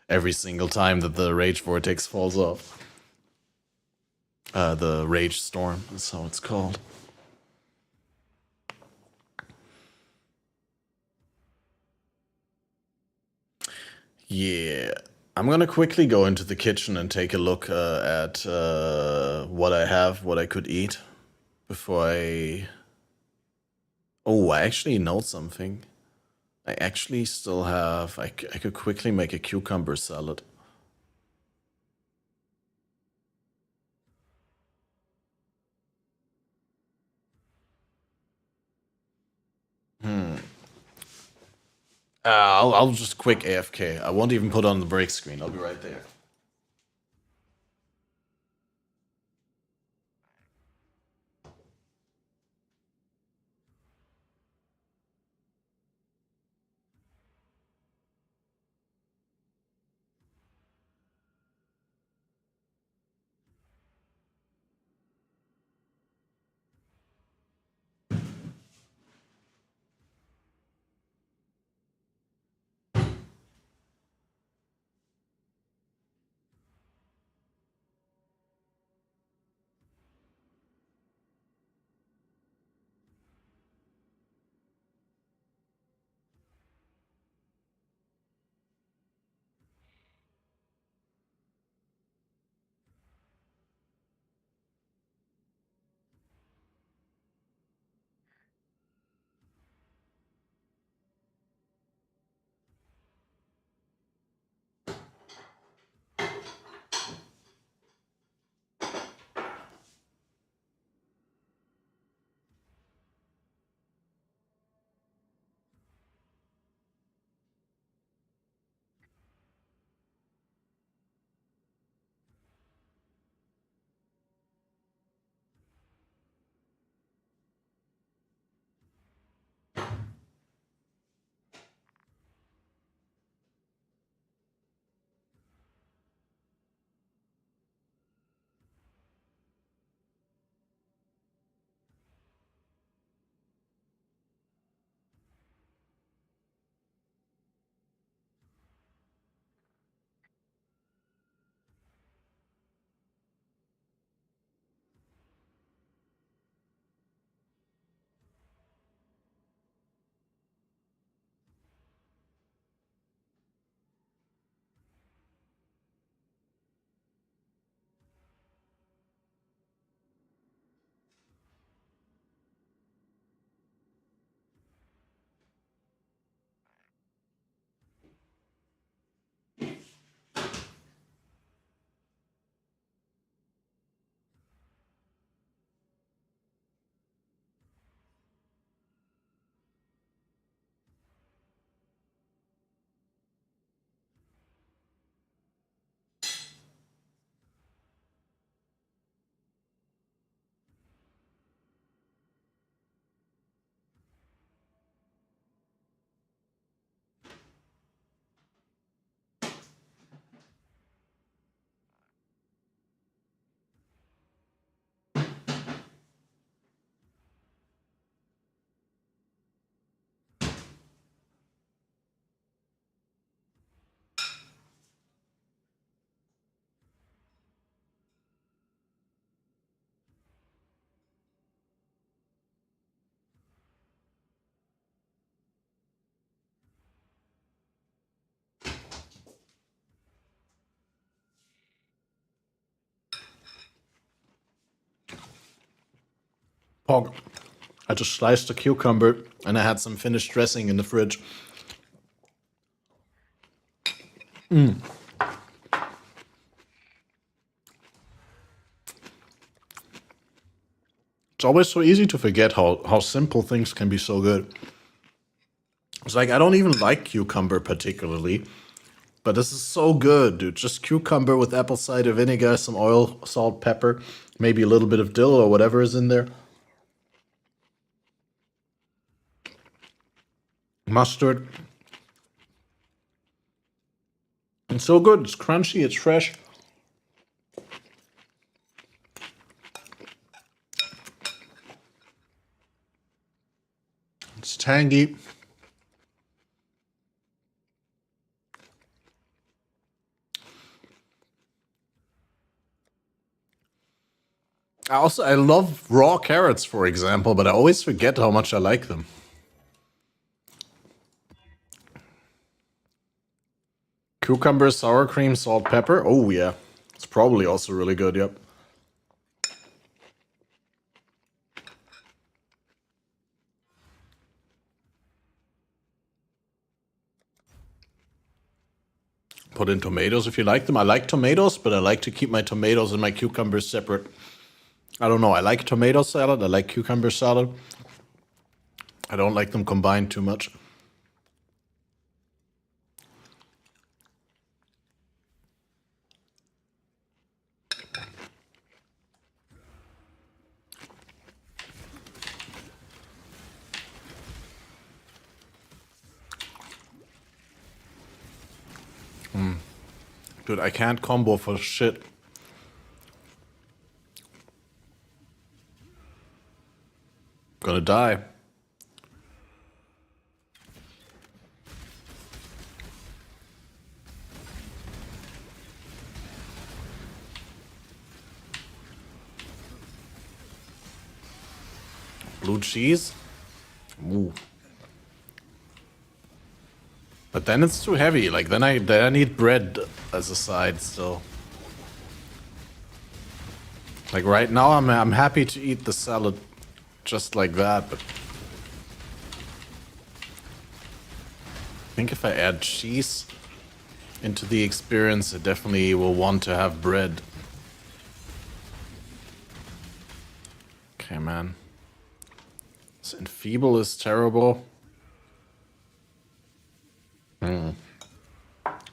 Every single time that the Rage Vortex falls off. The Rage Storm is how it's called. Yeah. I'm gonna quickly go into the kitchen and take a look at what I have, what I could eat before I... Oh, I actually know something. I actually still have... I could quickly make a cucumber salad. I'll just quick AFK. I won't even put on the break screen. I'll be right there. Pog. I just sliced a cucumber and I had some finished dressing in the fridge. It's always so easy to forget how simple things can be so good. It's like, I don't even like cucumber particularly, but this is so good, dude. Just cucumber with apple cider vinegar, some oil, salt, pepper, maybe a little bit of dill or whatever is in there. Mustard. It's so good. It's crunchy, it's fresh. It's tangy. I love raw carrots, for example, but I always forget how much I like them. Cucumber, sour cream, salt, pepper. Oh, yeah. It's probably also really good, yep. Put in tomatoes if you like them. I like tomatoes, but I like to keep my tomatoes and my cucumbers separate. I don't know. I like tomato salad. I like cucumber salad. I don't like them combined too much. Dude, I can't combo for shit. Gonna die. Blue cheese? Ooh. But then it's too heavy. Like then I need bread as a side still. Like right now I'm happy to eat the salad just like that, but I think if I add cheese into the experience, I definitely will want to have bread. Okay, man. So enfeeble is terrible.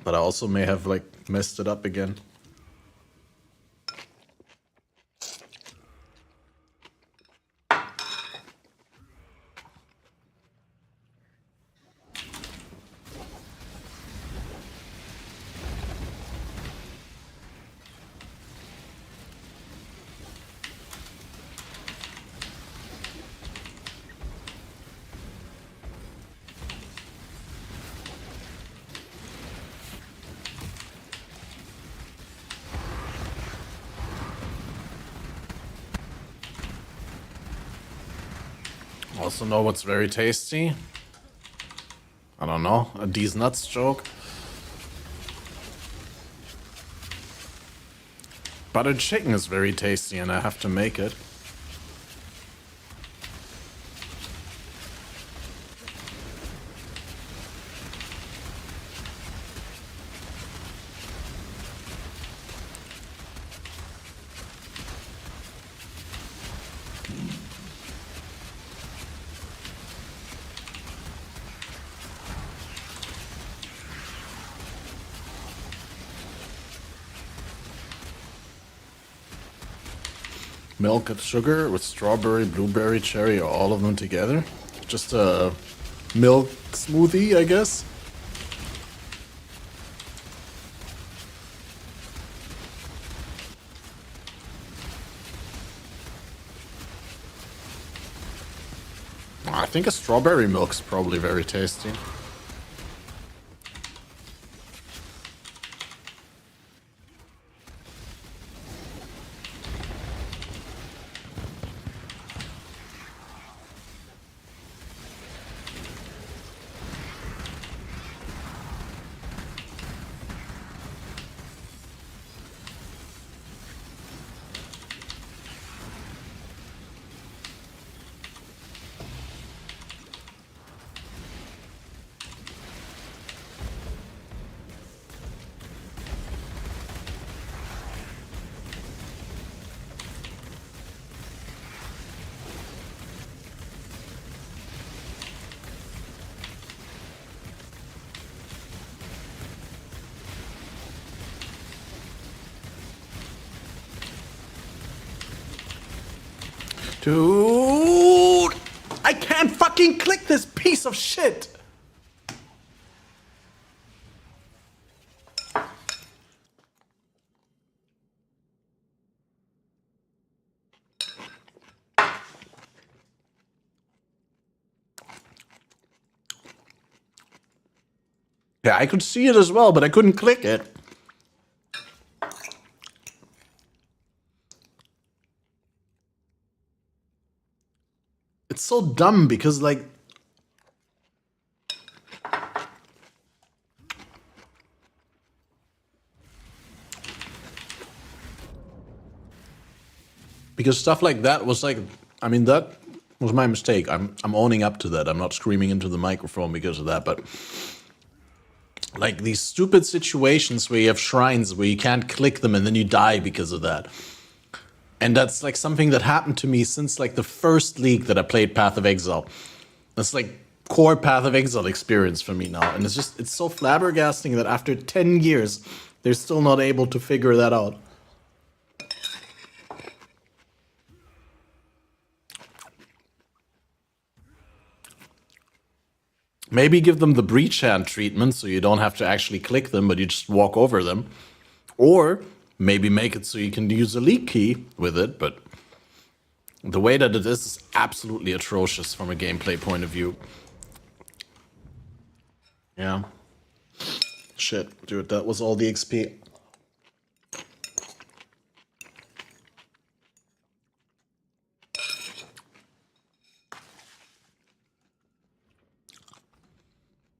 But I also may have like messed it up again. Also know what's very tasty? I don't know, a these nuts joke? Buttered chicken is very tasty and I have to make it. Milk and sugar with strawberry, blueberry, cherry, or all of them together. Just a milk smoothie, I guess. I think a strawberry milk's probably very tasty. Dude! I can't fucking click this piece of shit! Yeah, I could see it as well, but I couldn't click it. It's so dumb because, like... Because stuff like that was like... I mean, that was my mistake. I'm owning up to that. I'm not screaming into the microphone because of that, but... Like, these stupid situations where you have shrines where you can't click them and then you die because of that. And that's, like, something that happened to me since, like, the first league that I played Path of Exile. That's, like, core Path of Exile experience for me now. And it's just, it's so flabbergasting that after 10 years, they're still not able to figure that out. Maybe give them the breach hand treatment so you don't have to actually click them, but you just walk over them. Or maybe make it so you can use a leak key with it, but the way that it is absolutely atrocious from a gameplay point of view. Yeah. Shit, dude, that was all the XP.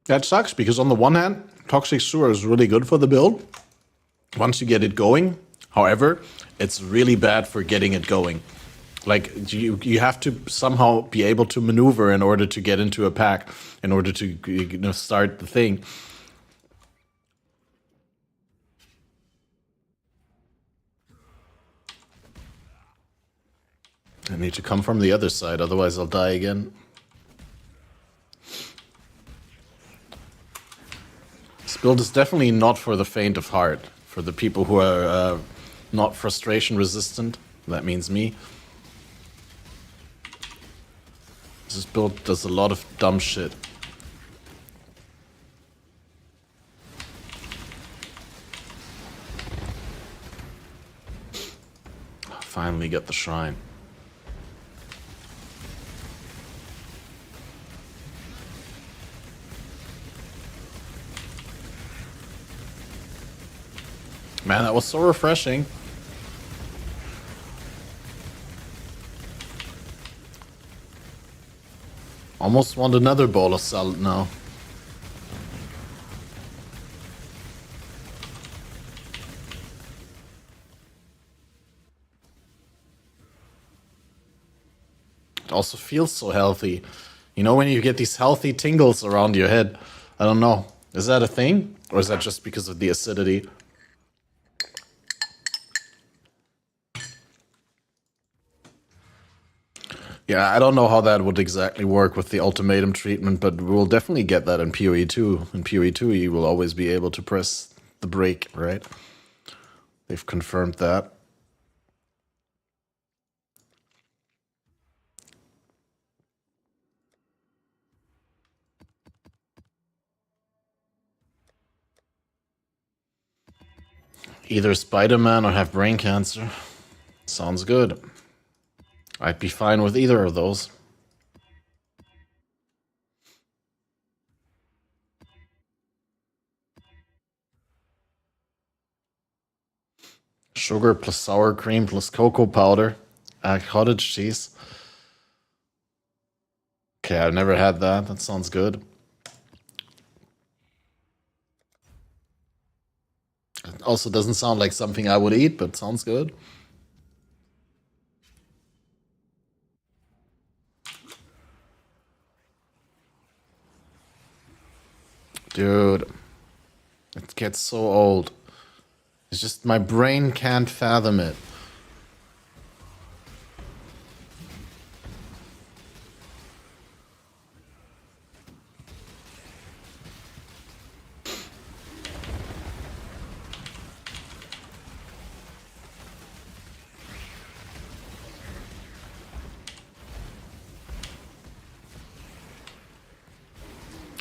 That sucks, because on the one hand, Toxic Sewer is really good for the build once you get it going. However, it's really bad for getting it going. Like, you have to somehow be able to maneuver in order to get into a pack, in order to start the thing. I need to come from the other side, otherwise I'll die again. This build is definitely not for the faint of heart. For the people who are not frustration resistant. That means me. This build does a lot of dumb shit. Finally get the shrine. Man, that was so refreshing. Almost want another bowl of salad now. It also feels so healthy. You know, when you get these healthy tingles around your head. I don't know. Is that a thing? Or is that just because of the acidity? Yeah, I don't know how that would exactly work with the ultimatum treatment, but we'll definitely get that in PoE 2. In PoE 2, you will always be able to press the brake, right? They've confirmed that. Either Spider-Man or have brain cancer. Sounds good. I'd be fine with either of those. Sugar plus sour cream plus cocoa powder. Cottage cheese. Okay, I've never had that. That sounds good. It also doesn't sound like something I would eat, but sounds good. Dude, it gets so old. It's just my brain can't fathom it.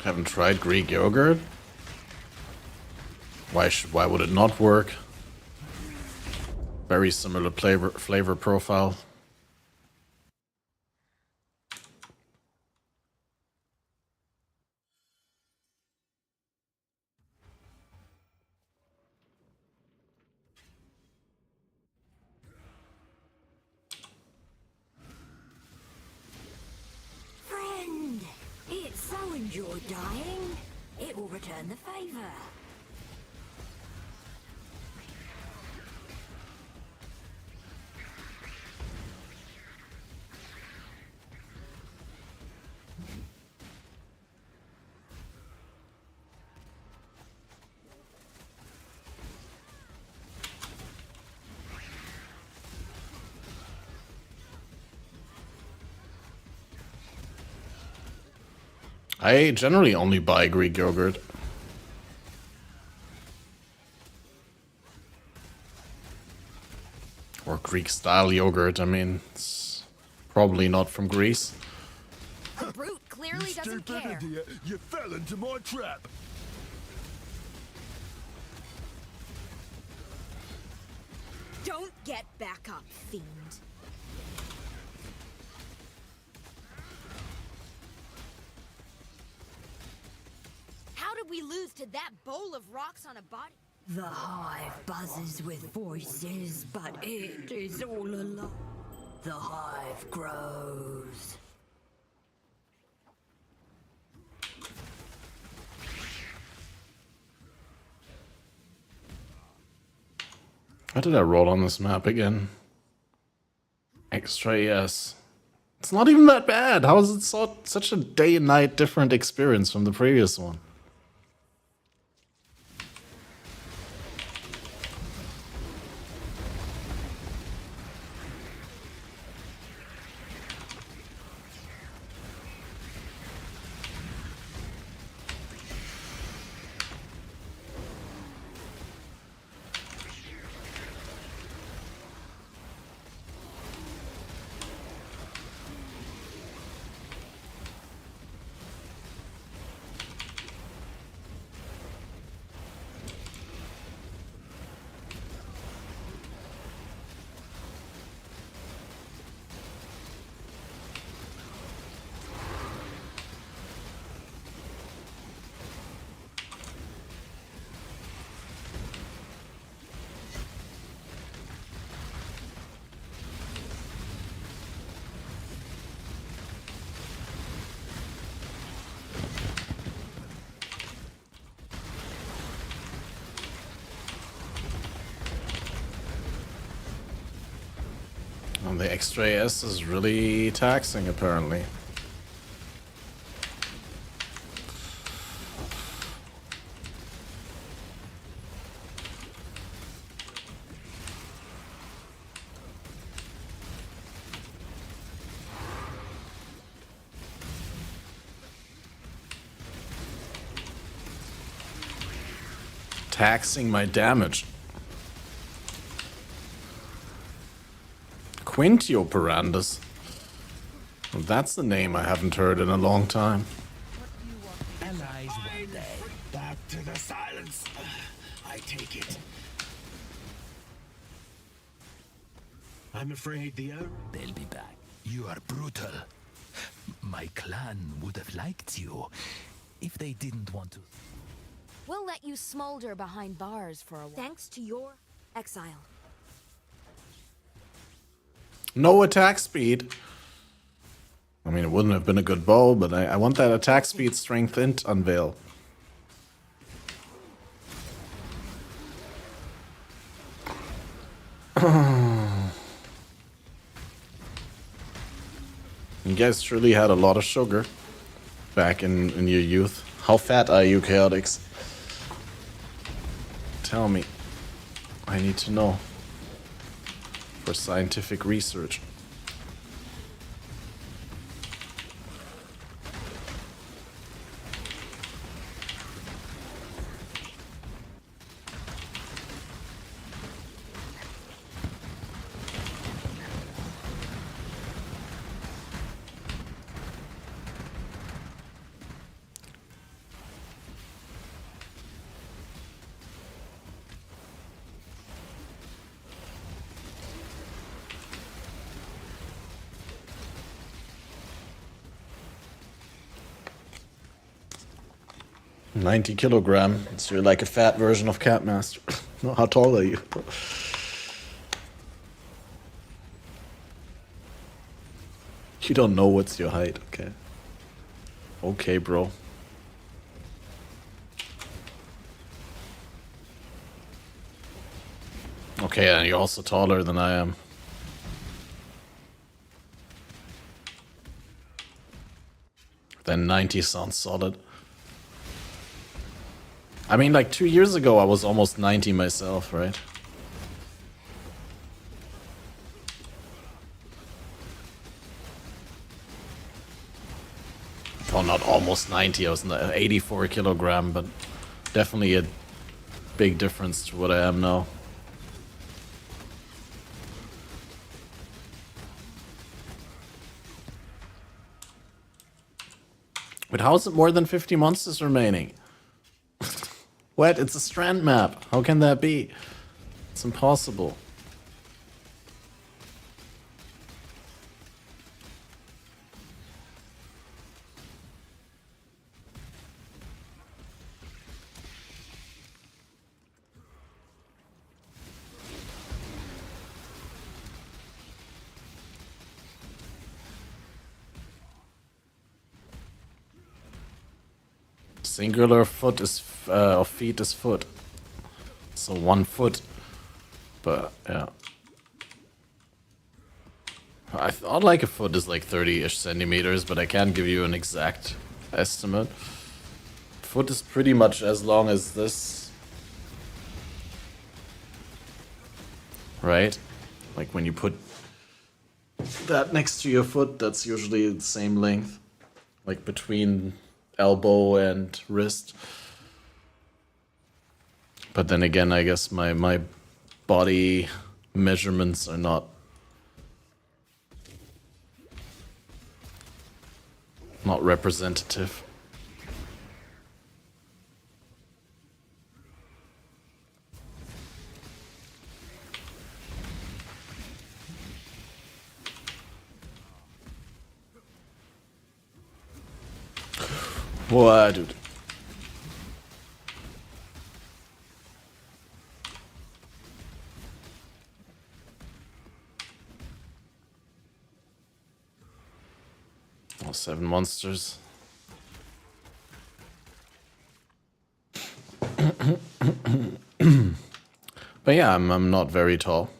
Haven't tried Greek yogurt. Why would it not work? Very similar flavor profile. Friend, it so enjoyed dying. It will return the favor. I generally only buy Greek yogurt. Or Greek style yogurt, I mean, it's probably not from Greece. The brute clearly doesn't care. You fell into my trap. Don't get back up, fiend. How did we lose to that bowl of rocks on a body? The hive buzzes with voices, but it is all a lie. The hive grows. How did I roll on this map again? Extra yes. It's not even that bad. How is it such a day and night different experience from the previous one? And the extra S is really taxing, apparently. Taxing my damage. Quintioperandus. Well, that's the name I haven't heard in a long time. Allies one day. Back to the silence. I take it. I'm afraid They'll be back. You are brutal. My clan would have liked you if they didn't want to. We'll let you smolder behind bars for a while. Thanks to your exile. No attack speed. I mean, it wouldn't have been a good bow, but I want that attack speed, strength, and unveil. You guys surely had a lot of sugar back in your youth. How fat are you, Chaotix? Tell me. I need to know. For scientific research. 90 kilogram. So you're like a fat version of Catmaster. How tall are you? You don't know what's your height, okay. Okay, bro. Okay, and you're also taller than I am. Then 90 sounds solid. I mean, like 2 years ago, I was almost 90 myself, right? Oh, not almost 90, I was 84 kilogram, but definitely a big difference to what I am now. But how is it more than 50 monsters remaining? What? It's a strand map. How can that be? It's impossible. Singular foot is of feet is foot, so 1 foot. But yeah, I thought like a foot is like 30-ish centimeters, but I can't give you an exact estimate. Foot is pretty much as long as this, right? Like when you put that next to your foot, that's usually the same length, like between elbow and wrist. But then again, I guess my body measurements are not representative. What, dude? Oh, 7 monsters. But yeah, I'm not very tall.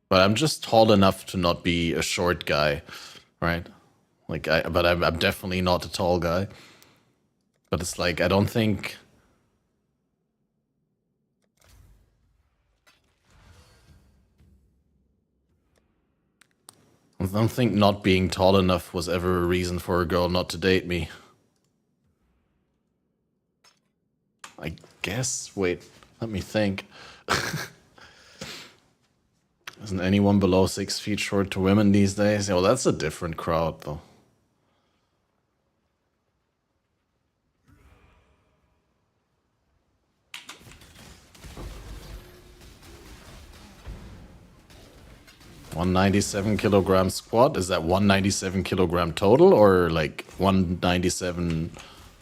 But I'm just tall enough to not be a short guy, right? Like, but I'm definitely not a tall guy. But it's like, I don't think... not being tall enough was ever a reason for a girl not to date me. I guess. Wait, let me think. Isn't anyone below 6 feet short to women these days? Yeah, well, that's a different crowd, though. $197 kilogram squat. Is that 197 kilogram total, or like 197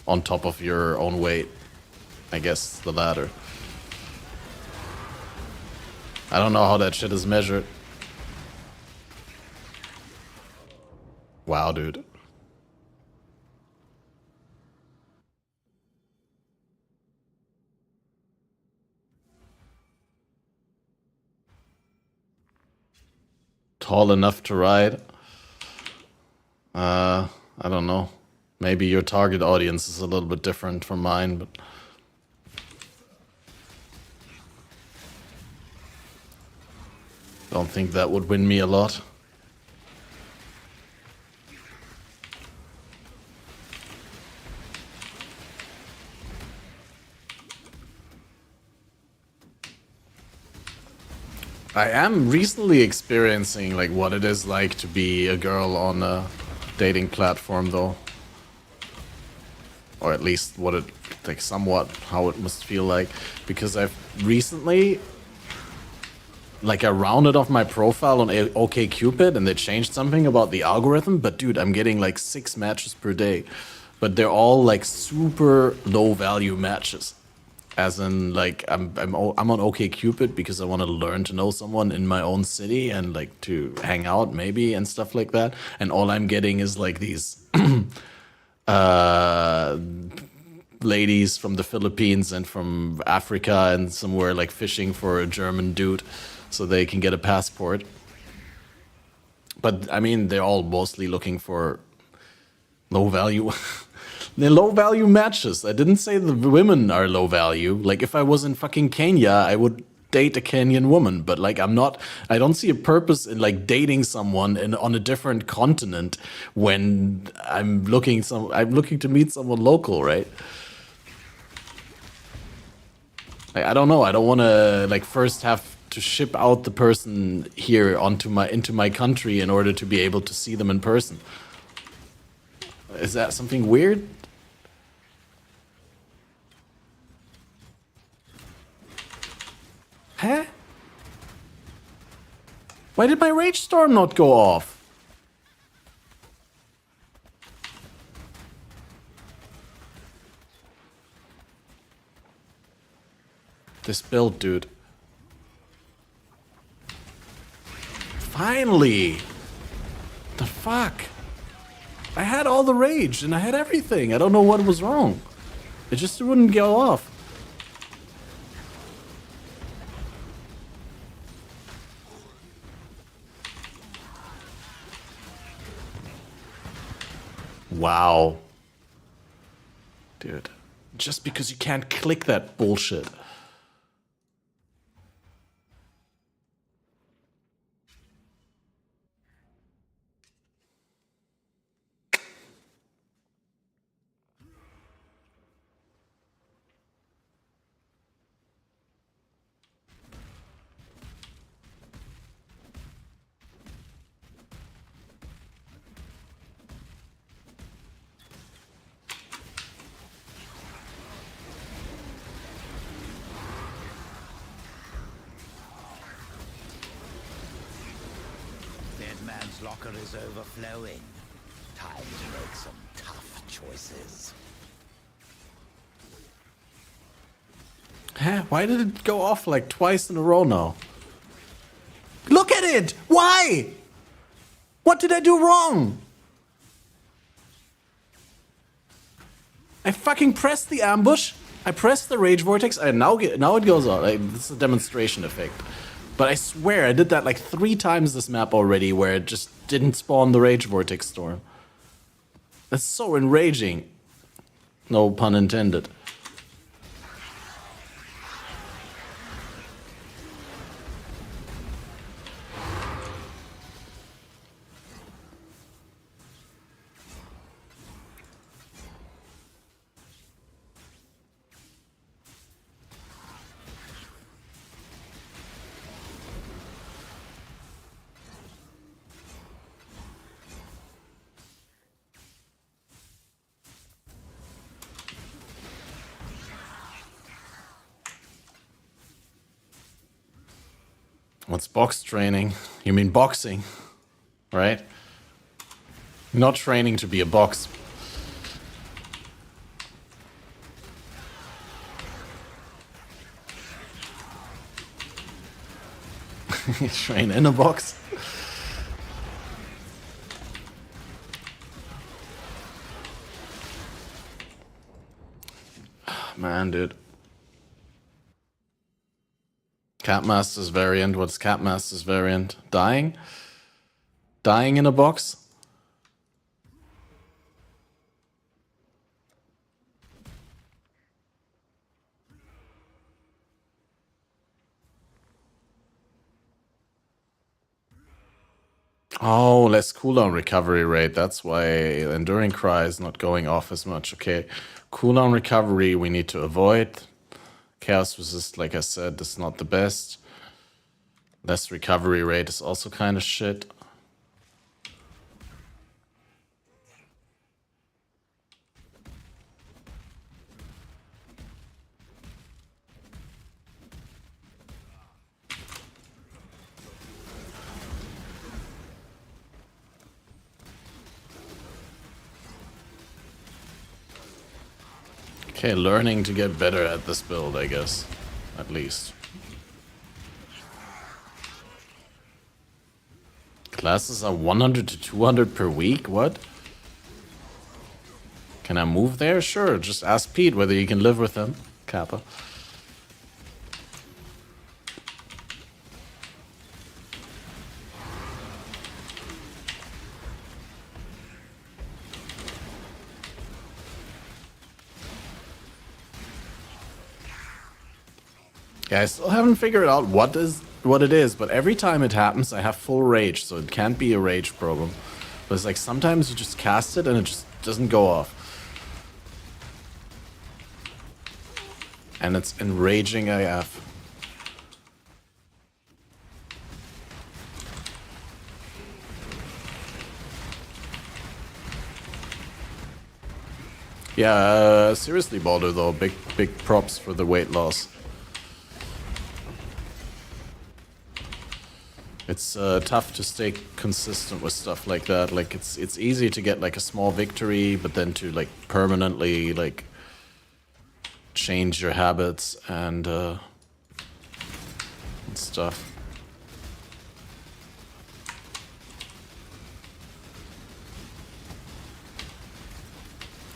on top of your own weight? I guess the latter. I don't know how that shit is measured. Wow, dude. Tall enough to ride? I don't know. Maybe your target audience is a little bit different from mine, but... don't think that would win me a lot. I am recently experiencing like what it is like to be a girl on a dating platform, though. Or at least what it, like somewhat how it must feel like. Because I've recently, like I rounded off my profile on OkCupid and they changed something about the algorithm. But dude, I'm getting like 6 matches per day. but they're all like super low value matches. As in, like, I'm on OkCupid because I want to learn to know someone in my own city and like to hang out maybe and stuff like that. And all I'm getting is like these ladies from the Philippines and from Africa and somewhere like fishing for a German dude so they can get a passport. But I mean, they're all mostly looking for low value. They're low value matches. I didn't say the women are low value. Like, if I was in fucking Kenya, I would date a Kenyan woman. But like, I don't see a purpose in like dating someone on a different continent when I'm looking to meet someone local, right? Like, I don't know. I don't want to like first have to ship out the person here into my country in order to be able to see them in person. Is that something weird? Huh? Why did my rage storm not go off? This build, dude. Finally! The fuck? I had all the rage and I had everything. I don't know what was wrong. It just wouldn't go off. Wow. Dude. Just because you can't click that bullshit. Man's locker is overflowing. Time to make some tough choices. Huh? Why did it go off like twice in a row now? Look at it! Why? What did I do wrong? I fucking pressed the ambush. I pressed the Rage Vortex, and now it goes on. Like, this is a demonstration effect. But I swear I did that like 3 times this map already where it just didn't spawn the Rage Vortex storm. That's so enraging. No pun intended. What's box training? You mean boxing, right? You're not training to be a box. You train in a box? Man, dude. Capmaster's variant. What's Capmaster's variant? Dying? Dying in a box? Oh, less cooldown recovery rate. That's why Enduring Cry is not going off as much. Okay. Cooldown recovery we need to avoid. Chaos Resist, like I said, is not the best. Less recovery rate is also kind of shit. Okay, learning to get better at this build, I guess. At least. Classes are 100 to 200 per week? What? Can I move there? Sure, just ask Pete whether you can live with him. Kappa. Yeah, I still haven't figured out what it is, but every time it happens, I have full rage, so it can't be a rage problem. But it's like sometimes you just cast it and it just doesn't go off. And it's enraging AF. Yeah, seriously, Baldur, though, big props for the weight loss. It's tough to stay consistent with stuff like that. Like it's easy to get like a small victory, but then to like permanently like change your habits and stuff.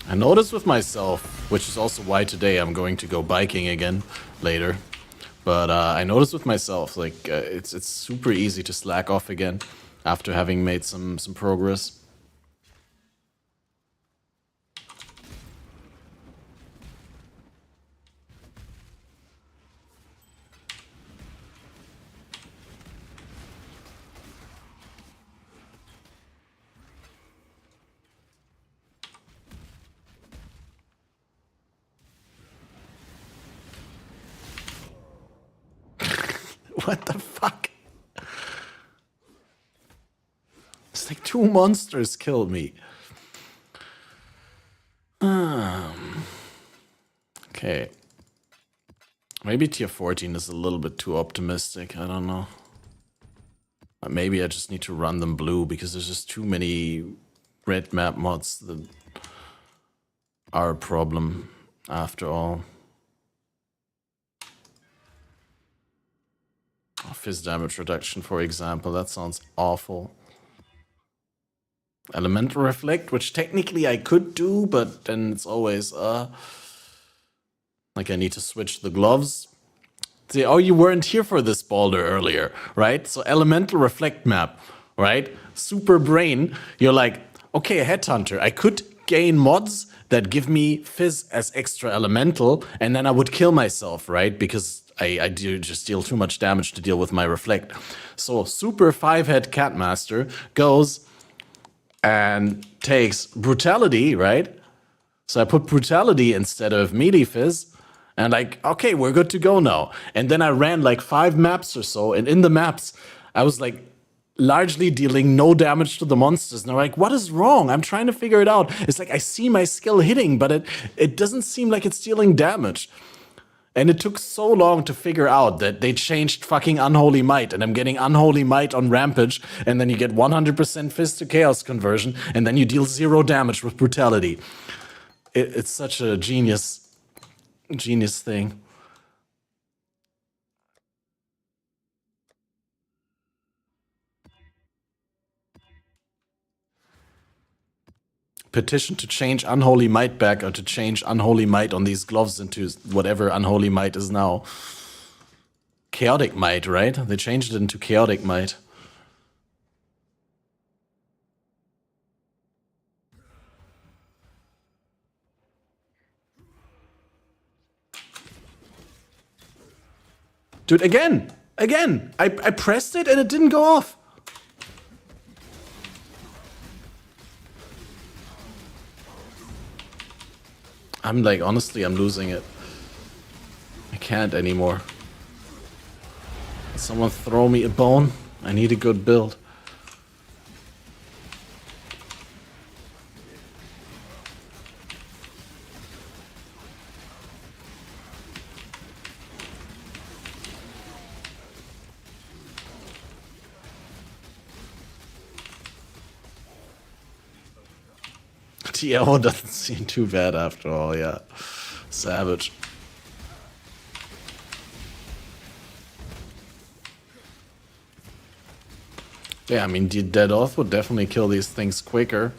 I noticed with myself, which is also why today I'm going to go biking again later. But I noticed with myself, like, it's super easy to slack off again after having made some progress. What the fuck? It's like 2 monsters killed me. Okay. Maybe tier 14 is a little bit too optimistic. I don't know. Maybe I just need to run them blue because there's just too many red map mods that are a problem after all. Fizz damage reduction, for example, that sounds awful. Elemental Reflect, which technically I could do, but then it's always, like I need to switch the gloves. See, oh, you weren't here for this, Baldur, earlier, right? So Elemental Reflect map, right? Super brain, you're like, okay, a Headhunter, I could gain mods that give me Fizz as extra elemental, and then I would kill myself, right? Because I do just deal too much damage to deal with my Reflect. So Super 5-head Catmaster goes and takes Brutality, right? So I put Brutality instead of Melee Fizz, and like, okay, we're good to go now. And then I ran like 5 maps or so, and in the maps, I was like largely dealing no damage to the monsters. And they're like, what is wrong? I'm trying to figure it out. It's like I see my skill hitting, but it doesn't seem like it's dealing damage. And it took so long to figure out that they changed fucking Unholy Might, and I'm getting Unholy Might on Rampage, and then you get 100% Fist to Chaos conversion, and then you deal 0 damage with Brutality. It's such a genius thing. Petition to change Unholy Might back, or to change Unholy Might on these gloves into whatever Unholy Might is now. Chaotic Might, right? They changed it into Chaotic Might. Dude, again! I pressed it and it didn't go off. I'm like, honestly, I'm losing it. I can't anymore. Can someone throw me a bone? I need a good build. TO doesn't seem too bad after all, yeah. Savage. Yeah, I mean, the Dead Oath would definitely kill these things quicker.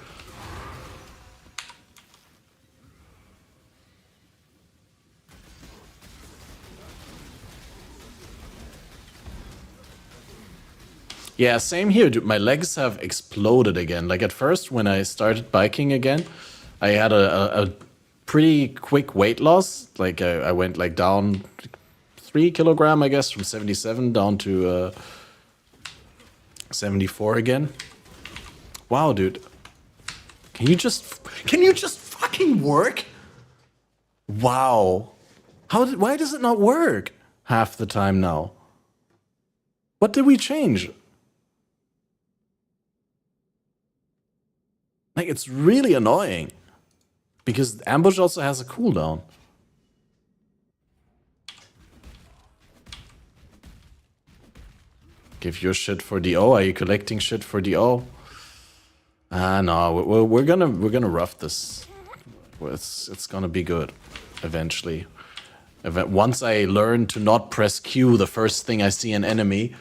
Yeah, same here, dude. My legs have exploded again. Like at first, when I started biking again, I had a pretty quick weight loss. Like I went like down 3 kilogram, I guess, from 77 down to 74 again. Wow, dude. Can you just fucking work? Wow. Why does it not work half the time now? What did we change? Like, it's really annoying. Because ambush also has a cooldown. Give your shit for DO. Are you collecting shit for DO? No, we're gonna rough this. It's gonna be good, eventually. Once I learn to not press Q the first thing I see an enemy.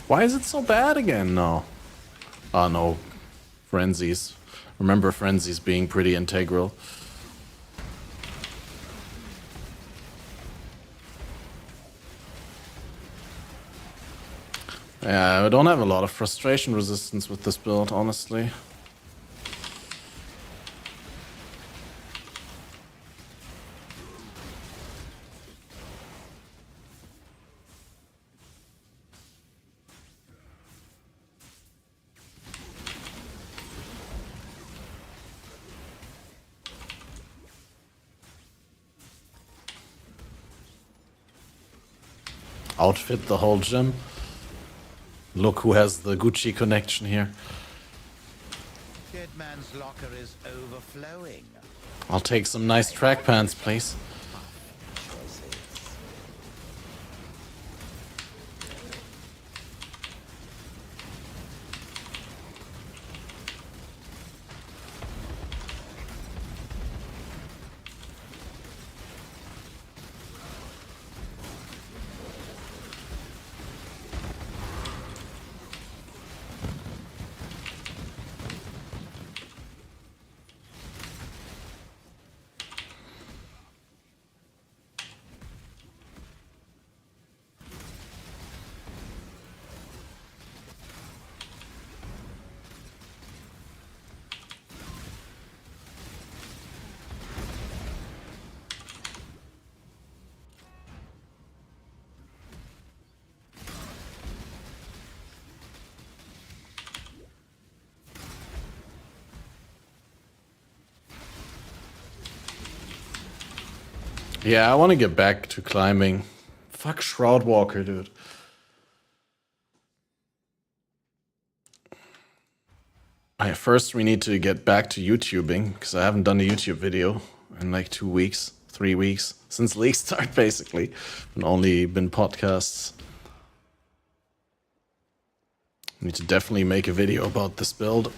Why is it so bad again? No. Oh no. Frenzies. Remember frenzies being pretty integral. Yeah, I don't have a lot of frustration resistance with this build, honestly. Outfit the whole gym. Look who has the Gucci connection here. Dead man's locker is overflowing. I'll take some nice track pants, please. Yeah, I want to get back to climbing. Fuck Shroud Walker, dude. Alright, first we need to get back to YouTubing, because I haven't done a YouTube video in like 2 weeks, 3 weeks, since League start basically, and only been podcasts. Need to definitely make a video about this build,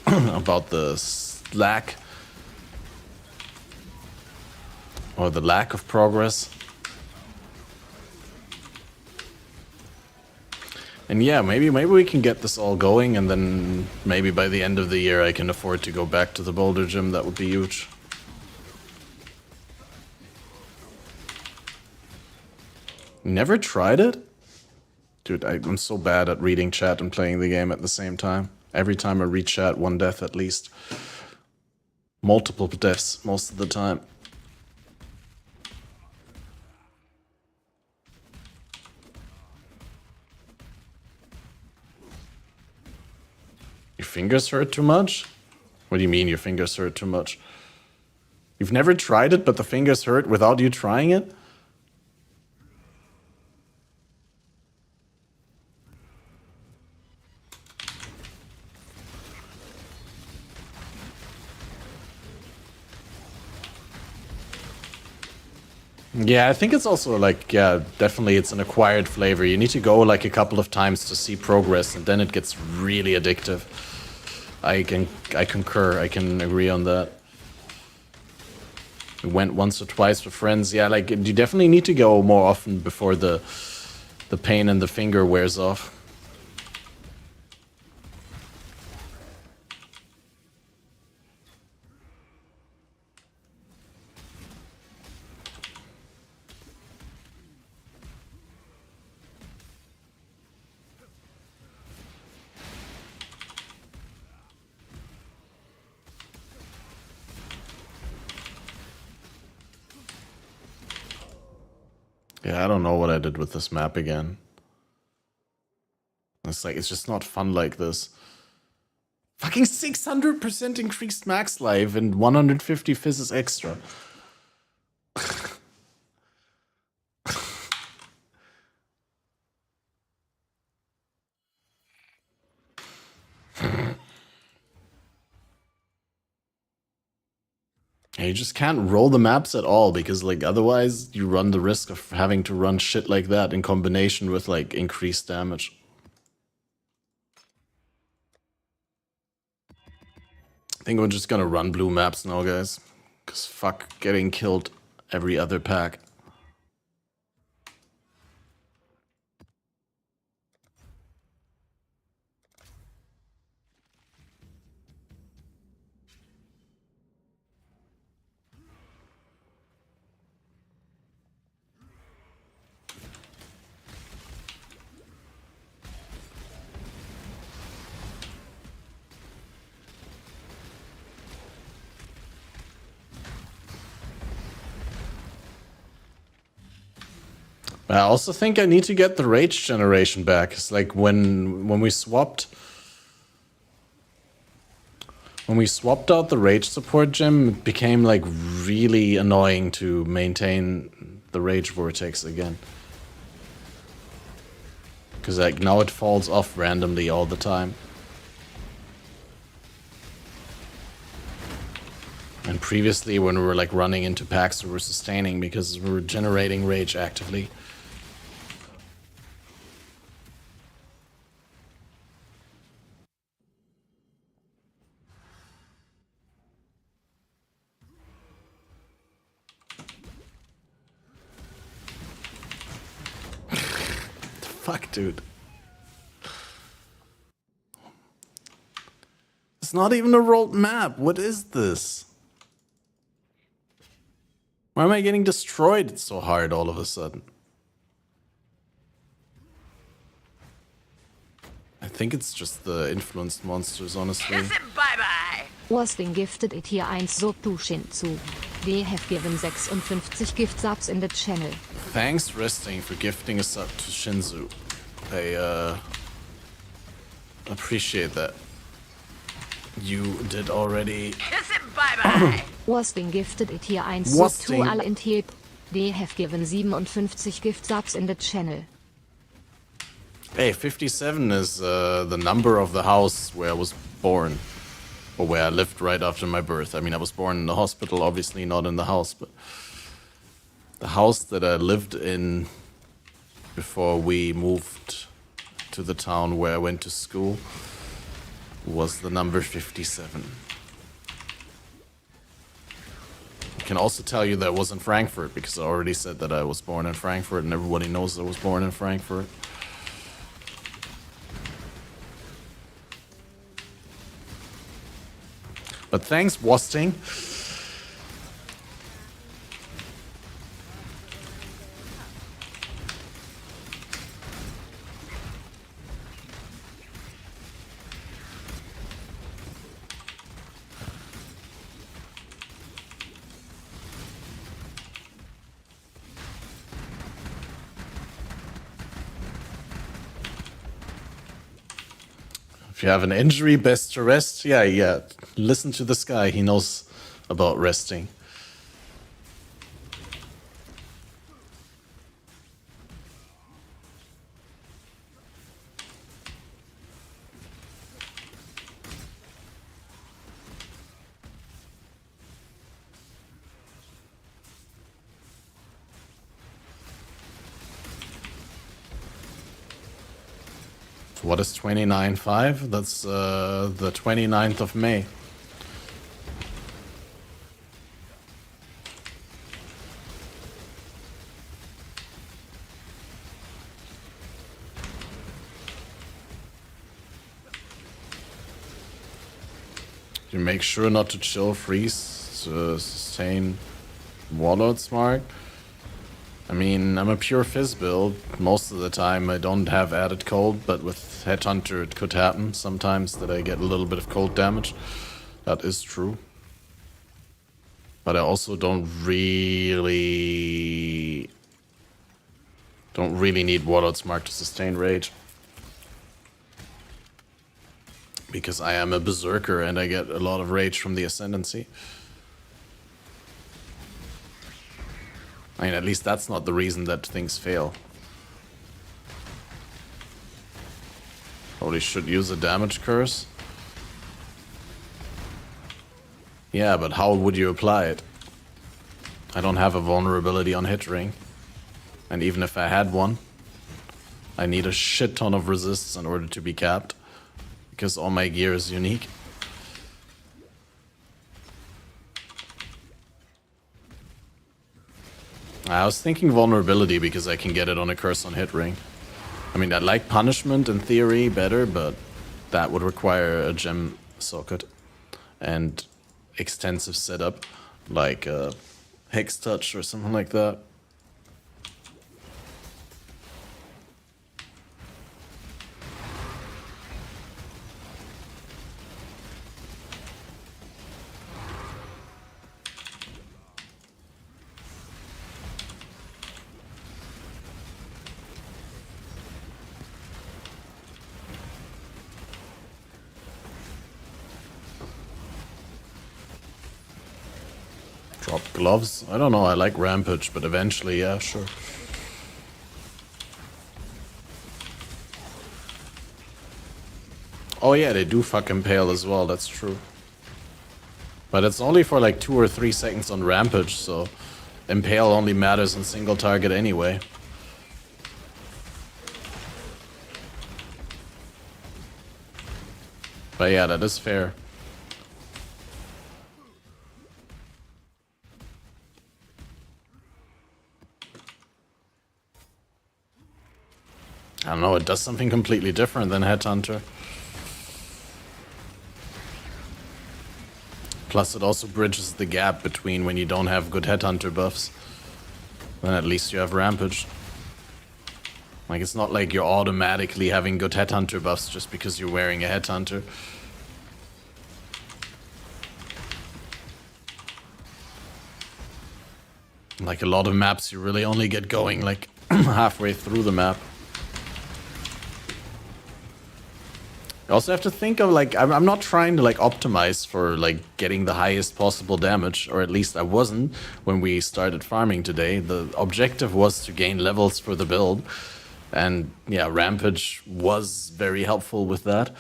about the slack, or the lack of progress. And yeah, maybe we can get this all going, and then maybe by the end of the year I can afford to go back to the Boulder Gym. That would be huge. Never tried it? Dude, I'm so bad at reading chat and playing the game at the same time. Every time I read chat, one death at least. Multiple deaths most of the time. Your fingers hurt too much? What do you mean your fingers hurt too much? You've never tried it, but the fingers hurt without you trying it? Yeah, I think it's also like, yeah, definitely it's an acquired flavor. You need to go like a couple of times to see progress, and then it gets really addictive. I concur, I can agree on that. We went once or twice with friends. Yeah, like you definitely need to go more often before the pain in the finger wears off. Yeah, I don't know what I did with this map again. It's like, it's just not fun like this. Fucking 600% increased max life and 150 fizzes extra. You just can't roll the maps at all, because like otherwise you run the risk of having to run shit like that in combination with like increased damage. I think we're just gonna run blue maps now, guys. Cause fuck getting killed every other pack. I also think I need to get the rage generation back. It's like when we swapped out the rage support gem, it became like really annoying to maintain the Rage Vortex again. Because like now it falls off randomly all the time. And previously when we were like running into packs, we were sustaining because we were generating rage actively. Fuck, dude. It's not even a rolled map. What is this? Why am I getting destroyed so hard all of a sudden? I think it's just the influenced monsters, honestly. Bye-bye. Wasting gifted it here 1 sub to Shinzu. They have given 56 gift subs in the channel. Thanks, Resting, for gifting us up to Shinzu. I appreciate that. You did already. Bye-bye. Wasting gifted it here 1 sub to Wasting. All Intiep. They have given 57 gift subs in the channel. Hey, 57 is the number of the house where I was born. Or where I lived right after my birth. I mean, I was born in the hospital, obviously not in the house, but the house that I lived in before we moved to the town where I went to school was the number 57. I can also tell you that I was in Frankfurt, because I already said that I was born in Frankfurt, and everybody knows I was born in Frankfurt. But thanks, Wasting. If you have an injury, best to rest. Yeah. Listen to this guy. He knows about resting. What is 29.5? That's the 29th of May. You make sure not to chill freeze to sustain Warlord's Mark. I mean, I'm a pure fizz build. Most of the time I don't have added cold, but with Headhunter it could happen sometimes that I get a little bit of cold damage. That is true. But I also don't really need Warlord's Mark to sustain Rage. Because I am a Berserker and I get a lot of Rage from the Ascendancy. I mean, at least that's not the reason that things fail. Probably should use a damage curse. Yeah, but how would you apply it? I don't have a vulnerability on hit ring. And even if I had one, I need a shit ton of resists in order to be capped. Because all my gear is unique. I was thinking vulnerability because I can get it on a curse on hit ring. I mean, I like punishment in theory better, but that would require a gem socket and extensive setup, like a Hex Touch or something like that. Drop gloves? I don't know, I like Rampage, but eventually, yeah, sure. Oh yeah, they do fuck Impale as well, that's true. But it's only for like 2 or 3 seconds on Rampage, so Impale only matters on single target anyway. But yeah, that is fair. I don't know, it does something completely different than Headhunter. Plus it also bridges the gap between when you don't have good Headhunter buffs. Then at least you have Rampage. Like, it's not like you're automatically having good Headhunter buffs just because you're wearing a Headhunter. Like a lot of maps you really only get going like halfway through the map. You also have to think of like, I'm not trying to like optimize for like getting the highest possible damage, or at least I wasn't when we started farming today. The objective was to gain levels for the build. And yeah, Rampage was very helpful with that.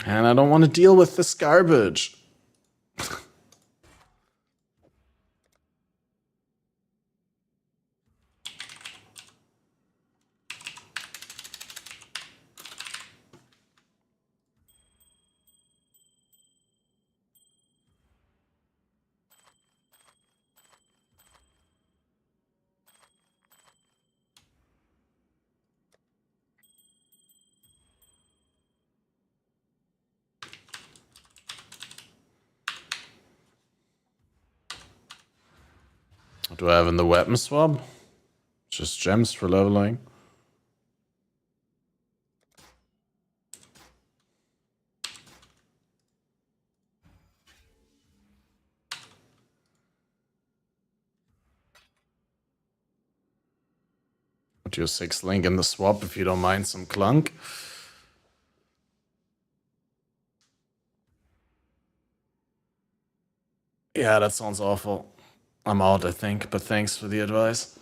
And I don't want to deal with this garbage. What do I have in the weapon swap? Just gems for leveling. Put your 6 link in the swap if you don't mind some clunk. Yeah, that sounds awful. I'm out, I think, but thanks for the advice.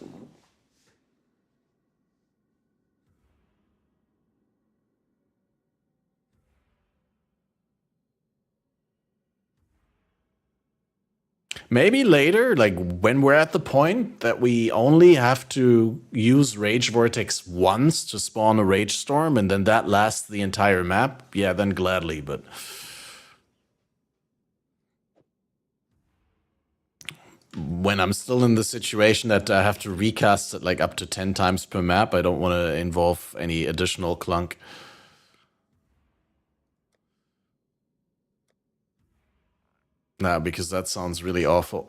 Maybe later, like when we're at the point that we only have to use Rage Vortex once to spawn a Rage Storm, and then that lasts the entire map, yeah, then gladly, but... when I'm still in the situation that I have to recast it like up to 10 times per map, I don't want to involve any additional clunk. Nah, because that sounds really awful.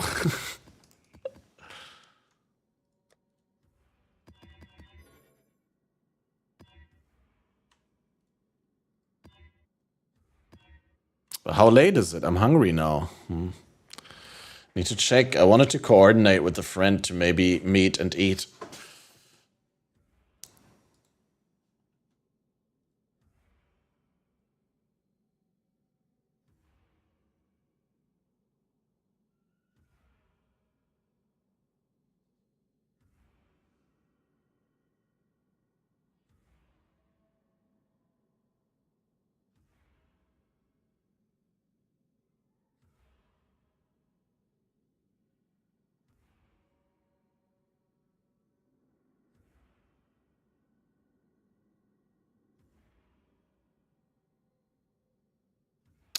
But how late is it? I'm hungry now. Need to check. I wanted to coordinate with a friend to maybe meet and eat.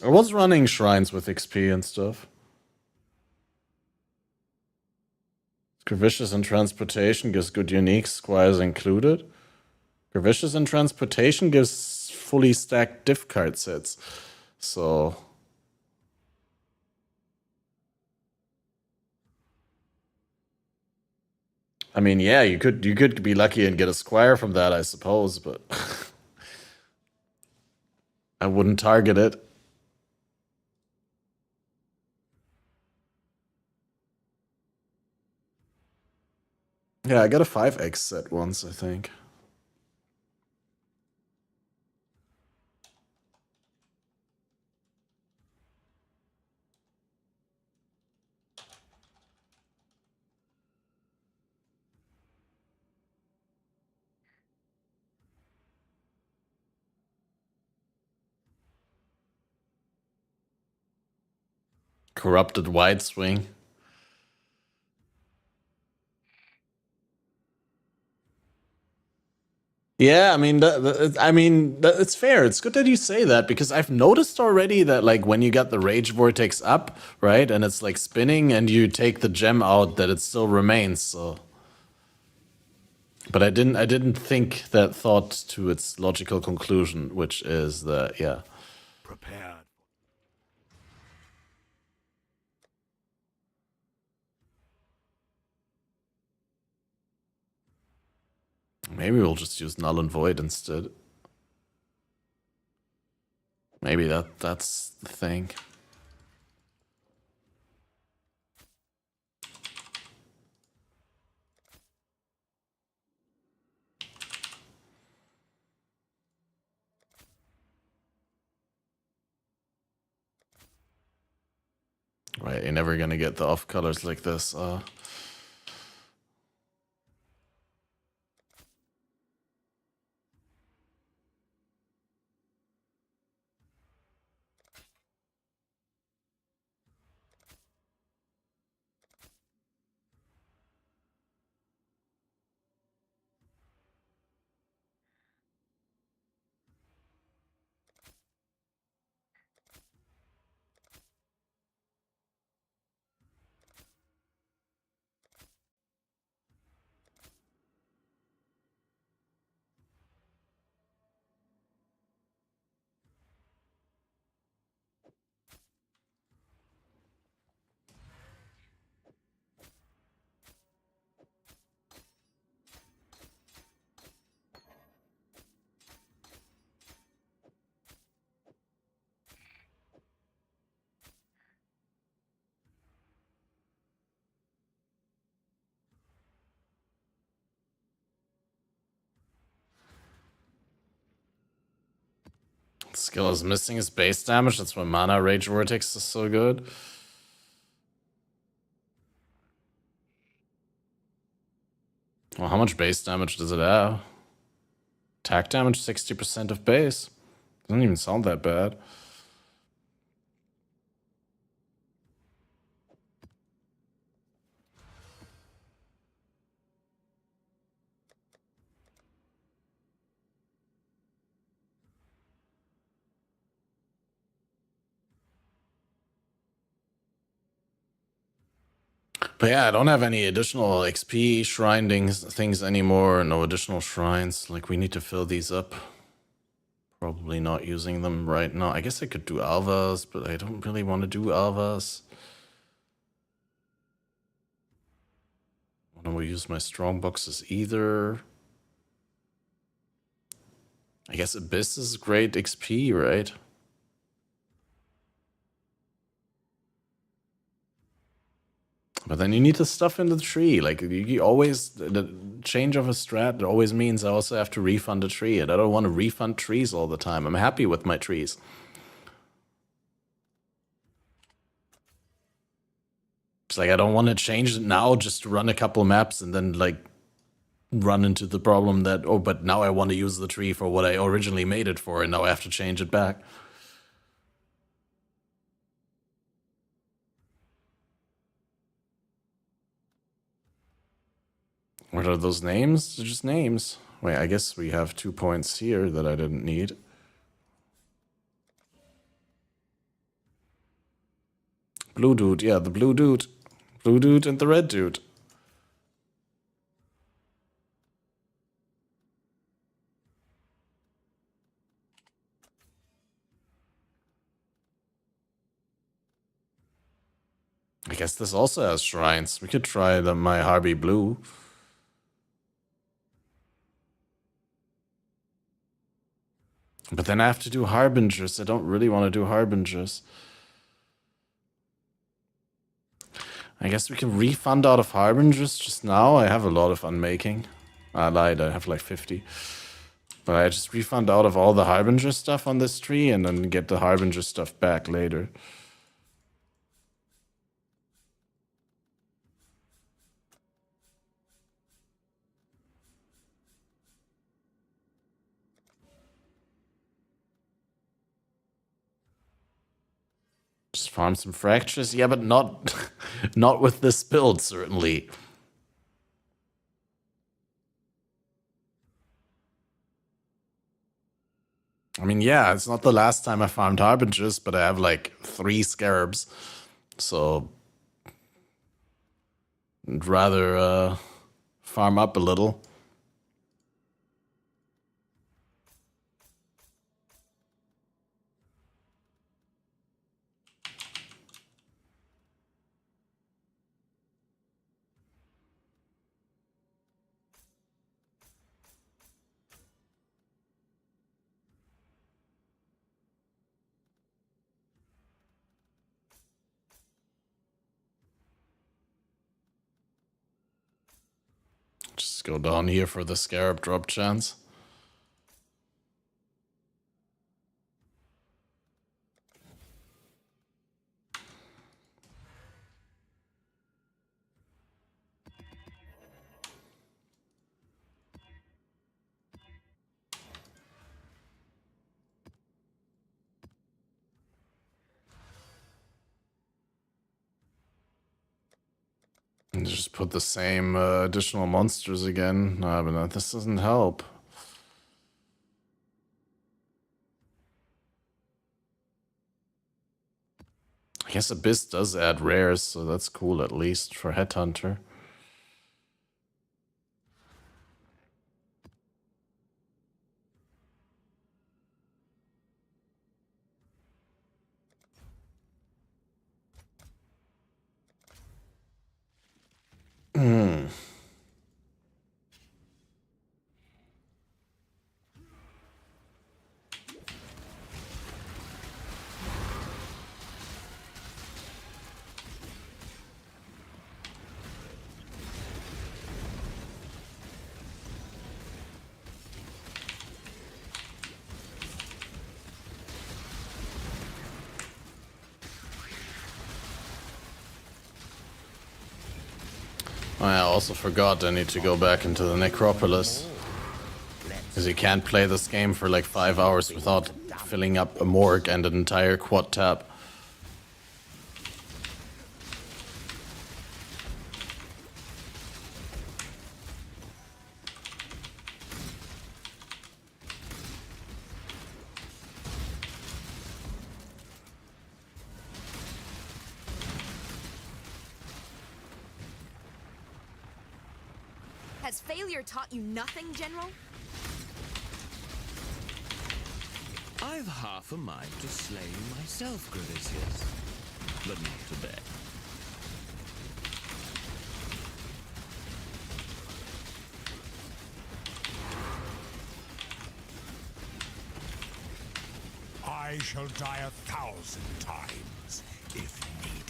I was running shrines with XP and stuff. Gravicious and Transportation gives good unique, Squires included. Gravicious and Transportation gives fully stacked diff card sets. So... I mean, yeah, you could be lucky and get a Squire from that, I suppose, but... I wouldn't target it. Yeah, I got a 5x set once, I think. Corrupted Wide Swing. Yeah, I mean, it's fair. It's good that you say that because I've noticed already that like when you got the Rage Vortex up, right, and it's like spinning, and you take the gem out, that it still remains. So, but I didn't think that thought to its logical conclusion, which is that yeah. Prepared. Maybe we'll just use Null and Void instead. Maybe that's the thing. Right, you're never gonna get the off colors like this. Skill is missing his base damage. That's why Mana Rage Vortex is so good. Well, how much base damage does it have? Attack damage, 60% of base. Doesn't even sound that bad. But yeah, I don't have any additional XP things anymore. No additional shrines. Like, we need to fill these up. Probably not using them right now. I guess I could do Alvas, but I don't really want to do Alvas. I don't want to use my strong boxes either. I guess Abyss is great XP, right? But then you need to stuff in the tree. Like, you always, the change of a strat always means I also have to refund a tree. And I don't want to refund trees all the time. I'm happy with my trees. It's like, I don't want to change it now just to run a couple maps and then, like, run into the problem that, oh, but now I want to use the tree for what I originally made it for, and now I have to change it back. What are those names? They're just names. Wait, I guess we have 2 points here that I didn't need. Blue dude, yeah, the blue dude. Blue dude and the red dude. I guess this also has shrines. We could try my Harby Blue. But then I have to do Harbingers. I don't really want to do Harbingers. I guess we can refund out of Harbingers just now. I have a lot of unmaking. I lied, I have like 50. But I just refund out of all the Harbinger stuff on this tree and then get the Harbinger stuff back later. Just farm some fractures? Yeah, but not not with this build, certainly. I mean, yeah, it's not the last time I farmed Harbingers, but I have like 3 Scarabs. So I'd rather farm up a little. Just go down here for the Scarab drop chance. And just put the same additional monsters again. No, but this doesn't help. I guess Abyss does add rares, so that's cool at least for Headhunter. I also forgot I need to go back into the Necropolis. Because you can't play this game for like 5 hours without filling up a morgue and an entire quad tab. Has failure taught you nothing, General? I've half a mind to slay you myself, Gracious, but not today. I shall die 1,000 times, if needed.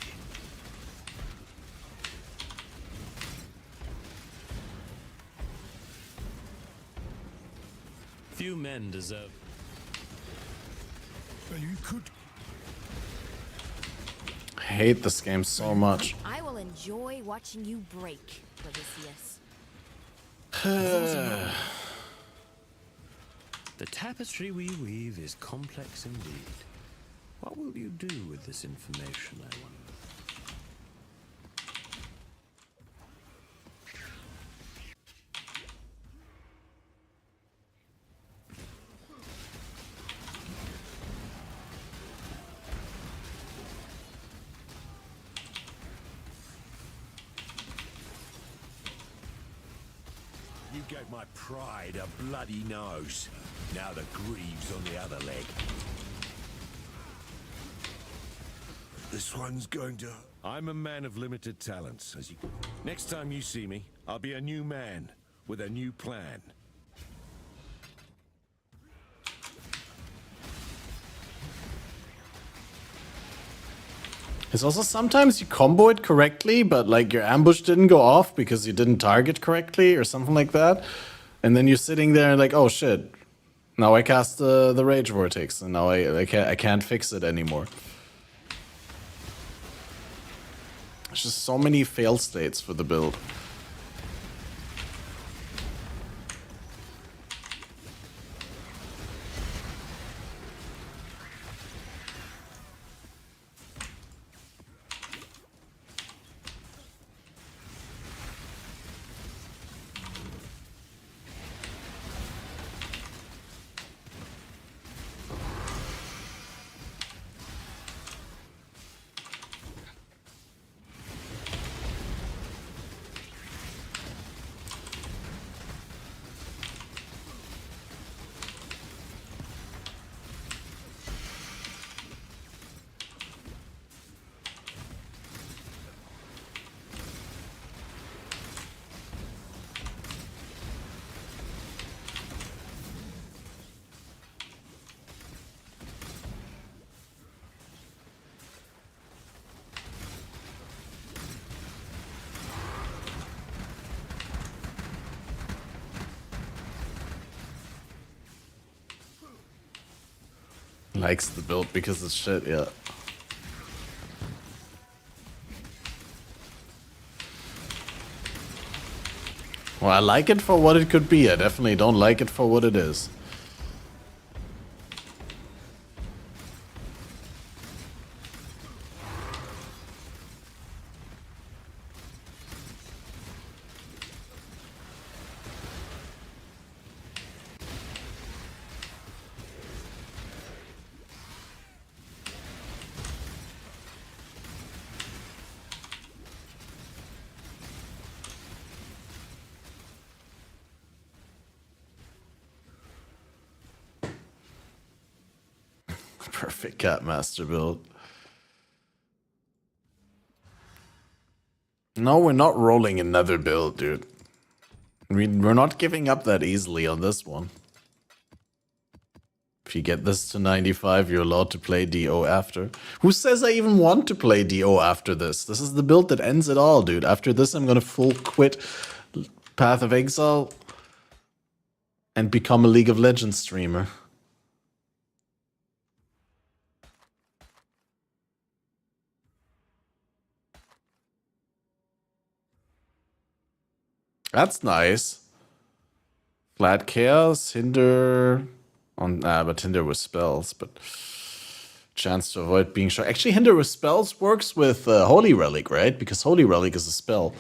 Few men deserve... Well, you could... I hate this game so much. I will enjoy watching you break, Odysseus. The tapestry we weave is complex indeed. What will you do with this information, I wonder? You gave my pride a bloody nose. Now the greave's on the other leg. This one's going to... I'm a man of limited talents, as you... Next time you see me, I'll be a new man, with a new plan. It's also sometimes you combo it correctly, but like your ambush didn't go off because you didn't target correctly or something like that. And then you're sitting there like, oh shit, now I cast the Rage Vortex and now I can't fix it anymore. There's just so many fail states for the build. Likes the build because it's shit, yeah. Well, I like it for what it could be. I definitely don't like it for what it is. Perfect Cat Master build. No, we're not rolling another build, dude. We're not giving up that easily on this one. If you get this to 95, you're allowed to play DO after. Who says I even want to play DO after this? This is the build that ends it all, dude. After this, I'm gonna full quit Path of Exile and become a League of Legends streamer. That's nice. Flat Chaos, Hinder on but Hinder with spells, but chance to avoid being shot. Actually, Hinder with spells works with Holy Relic, right? Because Holy Relic is a spell.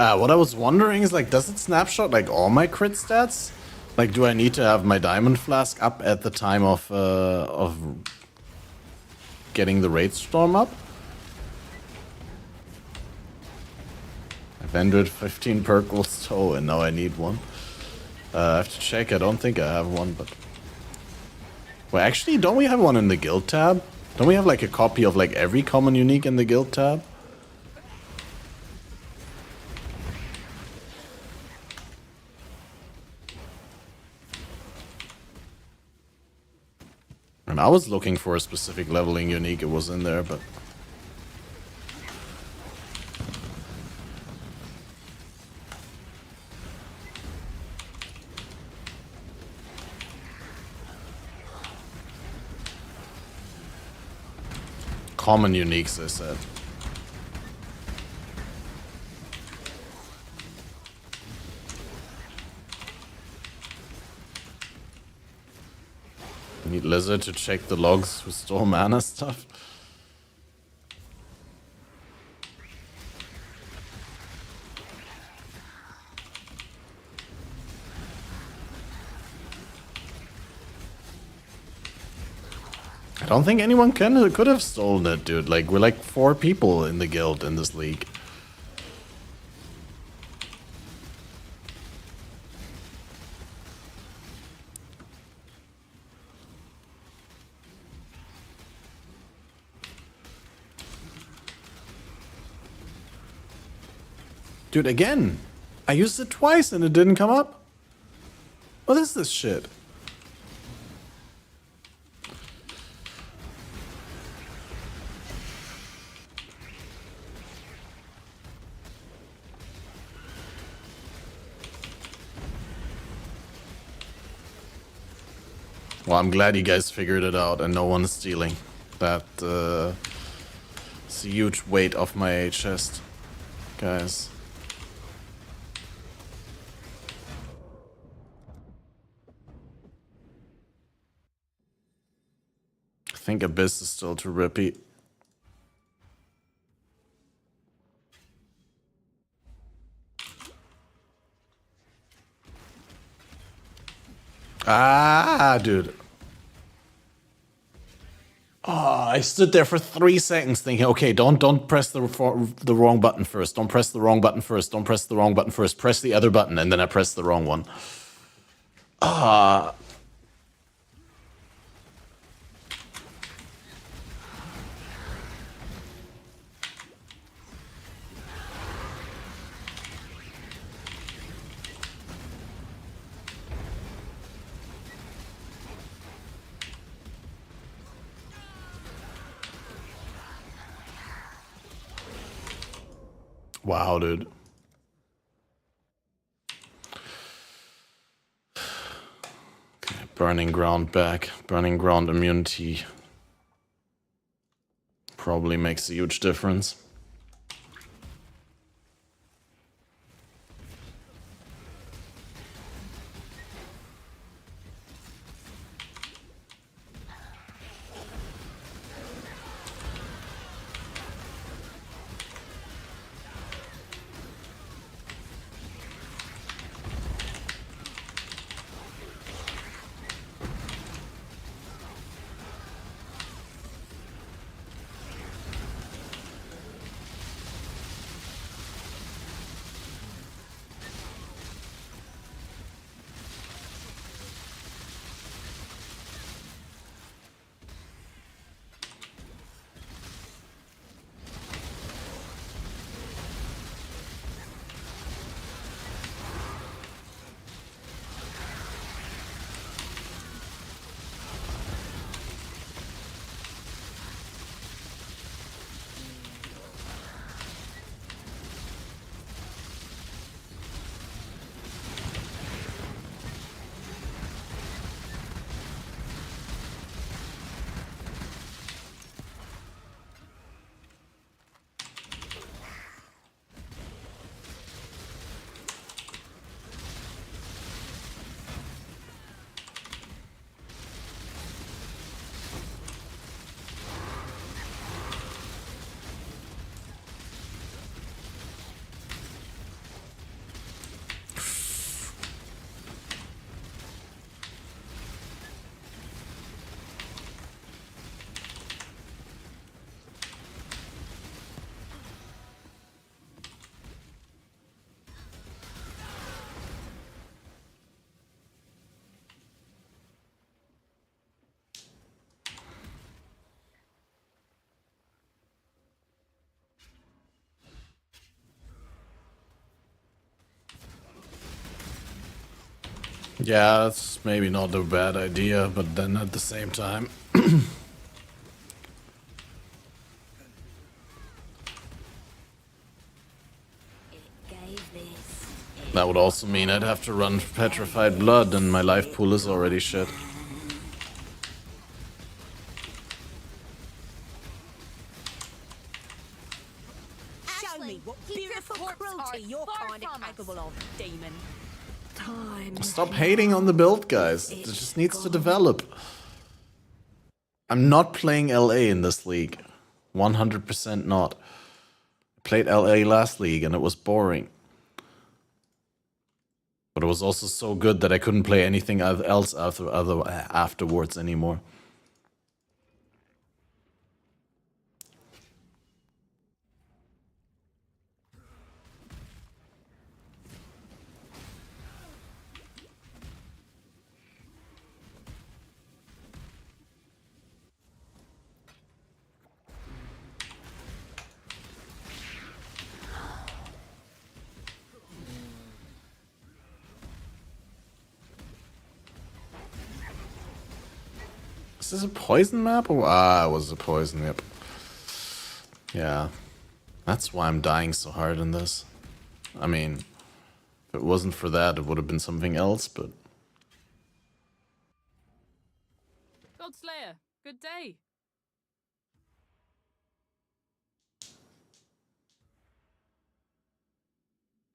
What I was wondering is, like, does it snapshot, like, all my crit stats? Like, do I need to have my diamond flask up at the time of getting the raid storm up? I've entered 15 Perkles toe, and now I need one. I have to check. I don't think I have one, but... Well, actually, don't we have one in the guild tab? Don't we have, like, a copy of, like, every common unique in the guild tab? And I was looking for a specific leveling unique. It was in there, but... Common uniques, I said. Need Lizard to check the logs, restore mana stuff. I don't think anyone could have stolen it, dude. Like, we're like 4 people in the guild in this league. Dude, again, I used it twice and it didn't come up. What is this shit? Well, I'm glad you guys figured it out and no one is stealing. That, it's a huge weight off my chest, guys. I think Abyss is still to repeat. Ah, dude. Oh, I stood there for 3 seconds thinking, okay, don't press the wrong button first. Don't press the wrong button first. Don't press the wrong button first. Press the other button, and then I pressed the wrong one. Ah. Wow, dude. Okay, burning ground back. Burning ground immunity probably makes a huge difference. Yeah, that's maybe not a bad idea, but then at the same time... that would also mean I'd have to run Petrified Blood, and my life pool is already shit. Show me what beautiful cruelty you're kind of capable of, demon. Stop hating on the build, guys. It just needs to develop. I'm not playing LA in this league. 100% not. I played LA last league and it was boring. But it was also so good that I couldn't play anything else afterwards anymore. Is this a poison map? Or it was a poison map. Yeah. That's why I'm dying so hard in this. I mean, if it wasn't for that, it would have been something else, but... Godslayer, good day.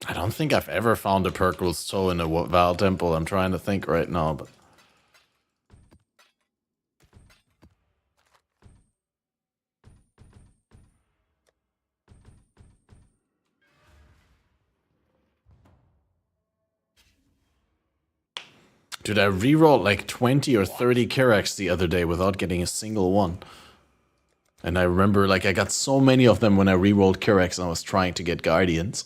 I don't think I've ever found a Perkul's toe in a Val temple. I'm trying to think right now, but... Dude, I rerolled like 20 or 30 Kirax the other day without getting a single one. And I remember, like, I got so many of them when I rerolled Kirax and I was trying to get Guardians.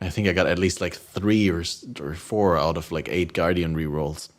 I think I got at least like 3 or 4 out of like 8 Guardian rerolls.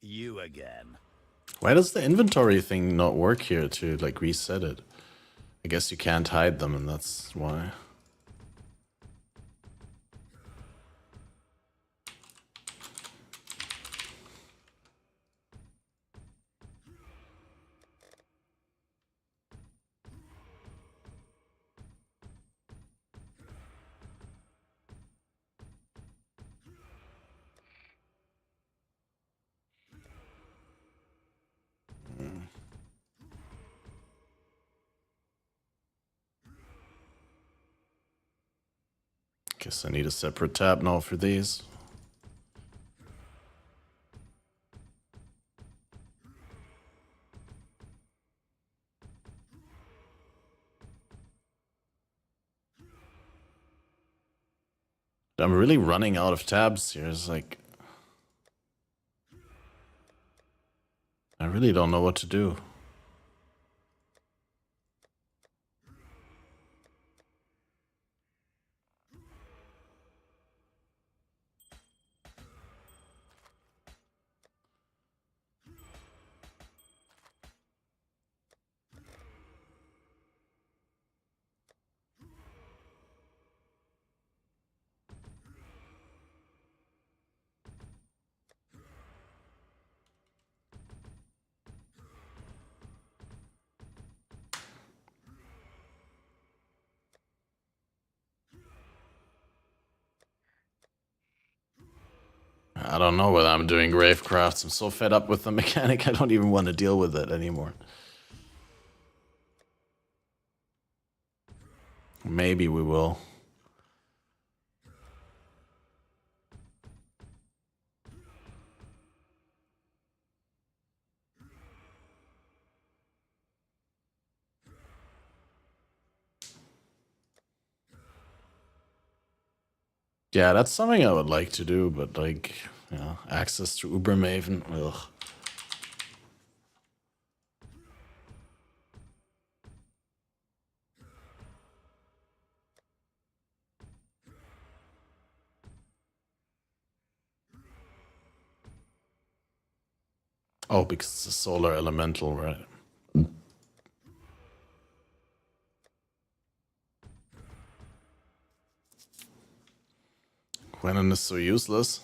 You again. Why does the inventory thing not work here to like reset it? I guess you can't hide them and that's why. Guess I need a separate tab now for these. I'm really running out of tabs here. It's like... I really don't know what to do. I don't know whether I'm doing grave crafts. I'm so fed up with the mechanic, I don't even want to deal with it anymore. Maybe we will. Yeah, that's something I would like to do, but like, you know, access to Ubermaven, ugh. Oh, because it's a solar elemental, right? Gwennon is so useless.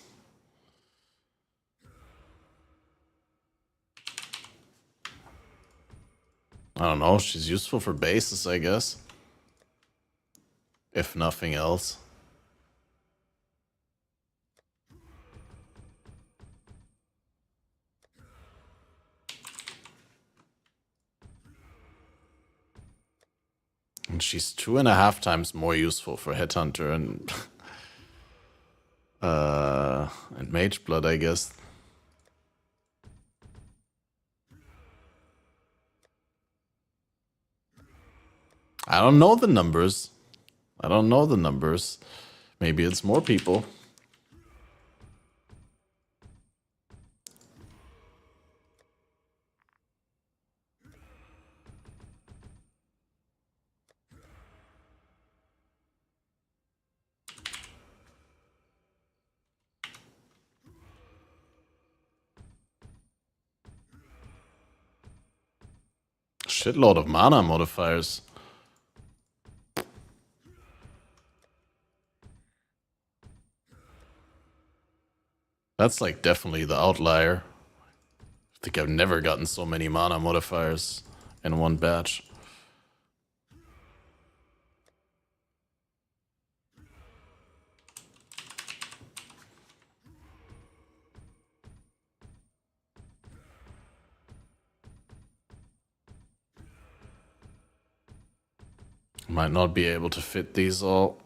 I don't know, she's useful for bases, I guess. If nothing else. And she's 2.5 times more useful for Headhunter and and Mageblood, I guess. I don't know the numbers. I don't know the numbers. Maybe it's more people. Shitload of mana modifiers. That's like definitely the outlier. I think I've never gotten so many mana modifiers in one batch. Might not be able to fit these all.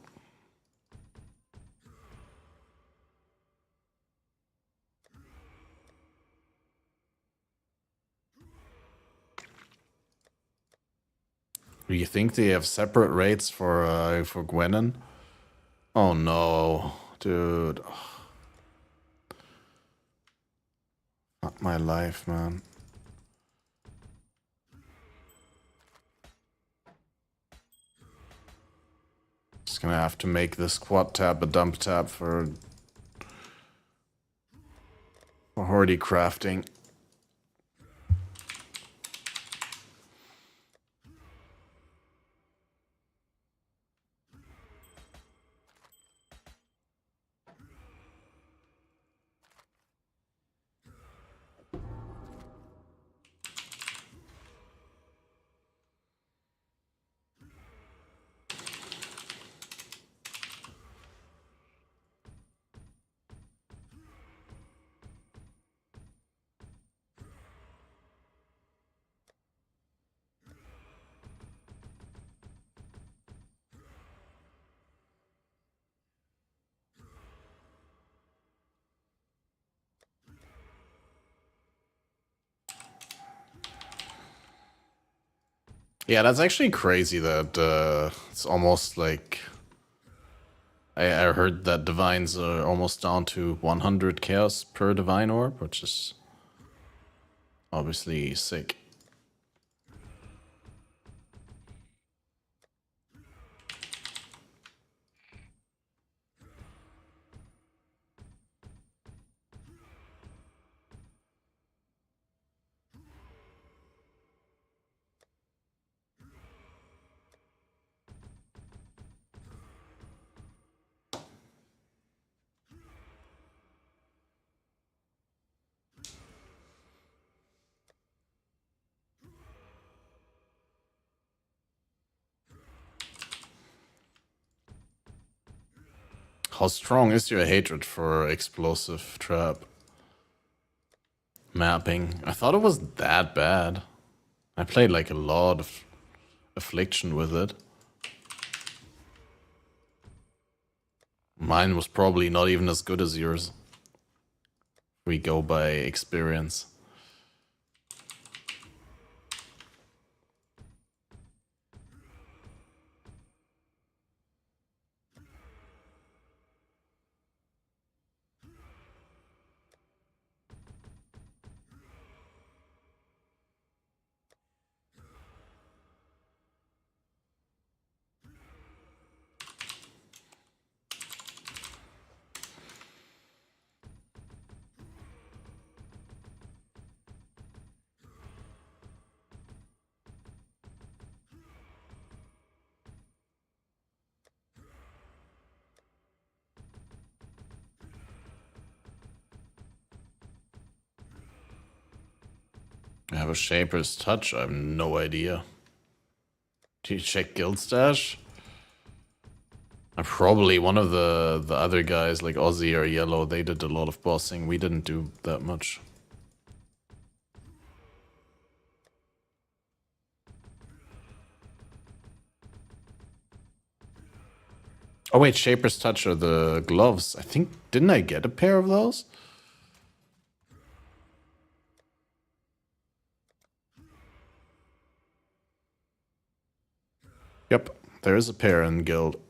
Do you think they have separate rates for Gwennon? Oh no, dude. Not my life, man. Just gonna have to make this quad tab a dump tab for Hardy crafting. Yeah, that's actually crazy that it's almost like... I heard that divines are almost down to 100 chaos per divine orb, which is obviously sick. How strong is your hatred for explosive trap mapping? I thought it was that bad. I played like a lot of affliction with it. Mine was probably not even as good as yours. We go by experience. I have a Shaper's Touch. I have no idea. Do you check Guild Stash? I'm probably one of the other guys like Aussie or Yellow. They did a lot of bossing. We didn't do that much. Oh wait, Shaper's Touch are the gloves. I think, didn't I get a pair of those? Yep, there is a pair in Guild.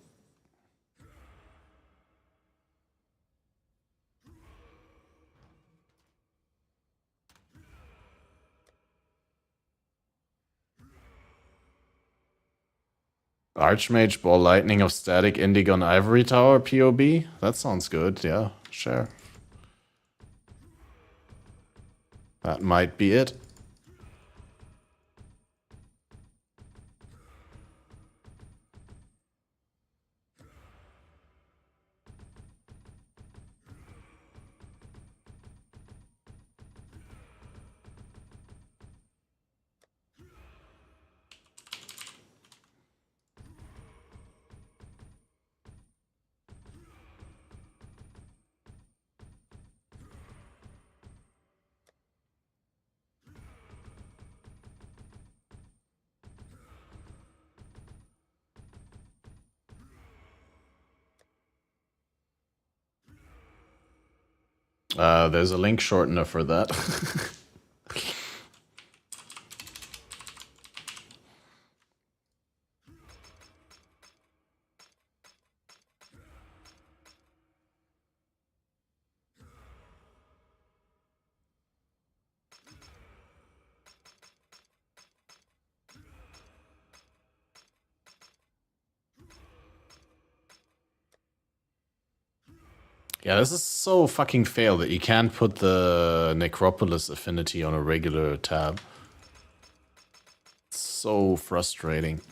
Archmage, Ball Lightning of Static, Indigon Ivory Tower, POB? That sounds good, yeah, sure. That might be it. There's a link shortener for that. Yeah, this is so fucking fail that you can't put the Necropolis affinity on a regular tab. It's so frustrating.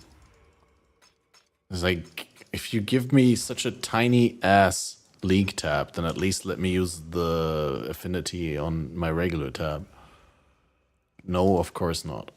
It's like, if you give me such a tiny ass League tab, then at least let me use the affinity on my regular tab. No, of course not.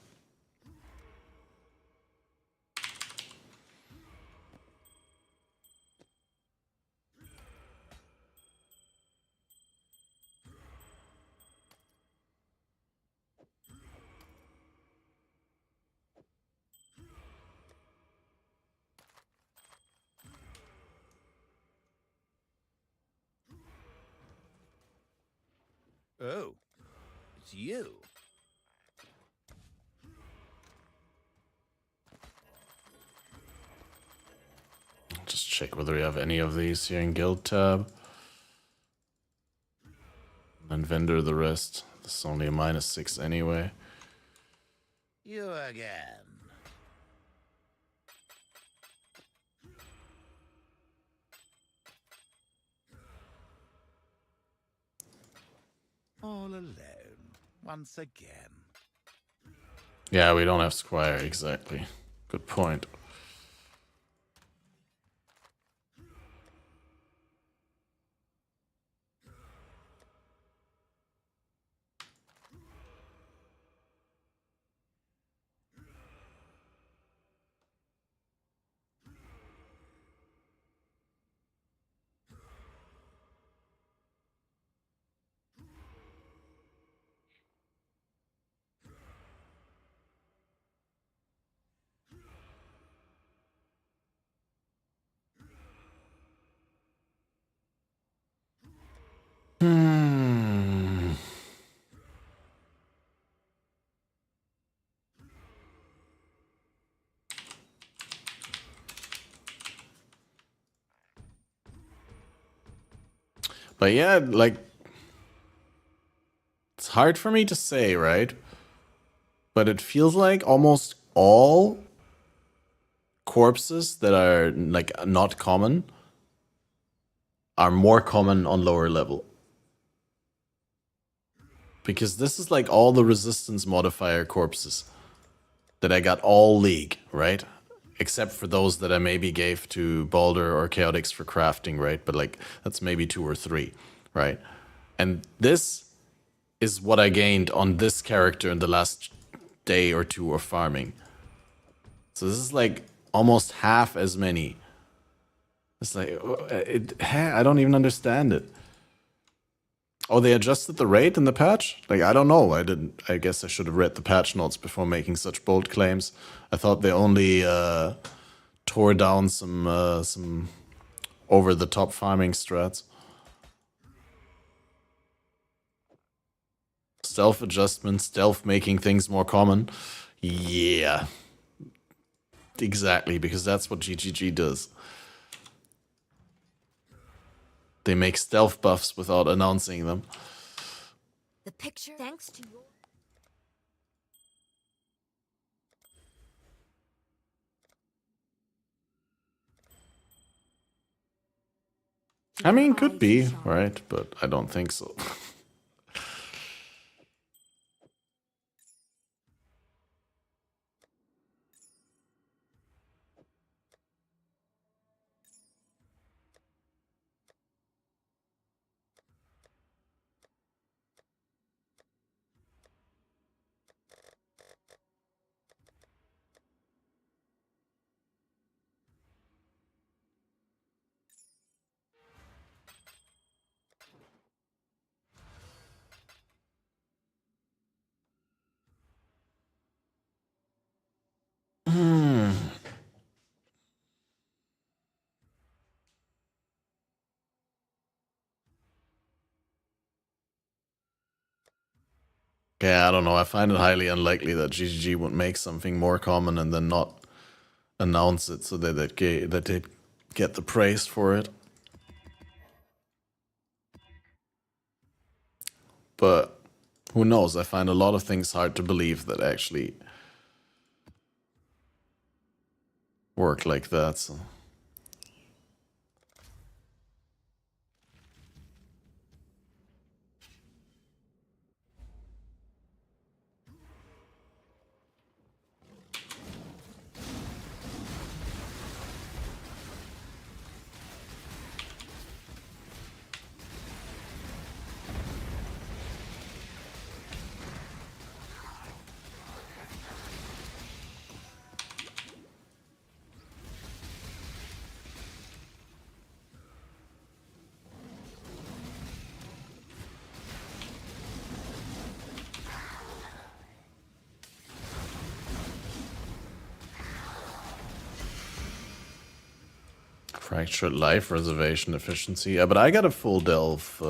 Oh, it's you. Just check whether we have any of these here in Guild tab. And vendor the rest. This is only a -6 anyway. You again. All alone, once again. Yeah, we don't have Squire, exactly. Good point. Hmm. But yeah, like, it's hard for me to say, right? But it feels like almost all corpses that are like not common are more common on lower level. Because this is like all the resistance modifier corpses that I got all league, right? Except for those that I maybe gave to Baldur or Chaotix for crafting, right? But like, that's maybe 2 or 3, right? And this is what I gained on this character in the last day or 2 of farming. So this is like almost half as many. It's like, I don't even understand it. Oh, they adjusted the rate in the patch? Like, I don't know. I guess I should have read the patch notes before making such bold claims. I thought they only tore down some over-the-top farming strats. Stealth adjustment, stealth making things more common. Yeah. Exactly, because that's what GGG does. They make stealth buffs without announcing them. The picture, thanks to your... I mean, could be, right? But I don't think so. Yeah, I don't know. I find it highly unlikely that GGG would make something more common and then not announce it so that they get the praise for it. But who knows? I find a lot of things hard to believe that actually work like that. So. Fractured life reservation efficiency. Yeah, but I got a full delve.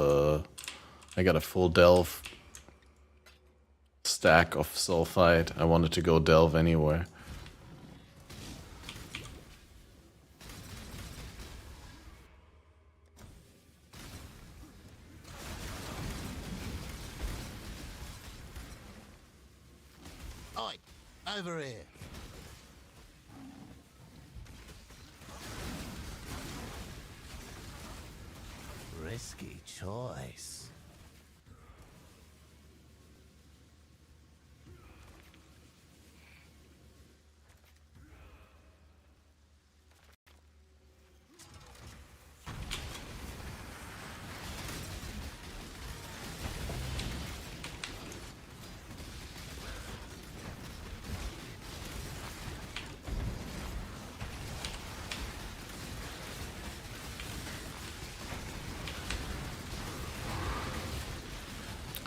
I got a full delve stack of sulfite. I wanted to go delve anywhere. Oi, over here. Risky choice.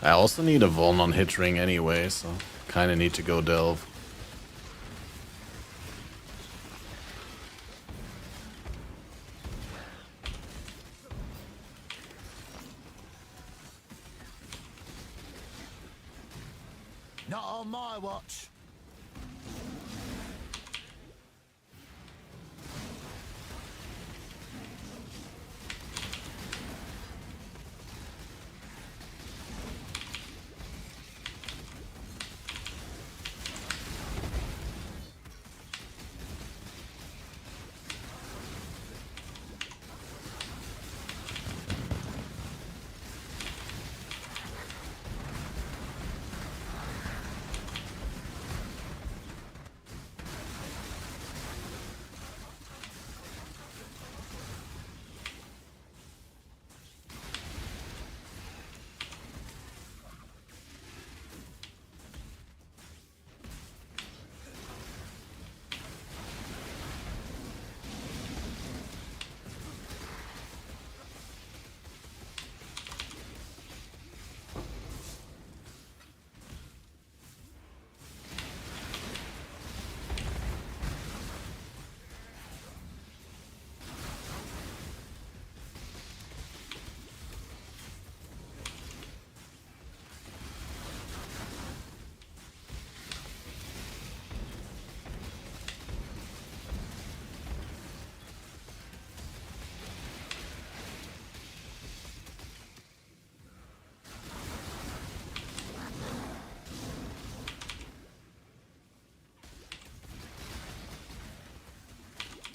I also need a Vuln on hit ring anyway, so kind of need to go delve. Not on my watch.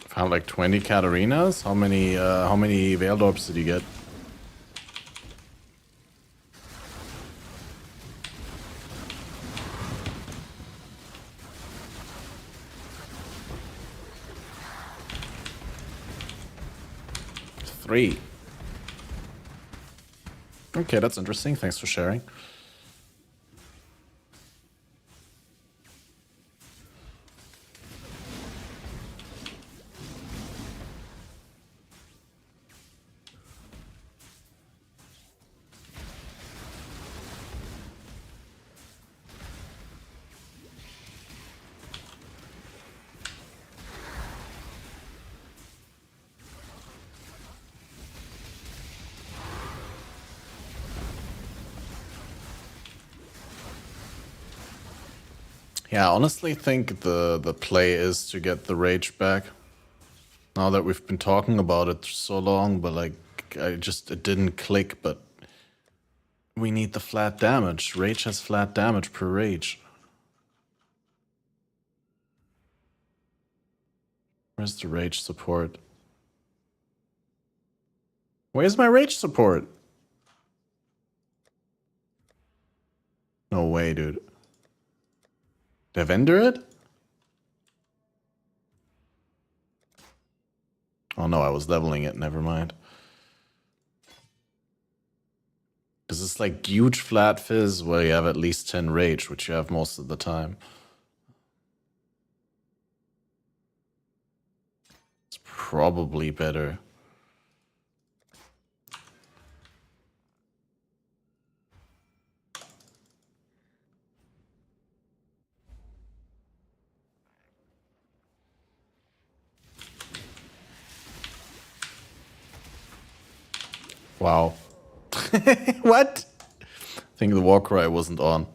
Found like 20 Katarinas? How many Veiled Orbs did you get? Three. Okay, that's interesting. Thanks for sharing. Yeah, I honestly think the play is to get the rage back. Now that we've been talking about it so long, but like it didn't click, but we need the flat damage. Rage has flat damage per rage. Where's the rage support? Where's my rage support? No way, dude. Did I vendor it? Oh no, I was leveling it, never mind. Because it's like huge flat fizz where you have at least 10 rage, which you have most of the time. It's probably better. Wow. What? I think the war cry wasn't on.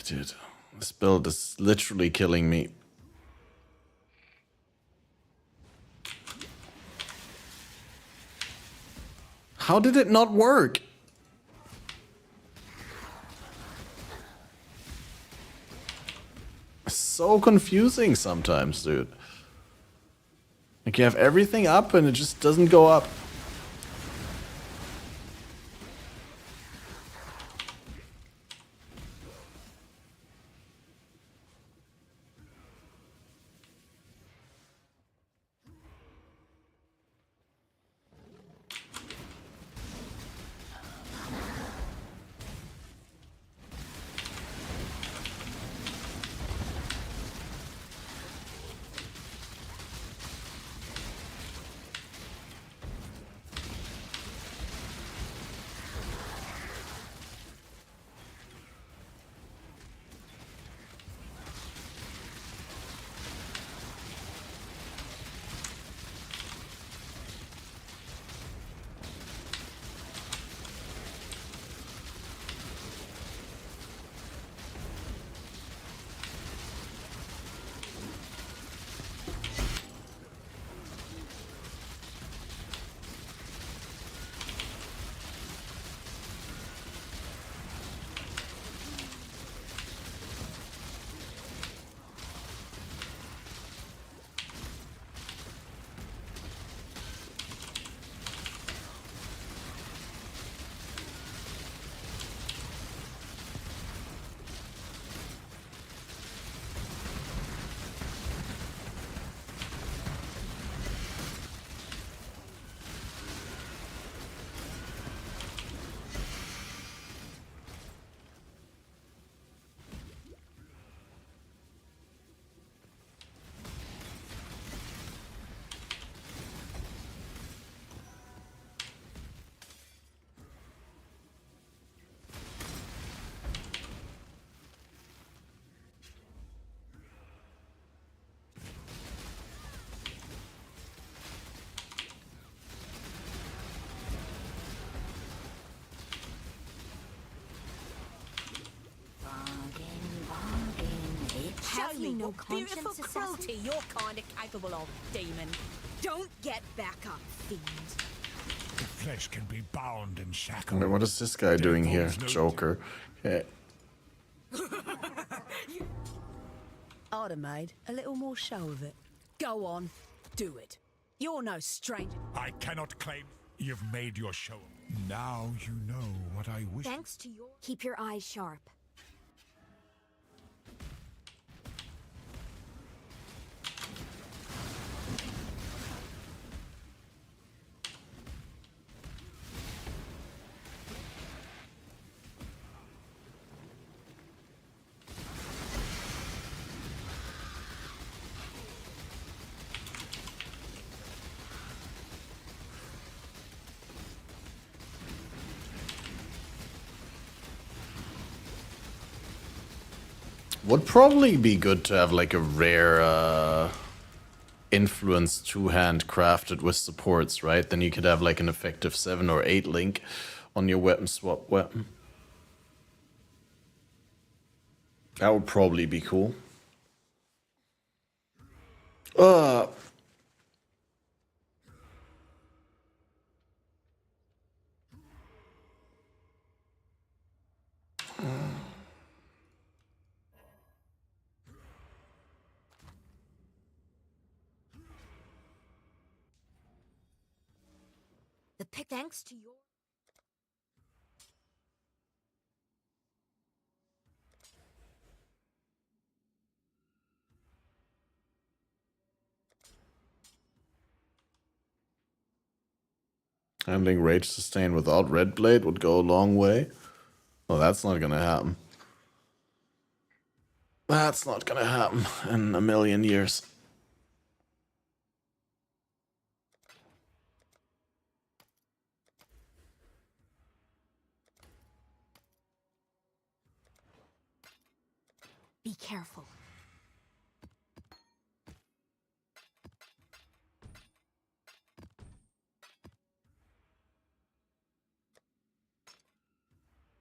Dude, this build is literally killing me. How did it not work? So confusing sometimes, dude. Like, you have everything up and it just doesn't go up. me no what beautiful conscience, cruelty you're kind of capable of, demon. Don't get back up, fiend. The flesh can be bound and shackled. Wait, what is this guy doing here? Joker. Okay. I'd have made a little more show of it. Go on, do it. You're no stranger. I cannot claim you've made your show. Now you know what I wish. Thanks to your... Keep your eyes sharp. Would probably be good to have like a rare influence two-hand crafted with supports, right? Then you could have like an effective 7 or 8 link on your weapon swap weapon. That would probably be cool. The pick... Thanks to your... Handling rage sustain without red blade would go a long way. Well, that's not gonna happen. That's not gonna happen in a million years. Be careful.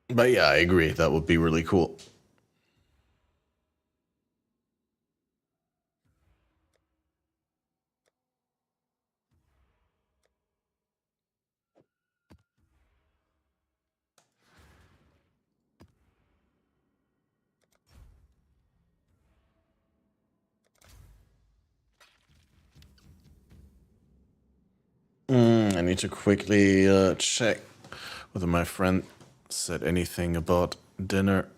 But yeah, I agree. That would be really cool. I need to quickly check whether my friend said anything about dinner.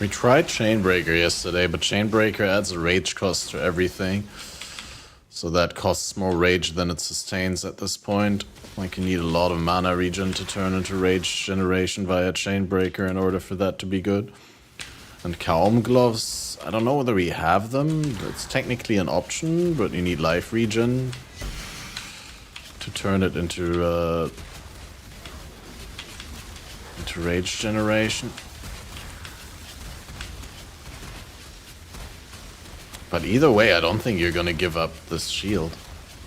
We tried Chainbreaker yesterday, but Chainbreaker adds a rage cost to everything. So that costs more rage than it sustains at this point. Like, you need a lot of mana regen to turn into rage generation via Chainbreaker in order for that to be good. And Calm Gloves, I don't know whether we have them. It's technically an option, but you need life regen to turn it into rage generation. But either way, I don't think you're gonna give up this shield.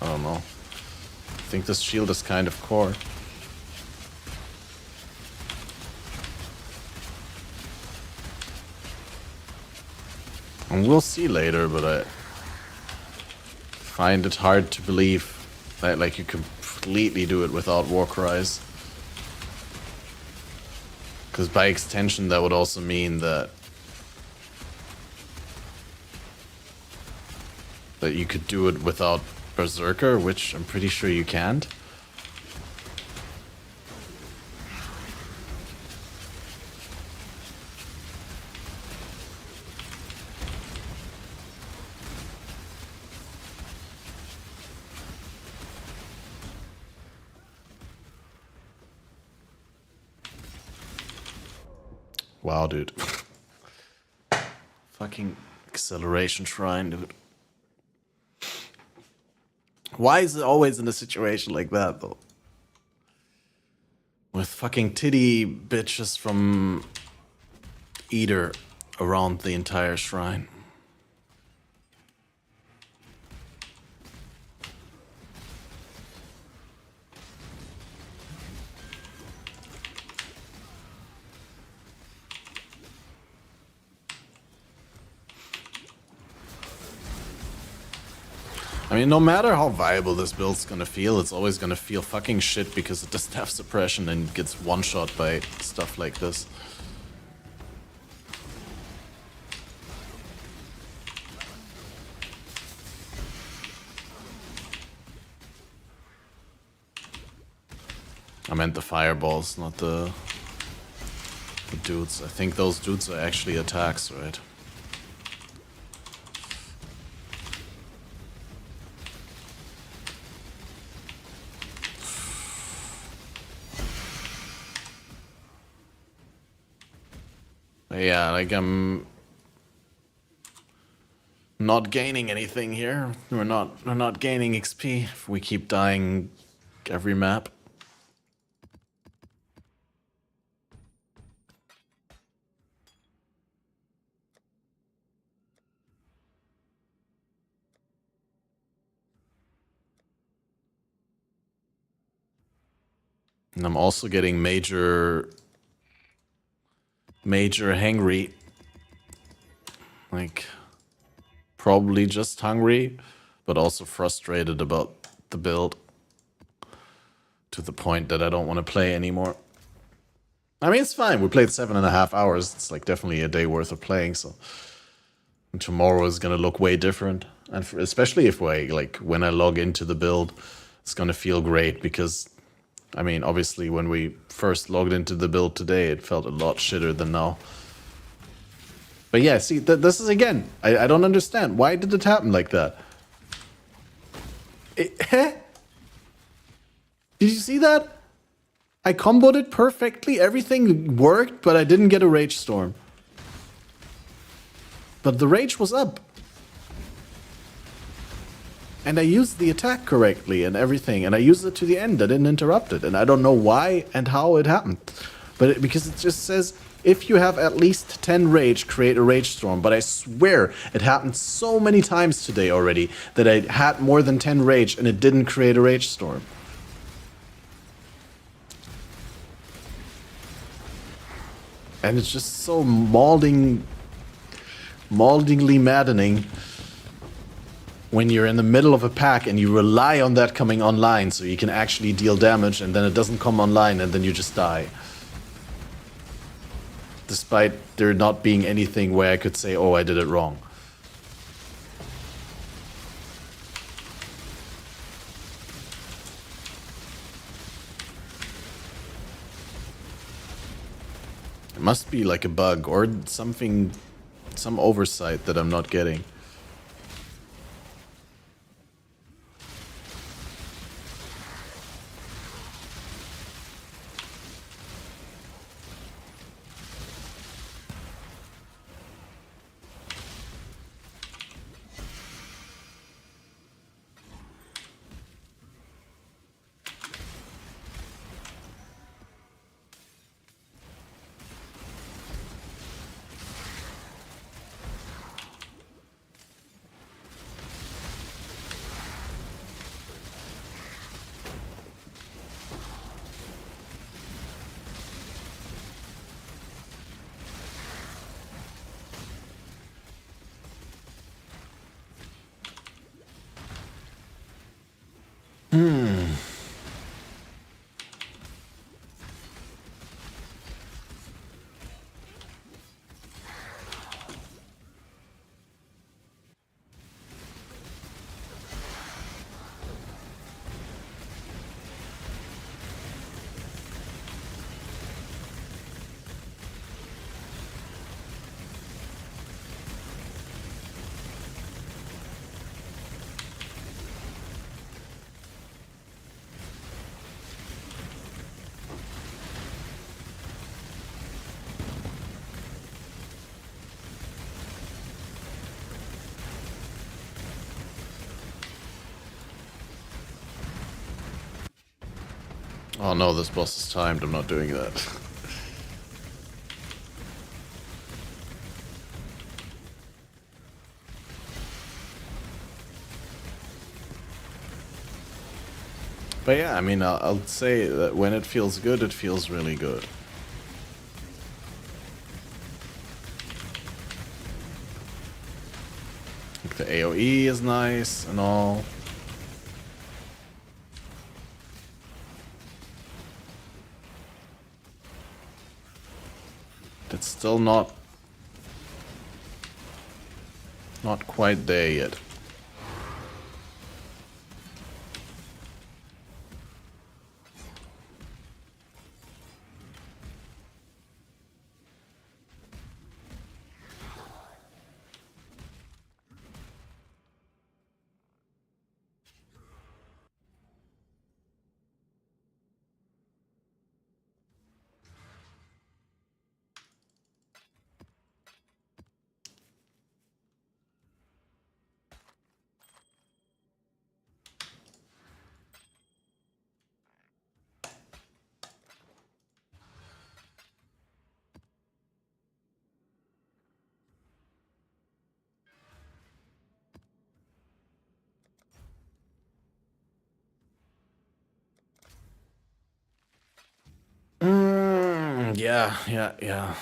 I don't know. I think this shield is kind of core. And we'll see later, but I find it hard to believe that like you completely do it without war cries. Because by extension that would also mean that you could do it without Berserker, which I'm pretty sure you can't. Wow, dude. Fucking acceleration shrine, dude. Why is it always in a situation like that, though? With fucking titty bitches from Eater around the entire shrine. I mean, no matter how viable this build's gonna feel, it's always gonna feel fucking shit because it doesn't have suppression and gets one-shot by stuff like this. I meant the fireballs, not the dudes. I think those dudes are actually attacks, right? Yeah, like I'm not gaining anything here. We're not gaining XP if we keep dying every map. And I'm also getting major hangry. Like, probably just hungry, but also frustrated about the build. To the point that I don't want to play anymore. I mean, it's fine. We played 7.5 hours. It's like definitely a day worth of playing, so... And tomorrow is gonna look way different. And especially if when I log into the build, it's gonna feel great because... I mean, obviously, when we first logged into the build today, it felt a lot shitter than now. But yeah, see, this is again, I don't understand. Why did it happen like that? Did you see that? I comboed it perfectly, everything worked, but I didn't get a Rage Storm. But the Rage was up. And I used the attack correctly and everything, and I used it to the end. I didn't interrupt it, and I don't know why and how it happened. But because it just says, if you have at least 10 rage, create a Rage Storm. But I swear, it happened so many times today already that I had more than 10 rage and it didn't create a Rage Storm. And it's just so maldingly maddening when you're in the middle of a pack and you rely on that coming online so you can actually deal damage, and then it doesn't come online and then you just die. Despite there not being anything where I could say, oh, I did it wrong. It must be like a bug or something, some oversight that I'm not getting. Oh no, this boss is timed. I'm not doing that. But yeah, I mean, I'll say that when it feels good, it feels really good. Like the AoE is nice and all. It's still not quite there yet. Yeah.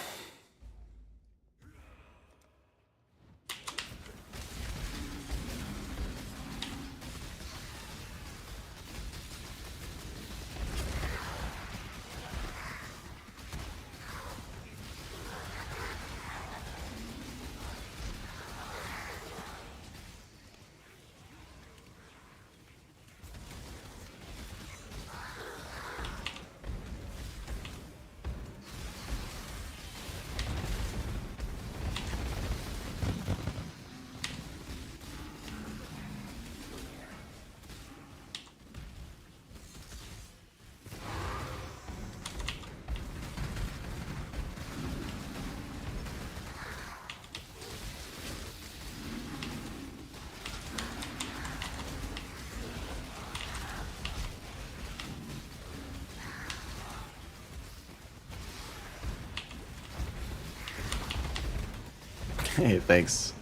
Hey, thanks.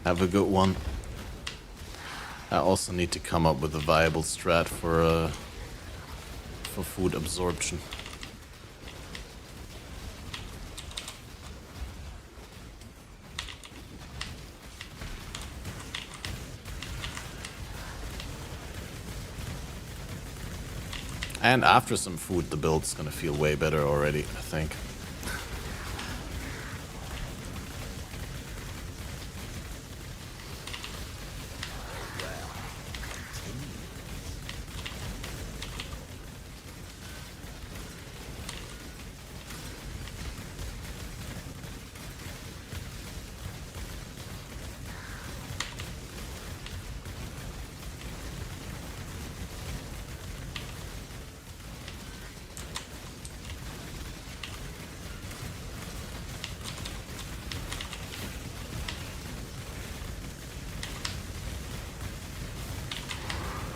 Have a good one. I also need to come up with a viable strat for food absorption. And after some food, the build's gonna feel way better already, I think.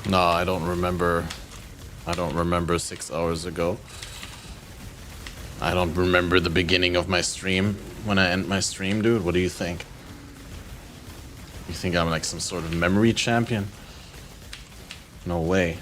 No, I don't remember. I don't remember 6 hours ago. I don't remember the beginning of my stream. When I end my stream, dude, what do you think? You think I'm like some sort of memory champion? No way.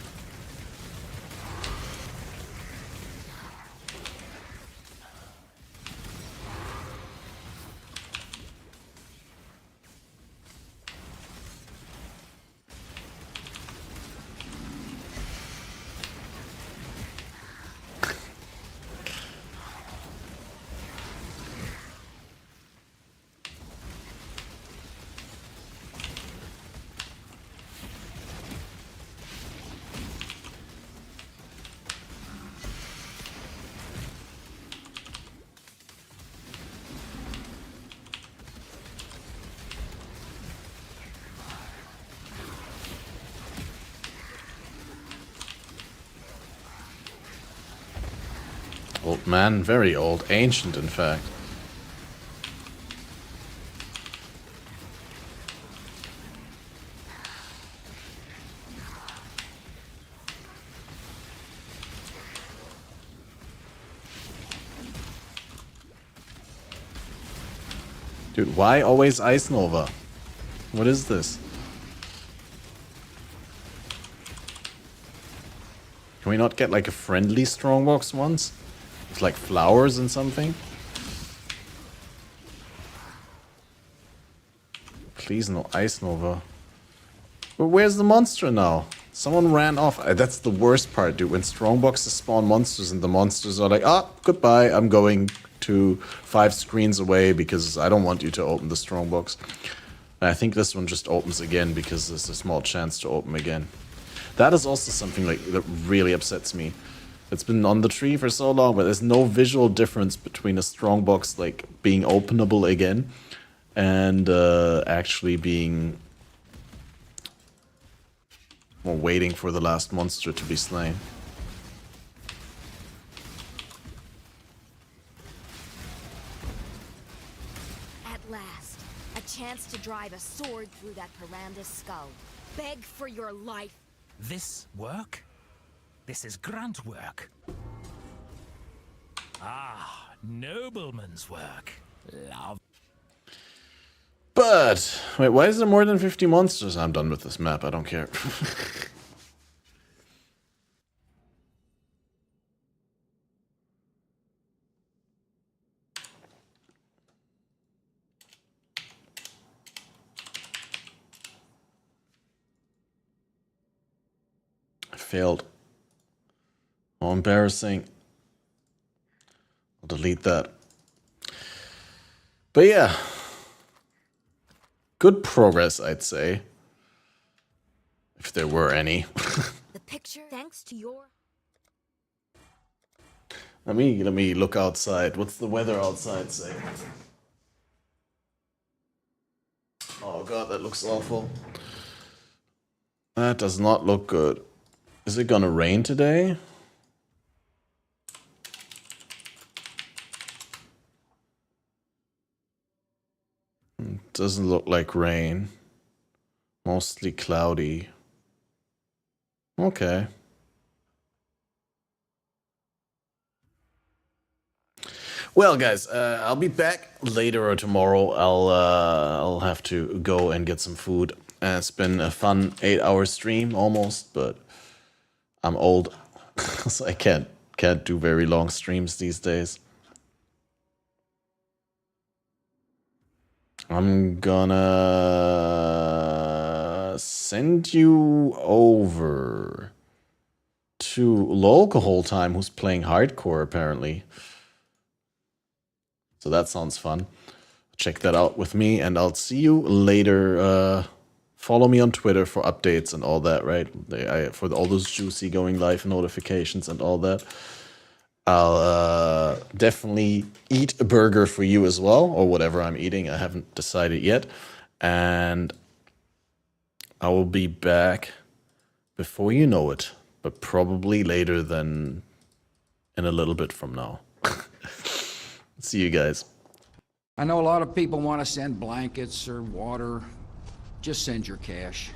Old man, very old, ancient in fact. Dude, why always Ice Nova? What is this? Can we not get like a friendly strongbox once? With like flowers and something? Please no Ice Nova. But where's the monster now? Someone ran off. That's the worst part, dude. When strongboxes spawn monsters and the monsters are like, ah, goodbye, I'm going to 5 screens away because I don't want you to open the strongbox. And I think this one just opens again because there's a small chance to open again. That is also something like that really upsets me. It's been on the tree for so long, but there's no visual difference between a strongbox like being openable again and actually being waiting for the last monster to be slain. At last, a chance to drive a sword through that Piranda's skull. Beg for your life. This work? This is grunt work. Ah, nobleman's work. Love. But, wait, why is there more than 50 monsters? I'm done with this map, I don't care. I failed. Oh, embarrassing. I'll delete that. But yeah. Good progress, I'd say. If there were any. The picture, thanks to your... Let me look outside. What's the weather outside say? Oh god, that looks awful. That does not look good. Is it gonna rain today? Doesn't look like rain. Mostly cloudy. Okay. Well, guys, I'll be back later or tomorrow. I'll have to go and get some food. It's been a fun 8-hour stream almost, but I'm old, so I can't do very long streams these days. I'm gonna send you over to Lolcohol Time, who's playing hardcore apparently. So that sounds fun. Check that out with me, and I'll see you later. Follow me on Twitter for updates and all that, right? For all those juicy going live notifications and all that. I'll definitely eat a burger for you as well, or whatever I'm eating. I haven't decided yet. And I will be back before you know it, but probably later than in a little bit from now. See you guys. I know a lot of people want to send blankets or water. Just send your cash.